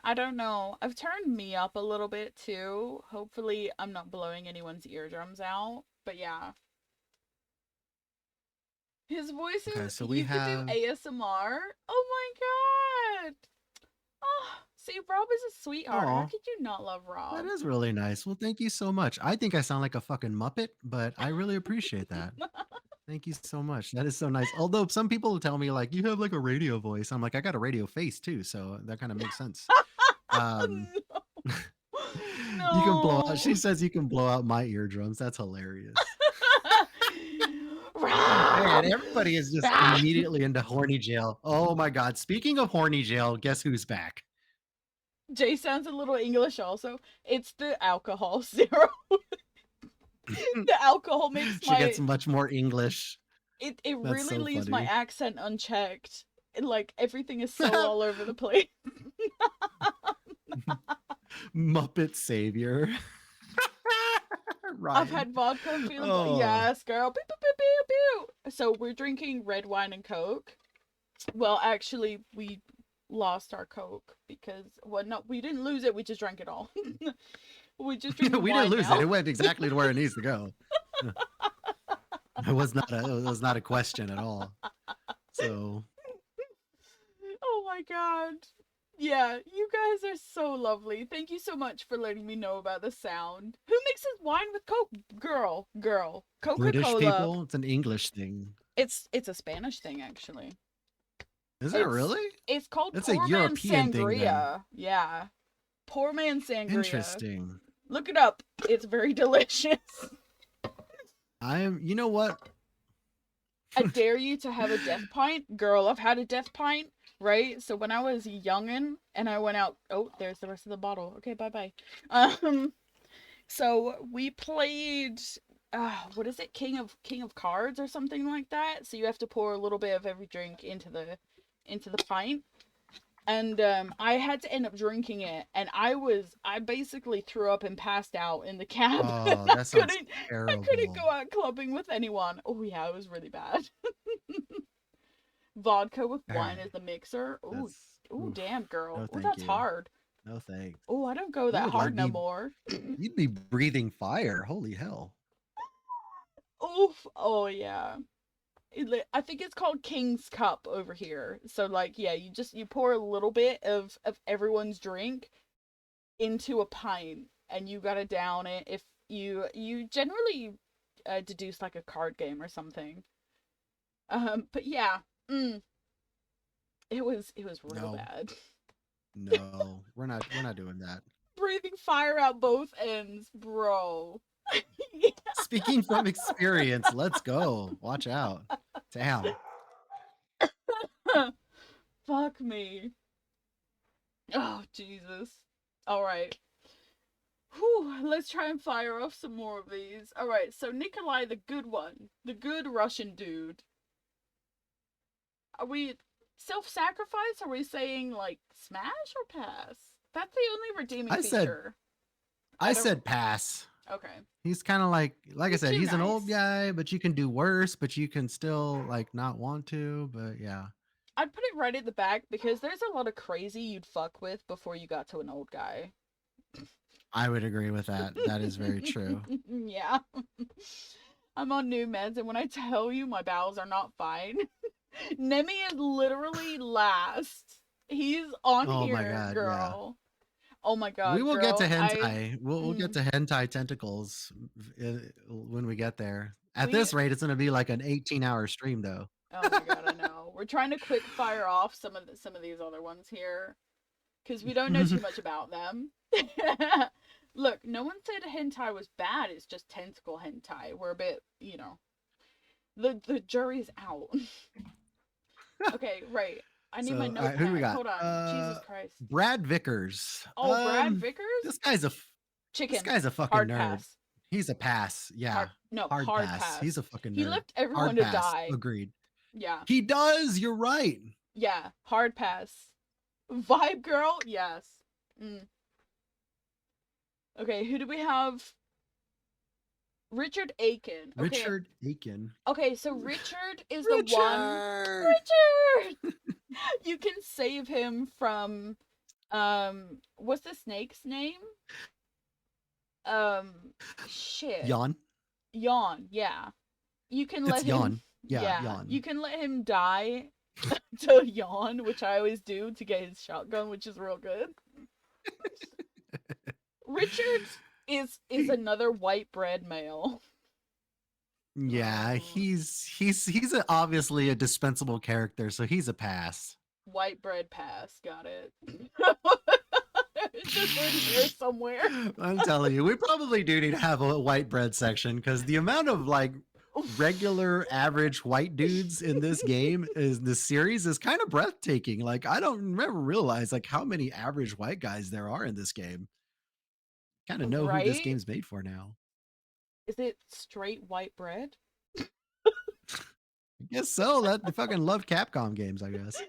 I don't know. I've turned me up a little bit too. Hopefully, I'm not blowing anyone's eardrums out. But yeah. His voice is. Okay, so you could do ASMR. Oh my god. Oh, See, Rob is a sweetheart. How Aw. could you not love Rob? That is really nice. Well, thank you so much. I think I sound like a fucking Muppet, but I really appreciate that. Thank you so much. That is so nice. Although some people will tell me like you have like a radio voice. I'm like, I got a radio face too, so that kind of makes sense. Um You can blow out. She No. says you can blow out my eardrums. That's hilarious. Man, Rob! everybody is just Ah! immediately into horny jail. Oh my god. Speaking of horny jail, guess who's back? Jay sounds a little English also. It's the alcohol zero. The alcohol makes She gets much more English. it That's really so leaves my funny. accent unchecked. And, like everything is so all over the place. Muppet savior. I've Ryan. had vodka and feeling Oh. yes, girl. Pew, pew, pew, pew, pew. So we're drinking red wine and Coke. Well, actually, we lost our Coke because no, we didn't lose it. We just drank it all. We just drink We wine didn't lose now. it. It went exactly to where it needs to go. It was not a question at all. So Oh my god. Yeah, you guys are so lovely. Thank you so much for letting me know about the sound. Who mixes wine with Coke? Girl. British Coca-Cola. people, it's an English thing. It's a Spanish thing actually. Is it It's- really? It's called It's a Poor Man European thing, then. Sangria. Yeah. Poor Man Sangria. Interesting. Look it up. It's very delicious. You know what? I dare you to have a death pint. Girl, I've had a death pint, right? So when I was youngin' and I went out, oh, there's the rest of the bottle. Okay, bye-bye. So we played what is it? King of Cards or something like that. So you have to pour a little bit of every drink into the pint. And I had to end up drinking it, and I basically threw up and passed out in the cab. Oh, I that sounds couldn't terrible. go out clubbing with anyone. Oh yeah, it was really bad. Vodka with wine as the mixer. Ooh, That's- ooh, oof. damn girl. No, Ooh, thank that's you. hard. No thanks. Oh, I don't go that would hard no be- more. You'd be breathing fire. Holy hell. Oof. Oh yeah. I think it's called King's Cup over here. So like, yeah, you pour a little bit of everyone's drink into a pint, and you gotta down it. If you generally deduce like a card game or something. But yeah, it was real No. bad. No, we're not doing that. Breathing fire out both ends, bro. Yeah. Speaking from experience, let's go. Watch out. Damn. Fuck me. Oh, Jesus. Alright. Whew, let's try and fire off some more of these. Alright, so Nikolai, the good one. The good Russian dude. Are we self-sacrifice? Are we saying, like, smash or pass? That's the only redeeming I said- feature. I don't- said pass. Okay. He's kind of like I He's said, too he's an old nice. guy, but you can do worse, but you can still like not want to, but yeah. I'd put it right at the back because there's a lot of crazy you'd fuck with before you got to an old guy. I would agree with that. That is very true. Yeah. I'm on new meds, and when I tell you my bowels are not fine, Nemi is literally last. He's on Oh here, my God, yeah. girl. Oh my god. We will get to girl, hentai. We'll get to hentai tentacles when we get there. At We- this rate, it's going to be like an 18-hour stream, though. Oh my god, I know. We're trying to quick fire off some of these other ones here because we don't know too much about them. Look, no one said hentai was bad. It's just tentacle hentai. We're a bit, the jury's out. Okay, right. I need my So, notepad. who do we got? Hold on. Jesus Christ. Brad Vickers. Oh, Brad Um, Vickers? This guy's a Chicken. this guy's a fucking Hard nerd. pass. He's a pass. Yeah. Hard Hard, pass. pass. He's a fucking nerd. He left Hard everyone to pass. die. Agreed. Yeah. He does. You're right. Yeah. Hard pass. Vibe girl? Yes. Okay, who do we have? Richard Aiken. Okay. Richard Aiken. Okay, so Richard is the one. Richard! Richard! You can save him from what's the snake's name? Shit. Yawn. Yawn, yeah. You can let It's him Yawn. Yeah, Yawn. You can let him die to Yawn, which I always do to get his shotgun, which is real good. Richard is another white bread male. Yeah, obviously a dispensable character, so he's a pass. White bread pass. Got it. It's just in here somewhere. I'm telling you, we probably do need to have a white bread section because the amount of like regular average white dudes in this game this series is kind of breathtaking. Like I don't ever realize like how many average white guys there are in this game. Kind of know who this Right? game's made for now. Is it straight white bread? I guess so. They fucking love Capcom games, I guess.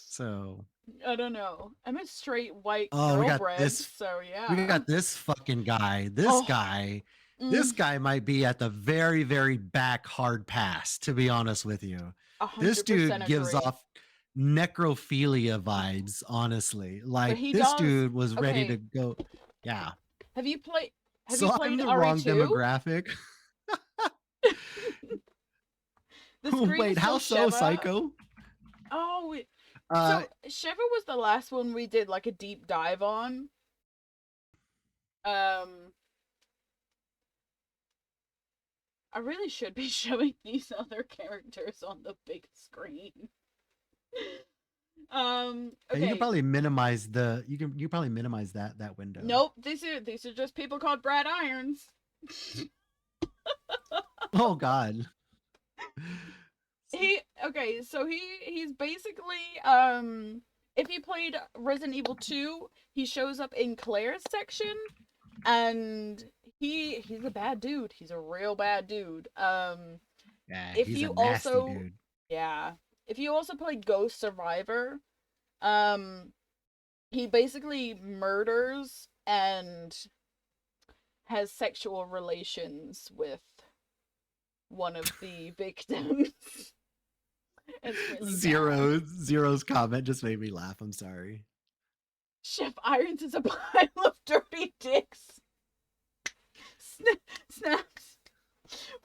So I don't know. I'm a straight white we girl got bread, this. so yeah. We got this fucking guy. This Oh. guy. Mm, This guy might be at the very, very back hard pass, to be honest with you. This 100% dude gives agree. off necrophilia vibes, honestly. Like he this does. dude was ready Okay. to go. Yeah. Have you played So I'm the RE2? wrong demographic. The screen Wait, is how still so, Sheva. Psycho? Oh, Uh, so Sheva was the last one we did like a deep dive on. I really should be showing these other characters on the big screen. and Okay. you can probably minimize you probably minimize that window. Nope, these are just people called Brad Irons. Oh God. So he's basically if you played Resident Evil 2, he shows up in Claire's section, and he's a bad dude. He's a real bad dude. Yeah, if he's you a nasty also dude. yeah, if you also played Ghost Survivor, he basically murders and has sexual relations with one of the victims. It's really bad. Zero's comment just made me laugh. I'm sorry. Chef Irons is a pile of dirty dicks. Snaps.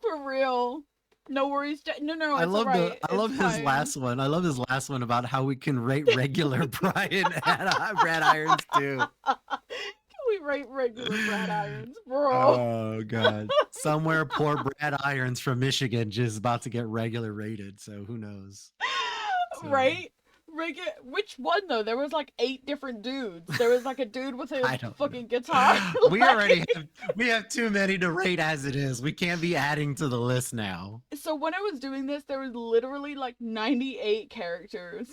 For real. No worries. No. I love right. I love his last one. I love his last one about how we can rate regular Brian and Brad Irons too. Can we rate regular Brad Irons, bro? Oh God! Somewhere poor Brad Irons from Michigan just about to get regular rated. So who knows? So. Right? Which one though? There was like 8 different dudes. There was like a dude with a fucking guitar. We have too many to rate as it is. We can't be adding to the list now. So when I was doing this, there was literally like 98 characters.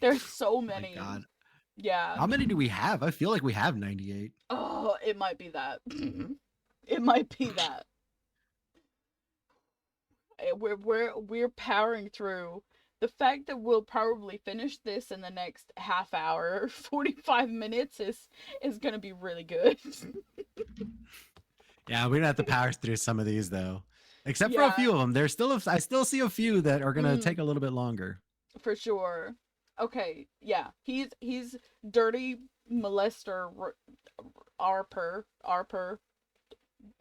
There's so many. Oh my God. Yeah. How many do we have? I feel like we have 98. Oh, it might be that. It might be that. We're powering through. The fact that we'll probably finish this in the next half hour, 45 minutes is gonna be really good. Yeah, we're gonna have to power through some of these though. Except for a few of them. I still see a few that are gonna take a little bit longer. For sure. Okay, yeah. He's dirty molester Arper.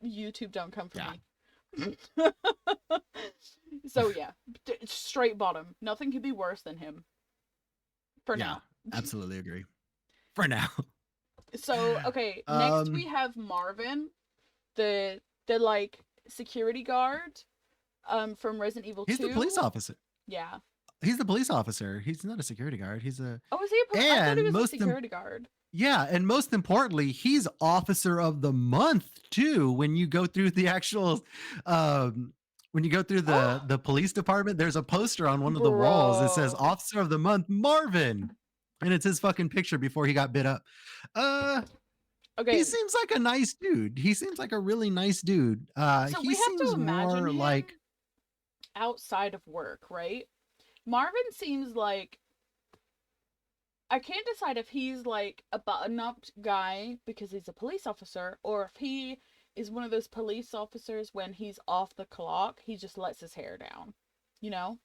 YouTube don't come for me. So yeah, straight bottom. Nothing could be worse than him. For now. Absolutely agree. For now. So okay, next we have Marvin, the like security guard, from Resident Evil 2. He's the police officer. Yeah. He's the police officer. He's not a security guard. He's a. Oh, is he a police? I thought he was a security guard. Yeah, and most importantly, he's Officer of the Month too. When you go through the actual, when you go through the police department, there's a poster on one of the walls that says Officer of the Month Marvin, and it's his fucking picture before he got bit up. Okay. He seems like a nice dude. He seems like a really nice dude. So he we have seems to imagine more him like outside of work, right? Marvin seems like, I can't decide if he's like a button-up guy because he's a police officer, or if he is one of those police officers when he's off the clock, he just lets his hair down, you know?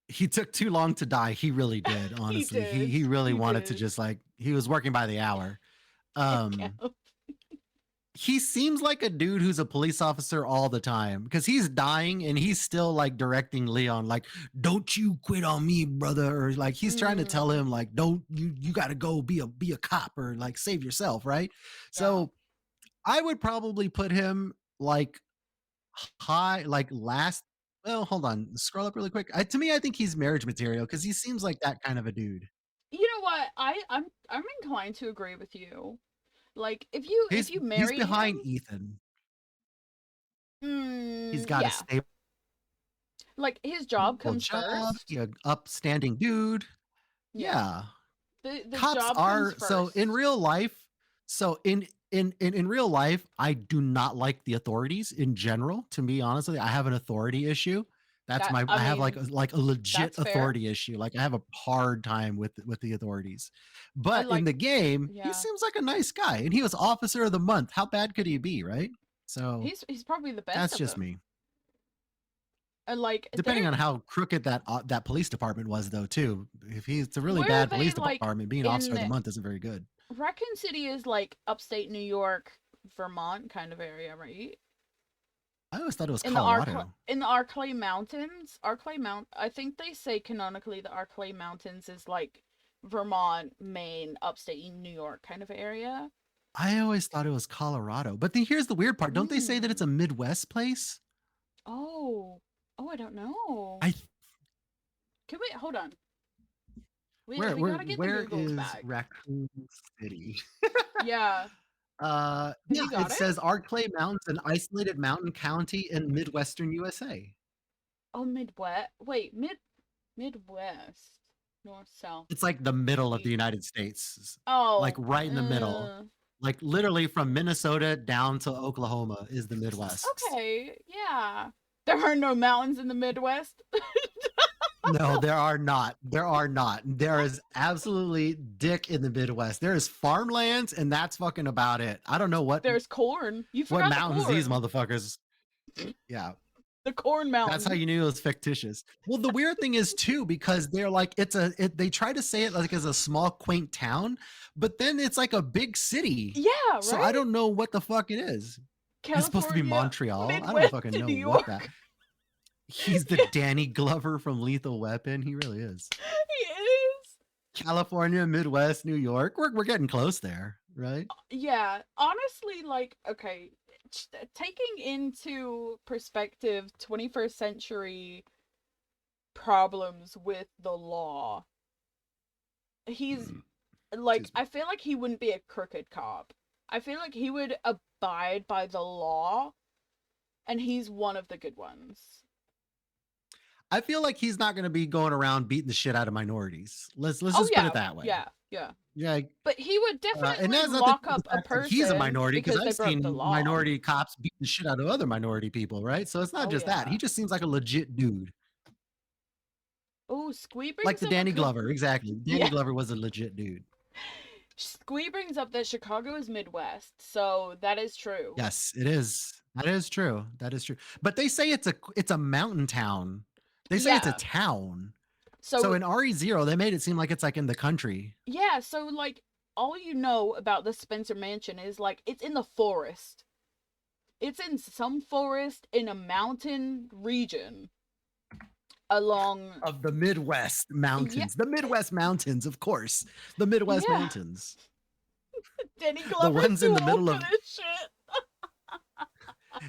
He took too long to die. He really did, honestly. he really wanted to just like, he was working by the hour. he seems like a dude who's a police officer all the time because he's dying and he's still like directing Leon, like, don't you quit on me, brother. Or like he's trying to tell Mm, him, like, don't you gotta go be a cop or like save yourself, right? yeah. So I would probably put him like high, like last. Well, hold on, scroll up really quick. To me, I think he's marriage material because he seems like that kind of a dude. You know what? I'm inclined to agree with you. Like if you He's marry behind him, Ethan. He's got a yeah. stable Like his job comes job. first. He a upstanding dude. Yeah. Yeah. The Cops job comes are so in first. real life. So in real life, I do not like the authorities in general. To be honest with you, I have an authority issue. That's That my I I have mean, like a legit that's fair. authority issue. Like I have a hard time with the authorities. I But in like the game, he yeah. seems like a nice guy, and he was officer of the month. How bad could he be, right? So He's probably the best that's of just them. me. And like Depending they're on how crooked that police department was, though, too. If he's a really where are bad they police like department, being officer of the in month isn't very good. Raccoon City is like upstate New York, Vermont kind of area, right? I always thought it was In Colorado. the Arklay Mountains, I think they say canonically the Arklay Mountains is like Vermont, Maine, upstate New York kind of area. I always thought it was Colorado. But then here's the weird part. Don't they say that it's Mm. a Midwest place? Oh. Oh, I don't know. I Can we hold on? where We gotta get the where Googles is back. Raccoon City? Yeah. Have Yeah, you got it it? says Arklay Mountains, an isolated mountain county in Midwestern USA. Oh, Midwest. Wait, Midwest, North, South, It's like the middle of the East. United States. Like Oh, right in the middle. Like literally from Minnesota down to Oklahoma is the Midwest. okay, yeah. There are no mountains in the Midwest. No, there are not. There are not. There is absolutely dick in the Midwest. There is farmlands, and that's fucking about it. I don't know There's corn. You what forgot the mountains these corn. motherfuckers. Yeah, The corn that's how mountain. you knew it was fictitious. Well, the weird thing is too because they're like they try to say it like as a small quaint town, but then it's like a big city. Yeah, So I right? don't know what the fuck it is. It's supposed to be California, Montreal. I don't Midwest fucking to know New what that. York. He's the Danny Glover from Lethal Weapon. He really is. He is. California, Midwest, New York. We're getting close there, right? Yeah, honestly, like, okay, taking into perspective 21st century problems with the law, he's like, Excuse me. I feel like he wouldn't be a crooked cop. I feel like he would abide by the law, and he's one of the good ones. I feel like he's not going to be going around beating the shit out of minorities. Let's Oh, just put yeah, it that way. yeah. Yeah, But he would and definitely that's nothing to lock do with up the a fact that he's a person minority because because they I've broke the seen law. minority cops beat the shit out of other minority people, right? So it's not Oh, just that. He yeah. just seems like a legit dude, Oh, Squee like brings the up a Danny good. Glover. Exactly, Danny Yeah. Glover was a legit dude. Squee brings up that Chicago is Midwest, so that is true. Yes, it is. That is true. That is true. But they say it's a mountain town. They say it's a Yeah. town. So So in RE0, they made it seem like it's like in the country. yeah, so like all you know about the Spencer Mansion is like it's in the forest. It's in some forest in a mountain region along Of the Midwest yeah, mountains. The Midwest mountains, of course. The Midwest yeah. mountains. Danny The Glover's ones in too the old middle for of this shit.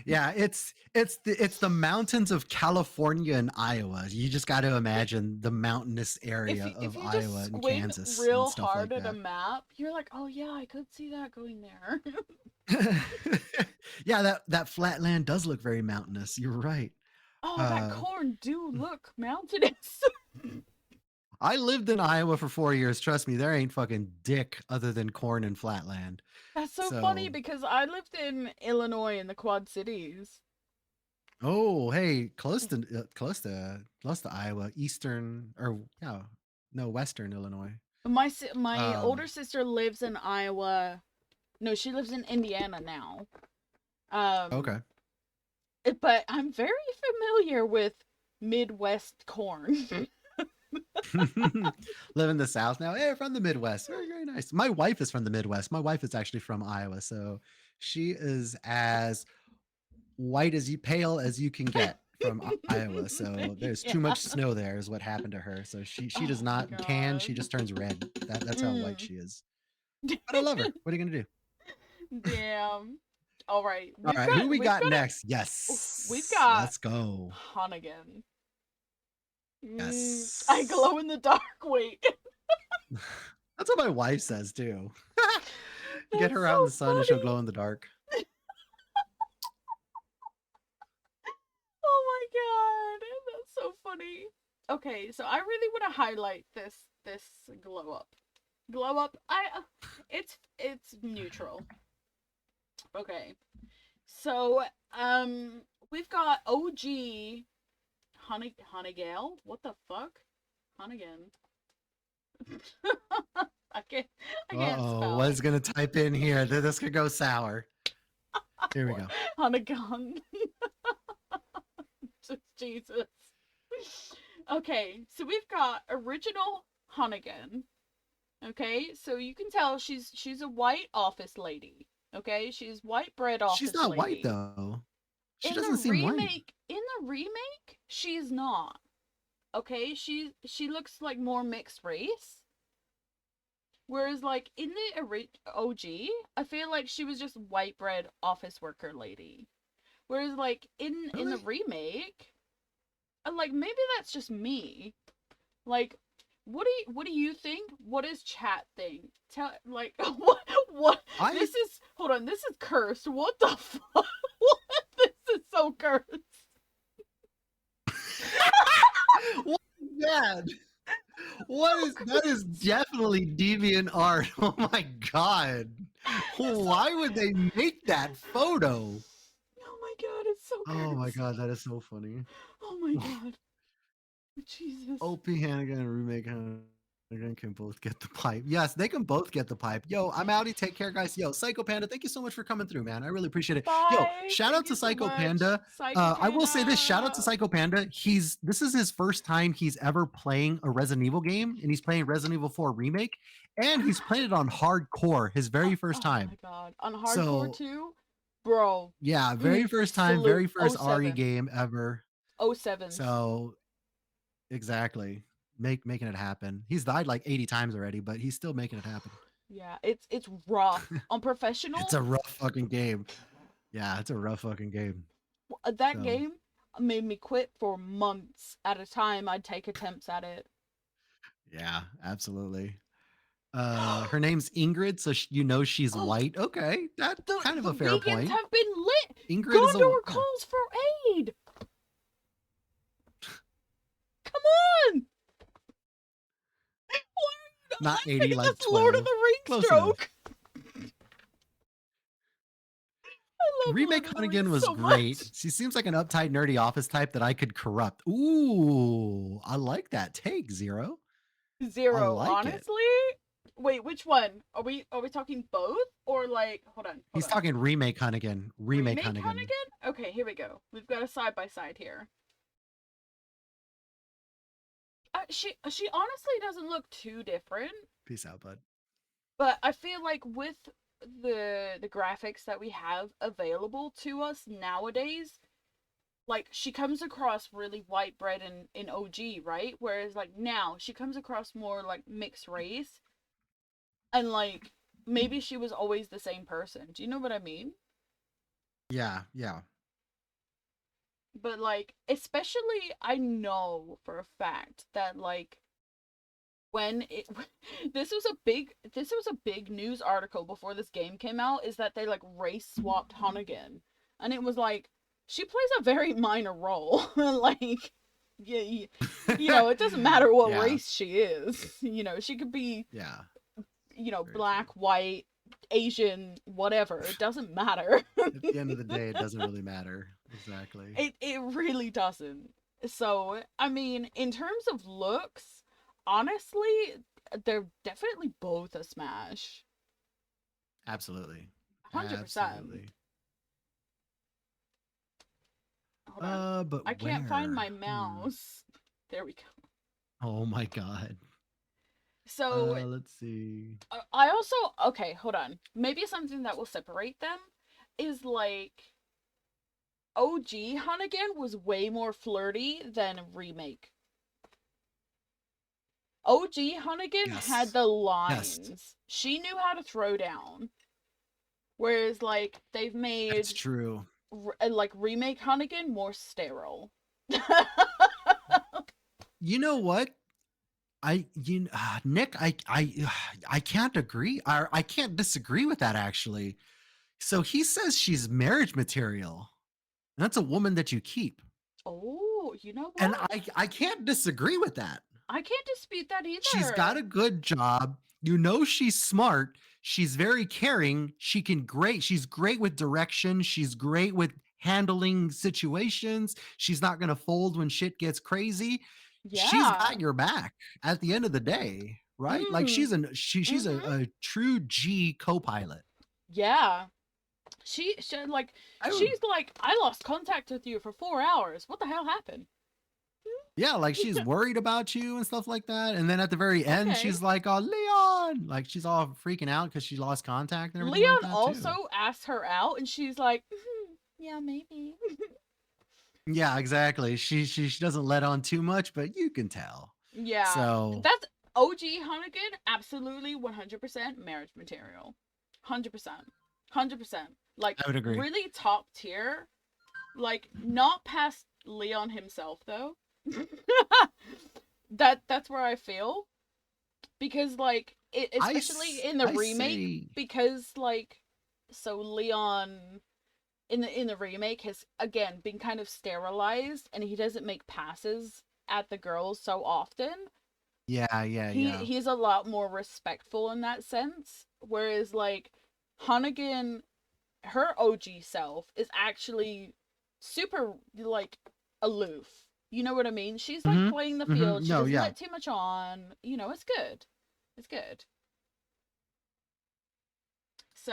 yeah, it's the mountains of California and Iowa. You just got to imagine the mountainous area If of you just Iowa and squint Kansas and real stuff hard like at a that. map, you're like, oh yeah, I could see that going there. Yeah, that flat land does look very mountainous. You're right. Oh, that Uh, corn do look mountainous. I lived in Iowa for 4 years. Trust me, there ain't fucking dick other than corn and flatland. That's so funny So, because I lived in Illinois in the Quad Cities. oh, hey, close to Iowa, eastern or yeah, no, western Illinois. My Um, older sister lives in Iowa. No, she lives in Indiana now. okay. But I'm very familiar with Midwest corn. Live in the South now. Hey, from the Midwest. Very, very nice. My wife is from the Midwest. My wife is actually from Iowa, so She is as white as you pale as you can get from Iowa. So there's Yeah. too much snow there is what happened to her. So she does Oh my not tan, she god. just turns red. That's how white Mm. she is. But I love her. What are you gonna do? Damn. All right, All right, who we we've got got next? we've Yes. got Let's go. Honnigan. I Yes. glow in the dark. Wait, That's what my wife says too. Get that's her so out in the sun and she'll funny. glow in the dark. Oh my god, that's so funny. Okay, so I really want to highlight this glow up. Glow up. It's neutral. Okay, so we've got OG Honeygale. What the fuck? Honeygan. I can't I can't Uh-oh, spell. what's gonna type in here? This could go sour. Here we go. Honeygan. Just Jesus. Okay, so we've got original Honeygan. Okay, so you can tell she's a white office lady. Okay, she's white bread office She's not white lady. though. She In doesn't the seem white. remake, she's not. Okay, she looks like more mixed race. Whereas like in the OG, I feel like she was just white bread office worker lady. Whereas like in the Really? remake, like maybe that's just me. Like what do you think? What does chat think? Tell like what I this is hold on, this is cursed. What the fuck? What? This is so cursed. what is that? What is that is definitely deviant art. Oh my god. Why would they make that photo? Oh my god, it's so Oh my cursed. god, that is so funny. Oh my god. Jesus. OP Hannigan and Remake Hannigan can both get the pipe. Yes, they can both get the pipe. Yo, I'm outie. Take care, guys. Yo, Psycho Panda, thank you so much for coming through, man. I really appreciate it. Yo, Bye. shout Thank out to you so Psycho much. Panda. Psycho I will say this: shout out to Panda. Psycho Panda. This is his first time he's ever playing a Resident Evil game, and he's playing Resident Evil 4 Remake, and he's playing it on hardcore, his very first Oh time. my god. On hardcore So too? Bro. yeah, very first time, Salute. very first RE 07. game ever. 07. So exactly. Making it happen. He's died like 80 times already, but he's still making it happen. Yeah, it's rough. On professional, It's a rough fucking game. Yeah, it's a rough fucking game. that So game made me quit for months at a time. I'd take attempts at it. yeah, absolutely. Her name's Ingrid, so you know she's Oh, white. Okay, that's kind of the a fair beacons point. have been lit. Ingrid is a Gondor calls for aid. Come on. not I 80 think like that's Lord of 12. the Rings Close enough. joke. I love Remake Lord of the Hunnigan Rings was so great. much. She seems like an uptight, nerdy office type that I could corrupt. Ooh, I like that take, Zero. I Zero, like it. honestly. Wait, which one? Are we talking both or like hold on? He's on. talking Remake Hunnigan. Remake Hunnigan. Hunnigan? Okay, here we go. We've got a side by side here. She honestly doesn't look too different, Peace out, bud. but I feel like with the graphics that we have available to us nowadays, like she comes across really white bread in OG, right? Whereas like now she comes across more like mixed race, and like maybe she was always the same person. Do you know what I mean? Yeah, yeah. But like especially I know for a fact that like when it this was a big news article before this game came out, is that they like race swapped Hunnigan, and it was like she plays a very minor role. Like yeah, you know, it doesn't matter what Yeah. race she is. You know, she could be Yeah. Very black, true. white, Asian, whatever. It doesn't matter. At the end of the day, it doesn't really matter. Exactly. It really doesn't. So, I mean, in terms of looks, honestly, they're definitely both a smash. Absolutely. 100%. Absolutely. Hold on. But I can't find my where? mouse. There we go. Oh my god. So, Let's see. I also, okay, hold on. Maybe something that will separate them is like OG Hunnigan was way more flirty than remake. OG Hunnigan had Yes. the Yes. lines. She knew how to throw down. Whereas like they've That's made true. like remake Hunnigan more sterile. You know what? Nick, I can't agree. I can't disagree with that actually. So he says she's marriage material. And that's a woman that you keep. Oh, you know And what? I can't disagree with that. I can't dispute that She's got a either. good job. You know she's smart. She's very caring. She's great with direction. She's great with handling situations. She's not going to fold when shit gets crazy. She's Yeah. got your back at the end of the day, right? Like Mm. she's Mm-hmm. a true G co-pilot. Yeah. Like I would she's like, I lost contact with you for 4 hours. What the hell happened? Yeah, like she's worried about you and stuff like that. And then at the very end, Okay. she's like, "Oh, Leon!" Like she's all freaking out because she lost contact and everything like Leon that too. also asked her out, and she's like, yeah, maybe. Yeah, exactly. She doesn't let on too much, but you can tell. Yeah, So that's OG Hunnigan. Absolutely, 100% marriage material. 100%, 100%. Like I would agree. really top tier. Like not past Leon himself though. That's where I feel, because like especially in the I remake, say because like so Leon in the remake has again been kind of sterilized, and he doesn't make passes at the girls so often. yeah. He's a lot more respectful in that sense, whereas like Hunnigan, her OG self is actually super like aloof. You know what I mean? She's like Mm-hmm. playing the Mm-hmm. field. She No, doesn't yeah. let too much on. You know, it's good. It's good.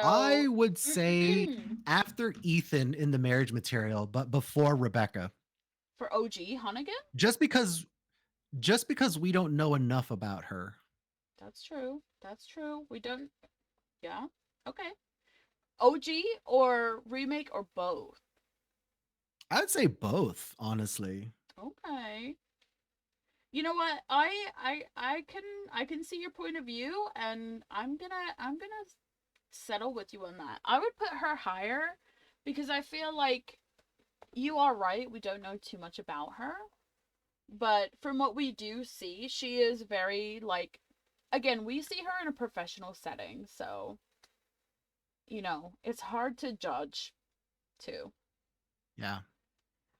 I So would say after Ethan in the marriage material, but before Rebecca. for OG Hunnigan, Just because we don't know enough about her. that's true. That's true. We don't. Yeah. Okay. OG or remake or both? I'd say both, honestly. Okay. You know what? I can see your point of view, and I'm gonna settle with you on that. I would put her higher because I feel like you are right. We don't know too much about her, but from what we do see, she is very like. Again, we see her in a professional setting, so it's hard to judge too. Yeah.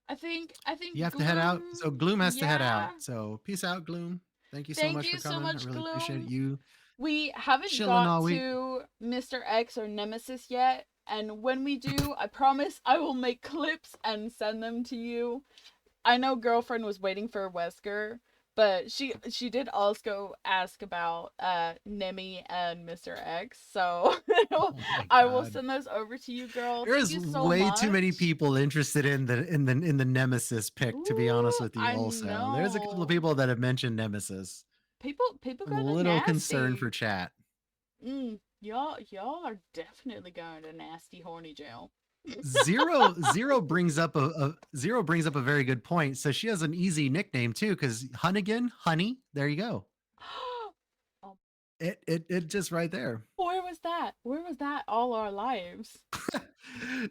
I think You have to head out. Gloom, So Gloom has to head out. yeah. So peace out, Gloom. Thank you so Thank much for you so coming. I much, really appreciate Gloom. you We haven't chilling got all week. to Mr. X or Nemesis yet, and when we do, I promise I will make clips and send them to you. I know girlfriend was waiting for Wesker, but she did also ask about Nemi and Mr. X, so Oh my I will god. send those over to you, girl. Thank There's you so way too many much. people interested in the Nemesis pick, to be honest Ooh, with you I also. There's a couple of know. people that have mentioned Nemesis. People I'm a go to little concerned for nasty. chat. Y'all are definitely going to nasty horny jail. Zero brings up a very good point. So she has an easy nickname too, because Hunnigan, honey. There you go. Oh, It just right there. where was that? Where was that all our lives?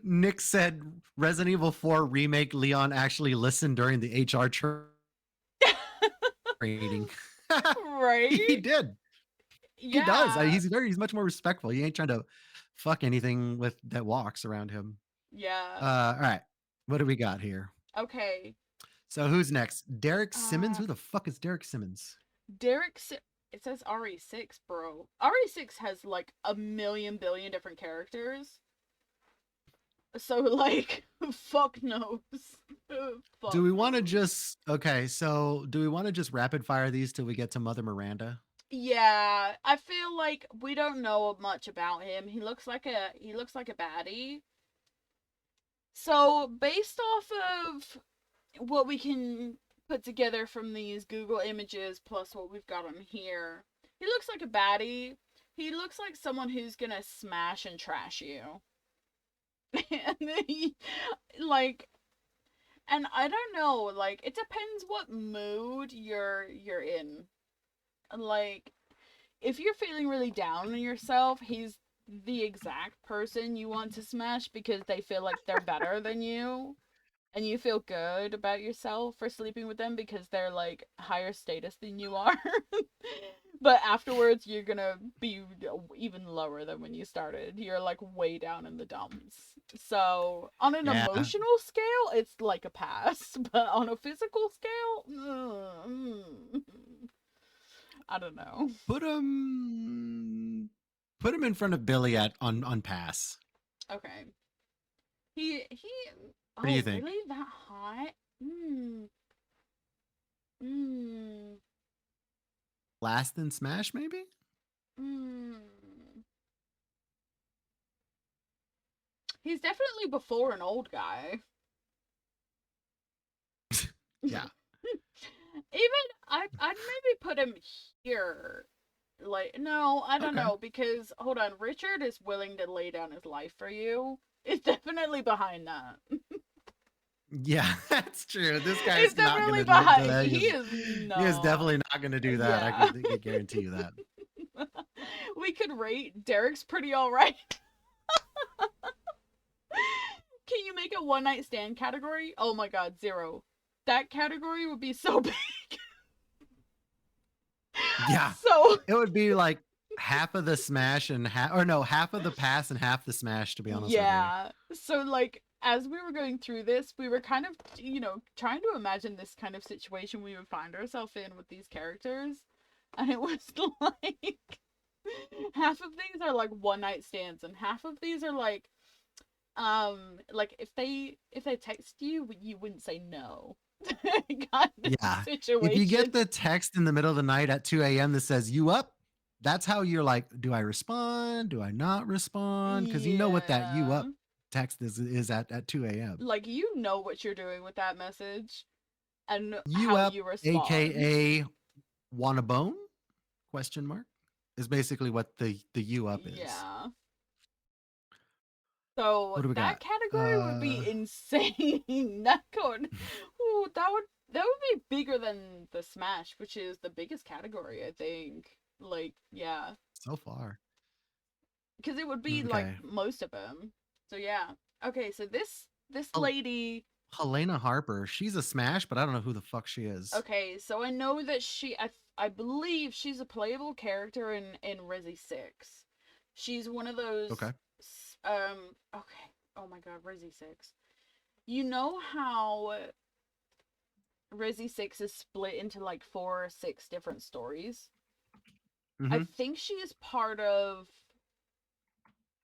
Nick said Resident Evil 4 remake Leon actually listened during the HR training. He Right? did. He does. Yeah. He's much more respectful. He ain't trying to fuck anything with that walks around him. Yeah. All right. What do we got here? Okay. So who's next? Derek Simmons? Uh Who the fuck is Derek Simmons? Derek it says RE6, bro. RE6 has like a million billion different characters. So like fuck knows. Do Fuck we want to knows. just do we want to just rapid fire these till we get to Mother Miranda? Yeah, I feel like we don't know much about him. He looks like a baddie. So, based off of what we can put together from these Google images plus what we've got on here, he looks like a baddie. He looks like someone who's gonna smash and trash you. and like, and I don't know, like it depends what mood you're in. Like, if you're feeling really down on yourself, he's the exact person you want to smash because they feel like they're better than you. And you feel good about yourself for sleeping with them because they're like higher status than you are. But afterwards, you're gonna be even lower than when you started. You're like way down in the dumps. So, on an Yeah. emotional scale, it's like a pass. But on a physical scale, I don't know. Put him in front of Billy on pass. Okay. He. What do you think? Really that hot? Hmm. Last in Smash, maybe? He's definitely before an old guy. Yeah. Even I'd maybe put him here. Like, no, I don't Okay. know, because hold on, Richard is willing to lay down his life for you. It's definitely behind that. Yeah, that's true. This guy It's is not definitely going to do behind. that. He is not. He is definitely not going to do that. Yeah. I can guarantee you that. We could rate Derek's pretty alright. Can you make a one night stand category? Oh my god, 0. That category would be so big. Yeah. So It would be like half of the Smash and half of the pass and half the Smash, to be honest yeah. So like as we were going through this, we were kind of, trying to imagine this kind of situation we would find ourselves in with these characters. And it was like half of these are like one night stands and half of these are like if they text you, you wouldn't say no. Kind of Yeah. situation. If you get the text in the middle of the night at 2 a.m. that says, "You up?" That's how you're like, do I respond? Do I not respond? Because you know what that "you up" Yeah. text is at 2 a.m. Like, you know what you're doing with that message and You how up, you respond. aka "wanna bone?" Question mark is basically what the "you up" is. Yeah. So What do we that got? category would be insane. That would be bigger than the Smash, which is the biggest category, I think. Like, yeah, So far. because it would be like Okay. most of them. So yeah. Okay, so this Oh. lady. Helena Harper, she's a Smash, but I don't know who the fuck she is. Okay, so I know that I believe she's a playable character in Resi 6. She's one of those. Okay. Okay. Oh my god, Resi 6. You know how Resi 6 is split into like 4 or 6 different stories? I Mhm. think she is part of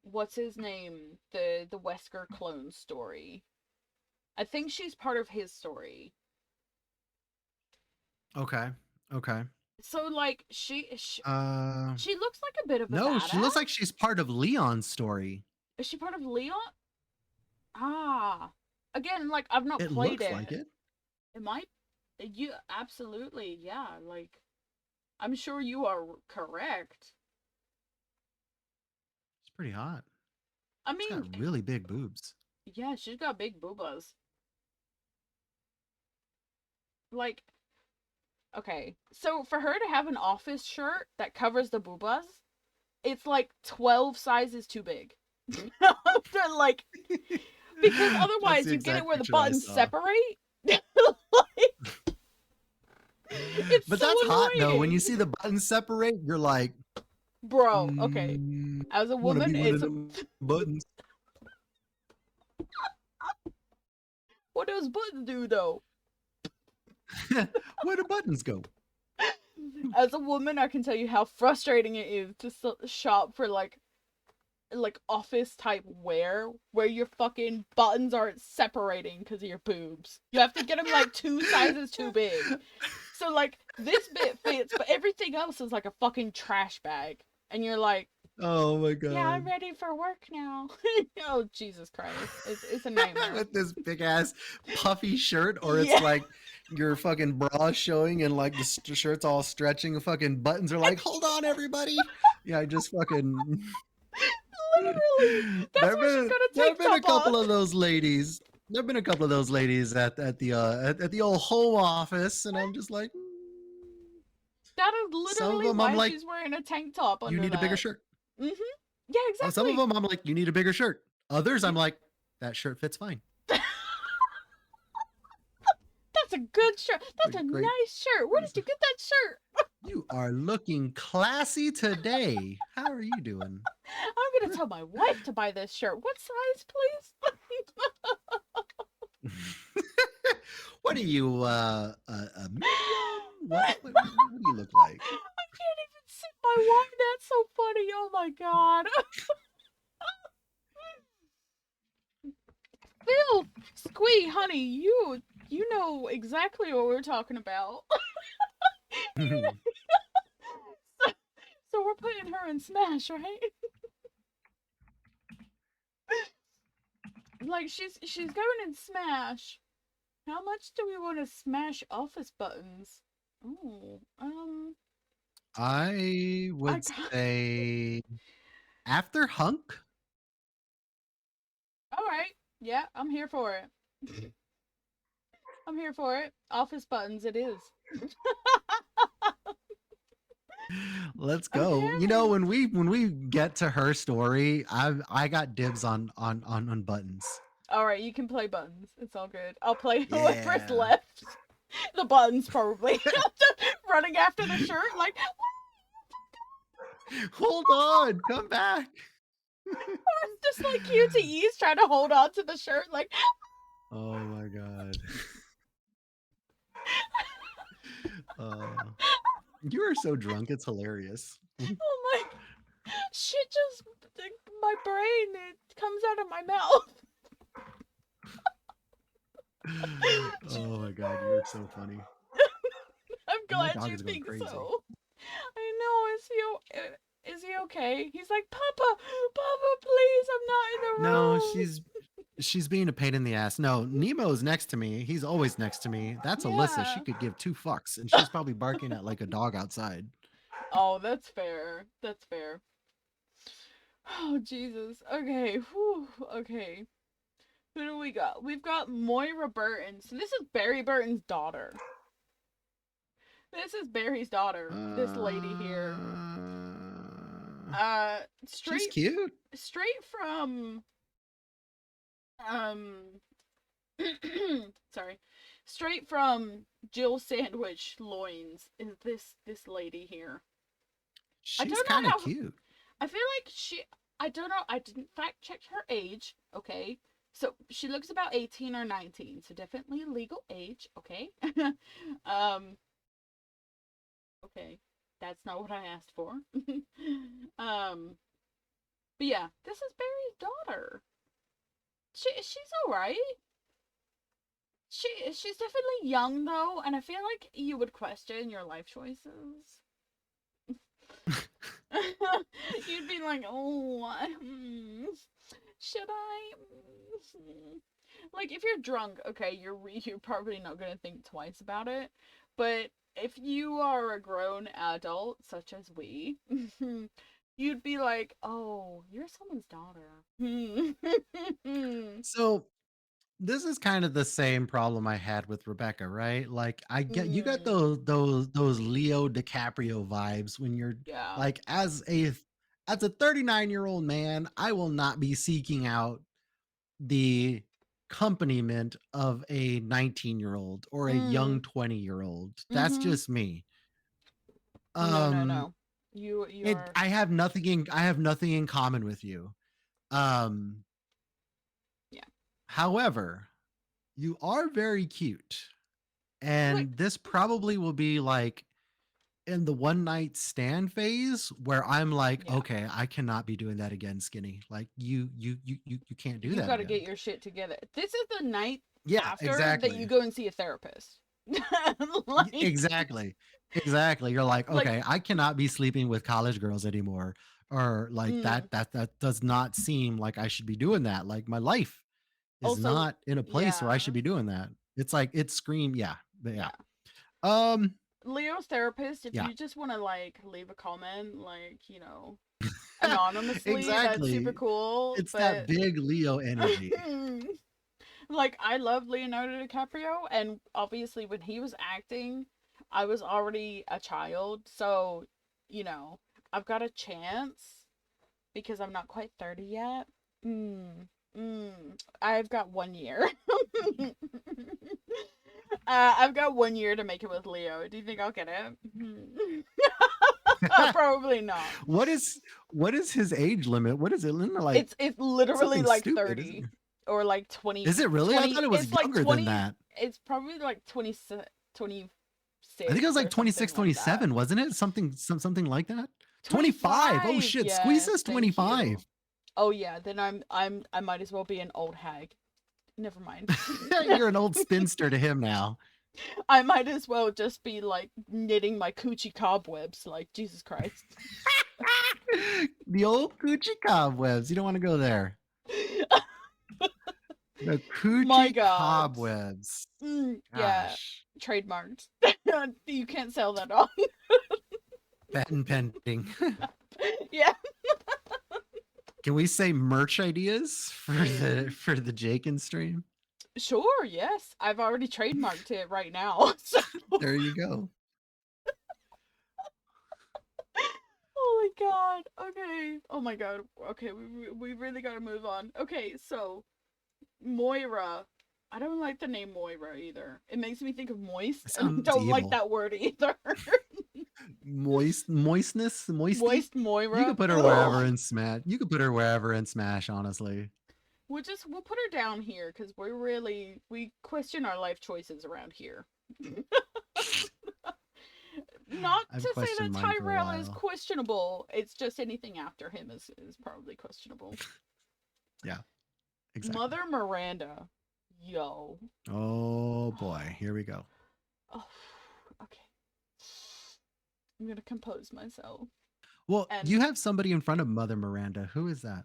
what's his name? The Wesker clone story. I think she's part of his story. Okay. Okay. So like she looks like a bit of a No, she looks badass. like she's part of Leon's story. Is she part of Leon? Ah. Again, like I've not It played looks it. like it. It might. You absolutely, yeah. Like, I'm sure you are correct. It's pretty hot. I She's mean, got really big boobs. yeah, she's got big boobas. Like, okay, so for her to have an office shirt that covers the boobas, it's like 12 sizes too big. Like, because otherwise That's the you get it exact where the picture I buttons saw. separate. Like, it's But so that's hot though. When annoying. you see the buttons separate, you're like, Bro, okay. As a wanna woman, be one of it's them buttons. what does buttons do though? Where do buttons go? As a woman, I can tell you how frustrating it is to shop for like office type wear where your fucking buttons aren't separating because of your boobs. You have to get them like 2 sizes too big. So like this bit fits, but everything else is like a fucking trash bag, and you're like, Oh my god. yeah, I'm ready for work now. Oh Jesus Christ, it's a nightmare. With this big ass puffy shirt, or it's Yeah. like your fucking bra showing and like the shirt's all stretching. The fucking buttons are like, hold on, everybody. Yeah, I just fucking Literally. That's why she's got a There tank have been a top couple on. of those ladies. There have been a couple of those ladies at the old home office, and I'm just like, That is some of literally them I'm why like, she's wearing a tank top you under need a bigger that. shirt. Yeah, Some of exactly. them I'm like, you need a bigger shirt. Others I'm like, that shirt fits fine. That's a good shirt. That's a Great. nice shirt. Where did you get that shirt? You are looking classy today. How are you doing? I'm gonna tell my wife to buy this shirt. What size, please? What are you, a medium? What do you look like? I can't even see my wife. That's so funny. Oh my god. Phil, Squee, honey, you know exactly what we're talking about. So we're putting her in Smash, right? Like she's going in Smash. How much do we want to smash office buttons? Oh, I would say after Hunk. all right. Yeah, I'm here for it. I'm here for it. Office buttons, it is. Let's go. You know, when we get to her story, I got dibs on buttons. All right, you can play buttons. It's all good. I'll play whoever's Yeah. left. The buttons, probably. Running after the shirt, like. Hold on, come back. It's just like QTE's trying to hold on to the shirt, like. Oh my god. You are so drunk. It's hilarious. Oh my. Shit just. My brain, it comes out of my mouth. Oh my god, you're so funny. I'm My glad dog you is going think crazy. so. I know. Is he okay? He's like, Papa, please, I'm not in the room. No, she's being a pain in the ass. No, Nemo's next to me. He's always next to me. That's Alyssa. She Yeah. could give two fucks, and she's probably barking at like a dog outside. Oh, that's fair. That's fair. Oh, Jesus. Okay. Whew. Okay. Who do we got? We've got Moira Burton. So this is Barry Burton's daughter. This is Barry's daughter. This lady here. She's cute. Straight from sorry. Straight from Jill Sandwich Loins is this lady here. She's kind of cute. I feel like I don't know, I didn't fact check her age, okay? So she looks about 18 or 19, so definitely legal age, okay? Okay. That's not what I asked for. But yeah, this is Barry's daughter. She's alright. She's definitely young though, and I feel like you would question your life choices. You'd be like, oh, should I? Like, if you're drunk, okay, you're probably not gonna think twice about it. But if you are a grown adult, such as we, you'd be like, oh, you're someone's daughter. So this is kind of the same problem I had with Rebecca, right? Like you got those Leo DiCaprio vibes when you're Yeah. like as a 39-year-old man, I will not be seeking out the accompaniment of a 19-year-old or a young 20-year-old. That's just me. No. You are. I have nothing in common with you. Yeah. However, you are very cute. And this probably will be like in the one night stand phase where I'm like, Yeah. okay, I cannot be doing that again, Skinny. Like you can't do that. You got to again. get your shit together. This is the night after exactly. that you go and see a therapist. Like, exactly. You're like, okay, I cannot be sleeping with college girls anymore. Or like that does not seem like I should be doing that. Like my life is Also, not in a place where I should be doing that. It's like it's scream, yeah. Leo's therapist, if Yeah. you just want to like leave a comment, like, you know, anonymously. That's super Exactly. cool. It's that But big Leo energy. like, I love Leonardo DiCaprio, and obviously when he was acting, I was already a child, so you know, I've got a chance because I'm not quite 30 yet. Mm, mm. I've got 1 year. I've got 1 year to make it with Leo. Do you think I'll get it? Probably not. What is his age limit? What is it? Isn't it like It's literally something like stupid, isn't 30 it? or like 20 Is it really? I 20. thought it was It's like younger than 20. that. It's probably like 26 I think it was like or something 26, like that. 27, wasn't it? Something like that. 25. Oh 25. shit, Squeeze Yes, says thank 25. you. Oh yeah, then I might as well be an old hag. Never mind. You're an old spinster to him now. I might as well just be like knitting my coochie cobwebs, like Jesus Christ. The old coochie cobwebs. You don't want to go there. The My coochie God. cobwebs. Yeah, Gosh. trademarked. You can't sell that on. Patent pending. Yeah. Can we say merch ideas for the Jakin stream? Sure, yes. I've already trademarked it right now. So. There you go. Oh my God. Okay. Oh my God. Okay, we really gotta move on. Okay, so Moira. I don't like the name Moira either. It makes me think of moist, It and I sounds don't like evil. that word either. Moistness, moisty. Moist Moira. You could put her wherever in Smash. You could put her wherever in Smash, honestly. We'll put her down here because we question our life choices around here. Not I've to say questioned that mine for a Tyrell is while. questionable. It's just anything after him is probably questionable. Yeah, exactly. Mother Miranda. Yo. Oh boy, here we go. Oh, okay. I'm gonna compose myself. Well, And you have somebody in front of Mother Miranda. Who is that?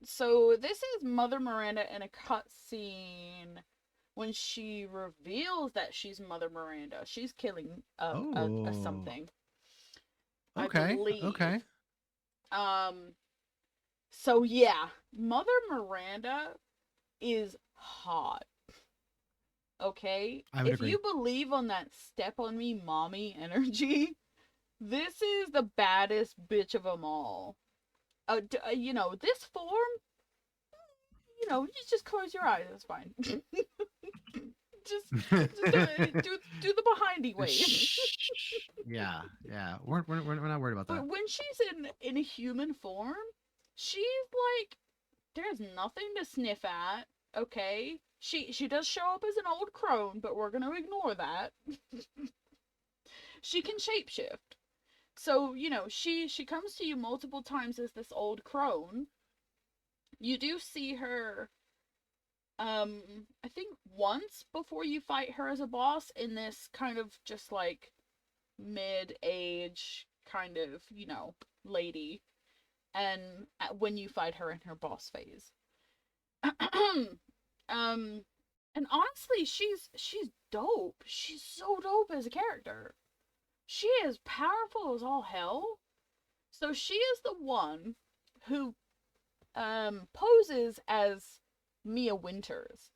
so this is Mother Miranda in a cutscene when she reveals that she's Mother Miranda. She's killing a Oh, something. I okay, believe. okay. So yeah, Mother Miranda is hot. Okay? I would If agree. you believe on that step on me mommy energy, this is the baddest bitch of them all. You know, this form, you know, you just close your eyes, it's fine. just do the behindy wave. Yeah, yeah. We're not worried about that. But when she's in a human form, she's like, there's nothing to sniff at. Okay, she does show up as an old crone, but we're gonna ignore that. She can shapeshift, so you know she comes to you multiple times as this old crone. You do see her, I think once before you fight her as a boss in this kind of just like mid-age kind of, you know, lady, and when you fight her in her boss phase. And honestly, she's dope. She's so dope as a character. She is powerful as all hell. So she is the one who poses as Mia Winters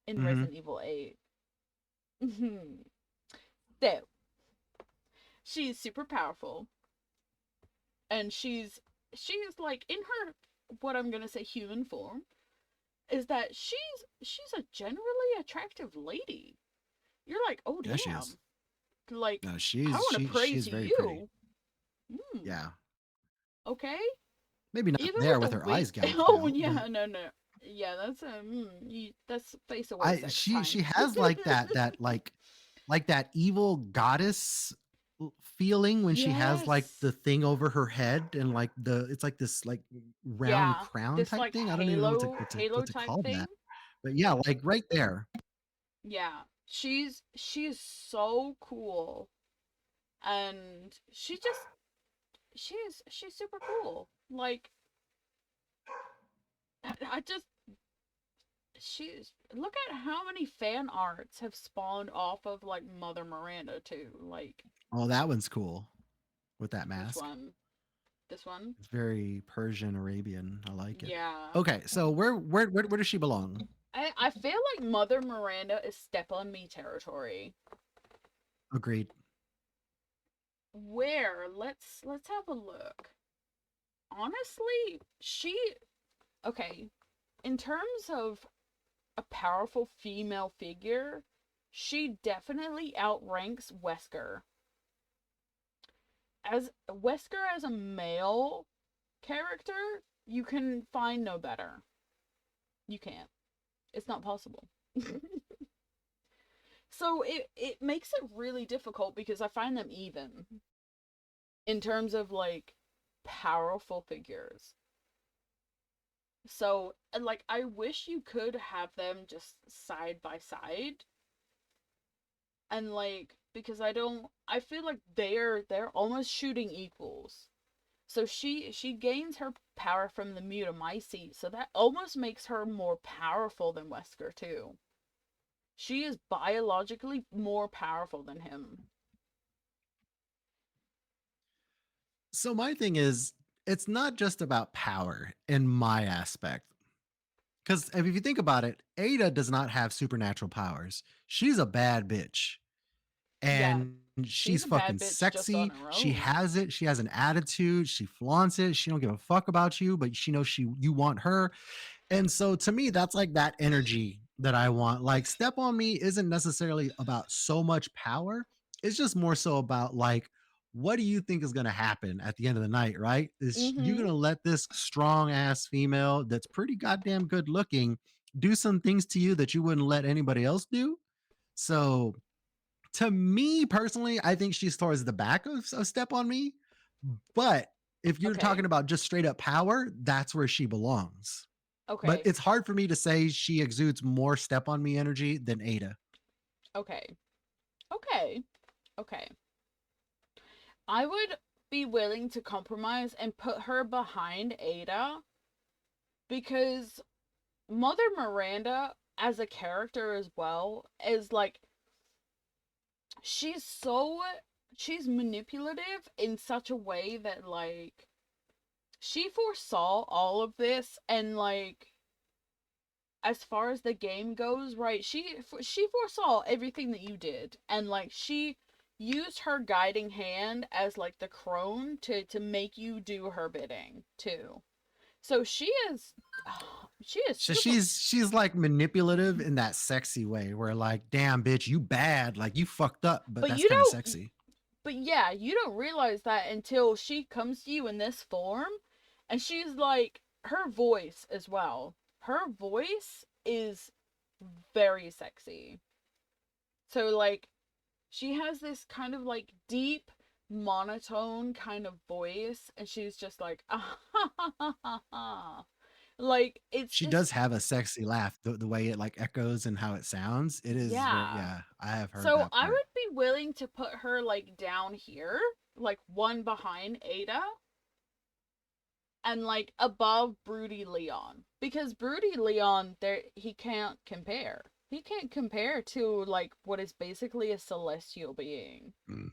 in Resident Evil 8. So she's super powerful, and she's like in her, what I'm gonna say, human form, is that she's a generally attractive lady. You're like, oh damn, Yeah, she is. like No, I want to pray she's to very you. pretty. Yeah, Okay. maybe not Even there with with the her weight. eyes gouged Oh out. yeah, But no. Yeah, that's face away sex she time. she has like that like that evil goddess feeling when she has like the Yes. thing over her head and like it's like this like round Yeah, crown this type like thing. I don't even know halo what to type call thing. that. But yeah, like right there. Yeah, she's so cool, and she's super cool. Like I just she's look at how many fan arts have spawned off of like Mother Miranda too. Like Oh, that one's cool with that which mask. one? This one. It's very Persian Arabian. I like it. Yeah. Okay, so where does she belong? I feel like Mother Miranda is step on me territory. Agreed. Where? Let's have a look. Honestly, okay, in terms of a powerful female figure, she definitely outranks Wesker. As Wesker as a male character, you can find no better. You can't. It's not possible. So it makes it really difficult because I find them even in terms of like powerful figures. So like I wish you could have them just side by side and like because I feel like they're almost shooting equals. So she gains her power from the Mutamycete, so that almost makes her more powerful than Wesker too. She is biologically more powerful than him. So my thing is, it's not just about power in my aspect. Because if you think about it, Ada does not have supernatural powers. She's a bad bitch. Yeah, And she's she's a bad fucking bitch just on sexy. her She own. has it. She has an attitude. She flaunts it. She don't give a fuck about you, but she knows you want her. And so to me, that's like that energy that I want. Like Step on Me isn't necessarily about so much power. It's just more so about like, what do you think is going to happen at the end of the night, right? Is you Mm-hmm. going to let this strong ass female that's pretty goddamn good looking do some things to you that you wouldn't let anybody else do? So to me personally, I think she's towards the back of Step on Me. But if you're Okay. talking about just straight up power, that's where she belongs. But Okay. it's hard for me to say she exudes more Step on Me energy than Ada. Okay. Okay. Okay. I would be willing to compromise and put her behind Ada because Mother Miranda as a character as well is like she's so she's manipulative in such a way that like she foresaw all of this and like as far as the game goes, right? She foresaw everything that you did, and like she used her guiding hand as like the crone to make you do her bidding too. So she is So super. she's like manipulative in that sexy way where like, damn bitch, you bad, like you fucked up, but But that's you kind of don't. sexy. But yeah, you don't realize that until she comes to you in this form, and she's like her voice as well. Her voice is very sexy. So like she has this kind of like deep monotone kind of voice and she's just like ah, ha, ha, ha, ha, ha. Like it's She just does have a sexy laugh, the way it like echoes and how it sounds. It is very, yeah. yeah, I have heard So that I part. would be willing to put her like down here, like one behind Ada and like above Broody Leon because Broody Leon there he can't compare. He can't compare to like what is basically a celestial being. Mm.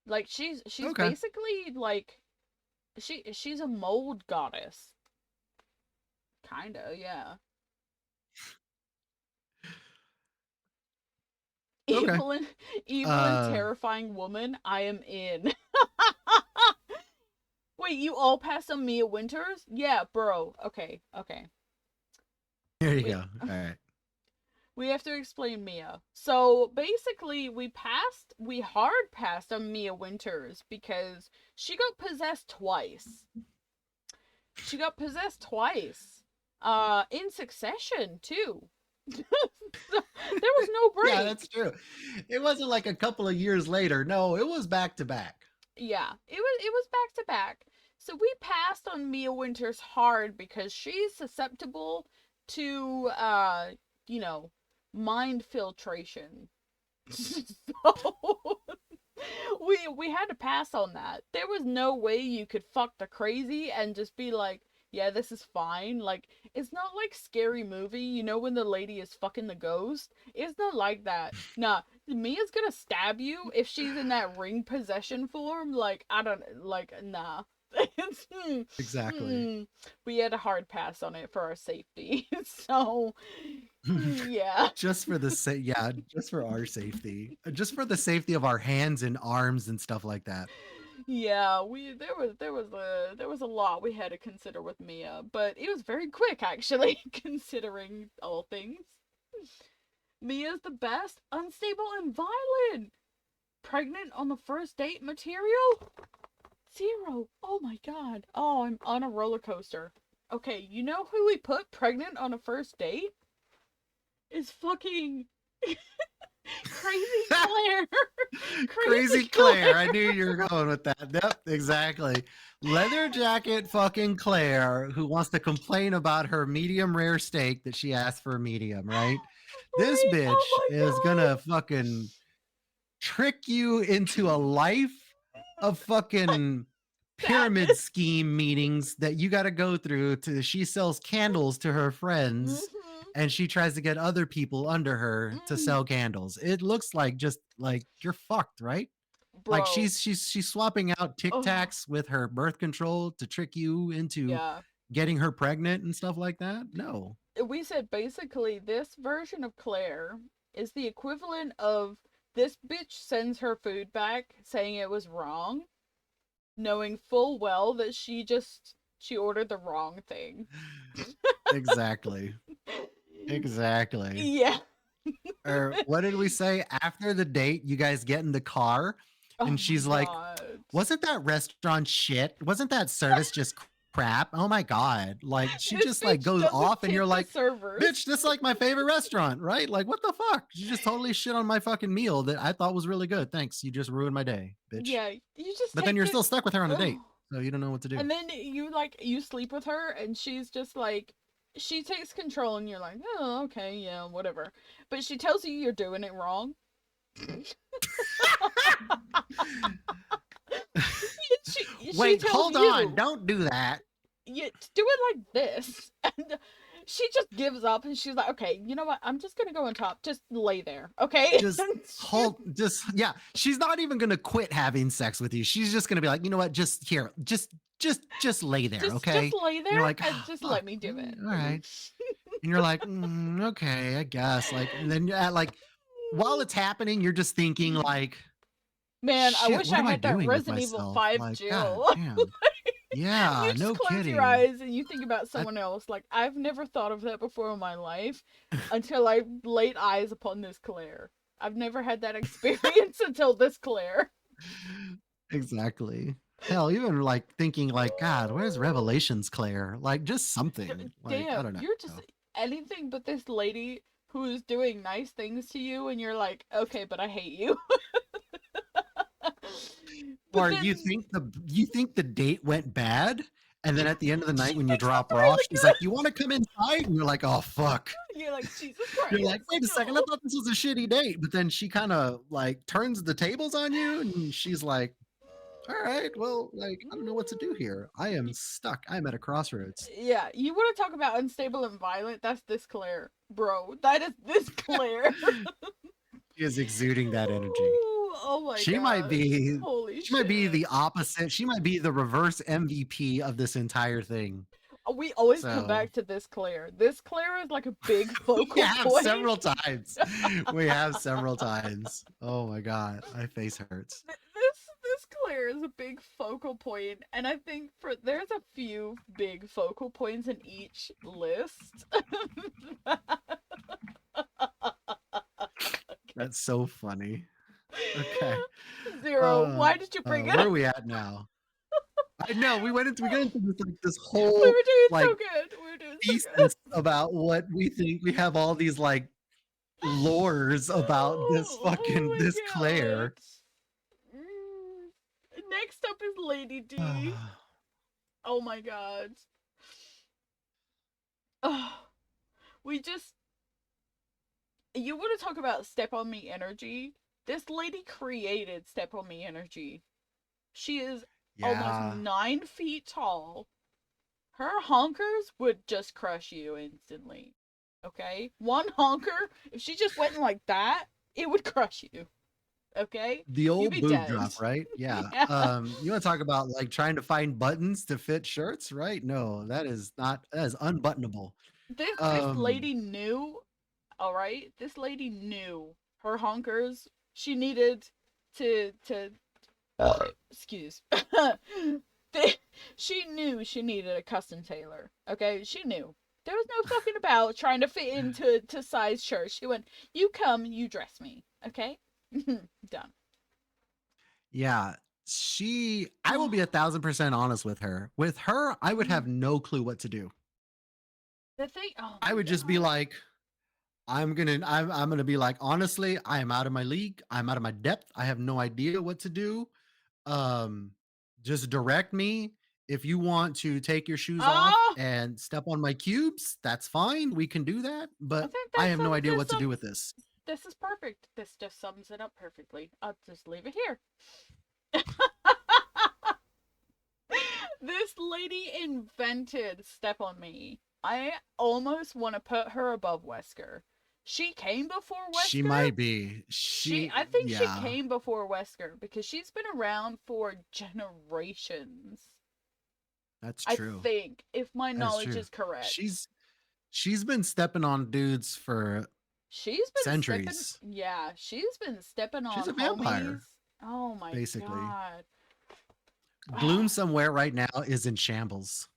Like she's Okay. basically like she's a mold goddess. Kinda, yeah. Okay. Evil and evil and Uh terrifying woman, I am in. Wait, you all passed on Mia Winters? Yeah, bro. Okay, okay. Here you We go. All right. we have to explain Mia. So basically we hard passed on Mia Winters because she got possessed twice. She got possessed twice. In succession too. There was no Yeah, break. that's true. It wasn't like a couple of years later. No, it was back to back. Yeah, it was back to back. So we passed on Mia Winters hard because she's susceptible to you know, mind filtration. So we had to pass on that. There was no way you could fuck the crazy and just be like, yeah, this is fine. Like, it's not like Scary Movie, you know, when the lady is fucking the ghost? It's not like that. Nah, Mia's gonna stab you if she's in that ring possession form. Like, I don't, like, nah. It's, Exactly. we had a hard pass on it for our safety. So, yeah. Just for the just for our safety. Just for the safety of our hands and arms and stuff like that. Yeah, there was a lot we had to consider with Mia, but it was very quick actually, considering all things. Mia's the best, unstable and violent. Pregnant on the first date material? 0. Oh my god. Oh, I'm on a roller coaster. Okay, you know who we put pregnant on a first date? Is fucking Crazy Claire. Crazy Claire. I knew you were going with that. Yep, exactly. Leather jacket fucking Claire, who wants to complain about her medium rare steak that she asked for a medium, right? This Right? bitch Oh my is God. gonna fucking trick you into a life of fucking pyramid scheme meetings that you got to go through to she sells candles to her friends and she tries to get other people under her to sell candles. It looks like just like you're fucked, right? Bro. Like she's swapping out Tic Tacs with her birth control to trick you into getting her pregnant and stuff like that. No. We said basically this version of Claire is the equivalent of this bitch sends her food back saying it was wrong, knowing full well that she ordered the wrong thing. Exactly. Exactly. Yeah. Or what did we say? After the date, you guys get in the car and she's like, wasn't that restaurant shit? Wasn't that service just crap? Oh my God. Like she This just like bitch goes doesn't off and tip you're the like, servers. bitch, this is like my favorite restaurant, right? Like what the fuck? You just totally shit on my fucking meal that I thought was really good. Thanks. You just ruined my day, bitch. Yeah, you just But then take you're it- still stuck with her on a date. So you don't know what to do. And then you sleep with her and she's just like, she takes control and you're like, oh, okay, yeah, whatever. But she tells you you're doing it wrong. Wait, hold on. Don't do that. You do it like this. And she just gives up and she's like, okay, you know what? I'm just going to go on top. Just lay there. Okay. Yeah. She's not even going to quit having sex with you. She's just going to be like, you know what? Just here, just lay there. Okay. Just lay there and you're like, and just let me do it. All right. And you're like, okay, I guess. Like, and then like, while it's happening, you're just thinking like, man, I wish I had that doing with Resident Evil myself? 5 Like, Jill. goddamn. Yeah, You just no close kidding. your eyes and you think about someone else. Like, I've never thought of that before in my life until I laid eyes upon this Claire. I've never had that experience until this Claire. Exactly. Hell, even like thinking like, God, where's Revelations Claire? Like just something. Like, I Damn, don't know. you're just anything but this lady who is doing nice things to you and you're like, okay, but I hate you. Or you think the date went bad, and then at the end of the night when you drop her off, she's like, "You want to come inside?" And you're like, "Oh fuck!" You're like, Jesus Christ. You're like, "Wait a second, I thought this was a shitty date." But then she kind of like turns the tables on you, and she's like, "All right, well, like I don't know what to do here. I am stuck. I'm at a crossroads." Yeah, you want to talk about unstable and violent? That's this Claire, bro. That is this Claire. She is exuding that energy. Oh my She God. might be. Holy She might be shit. the opposite. She might be the reverse MVP of this entire thing. We always come back to this Claire. This Claire is like a big focal We have point. several times. We have several times. Oh my God, my face hurts. This Claire is a big focal point, and I think there's a few big focal points in each list. That's so funny. Okay. 0. Why did you bring it Where up? are we at now? I know we got into this like this We whole were doing like so good. We were doing so good. thesis about what we think. We have all these like lores about this fucking my this Claire. God. Next up is Lady D. Oh my God. We just. You want to talk about Step on Me energy? This lady created Step on Me energy. She is almost 9 feet tall, her honkers would just crush you instantly. Okay? One honker, if she just went like that, it would crush you. Okay? The You'd old be boob dead. drop, right? Yeah. Yeah. You want to talk about like trying to find buttons to fit shirts, right? No, that is unbuttonable. This Um, lady knew, all right? This lady knew her honkers. She needed to excuse. She knew she needed a custom tailor. Okay, she knew. There was no fucking about trying to fit into size shirts. She went, "You come, you dress me." Okay, done. yeah, I will be 1,000% honest with her. With her, I would have no clue what to do. The thing, oh I my would just be god. like, I'm gonna be like, honestly, I am out of my league. I'm out of my depth. I have no idea what to do. Um, just direct me. If you want to take your shoes off Oh, and step on my cubes, that's fine. We can do that. I But think I that have no sums idea this what to do up. with this. This is perfect. This just sums it up perfectly. I'll just leave it here. This lady invented Step on Me. I almost want to put her above Wesker. She came before She Wesker. might be. I think she Yeah, came before Wesker because she's been around for generations. that's I true. think, if my That's knowledge true. is correct. She's been stepping on dudes for She's been stepping, centuries. yeah, she's been stepping She's on a vampire, homies. Oh my basically. god. Gloom somewhere right now is in shambles.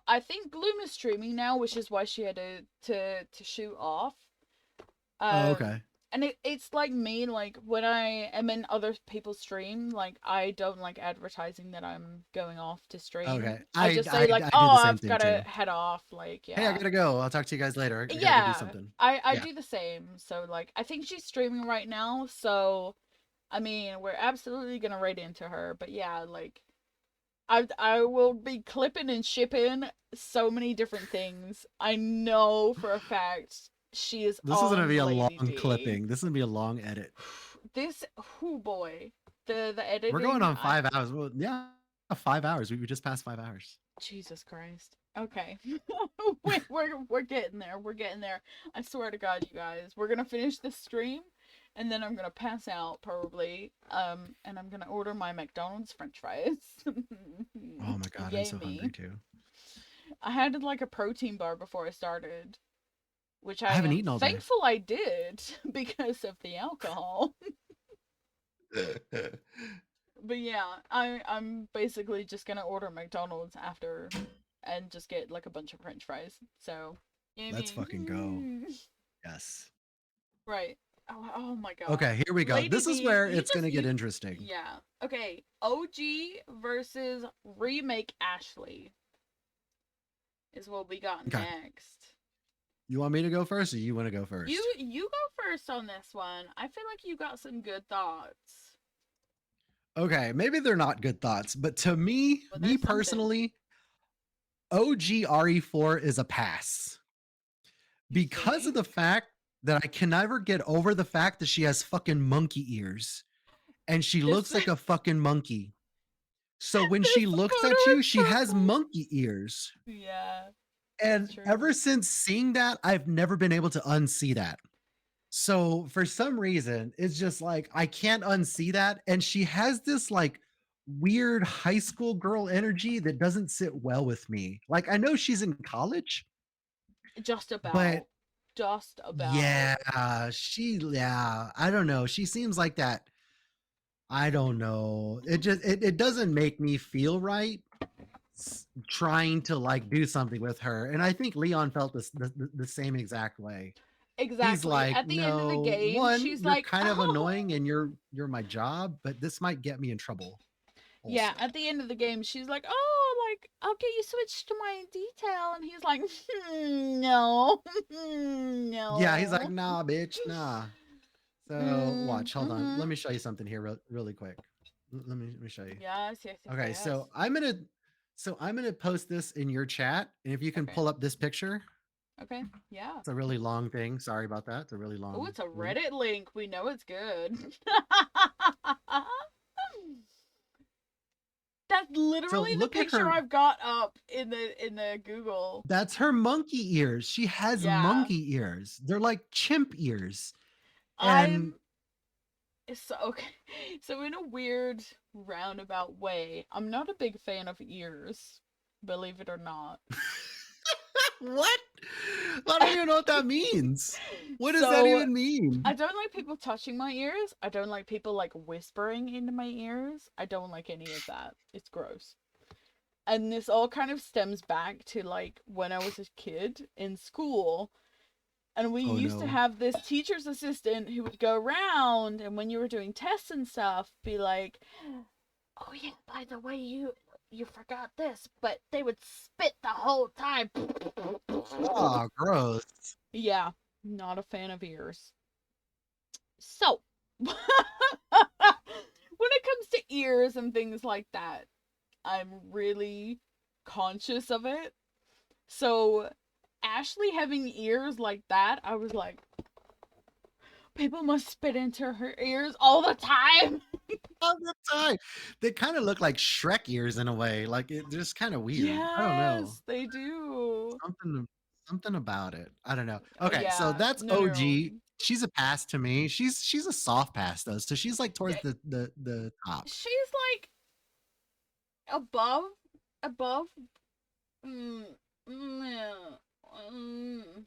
I think Gloom is streaming now, which is why she had to shoot off. Oh, Um, okay. and it's like me, like when I am in other people's stream, like I don't like advertising that I'm going off to stream. Okay. I just say like, I do oh, the same I've thing gotta too. head off. Like, Hey, I yeah, gotta go. I'll talk to you guys later. I gotta go do yeah. something. I Yeah. do the same. So like, I think she's streaming right now. So, I mean, we're absolutely gonna raid into her. But yeah, like, I will be clipping and shipping so many different things. I know for a fact she is This is gonna on be a Lady long D. clipping. This is gonna be a long edit. This, oh boy, the editing. We're going on 5 hours. Well, yeah, 5 hours. We just passed 5 hours. Jesus Christ. Okay, we're getting there. We're getting there. I swear to God, you guys, we're gonna finish this stream, and then I'm gonna pass out probably. And I'm gonna order my McDonald's French fries. Oh my god, Yay I'm so me. hungry too. I had like a protein bar before I started, which I haven't am eaten all day. thankful I did because of the alcohol. But yeah, I'm basically just gonna order McDonald's after and just get like a bunch of French fries. So Let's fucking go. Yes. Right. Oh my god. Okay, here we go. Lady This is D, where you it's gonna just- get you- interesting. Yeah. Okay. OG versus remake Ashley is what we got Okay. next. You want me to go first, or you want to go first? You go first on this one. I feel like you got some good thoughts. Okay, maybe they're not good thoughts, but to me, Well, me there's something. personally, OG RE4 is a pass because of the fact that I can never get over the fact that she has fucking monkey ears and she looks like a fucking monkey. So when she This looks photo at you, is she has purple. monkey ears. Yeah. And true. ever since seeing that, I've never been able to unsee that. So for some reason, it's just like I can't unsee that. And she has this like weird high school girl energy that doesn't sit well with me. Like I know she's in college, Just about. but Just about. yeah, I don't know. She seems like that. I don't know. It doesn't make me feel right trying to like do something with her. And I think Leon felt the same exact way. Exactly. He's like, at the no, end of the game, one, she's you're like, kind of "Oh." annoying and you're my job, but this might get me in trouble. Yeah, also. at the end of the game, she's like, "Oh, like I'll get you switched to my detail," and he's like, "No, no." Yeah, he's like, nah, bitch, nah. So watch, hold on. Mhm. Let me show you something here really quick. Let me show you. Yes. Okay, yes. so I'm gonna post this in your chat, and if you can Okay. pull up this picture, Okay. Yeah. it's a really long thing. Sorry about that. It's a really long. Oh, it's a link. Reddit link. We know it's good. That's literally the look at picture her. I've got up in the Google. That's her monkey ears. She has Yeah. monkey ears. They're like chimp ears. And I'm so okay. So in a weird roundabout way, I'm not a big fan of ears, believe it or not. what? I don't even know what that means. What does that So even mean? I don't like people touching my ears. I don't like people like whispering into my ears. I don't like any of that. It's gross. And this all kind of stems back to like when I was a kid in school. And we Oh, used to no. have this teacher's assistant who would go around and when you were doing tests and stuff, be like, "Oh yeah, by the way, you forgot this," but they would spit the whole time. Oh, gross. Yeah, not a fan of ears. So, when it comes to ears and things like that, I'm really conscious of it. So, Ashley having ears like that, I was like, people must spit into her ears all the time. All the time. They kind of look like Shrek ears in a way. Like it just kind of weird. I don't know. Yes, they do. Something something about it. I don't know. Oh Okay, so yeah, that's no, no, no. OG. She's a pass to me. She's a soft pass though. So she's like towards Yeah, the top. she's like above, above. Mm, yeah, mm.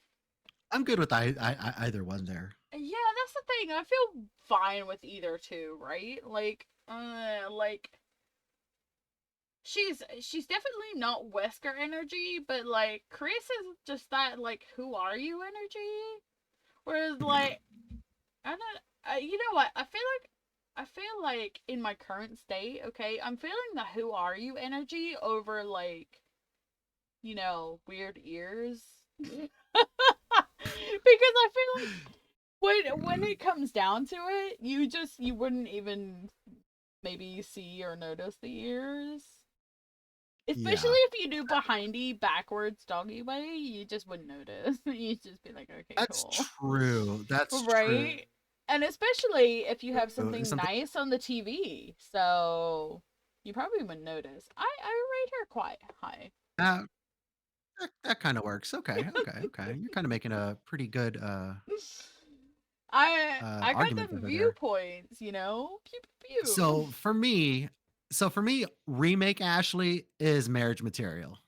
I'm good with either one there. Yeah, that's the thing. I feel fine with either two, right? Like she's definitely not Wesker energy, but like Chris is just that like who are you energy. Whereas like I don't, you know what? I feel like in my current state, okay, I'm feeling the who are you energy over like weird ears. Because I feel like when it comes down to it, you wouldn't even maybe see or notice the ears. Especially Yeah, if you do behindy backwards doggy way, you just wouldn't notice. You'd just be like, okay, that's cool. true. That's true. Right? And especially if you have something Something nice on the TV. So you probably wouldn't notice. I rate her quite high. that that kind of works. Okay, okay, okay. You're kind of making a pretty good I got argument them over there. viewpoints, you know? Pew pew So pew. for me, remake Ashley is marriage material.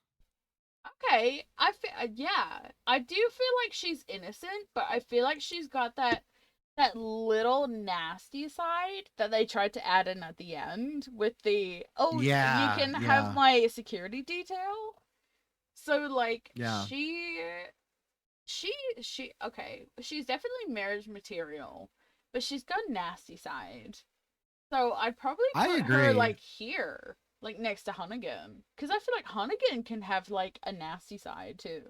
Okay, I feel yeah, I do feel like she's innocent, but I feel like she's got that little nasty side that they tried to add in at the end with the you Yeah, can have yeah, my security detail. So like yeah. she okay, she's definitely marriage material, but she's got a nasty side. So I'd probably I put her agree. like here, like next to Hunnigan, because I feel like Hunnigan can have like a nasty side too.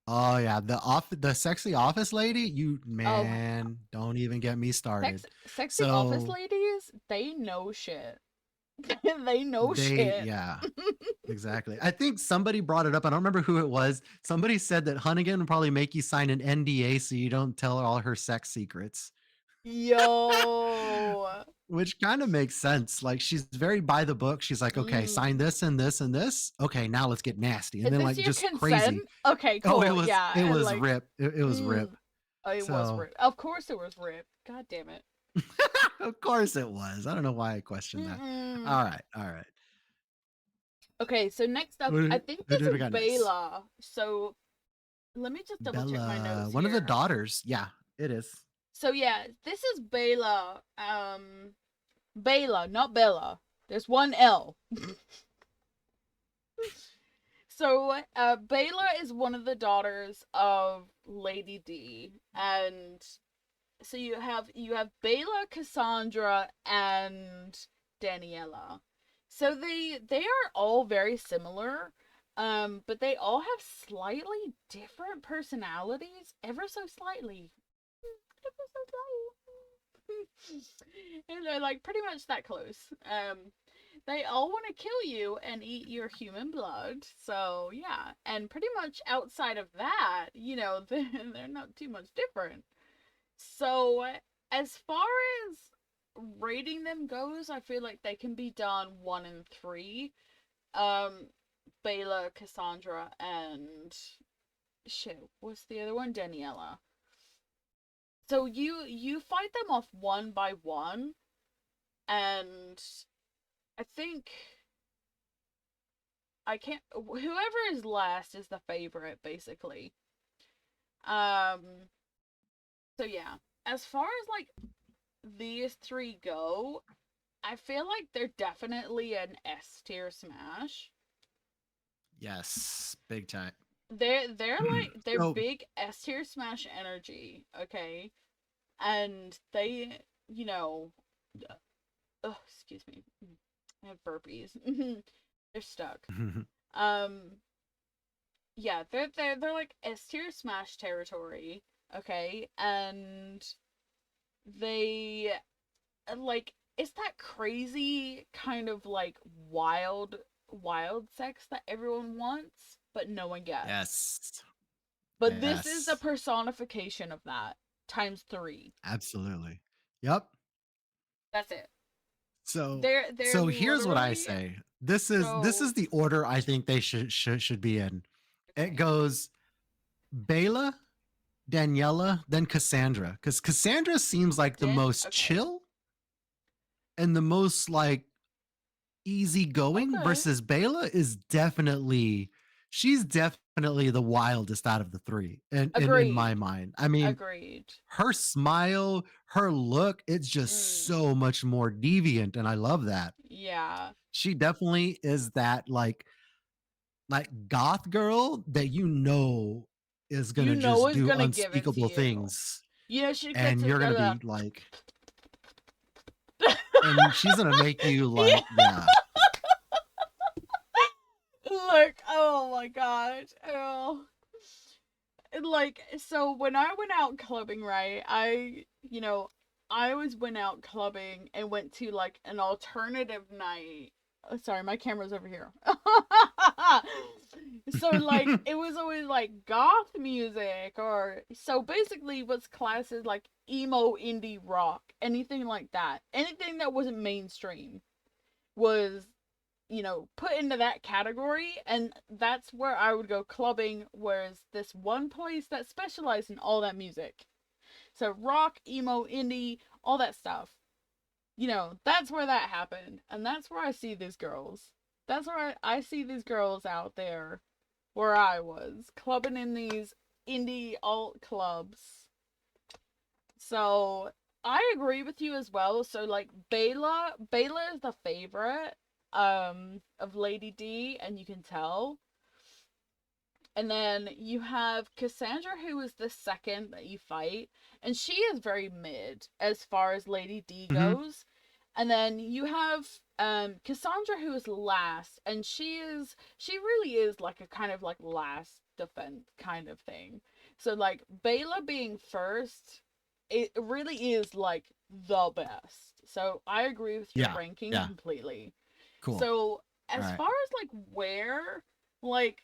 Oh yeah, the sexy office lady. You Oh my man, don't even get me started. sexy office So ladies, they know shit. They know they, shit. yeah, exactly. I think somebody brought it up. I don't remember who it was. Somebody said that Hunnigan would probably make you sign an NDA so you don't tell all her sex secrets. Yo. Which kind of makes sense. Like she's very by the book. She's like, okay, sign Mm. this and this and this. Okay, now let's get nasty. And Is then this like your just consent? crazy. Okay, Oh, cool. Yeah, it and was like, rip. It was rip. oh, it was So ripped. Of course, it was ripped. God damn it. of course it was. I don't know why I questioned that. Mm-mm. All right, all right. Okay, so next up, I think Who this did we is got next? Bela. So let me just double check my Bella, notes one of the here. daughters. Yeah, it is. So yeah, this is Bela. Bela, not Bella. There's one L. So, Bela is one of the daughters of Lady D, and so you have Bela, Cassandra, and Daniela. So they are all very similar, but they all have slightly different personalities, ever so slightly, ever so slightly, and they're like pretty much that close. They all want to kill you and eat your human blood. So, yeah. And pretty much outside of that, they're not too much different. So, as far as rating them goes, I feel like they can be done 1 and 3. Bela, Cassandra, and shit, what's the other one? Daniela. So you fight them off one by one, and I think I can't. Whoever is last is the favorite, basically. Um. So yeah, as far as like these three go, I feel like they're definitely an S tier smash. Yes, big time. They're like they're So big S tier smash energy, okay, and they excuse me, I have burpees. They're stuck. Um, yeah, they're like S tier smash territory, okay, and they like it's that crazy kind of like wild sex that everyone wants, but no one gets. yes, But this is a yes, personification of that times 3. absolutely. Yep. That's it. So They're so here's what I literally say. This is so the order I think they should be in. It okay. goes Bela, Daniela, then Cassandra. Because Cassandra seems like the most Okay. chill and the most like easygoing Okay. versus Bela is definitely she's definitely the wildest out of the three in my Agreed. mind. I mean, Agreed. her smile, her look, it's just Mm. so much more deviant and I love that. Yeah. She definitely is that like goth girl that is going You to know just it's do gonna give it to unspeakable you. things You know she gets and it you're going to gonna be like and she's going to make you Yeah. like yeah. Look, oh my god. Oh. Like, so when I went out clubbing, right? I always went out clubbing and went to like an alternative night. Oh, sorry, my camera's over here. So like it was always like goth music, or so basically what's classed as like emo indie rock, anything like that. Anything that wasn't mainstream was put into that category, and that's where I would go clubbing, whereas this one place that specialized in all that music. So rock, emo, indie, all that stuff. That's where that happened. And that's where I see these girls. That's where I see these girls out there where I was, clubbing in these indie alt clubs. So I agree with you as well. So like Bela is the favorite of Lady D, and you can tell. And then you have Cassandra, who is the second that you fight, and she is very mid as far as Lady D Mhm. goes. And then you have Cassandra, who is last, and she really is like a kind of like last defense kind of thing. So like Bela being first, it really is like the best. So I agree with your Yeah. ranking Yeah. completely. Cool. So All as right. far as like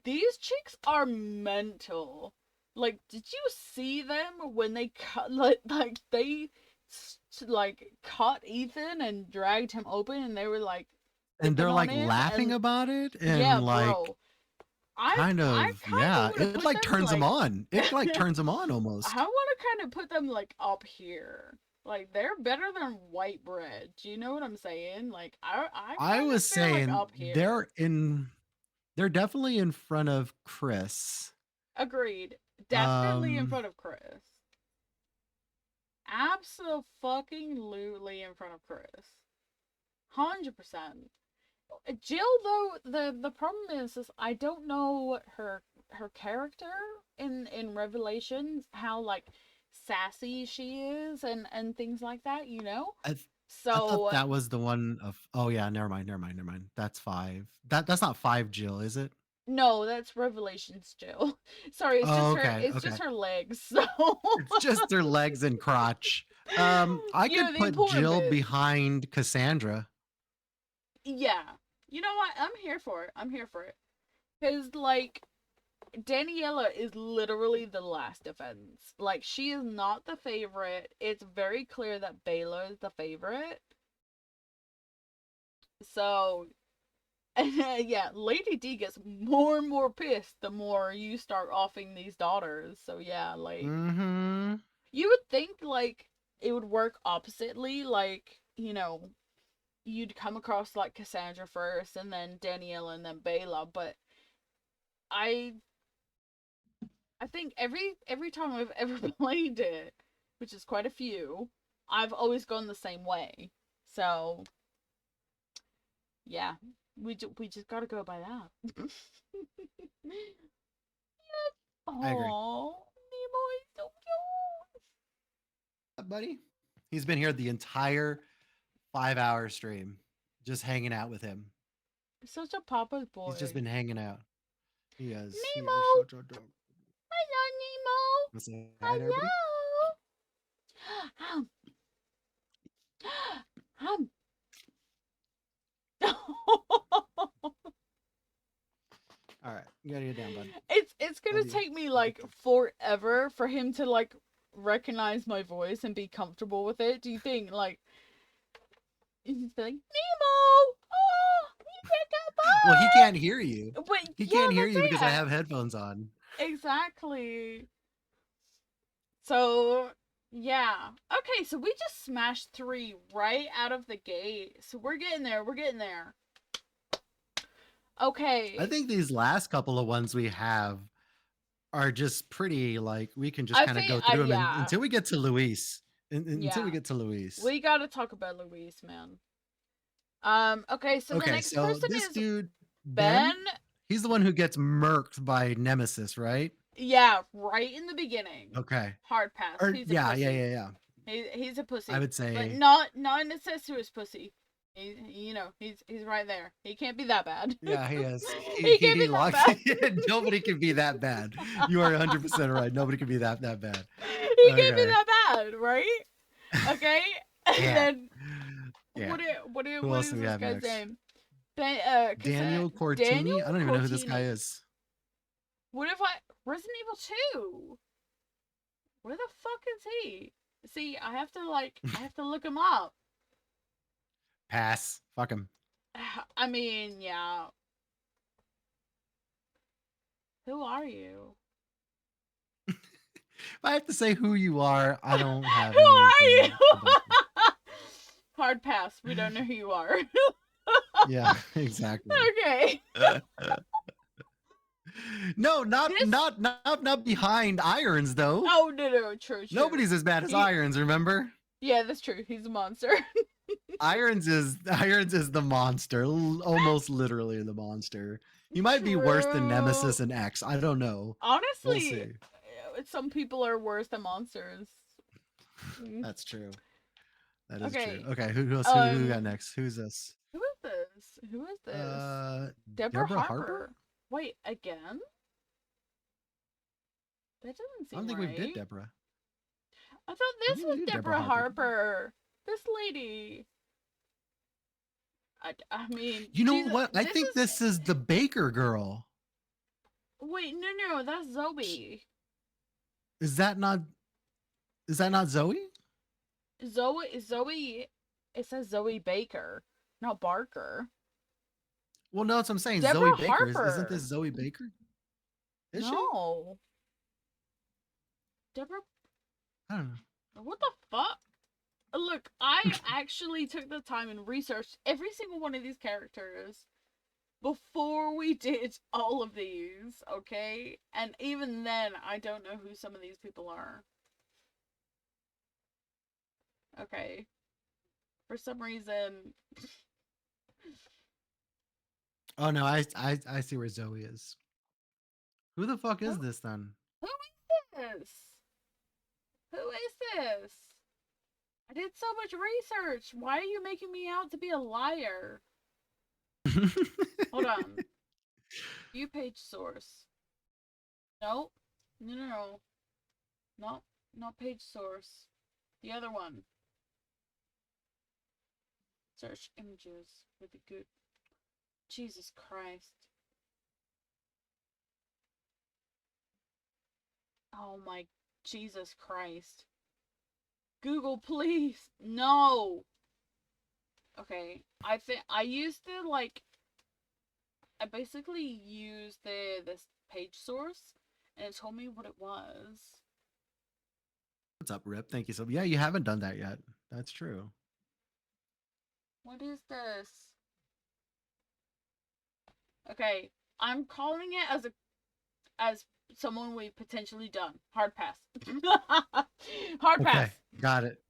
these chicks are mental. Like, did you see them when they cut they like caught Ethan and dragged him open, and they were like And sipping they're on like him, laughing and about it yeah, and like bro. I kind I of kind of yeah, want to it put like them turns them like on. It like I turns them on almost. want to kind of put them like up here. Like they're better than white bread. Do you know what I'm saying? Like I I kind of was feel like saying up here. they're definitely in front of Chris. Agreed. Definitely in Um front of Chris. Absolutely in front of Chris. 100%. Jill, though, the problem is I don't know her character in Revelations, how like sassy she is, and things like that. I th- I thought So that was the one of oh yeah, never mind. That's 5. That's not 5 Jill, is it? no, that's Revelations Jill. Sorry, it's Oh, just her. okay, It's okay. just her legs. So It's just their legs and crotch. I could the put important Jill bits. behind Cassandra. Yeah. You know what? I'm here for it. I'm here for it. Cause like Daniela is literally the last defense. Like, she is not the favorite. It's very clear that Bela is the favorite. So, yeah, Lady D gets more and more pissed the more you start offing these daughters. So, yeah, like, Mm-hmm. you would think, like, it would work oppositely. Like, you know, you'd come across, like, Cassandra first, and then Daniela, and then Bela. But I think every time I've ever played it, which is quite a few, I've always gone the same way. So, yeah, we just gotta go by that. I agree. Oh, Nemo is so cute. Buddy, he's been here the entire 5-hour stream, just hanging out with him. Such a papa's boy. He's just been hanging out. He has. Nemo. Hello, Nemo. Wanna say hi to everybody? Hello. All right, you gotta get down, bud. It's gonna Love you. take me like forever for him to like recognize my voice and be comfortable with it. Do you think like he's like Nemo? Oh, you can't come back. Well, he can't hear you. But He yeah, can't hear that's you because I it. have headphones on. Exactly. So yeah. Okay, so we just smashed 3 right out of the gate. So we're getting there. We're getting there. Okay. I think these last couple of ones we have are just pretty, like, we can just I kind of think- go through them yeah. until we get to Luis. Until Yeah. we get to Luis. We gotta talk about Luis, man. Okay, so the next person this is dude, Ben. he's the one who gets murked by Nemesis, right? Yeah, right in the beginning. Okay. Hard pass. Or, He's a yeah, pussy. yeah. He's a pussy. I would say. But not an incestuous pussy. He's right there. He can't be that bad. Yeah, he is. He can't be that bad. Nobody can be that bad. You are 100% right. Nobody can be that bad. He can't be Okay. that bad, right? Okay. And Yeah. then Yeah. what Who is else do we this have guy's next? name? Daniel Cortini? Daniel I don't even know who this Cortini. guy is. What if Resident Evil 2? Where the fuck is he? See, I have to look him up. Pass. Fuck him. I mean, yeah. Who are you? If I have to say who you are, I don't have Who are anything you? about you. Hard pass. We don't know who you are. Yeah, exactly. Okay. No, not This- not behind Irons though. Oh no, true. Nobody's as bad as He- Irons, remember? Yeah, that's true. He's a monster. Irons is the monster, almost literally the monster. He might be worse than Nemesis True. and X. I don't know. Honestly, see. Some people are worse than monsters. Mm. That's true. That is Okay. true. Okay, who else? Who we got Um, next? Who's this? Who is this? Who is this? Deborah Harper. Harper? Wait, again? That doesn't seem I don't think right. we did Deborah. I thought this think was we did Deborah Deborah Harper. Harper. This lady. I mean, You know Jesus, what? I think this is the Baker girl. Wait, no, that's Zoe. Is that not Zoe? Zoe. It says Zoe Baker, not Barker. Well, no, that's what I'm saying. Deborah Zoe Baker. Isn't Harper. this Zoe Baker? Is she? No. Deborah. I don't know. What the fuck? Look, I actually took the time and researched every single one of these characters before we did all of these, okay? And even then, I don't know who some of these people are. Okay. For some reason... Oh no, I see where Zoe is. Who the fuck is this then? Who is this? Who is this? I did so much research. Why are you making me out to be a liar? Hold on. View page source. Nope. No. Not page source. The other one. Search images with the good. Jesus Christ. Oh my Jesus Christ. Google, please. No. Okay. I think I used to like I basically used this page source and it told me what it was. What's up, Rip? Thank you so. Yeah, you haven't done that yet. That's true. What is this? Okay, I'm calling it as someone we potentially done. Hard pass. Hard pass. Okay, got it.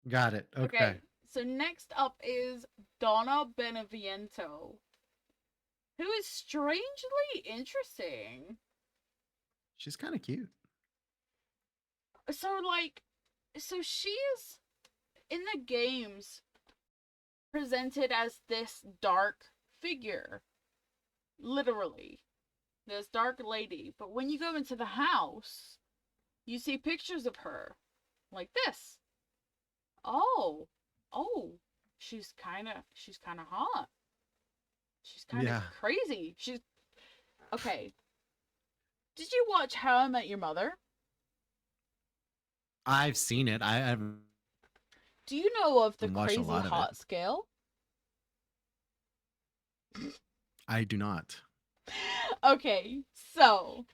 Got it. Okay. Okay, so next up is Donna Beneviento, who is strangely interesting. She's kind of cute. So she is in the games presented as this dark figure, literally, this dark lady. But when you go into the house, you see pictures of her like this. Oh, she's kind of hot. She's kind of crazy. She's okay. Did you watch How I Met Your Mother? I've seen it. I haven't. Do you know of the Watched a crazy lot of hot it. scale? I do not. Okay, so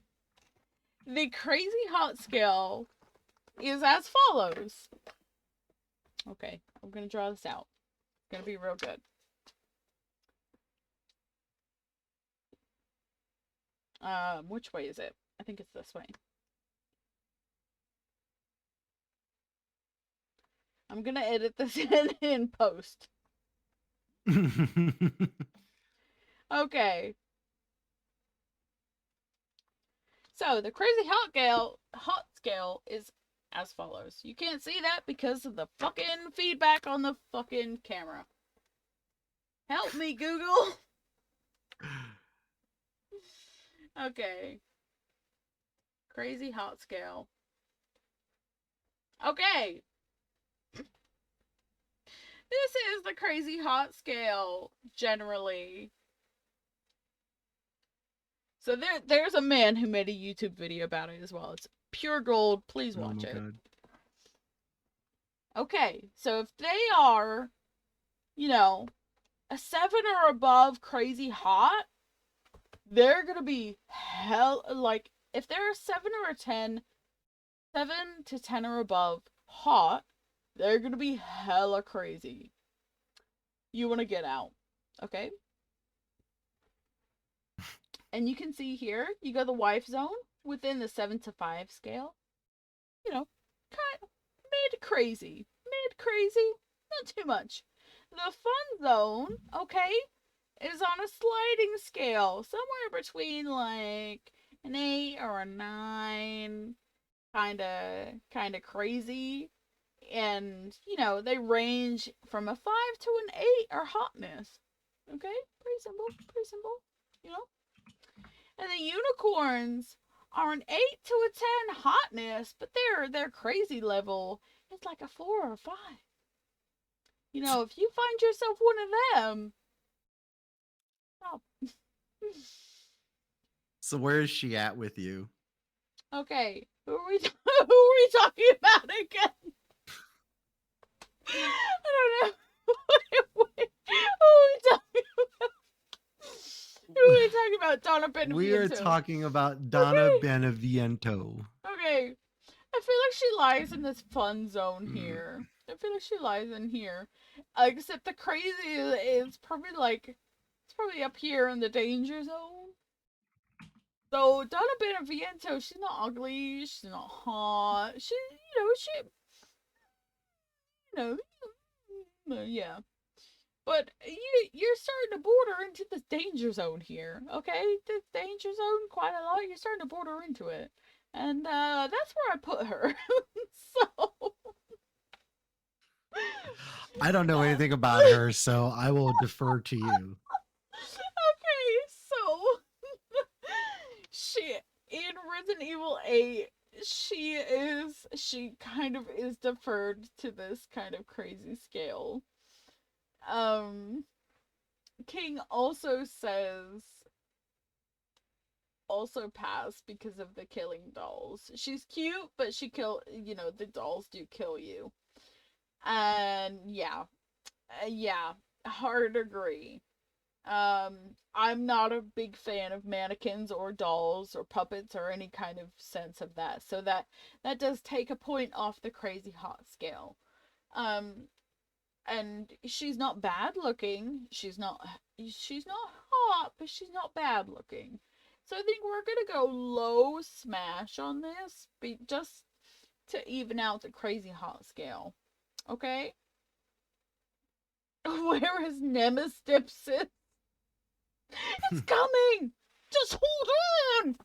the crazy hot scale is as follows. Okay, I'm gonna draw this out. It's gonna be real good. Which way is it? I think it's this way. I'm gonna edit this in post. Okay. So the crazy hot scale is as follows. You can't see that because of the fucking feedback on the fucking camera. Help me, Google. Okay. Crazy hot scale. Okay. This is the crazy hot scale, generally. So there's a man who made a YouTube video about it as well. It's pure gold. Please watch it. God. Okay, so if they are, a 7 or above crazy hot, they're gonna be like, if they're a 7 or a 10, 7 to 10 or above hot, they're gonna be hella crazy. You wanna get out, okay? And you can see here, you go the wife zone within the 7 to 5 scale. Kind of mid-crazy. Mid-crazy, not too much. The fun zone, okay, is on a sliding scale. Somewhere between like an 8 or a 9. Kinda crazy. And, they range from a 5 to an 8 or hotness. Okay? Pretty simple. And the unicorns are an 8 to a 10 hotness, but their crazy level is like a 4 or a 5. If you find yourself one of them, stop. So where is she at with you? Okay, who are we talking about again? I don't know. Who are we talking about? Who are we talking about? Donna Beneviento. We are talking about Donna Beneviento. Okay. I feel like she lies in this fun zone here. I feel like she lies in here. Except the crazy is probably it's probably up here in the danger zone. So Donna Beneviento, she's not ugly, she's not hot. Yeah. But you're starting to border into this danger zone here, okay? This danger zone quite a lot. You're starting to border into it. And that's where I put her. So I don't know anything about her, so I will defer to you. Okay, so she in Resident Evil 8, she kind of is deferred to this kind of crazy scale. King also says also pass because of the killing dolls. She's cute, but the dolls do kill you. And yeah, hard agree. I'm not a big fan of mannequins or dolls or puppets or any kind of sense of that. So that does take a point off the crazy hot scale. Um, and she's not bad looking. She's not hot, but she's not bad looking. So I think we're gonna go low smash on this, just to even out the crazy hot scale. Okay? Where is Nemesis? It's coming! Just hold on!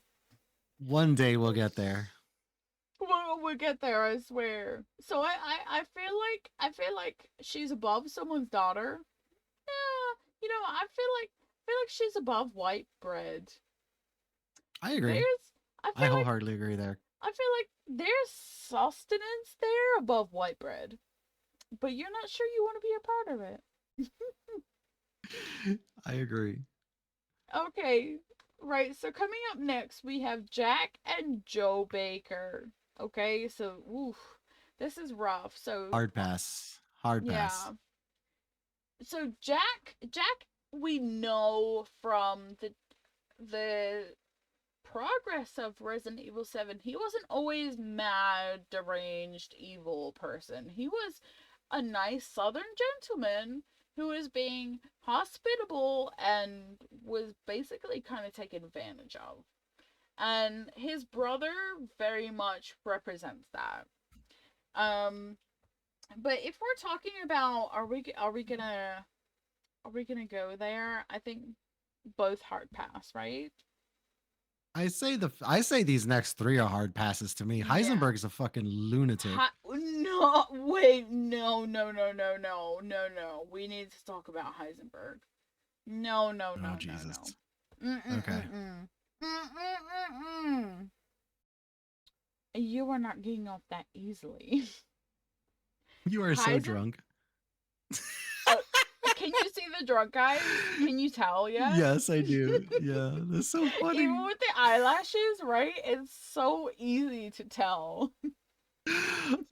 One day we'll get there. We'll get there, I swear. So I feel like she's above someone's daughter. Yeah, I feel like she's above white bread. I agree. I wholeheartedly agree there. I feel like there's sustenance there above white bread, but you're not sure you want to be a part of it. I agree. Okay, right. So coming up next, we have Jack and Joe Baker. Okay, so this is rough. So Hard pass. Hard pass. yeah. So Jack, we know from the progress of Resident Evil 7, he wasn't always mad, deranged, evil person. He was a nice southern gentleman who was being hospitable and was basically kind of taken advantage of. And his brother very much represents that. But if we're talking about are we gonna go there? I think both hard pass, right? I say these next three are hard passes to me. Yeah. Heisenberg's a fucking lunatic. No, wait, no. We need to talk about Heisenberg. No. Oh, Jesus. No. Okay. You are not getting off that easily. You are so drunk. Can you see the drunk guys? Can you tell yet? Yes, I do. Yeah, that's so funny. Even with the eyelashes, right? It's so easy to tell.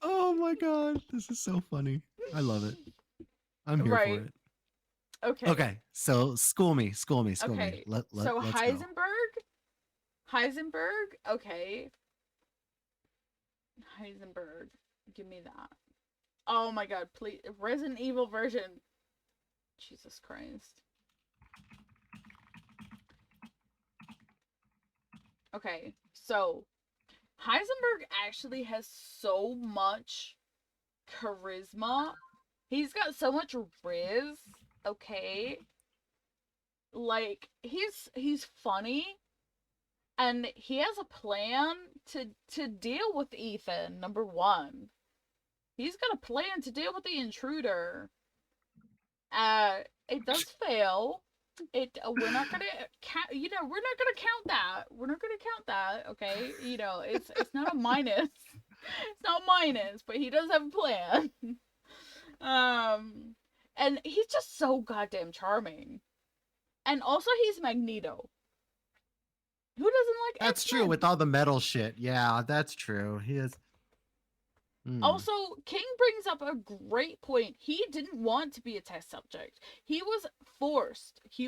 Oh my god, this is so funny. I love it. I'm here for it. Okay, so school me. Okay. Let's Heisenberg, okay. Heisenberg, give me that. Oh my god, please. Resident Evil version. Jesus Christ. Okay, so Heisenberg actually has so much charisma. He's got so much riz, okay? Like, he's funny, and he has a plan to deal with Ethan, number one. He's got a plan to deal with the intruder. It does fail. We're not gonna count. We're not gonna count that. We're not gonna count that. Okay. It's not a minus. It's not minus, but he does have a plan. And he's just so goddamn charming. And also, he's Magneto. Who doesn't like? That's X-Men? true with all the metal shit. Yeah, that's true. He is. Also, King brings up a great point. He didn't want to be a test subject. He was forced. He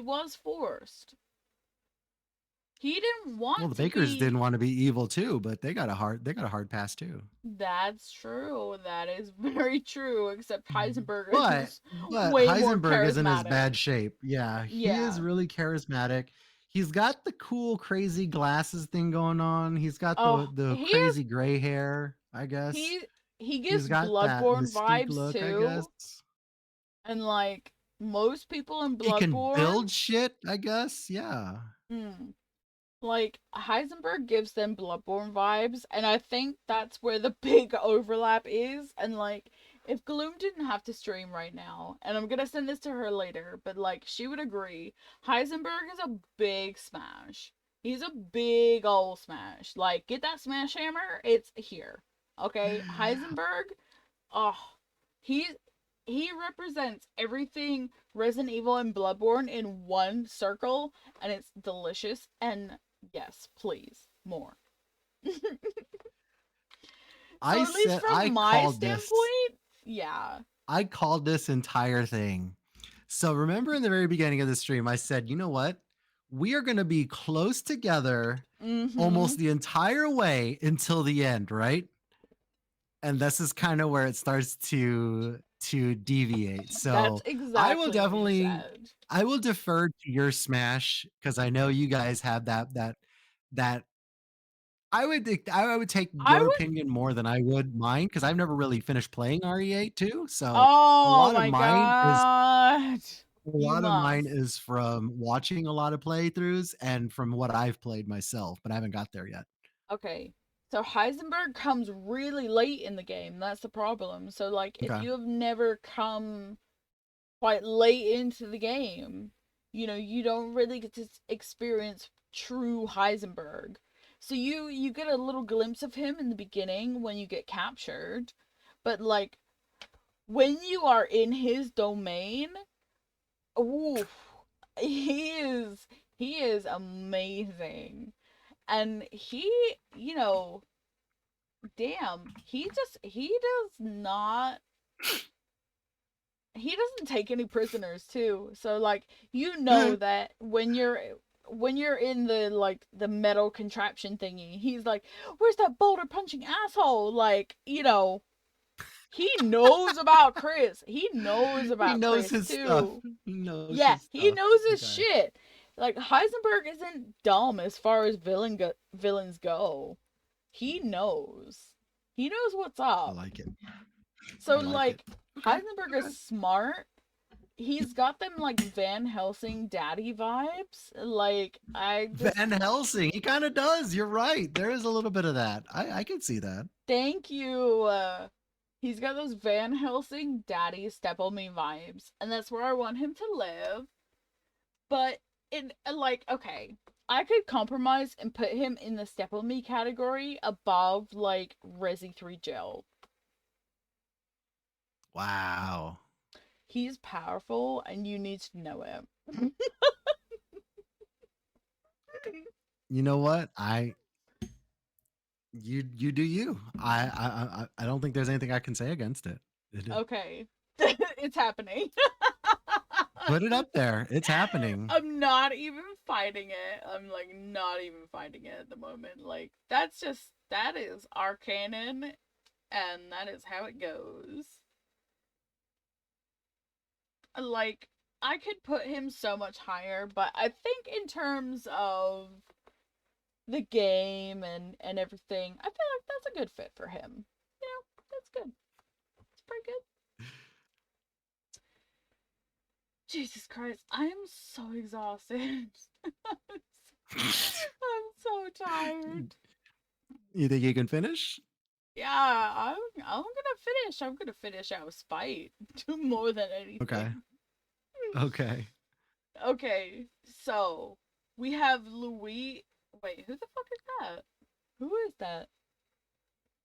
didn't want Well, the to Bakers be... didn't want to be evil too, but they got a hard pass too. That's true. That is very true. Except Heisenberg is but way Heisenberg more is in his charismatic. bad shape. Yeah, he is really charismatic. He's got the cool, crazy glasses thing going on. He's got the crazy gray hair, I guess. He gives Bloodborne vibes look, too. I guess. And like most people in Bloodborne, he can build shit, I guess. Yeah. Like Heisenberg gives them Bloodborne vibes, and I think that's where the big overlap is. And like, if Gloom didn't have to stream right now, and I'm gonna send this to her later, but like she would agree, Heisenberg is a big smash. He's a big old smash. Like, get that smash hammer, it's here. Okay, Heisenberg, he represents everything Resident Evil and Bloodborne in one circle, and it's delicious. And Yes, please, more. I So at least said I from my called this. standpoint, yeah. I called this entire thing. So remember in the very beginning of the stream, I said, you know what? We are going to be close together Mm-hmm. almost the entire way until the end, right? And this is kind of where it starts to deviate. That's So I will exactly what you definitely said. I will defer to your smash because I know you guys have that I would take I your would. opinion more than I would mine because I've never really finished playing RE8 too. So a Oh lot of my mine is god. a You lot of mine must. is from watching a lot of playthroughs and from what I've played myself, but I haven't got there yet. Okay. So Heisenberg comes really late in the game. That's the problem. So like if Okay. you have never come quite late into the game, you don't really get to experience true Heisenberg. So you get a little glimpse of him in the beginning when you get captured, but like when you are in his domain, oof, he is he is amazing. And you know, damn, he does not he doesn't take any prisoners too. So like that when you're in the like the metal contraption thingy, he's like, "Where's that boulder punching asshole?" Like, he knows about Chris. He knows He about knows Chris his stuff. too. He knows Yeah, his he stuff. knows his Okay. shit. Like Heisenberg isn't dumb as far as villains go. He knows. He knows what's I up. like it. So I like it. like Okay. Heisenberg Okay. is smart. He's got them like Van Helsing daddy vibes. Like I just Van Helsing. He kind of does. You're right. There is a little bit of that. I can see that. thank you. He's got those Van Helsing daddy step on me vibes, and that's where I want him to live. But like, okay, I could compromise and put him in the step on me category above like Resi 3 Gel. Wow. He's powerful, and you need to know him. You know what? You do you. I don't think there's anything I can say against it. Okay, it's happening. Put it up there. It's happening. I'm not even fighting it. I'm like not even fighting it at the moment. Like that is our canon, and that is how it goes. Like I could put him so much higher, but I think in terms of the game and everything, I feel like that's a good fit for him. That's good. It's pretty good. Jesus Christ, I am so exhausted. I'm so tired. You think you can finish? Yeah, I'm gonna finish. I'm gonna finish out of spite. Do more than anything. Okay. Okay. Okay, so we have Louis. Wait, who the fuck is that? Who is that?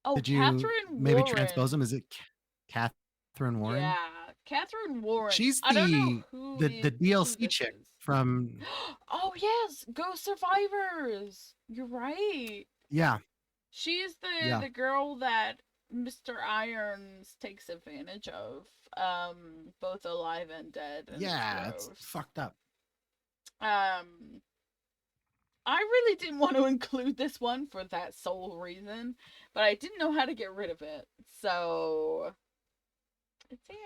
Oh, Did you Catherine maybe transpose Warren. him? Is it Catherine Warren? Yeah, Catherine Warren. She's I don't know the who DLC this chick is. from Oh yes, Ghost Survivors. You're right. yeah, She's yeah. the girl that Mr. Irons takes advantage of, both alive and dead, and it's Yeah, it's gross. fucked up. I really didn't want to include this one for that sole reason, but I didn't know how to get rid of it, so it's here.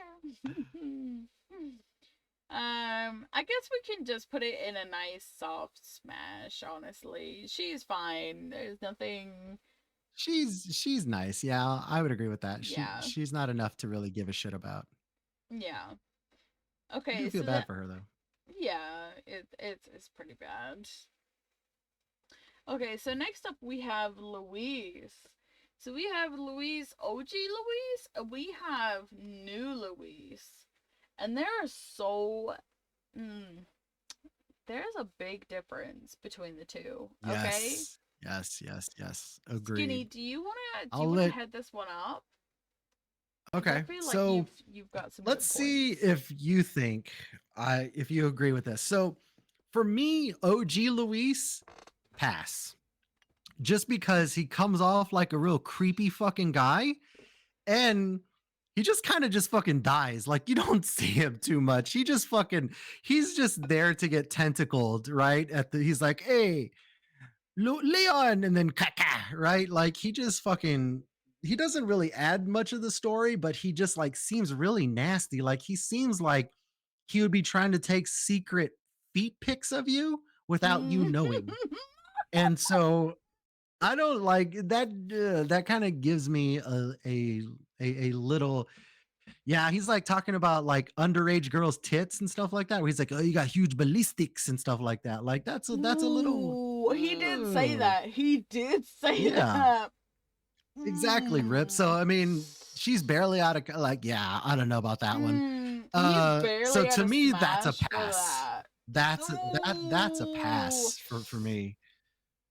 I guess we can just put it in a nice soft smash. Honestly, she's fine. There's nothing. She's nice. Yeah, I would agree with that. Yeah, She's not enough to really give a shit about. yeah. I Okay, do feel so bad for her though. yeah, it's pretty bad. Okay, so next up we have Louise. So we have Louise, OG Louise, and we have new Louise. And there are there's a big difference between the two. Okay? Yes. Skinny, Agreed. do you I'll wanna let head this one up? 'Cause I Okay. feel like So you've got some let's good see points. if you agree with this. So for me, OG Luis pass. Just because he comes off like a real creepy fucking guy, and he just kind of just fucking dies. Like, you don't see him too much. He's just there to get tentacled, right? He's like, hey, Leon, and then caca, right? Like, he doesn't really add much of the story, but he just like seems really nasty. Like, he seems like he would be trying to take secret feet pics of you without you knowing. And so I don't like that. That kind of gives me a little. Yeah, he's like talking about like underage girls' tits and stuff like that. Where he's like, "Oh, you got huge ballistics and stuff like that." Like that's a little. Ooh, he did say that. He did say Yeah, that. exactly, Rip. So I mean, she's barely out of like. Yeah, I don't know about that one. He's So barely to at a me, that's a smash for pass. that. That's a Ooh, pass for me.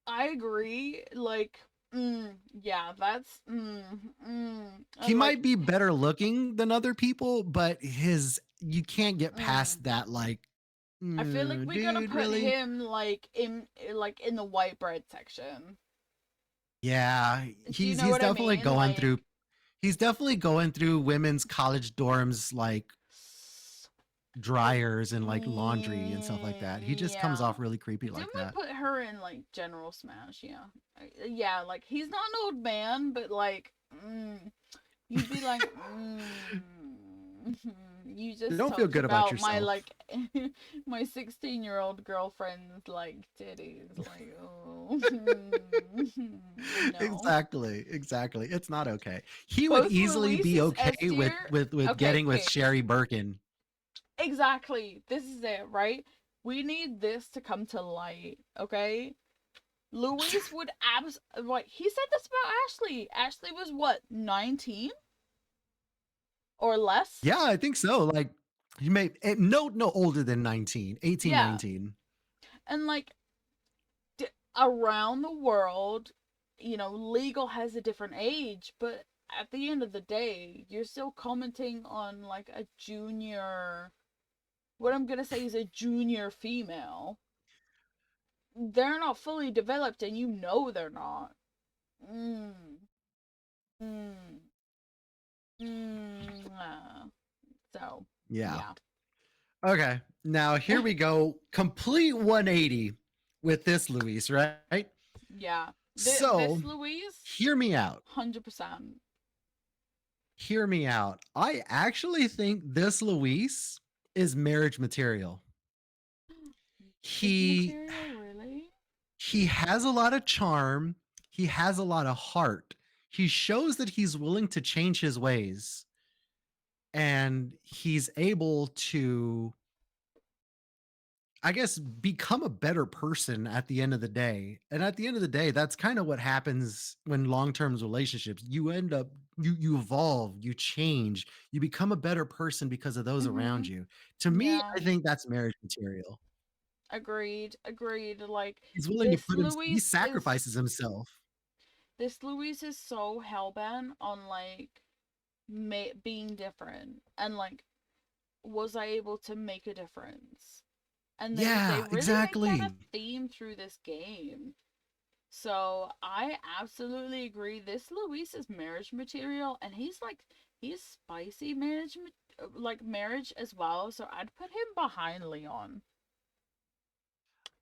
I agree. Like, yeah, that's He and like, might be better looking than other people, but you can't get mm, past that. Like, I feel like we gotta dude, put really? him in the white bread section. Yeah, Do you know he's what I definitely mean? going Like, through. He's definitely going through women's college dorms, like like, dryers and like laundry and stuff like that. He just comes yeah. off really creepy Didn't like we that. put her in like General Smash? Yeah, yeah. Like he's not an old man, but like, you'd be like, you You just don't feel talked good about about my yourself. like my 16-year-old girlfriend's like titties. Like, oh, no. Exactly. It's not okay. He would Both easily be Luis's S okay with tier. with Okay, getting with okay. Sherry Birkin. Exactly. This is it, right? We need this to come to light, okay? Luis would like he said this about Ashley. Ashley was what, 19 or less? Yeah, I think so. Like, he may no older than 19, 18, Yeah. 19. And like around the world, legal has a different age, but at the end of the day, you're still commenting on like a junior, what I'm going to say is a junior female. They're not fully developed and they're not. Mm. Mm. So, Yeah. yeah. Okay. Now here we go. Complete 180 with this, Luis, right? Yeah. So This Louise, hear me out. 100%. Hear me out. I actually think this Luis is marriage material. This He material, really? he has a lot of charm. He has a lot of heart. He shows that he's willing to change his ways, and he's able to, I guess, become a better person at the end of the day. And at the end of the day, that's kind of what happens when long-term relationships. You end up you evolve, you change, you become a better person because of those around Mm-hmm. you. To me, Yeah. I think that's marriage material. Agreed. Like, He's willing to this put him he Louise is sacrifices himself. this Louise is so hellbent on like being different, and like, was I able to make a difference? And they Yeah, really make that a exactly. theme through this game. So I absolutely agree. This Luis is marriage material, and he's spicy like marriage as well. So I'd put him behind Leon.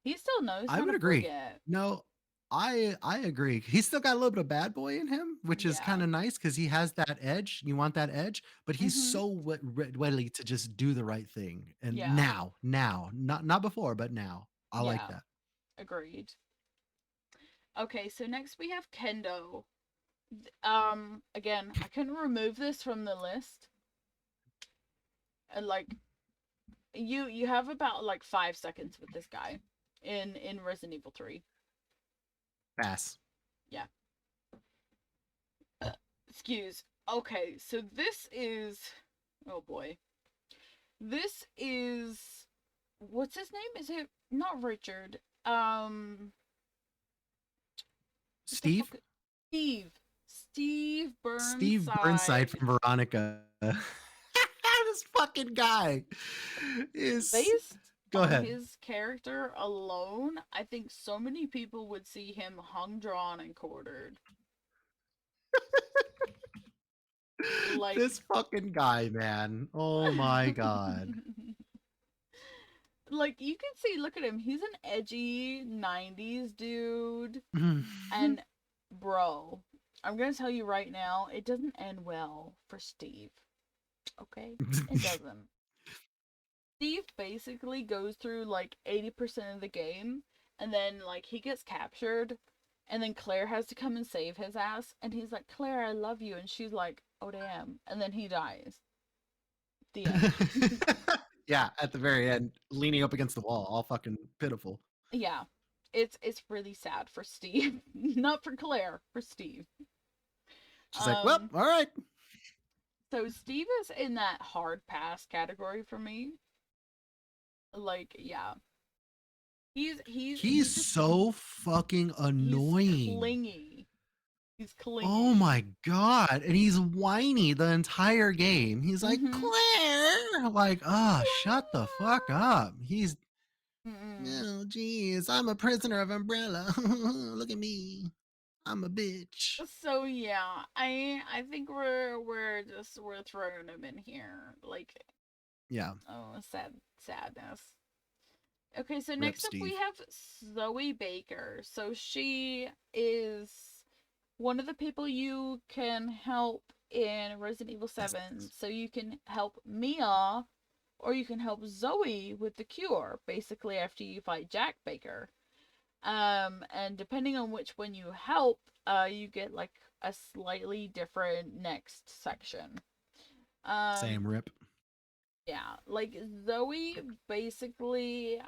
He still knows I how to would agree. forget. No, I agree. He's still got a little bit of bad boy in him, which is Yeah. kind of nice because he has that edge. You want that edge, but he's Mhm. so ready to just do the right thing. And Yeah. now, not before, but now. I like Yeah. that. Agreed. Okay, so next we have Kendo. Again, I couldn't remove this from the list. And like, you have about like 5 seconds with this guy in Resident Evil 3. Pass. Yeah. Excuse. Okay, so this is, oh boy. This is, what's his name? Is it not Richard? What the Steve? fuck? Steve. Steve Steve Burnside Burnside. from Veronica. This fucking guy is Based? Go on ahead. his character alone, I think so many people would see him hung, drawn, and quartered. Like, This fucking guy, man. Oh my god. like you can see, look at him. He's an edgy 90s dude. And, bro, I'm gonna tell you right now, it doesn't end well for Steve. Okay? It doesn't. Steve basically goes through like 80% of the game, and then like he gets captured, and then Claire has to come and save his ass, and he's like, Claire, I love you, and she's like, oh damn, and then he dies. The end. Yeah, at the very end, leaning up against the wall, all fucking pitiful. Yeah. It's really sad for Steve. Not for Claire, for Steve. She's like, well, all right. So Steve is in that hard pass category for me. Like, yeah. He's just, So fucking annoying. he's clingy. He's clingy. Oh my god. And he's whiny the entire game. He's like, Mhm. Claire. Like, oh, shut the fuck up. He's Mm-mm. oh geez, I'm a prisoner of Umbrella. Look at me. I'm a bitch. So yeah, I think we're throwing him in here. Like, Yeah. oh, sadness. Okay, so Rip next up we Steve. have Zoe Baker. So she is one of the people you can help in Resident Evil 7. So you can help Mia, or you can help Zoe with the cure, basically after you fight Jack Baker. And depending on which one you help, you get like a slightly different next section. Same rip. Yeah, like Zoe basically,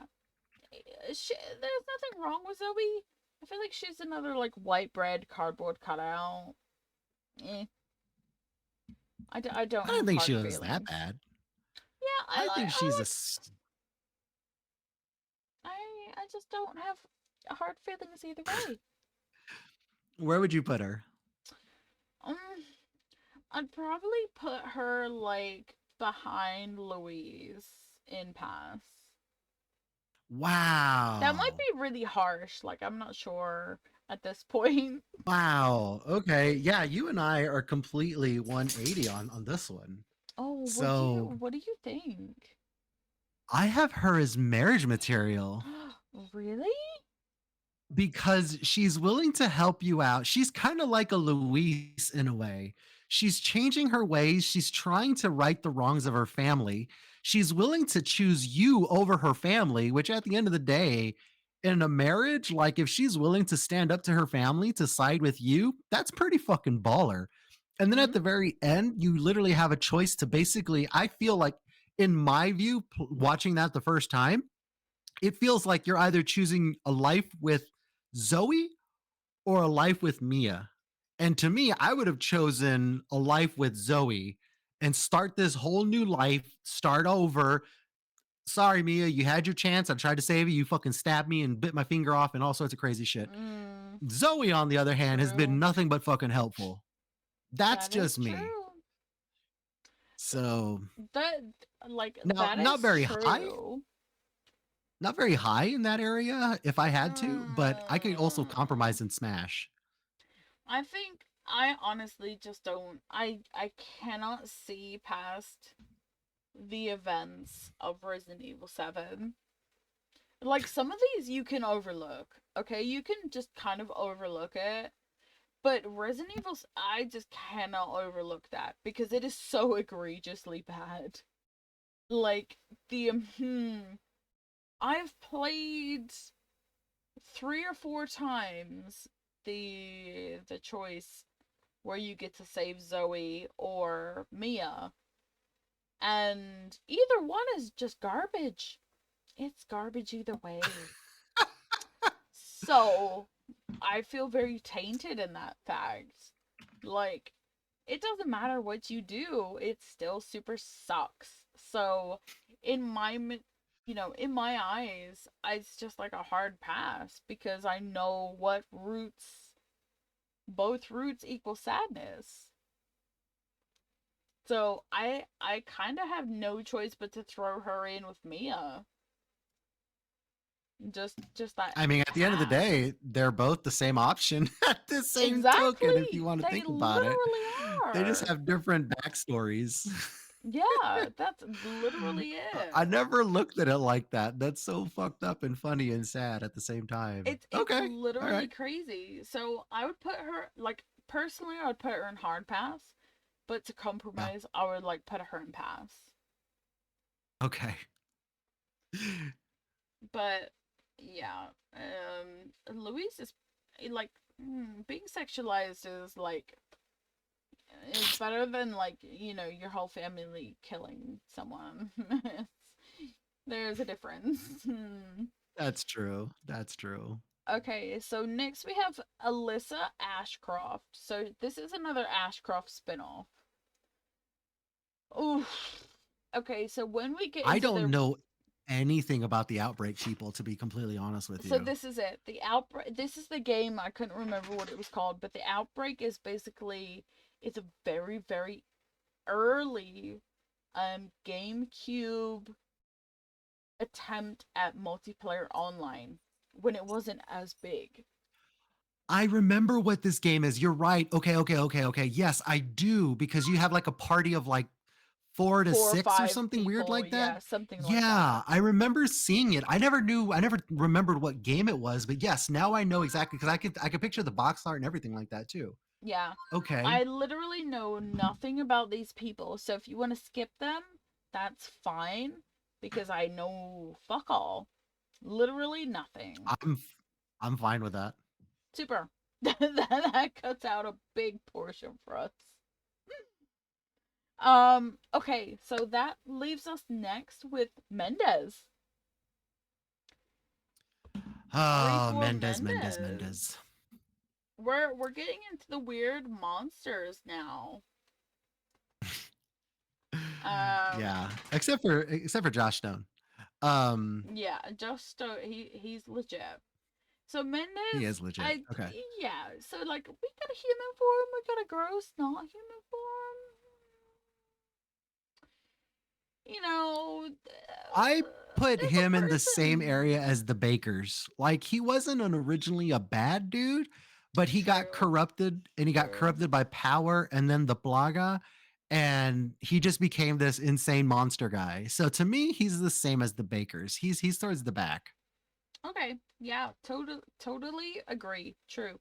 there's nothing wrong with Zoe. I feel like she's another like white bread cardboard cutout. Eh. I don't I have don't think she hard was that feelings. bad. Yeah, I think she's like, a I just don't have hard feelings either way. Where would you put her? Um, I'd probably put her like behind Louise in Pass. Wow. That might be really harsh. Like, I'm not sure at this point. Wow. Okay. Yeah, you and I are completely 180 on this one. Oh, So what do you think? I have her as marriage material Really? because she's willing to help you out. She's kind of like a Louise in a way. She's changing her ways. She's trying to right the wrongs of her family. She's willing to choose you over her family, which at the end of the day, in a marriage, like if she's willing to stand up to her family to side with you, that's pretty fucking baller. And then at Mhm. the very end, you literally have a choice to basically, I feel like, in my view, watching that the first time, it feels like you're either choosing a life with Zoe or a life with Mia. And to me, I would have chosen a life with Zoe and start this whole new life, start over. Sorry, Mia, you had your chance. I tried to save you. You fucking stabbed me and bit my finger off and all sorts of crazy shit. Zoe, on the other hand, has been True. nothing but fucking helpful. That's That is just me. true. So That like now, that not is very true. high, not very high in that area if I had to, but I could also compromise and smash. I think I honestly just don't. I cannot see past the events of Resident Evil 7. Like, some of these you can overlook. Okay, you can just kind of overlook it. But Resident Evil, I just cannot overlook that because it is so egregiously bad. Like, I've played 3 or 4 times the choice where you get to save Zoe or Mia, and either one is just garbage. It's garbage either way. So I feel very tainted in that fact. Like, it doesn't matter what you do, it still super sucks. So in my in my eyes, it's just like a hard pass because I know what both roots equal sadness. So I kind of have no choice but to throw her in with Mia. Just that. I mean, at the end of the day, they're both the same option at the same token, if you Exactly. want to They think about it. literally They just are. have different backstories. Yeah, that's literally I it. never looked at it like that. That's so fucked up and funny and sad at the same time. It's Okay. All literally right. crazy. So I would put her like personally I would put her in hard pass, but to Yeah. compromise I would like put her in pass. Okay. But yeah, Louise is like being sexualized is like is better than like your whole family killing someone. There's a difference. That's true. That's true. Okay, so next we have Alyssa Ashcroft. So this is another Ashcroft spinoff. Oof. Okay, so when we get I into don't know anything about the Outbreak people, to be completely honest with so you. this is it. The Outbreak. This is the game. I couldn't remember what it was called, but the Outbreak is basically it's a very very early GameCube attempt at multiplayer online when it wasn't as big. I remember what this game is. You're right. Okay. Yes, I do, because you have like a party of like 4 to 4 or 6 or 5 something weird people, like yeah, that. something like Yeah, that. I remember seeing it. I never remembered what game it was, but yes, now I know exactly, because I could picture the box art and everything like that too. Yeah. Okay. I literally know nothing about these people, so if you want to skip them, that's fine because I know fuck all. Literally nothing. I'm fine with that. Super. That cuts out a big portion for us. Okay, so that leaves us next with Mendez. Oh, for Mendez. We're getting into the weird monsters now. Yeah, except for Josh Stone. Yeah, Josh Stone, he's legit. So Mendez, he is legit. Okay. Yeah, so like we got a human form, we got a gross not human form. I put there's a him in the same person. area as the Bakers. Like, he wasn't originally a bad dude, but he got True. corrupted, and he got True. corrupted by power and then the Blaga, and he just became this insane monster guy. So to me, he's the same as the Bakers. He's towards the back. Okay, yeah, totally agree. True.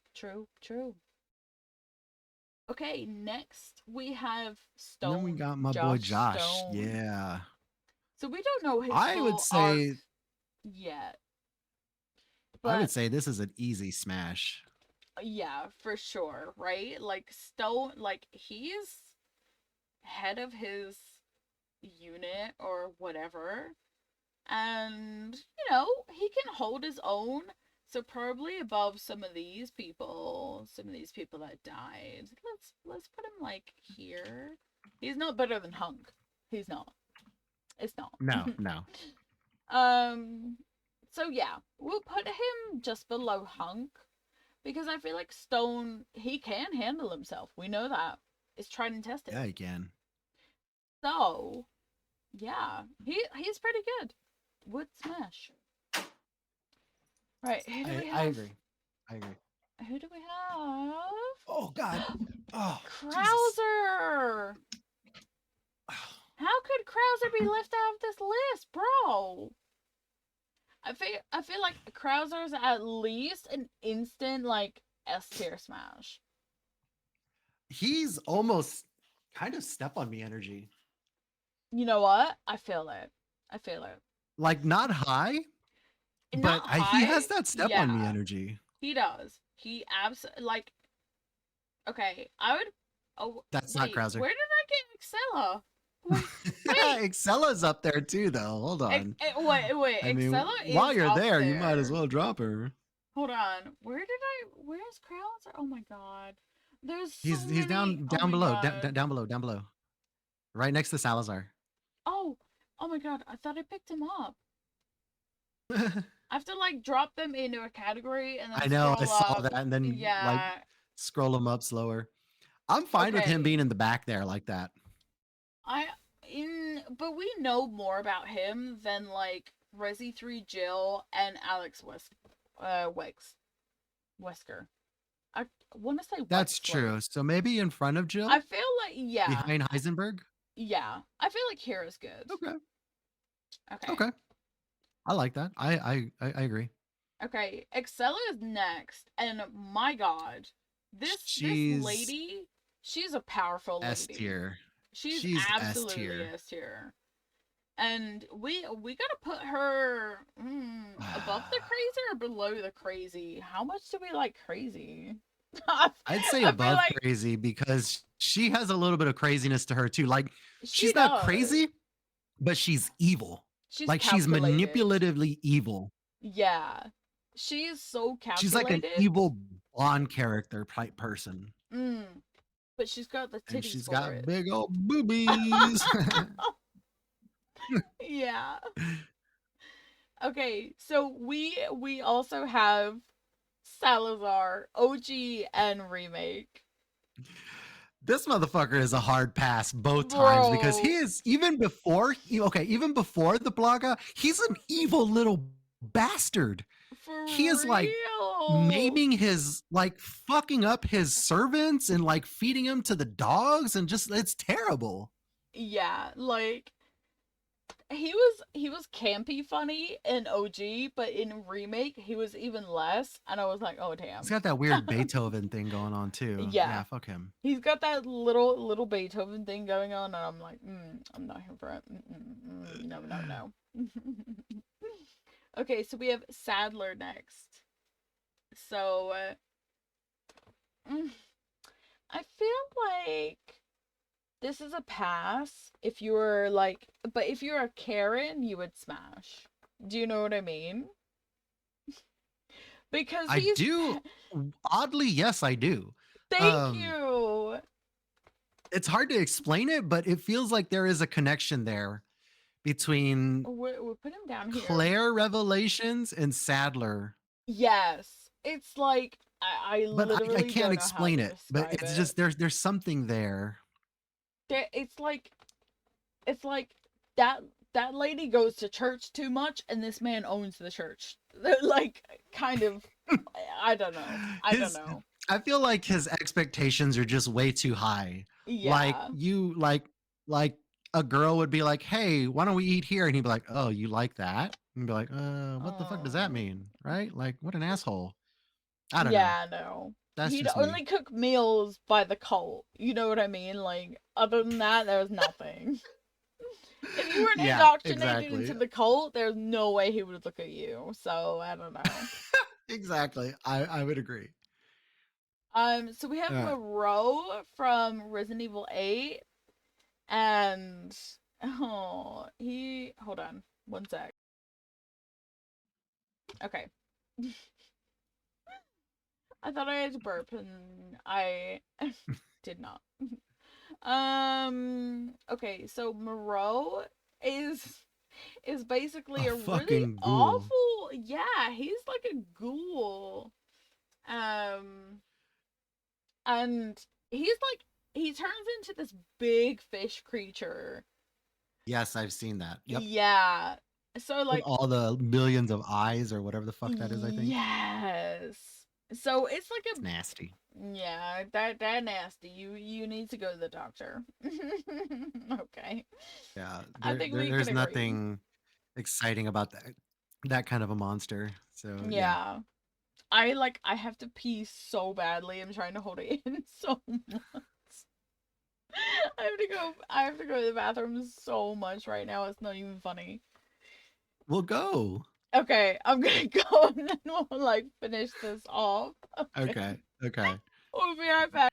Okay, next we have Stone. And then we got my boy Josh. Stone. Yeah. So we don't know his I full would say arc yet. I would But say this is an easy smash. yeah, for sure, right? Like Stone, like he's head of his unit or whatever, and he can hold his own. So probably above some of these people that died. Let's put him like here. He's not better than Hunk. He's not. It's not. No. So yeah, we'll put him just below Hunk because I feel like Stone, he can handle himself. We know that. It's tried and tested. Yeah, he can. So, yeah, he's pretty good. Would smash. Right, who do we have? I agree. Who do we have? Oh God. Oh, Krauser. How could Krauser be left out of this list, bro? I feel like Krauser's at least an instant like S tier smash. He's almost kind of step on me energy. You know what? I feel it. Like, not high, but he has that step on me energy. He does. He absolutely like. Okay, I would. Oh, that's not Krauser. Where did I get Excella? Excella's up there too, though. Hold on. Wait. I mean, Excella is while you're up there, you might as well drop her. Hold on. Where's Krauser? Oh my god. He's down below. Down below. Right next to Salazar. Oh my god. I thought I picked him up. I have to like drop them into a category and then I know, I saw up. that, and then like scroll them up slower. I'm fine with him being in the back there like that. But we know more about him than like Resi 3 Jill and Alex Wesker. I want to say That's Wexler. true. So maybe in front of Jill, I feel like, yeah. behind Heisenberg. Yeah. I feel like Kira's good. Okay. Okay. Okay. I like that. I agree. Okay. Excella is next. And my God, this She's lady, she's a powerful S lady. tier. She's She's S absolutely tier. S tier. And we gotta put her above the crazy or below the crazy. How much do we like crazy? I'd say I feel above like crazy because she has a little bit of craziness to her too. Like she she's not does. crazy, but she's evil. She's Like she's calculated. manipulatively evil. Yeah. She is so She's like an calculated. evil Bond character type person. But she's got the And titties she's for got it. big old boobies. Yeah. Okay, so we also have Salazar, OG and remake. This motherfucker is a hard pass both times because he is even before the Blaga, he's an evil little bastard. For He is like maiming his like fucking up his servants and like feeding them to the dogs and just it's terrible. Yeah, like he was campy funny in OG, but in remake he was even less, and I was like, oh damn. He's got that weird Beethoven thing going on too. Yeah, fuck him. He's got that little Beethoven thing going on, and I'm like, I'm not here for it. No. Okay, so we have Sadler next. So, I feel like this is a pass if you were like, but if you're a Karen, you would smash. Do you know what I mean? Because I do. Oddly, yes, I do. Thank you. It's hard to explain it, but it feels like there is a connection there between we'll put him down here. Claire Revelations and Sadler. Yes, it's like I literally I can't explain it. But it's just there's something there. It's like that lady goes to church too much, and this man owns the church. Like, kind of. I don't know. I don't know. I feel like his expectations are just way too high. Yeah. Like a girl would be like, "Hey, why don't we eat here?" And he'd be like, "Oh, you like that?" And be like, what the fuck does that mean?" Right? Like, what an asshole. I don't know. Yeah, no. That's He'd just only me. cook meals by the cult. You know what I mean? Like, other than that, there's nothing. If you weren't indoctrinated into the cult, there's no way he would look at you. So, I don't know. Exactly. I would agree. So we have Moreau from Resident Evil 8. And hold on one sec. Okay. I thought I had to burp and I did not. Okay, so Moreau is basically a really ghoul. awful. Yeah, he's like a ghoul. And he turns into this big fish creature. Yes, I've seen that. Yep. Yeah. So like with all the millions of eyes or whatever the fuck that is, I think. Yes. So it's like it's nasty. Yeah, that nasty. You need to go to the doctor. Okay. Yeah, I think there's nothing exciting about that kind of a monster. So yeah. I have to pee so badly. I'm trying to hold it in so much. I have to go to the bathroom so much right now. It's not even funny. We'll go. Okay, I'm gonna go and then we'll like finish this off. Okay. We'll be right back.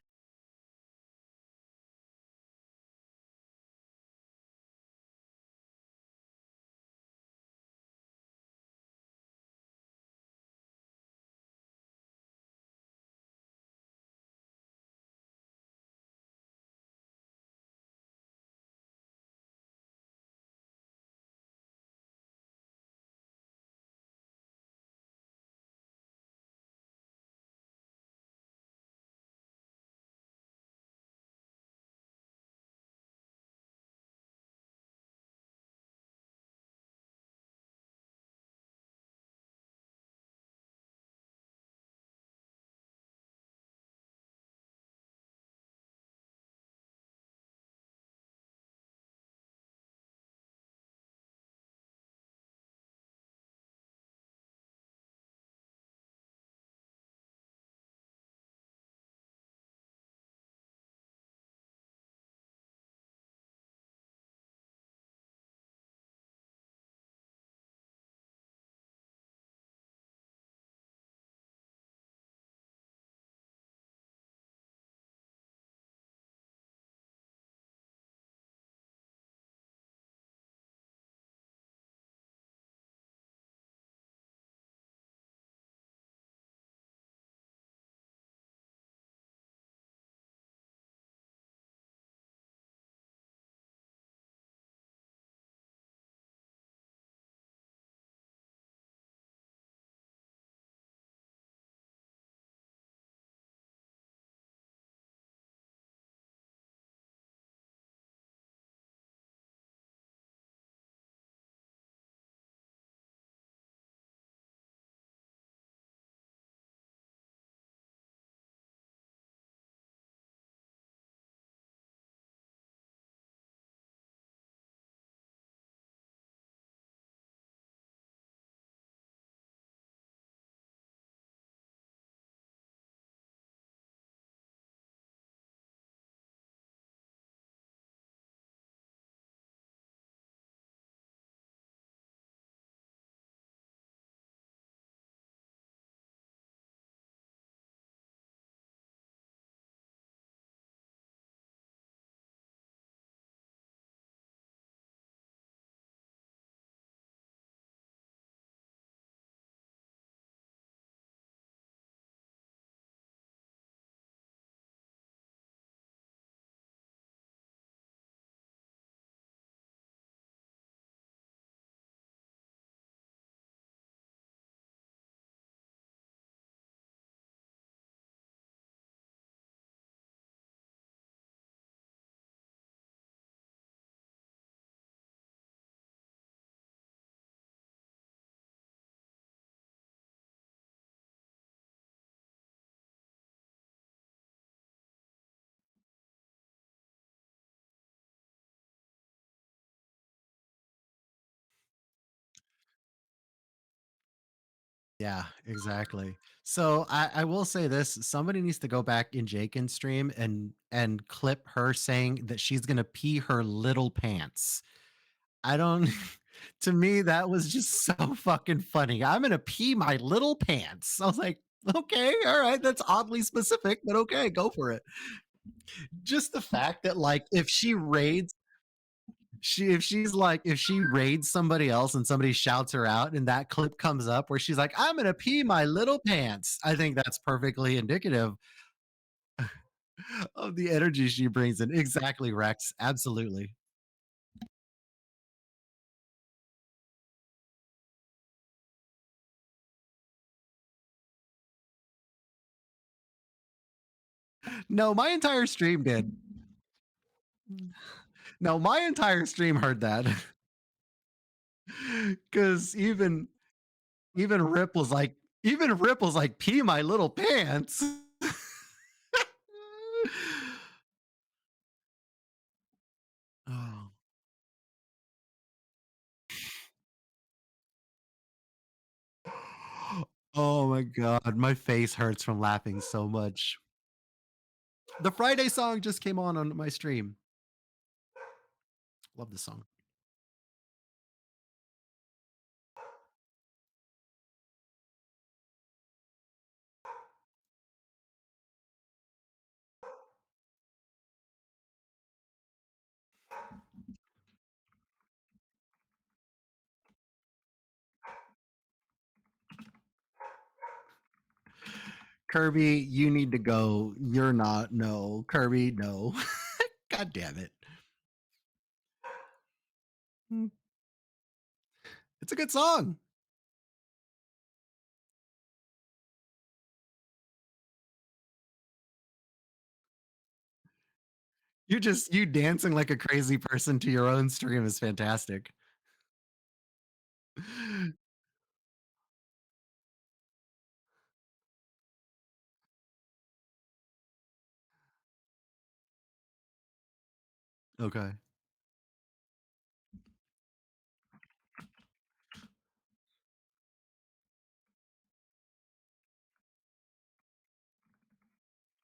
Yeah, exactly. So I will say this: somebody needs to go back in Jaken's stream and clip her saying that she's gonna pee her little pants. I don't. To me, that was just so fucking funny. I'm gonna pee my little pants. I was like, okay, all right, that's oddly specific, but okay, go for it. Just the fact that like if she raids if she raids somebody else and somebody shouts her out and that clip comes up where she's like, I'm gonna pee my little pants. I think that's perfectly indicative of the energy she brings in. Exactly, Rex. Absolutely. No, my entire stream did. No, my entire stream heard that. Cause even Rip was like, pee my little pants. Oh. Oh my god, my face hurts from laughing so much. The Friday song just came on my stream. Love the song. Kirby, you need to go. You're not. No, Kirby, no. God damn it. Mm, it's a good song. You dancing like a crazy person to your own stream is fantastic. Okay.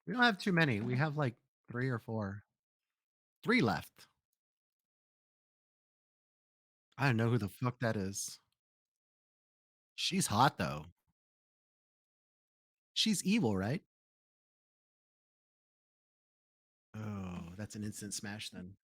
We don't have too many. We have like three or four. Three left. I don't know who the fuck that is. She's hot though. She's evil, right? Oh, that's an instant smash then.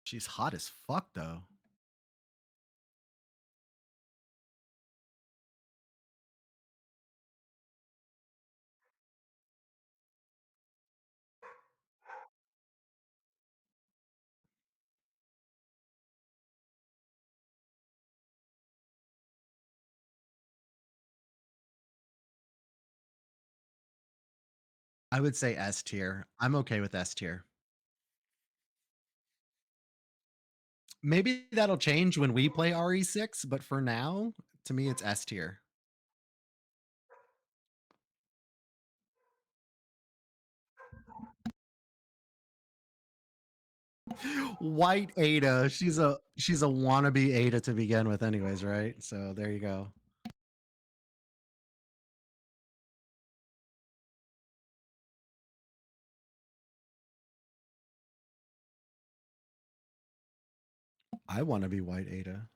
She's hot as fuck though. I would say S tier. I'm okay with S tier. Maybe that'll change when we play RE6, but for now, to me, it's S tier. White Ada. She's a wannabe Ada to begin with, anyways, right? So there you go. I want to be White Ada.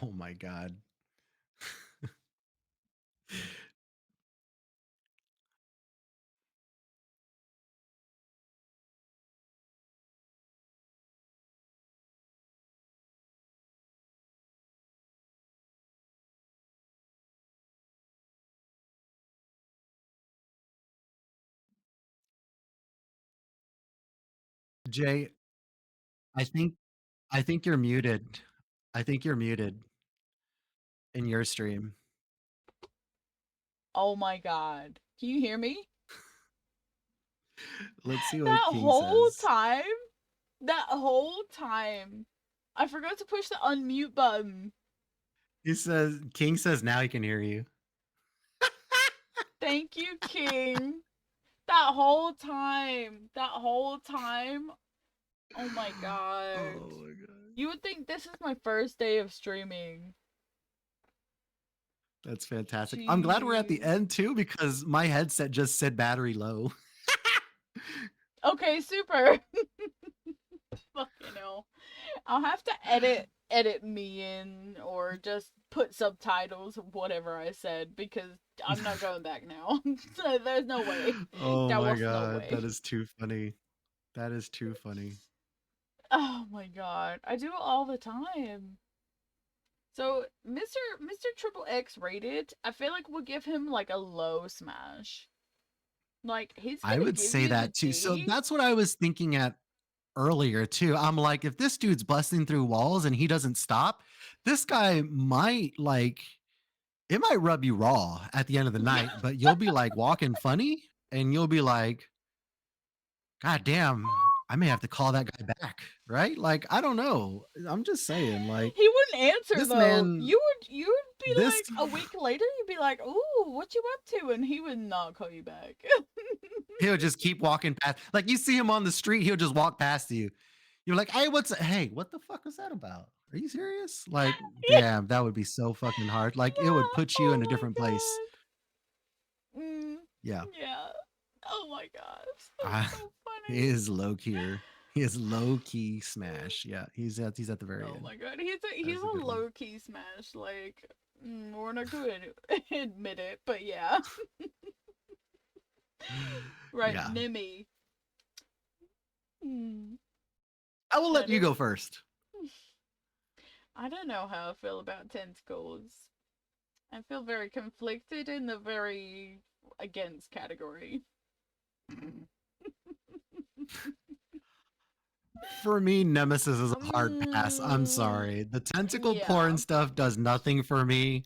Oh my god. Jay, I think I think you're muted. I think you're muted in your stream. Oh my god. Can you hear me? Let's see That what King whole says. time, I forgot to push the unmute button. King says now he can hear you. Thank you, King. That whole time. Oh my god. Oh my god. You would think this is my first day of streaming. That's fantastic. I'm glad we're at the Jeez. end too because my headset just said battery low. Okay, super. Fucking hell. I'll have to edit me in or just put subtitles of whatever I said because I'm not going back now. So there's no way. Oh There my was no god, way. that is too funny. That is too funny. Oh my god. I do it all the time. So Mr. Triple X rated, I feel like we'll give him like a low smash. Like he's I gonna would give say you the that too. So D. that's what I was thinking at earlier too. I'm like, if this dude's busting through walls and he doesn't stop, this guy might like it might rub you raw at the end of the night, but you'll be like walking funny and you'll be like, God damn, I may have to call that guy back. Right? Like, I don't know. I'm just saying, like, He wouldn't answer this though. man, You would be this like a week later, you'd be like, "Ooh, what you up to?" And he would not call you back. he'll just keep walking past. Like, you see him on the street, he'll just walk past you. You're like, hey, what the fuck is that about? Are you serious? Like, Yeah. damn, that would be so fucking hard. Like, it would Yeah. put you Oh in a my different place. god. Mm, Yeah. yeah. Oh my gosh. Ah, That's so funny. he is low key. He is low key smash. Yeah, he's at the very Oh end. my god. That He's is a a good one. low key smash. Like, we're not going to admit it, but yeah. Right, Yeah. Nimmy. Hmm. I will let That you is. go first. I don't know how I feel about tentacles. I feel very conflicted in the very against category. For me, Nemesis is a hard pass. I'm sorry. The tentacle porn Yeah. stuff does nothing for me.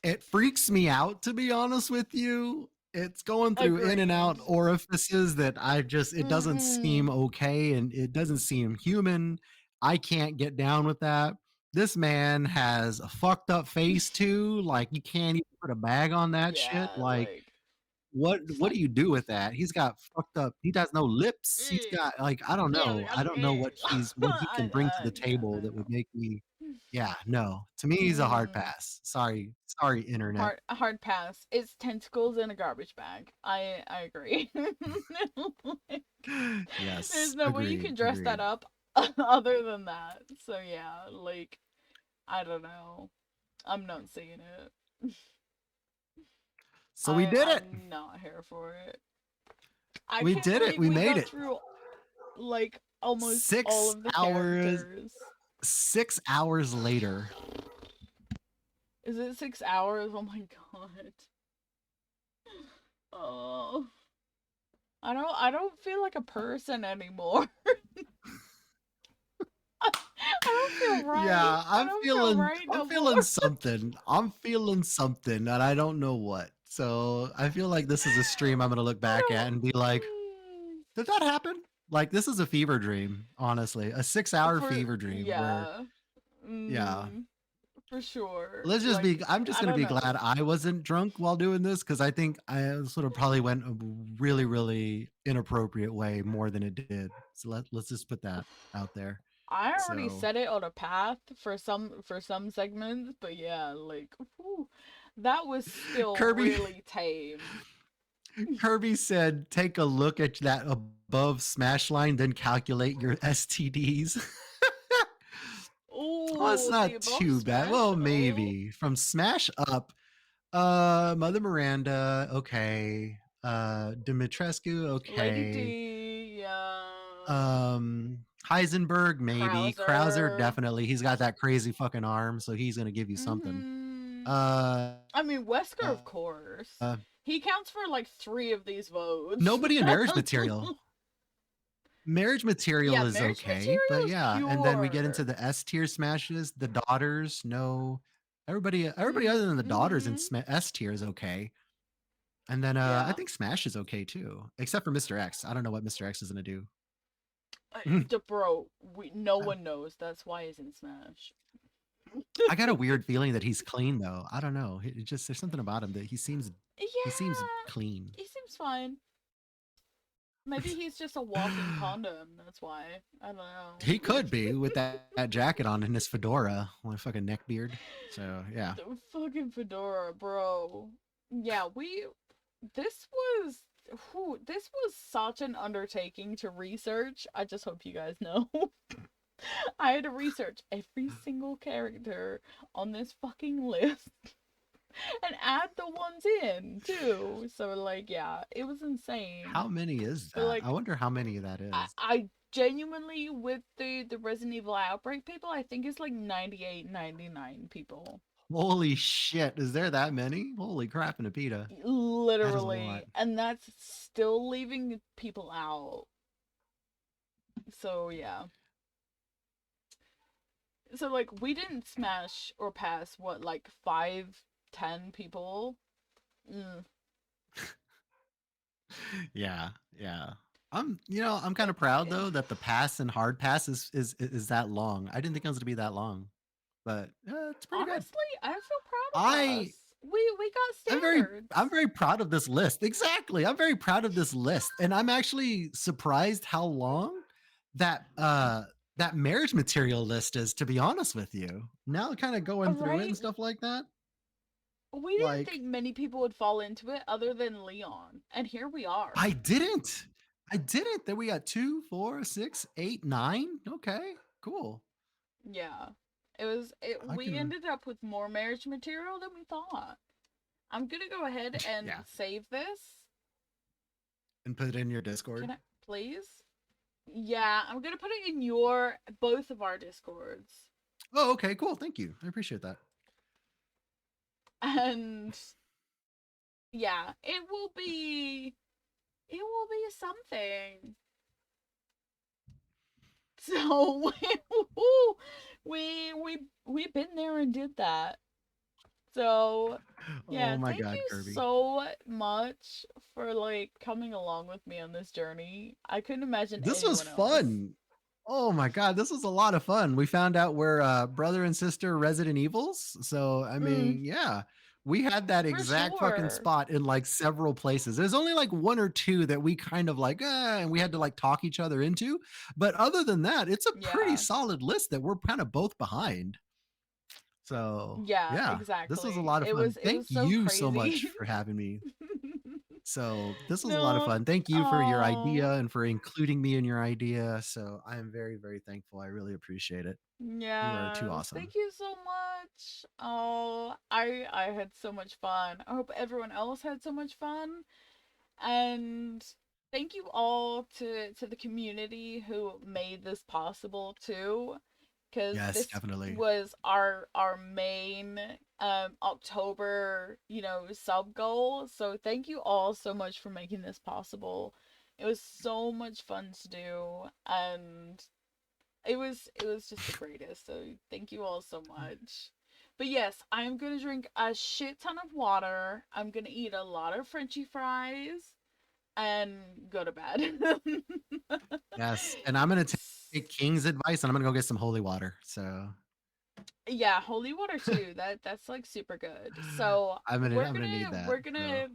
It freaks me out, to be honest with you. It's going through in and out Agreed. orifices that it doesn't seem okay and it doesn't seem human. I can't get down with that. This man has a fucked up face too. Like, you can't even put a bag on that shit. Yeah, Like, like it's what like do you do with that? He's got fucked up. He has no lips. He's eh, got like I don't yeah, know. I don't know what he can bring to the yeah, table I that would know. make me. Yeah, no. To me, he's a hard pass. Sorry, internet. Hard pass. It's tentacles in a garbage bag. I agree. Like, Yes, there's no way you agreed, can dress agreed. that up other than that. So yeah, like I don't know. I'm not seeing it. So we did it. I'm not here for it. I We can't did it. believe We we made got it. through like almost all 6 of the hours. characters. 6 hours later. Is it 6 hours? Oh my god. Oh. I don't feel like a person anymore. I don't feel right. Yeah, I don't feel right no I'm feeling more. something. I'm feeling something, and I don't know what. So I feel like this is a stream I'm gonna look I back at don't. and be like, did that happen? Like, this is a fever dream, honestly. A 6-hour For fever dream where yeah. yeah. For sure. Let's just Like be I'm just I gonna don't be know. glad I wasn't drunk while doing this because I think I sort of probably went a really, really inappropriate way more than it did. So let's just put that out there. I already So set it on a path for some segments, but yeah, like whew, that was still Kirby really tame. Kirby said, take a look at that above smash line, then calculate your STDs. Well, it's Oh, the not above too bad. smash. Well, Oh, maybe. From Smash Up, Mother Miranda, okay. Dimitrescu, Lady okay. D, yeah. Heisenberg, maybe. Krauser, Krauser. definitely. He's got that crazy fucking arm, so he's gonna give you something. I mean, Wesker, of course. He counts for like 3 of these votes. Nobody in Marriage Material. Marriage Material Yeah, is Marriage okay, but Material is yeah, and then we get into pure. the S tier smashes. The Daughters, no, everybody other than the Daughters in Mm-hmm. S tier is okay. And then I Yeah. think Smash is okay too, except for Mr. X. I don't know what Mr. X is gonna do. Bro, no one knows. That's why he's in Smash. I got a weird feeling that he's clean though. I don't know. It just there's something about him that he seems Yeah, clean. he seems fine. Maybe he's just a walking condom. That's why. I don't know. He could be with that jacket on and his fedora, like fucking neck beard. So yeah. The fucking fedora, bro. Yeah, this was this was such an undertaking to research. I just hope you guys know. I had to research every single character on this fucking list and add the ones in too. So like, yeah, it was insane. How many is But that? like, I wonder how many that is. I genuinely, with the Resident Evil Outbreak people, I think it's like 98, 99 people. Holy shit! Is there that many? Holy crap in a pita. That is a lot. Literally. And that's still leaving people out. So yeah. So like, we didn't smash or pass what, like 5, 10 people. Yeah, yeah. I'm kind of proud though that the pass and hard pass is that long. I didn't think it was gonna be that long, but it's pretty good. Honestly, I feel proud of I us. We got standards. I'm very proud of this list. Exactly. I'm very proud of this list. And I'm actually surprised how long that Marriage Material list is, to be honest with you. Now kind of going through it Right? and stuff like that. We didn't Like think many people would fall into it other than Leon. And here we are. I didn't. I didn't. Then we got 2, 4, 6, 8, 9. Okay, cool. Yeah. I We can ended up with more marriage material than we thought. I'm gonna go ahead and yeah, save this. and put it in your Discord. Can I please? Yeah, I'm gonna put it in both of our discords. Oh, okay, cool. Thank you. I appreciate that. And yeah, it will be something. So we've been there and did that. So yeah, Oh my thank god, you Kirby. so much for like coming along with me on this journey. I couldn't imagine This was anyone else. fun. Oh my god, this was a lot of fun. We found out we're brother and sister Resident Evils. So I mean, yeah. We had that For exact fucking sure. spot in like several places. There's only like one or two that we kind of like, and we had to like talk each other into. But other than that, it's a pretty Yeah. solid list that we're kind of both behind. So Yeah, this was a exactly. lot of It fun. was Thank so you so much crazy. for having me. So this was a lot of No. fun. Thank you for your idea Oh. and for including me in your idea. So I am very, very thankful. I really appreciate it. You are too Yes. awesome. Thank you so much. Oh, I had so much fun. I hope everyone else had so much fun. And thank you all to the community who made this possible too, because Yes, this definitely. was our main October, sub goal. So thank you all so much for making this possible. It was so much fun to do, and it was just the greatest. So thank you all so much. But yes, I'm gonna drink a shit ton of water. I'm gonna eat a lot of Frenchy fries and go to bed. Yes. And I'm gonna take King's advice and I'm gonna go get some holy water. So Yeah, holy water too. That's like super good. So I'm gonna we're need gonna that. we're gonna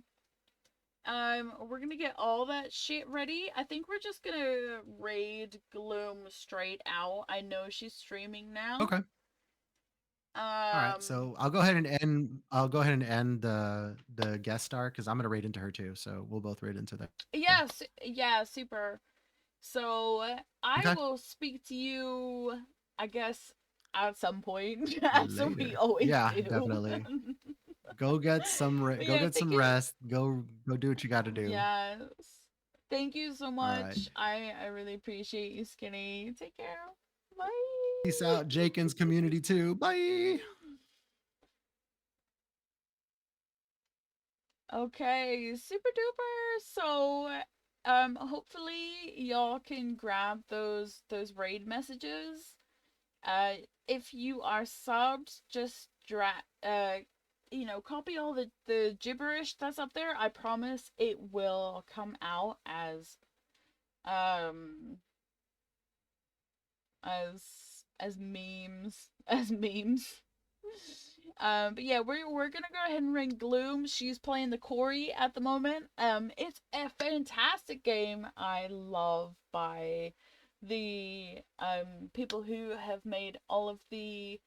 we're gonna get all that shit ready. I think we're just gonna raid Gloom straight out. I know she's streaming now. Okay. All right. So I'll go ahead and end the guest star because I'm gonna raid into her too. So we'll both raid into that. Yes, yeah, super. So I Okay. will speak to you, I guess, at some point, as we Later. always Yeah, do. definitely. Go get some But go yeah, get some thank you. rest. Go do what you got to do. Yes. Thank you so All much. right. I really appreciate you, Skinny. Take care. Bye. Peace out, Jaken's community too. Bye. Okay, super duper. So, hopefully y'all can grab those raid messages. If you are subbed, just copy all the gibberish that's up there. I promise it will come out um as memes as memes. But yeah, we're gonna go ahead and ring Gloom. She's playing the Corey at the moment. It's a fantastic game. I love by the people who have made all of the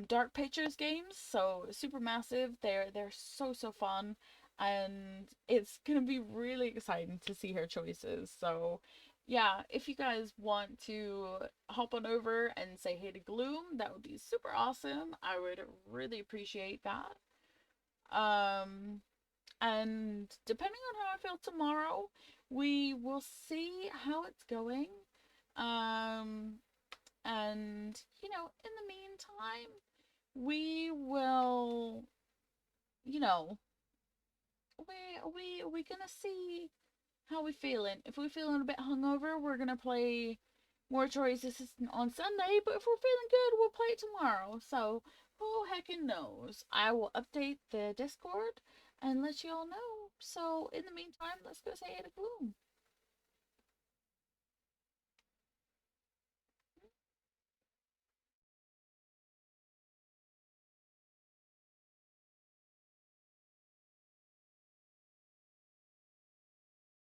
Dark Pictures games. So Supermassive. They're so fun, and it's gonna be really exciting to see her choices. So yeah, if you guys want to hop on over and say hey to Gloom, that would be super awesome. I would really appreciate that. And depending on how I feel tomorrow, we will see how it's going. Um, and in the meantime, we will, you know, we gonna see how we feeling. If we're feeling a bit hungover, we're gonna play more Choice Assistant on Sunday. But if we're feeling good, we'll play it tomorrow. So who heckin' knows? I will update the Discord and let you all know. So in the meantime, let's go say hey to Gloom.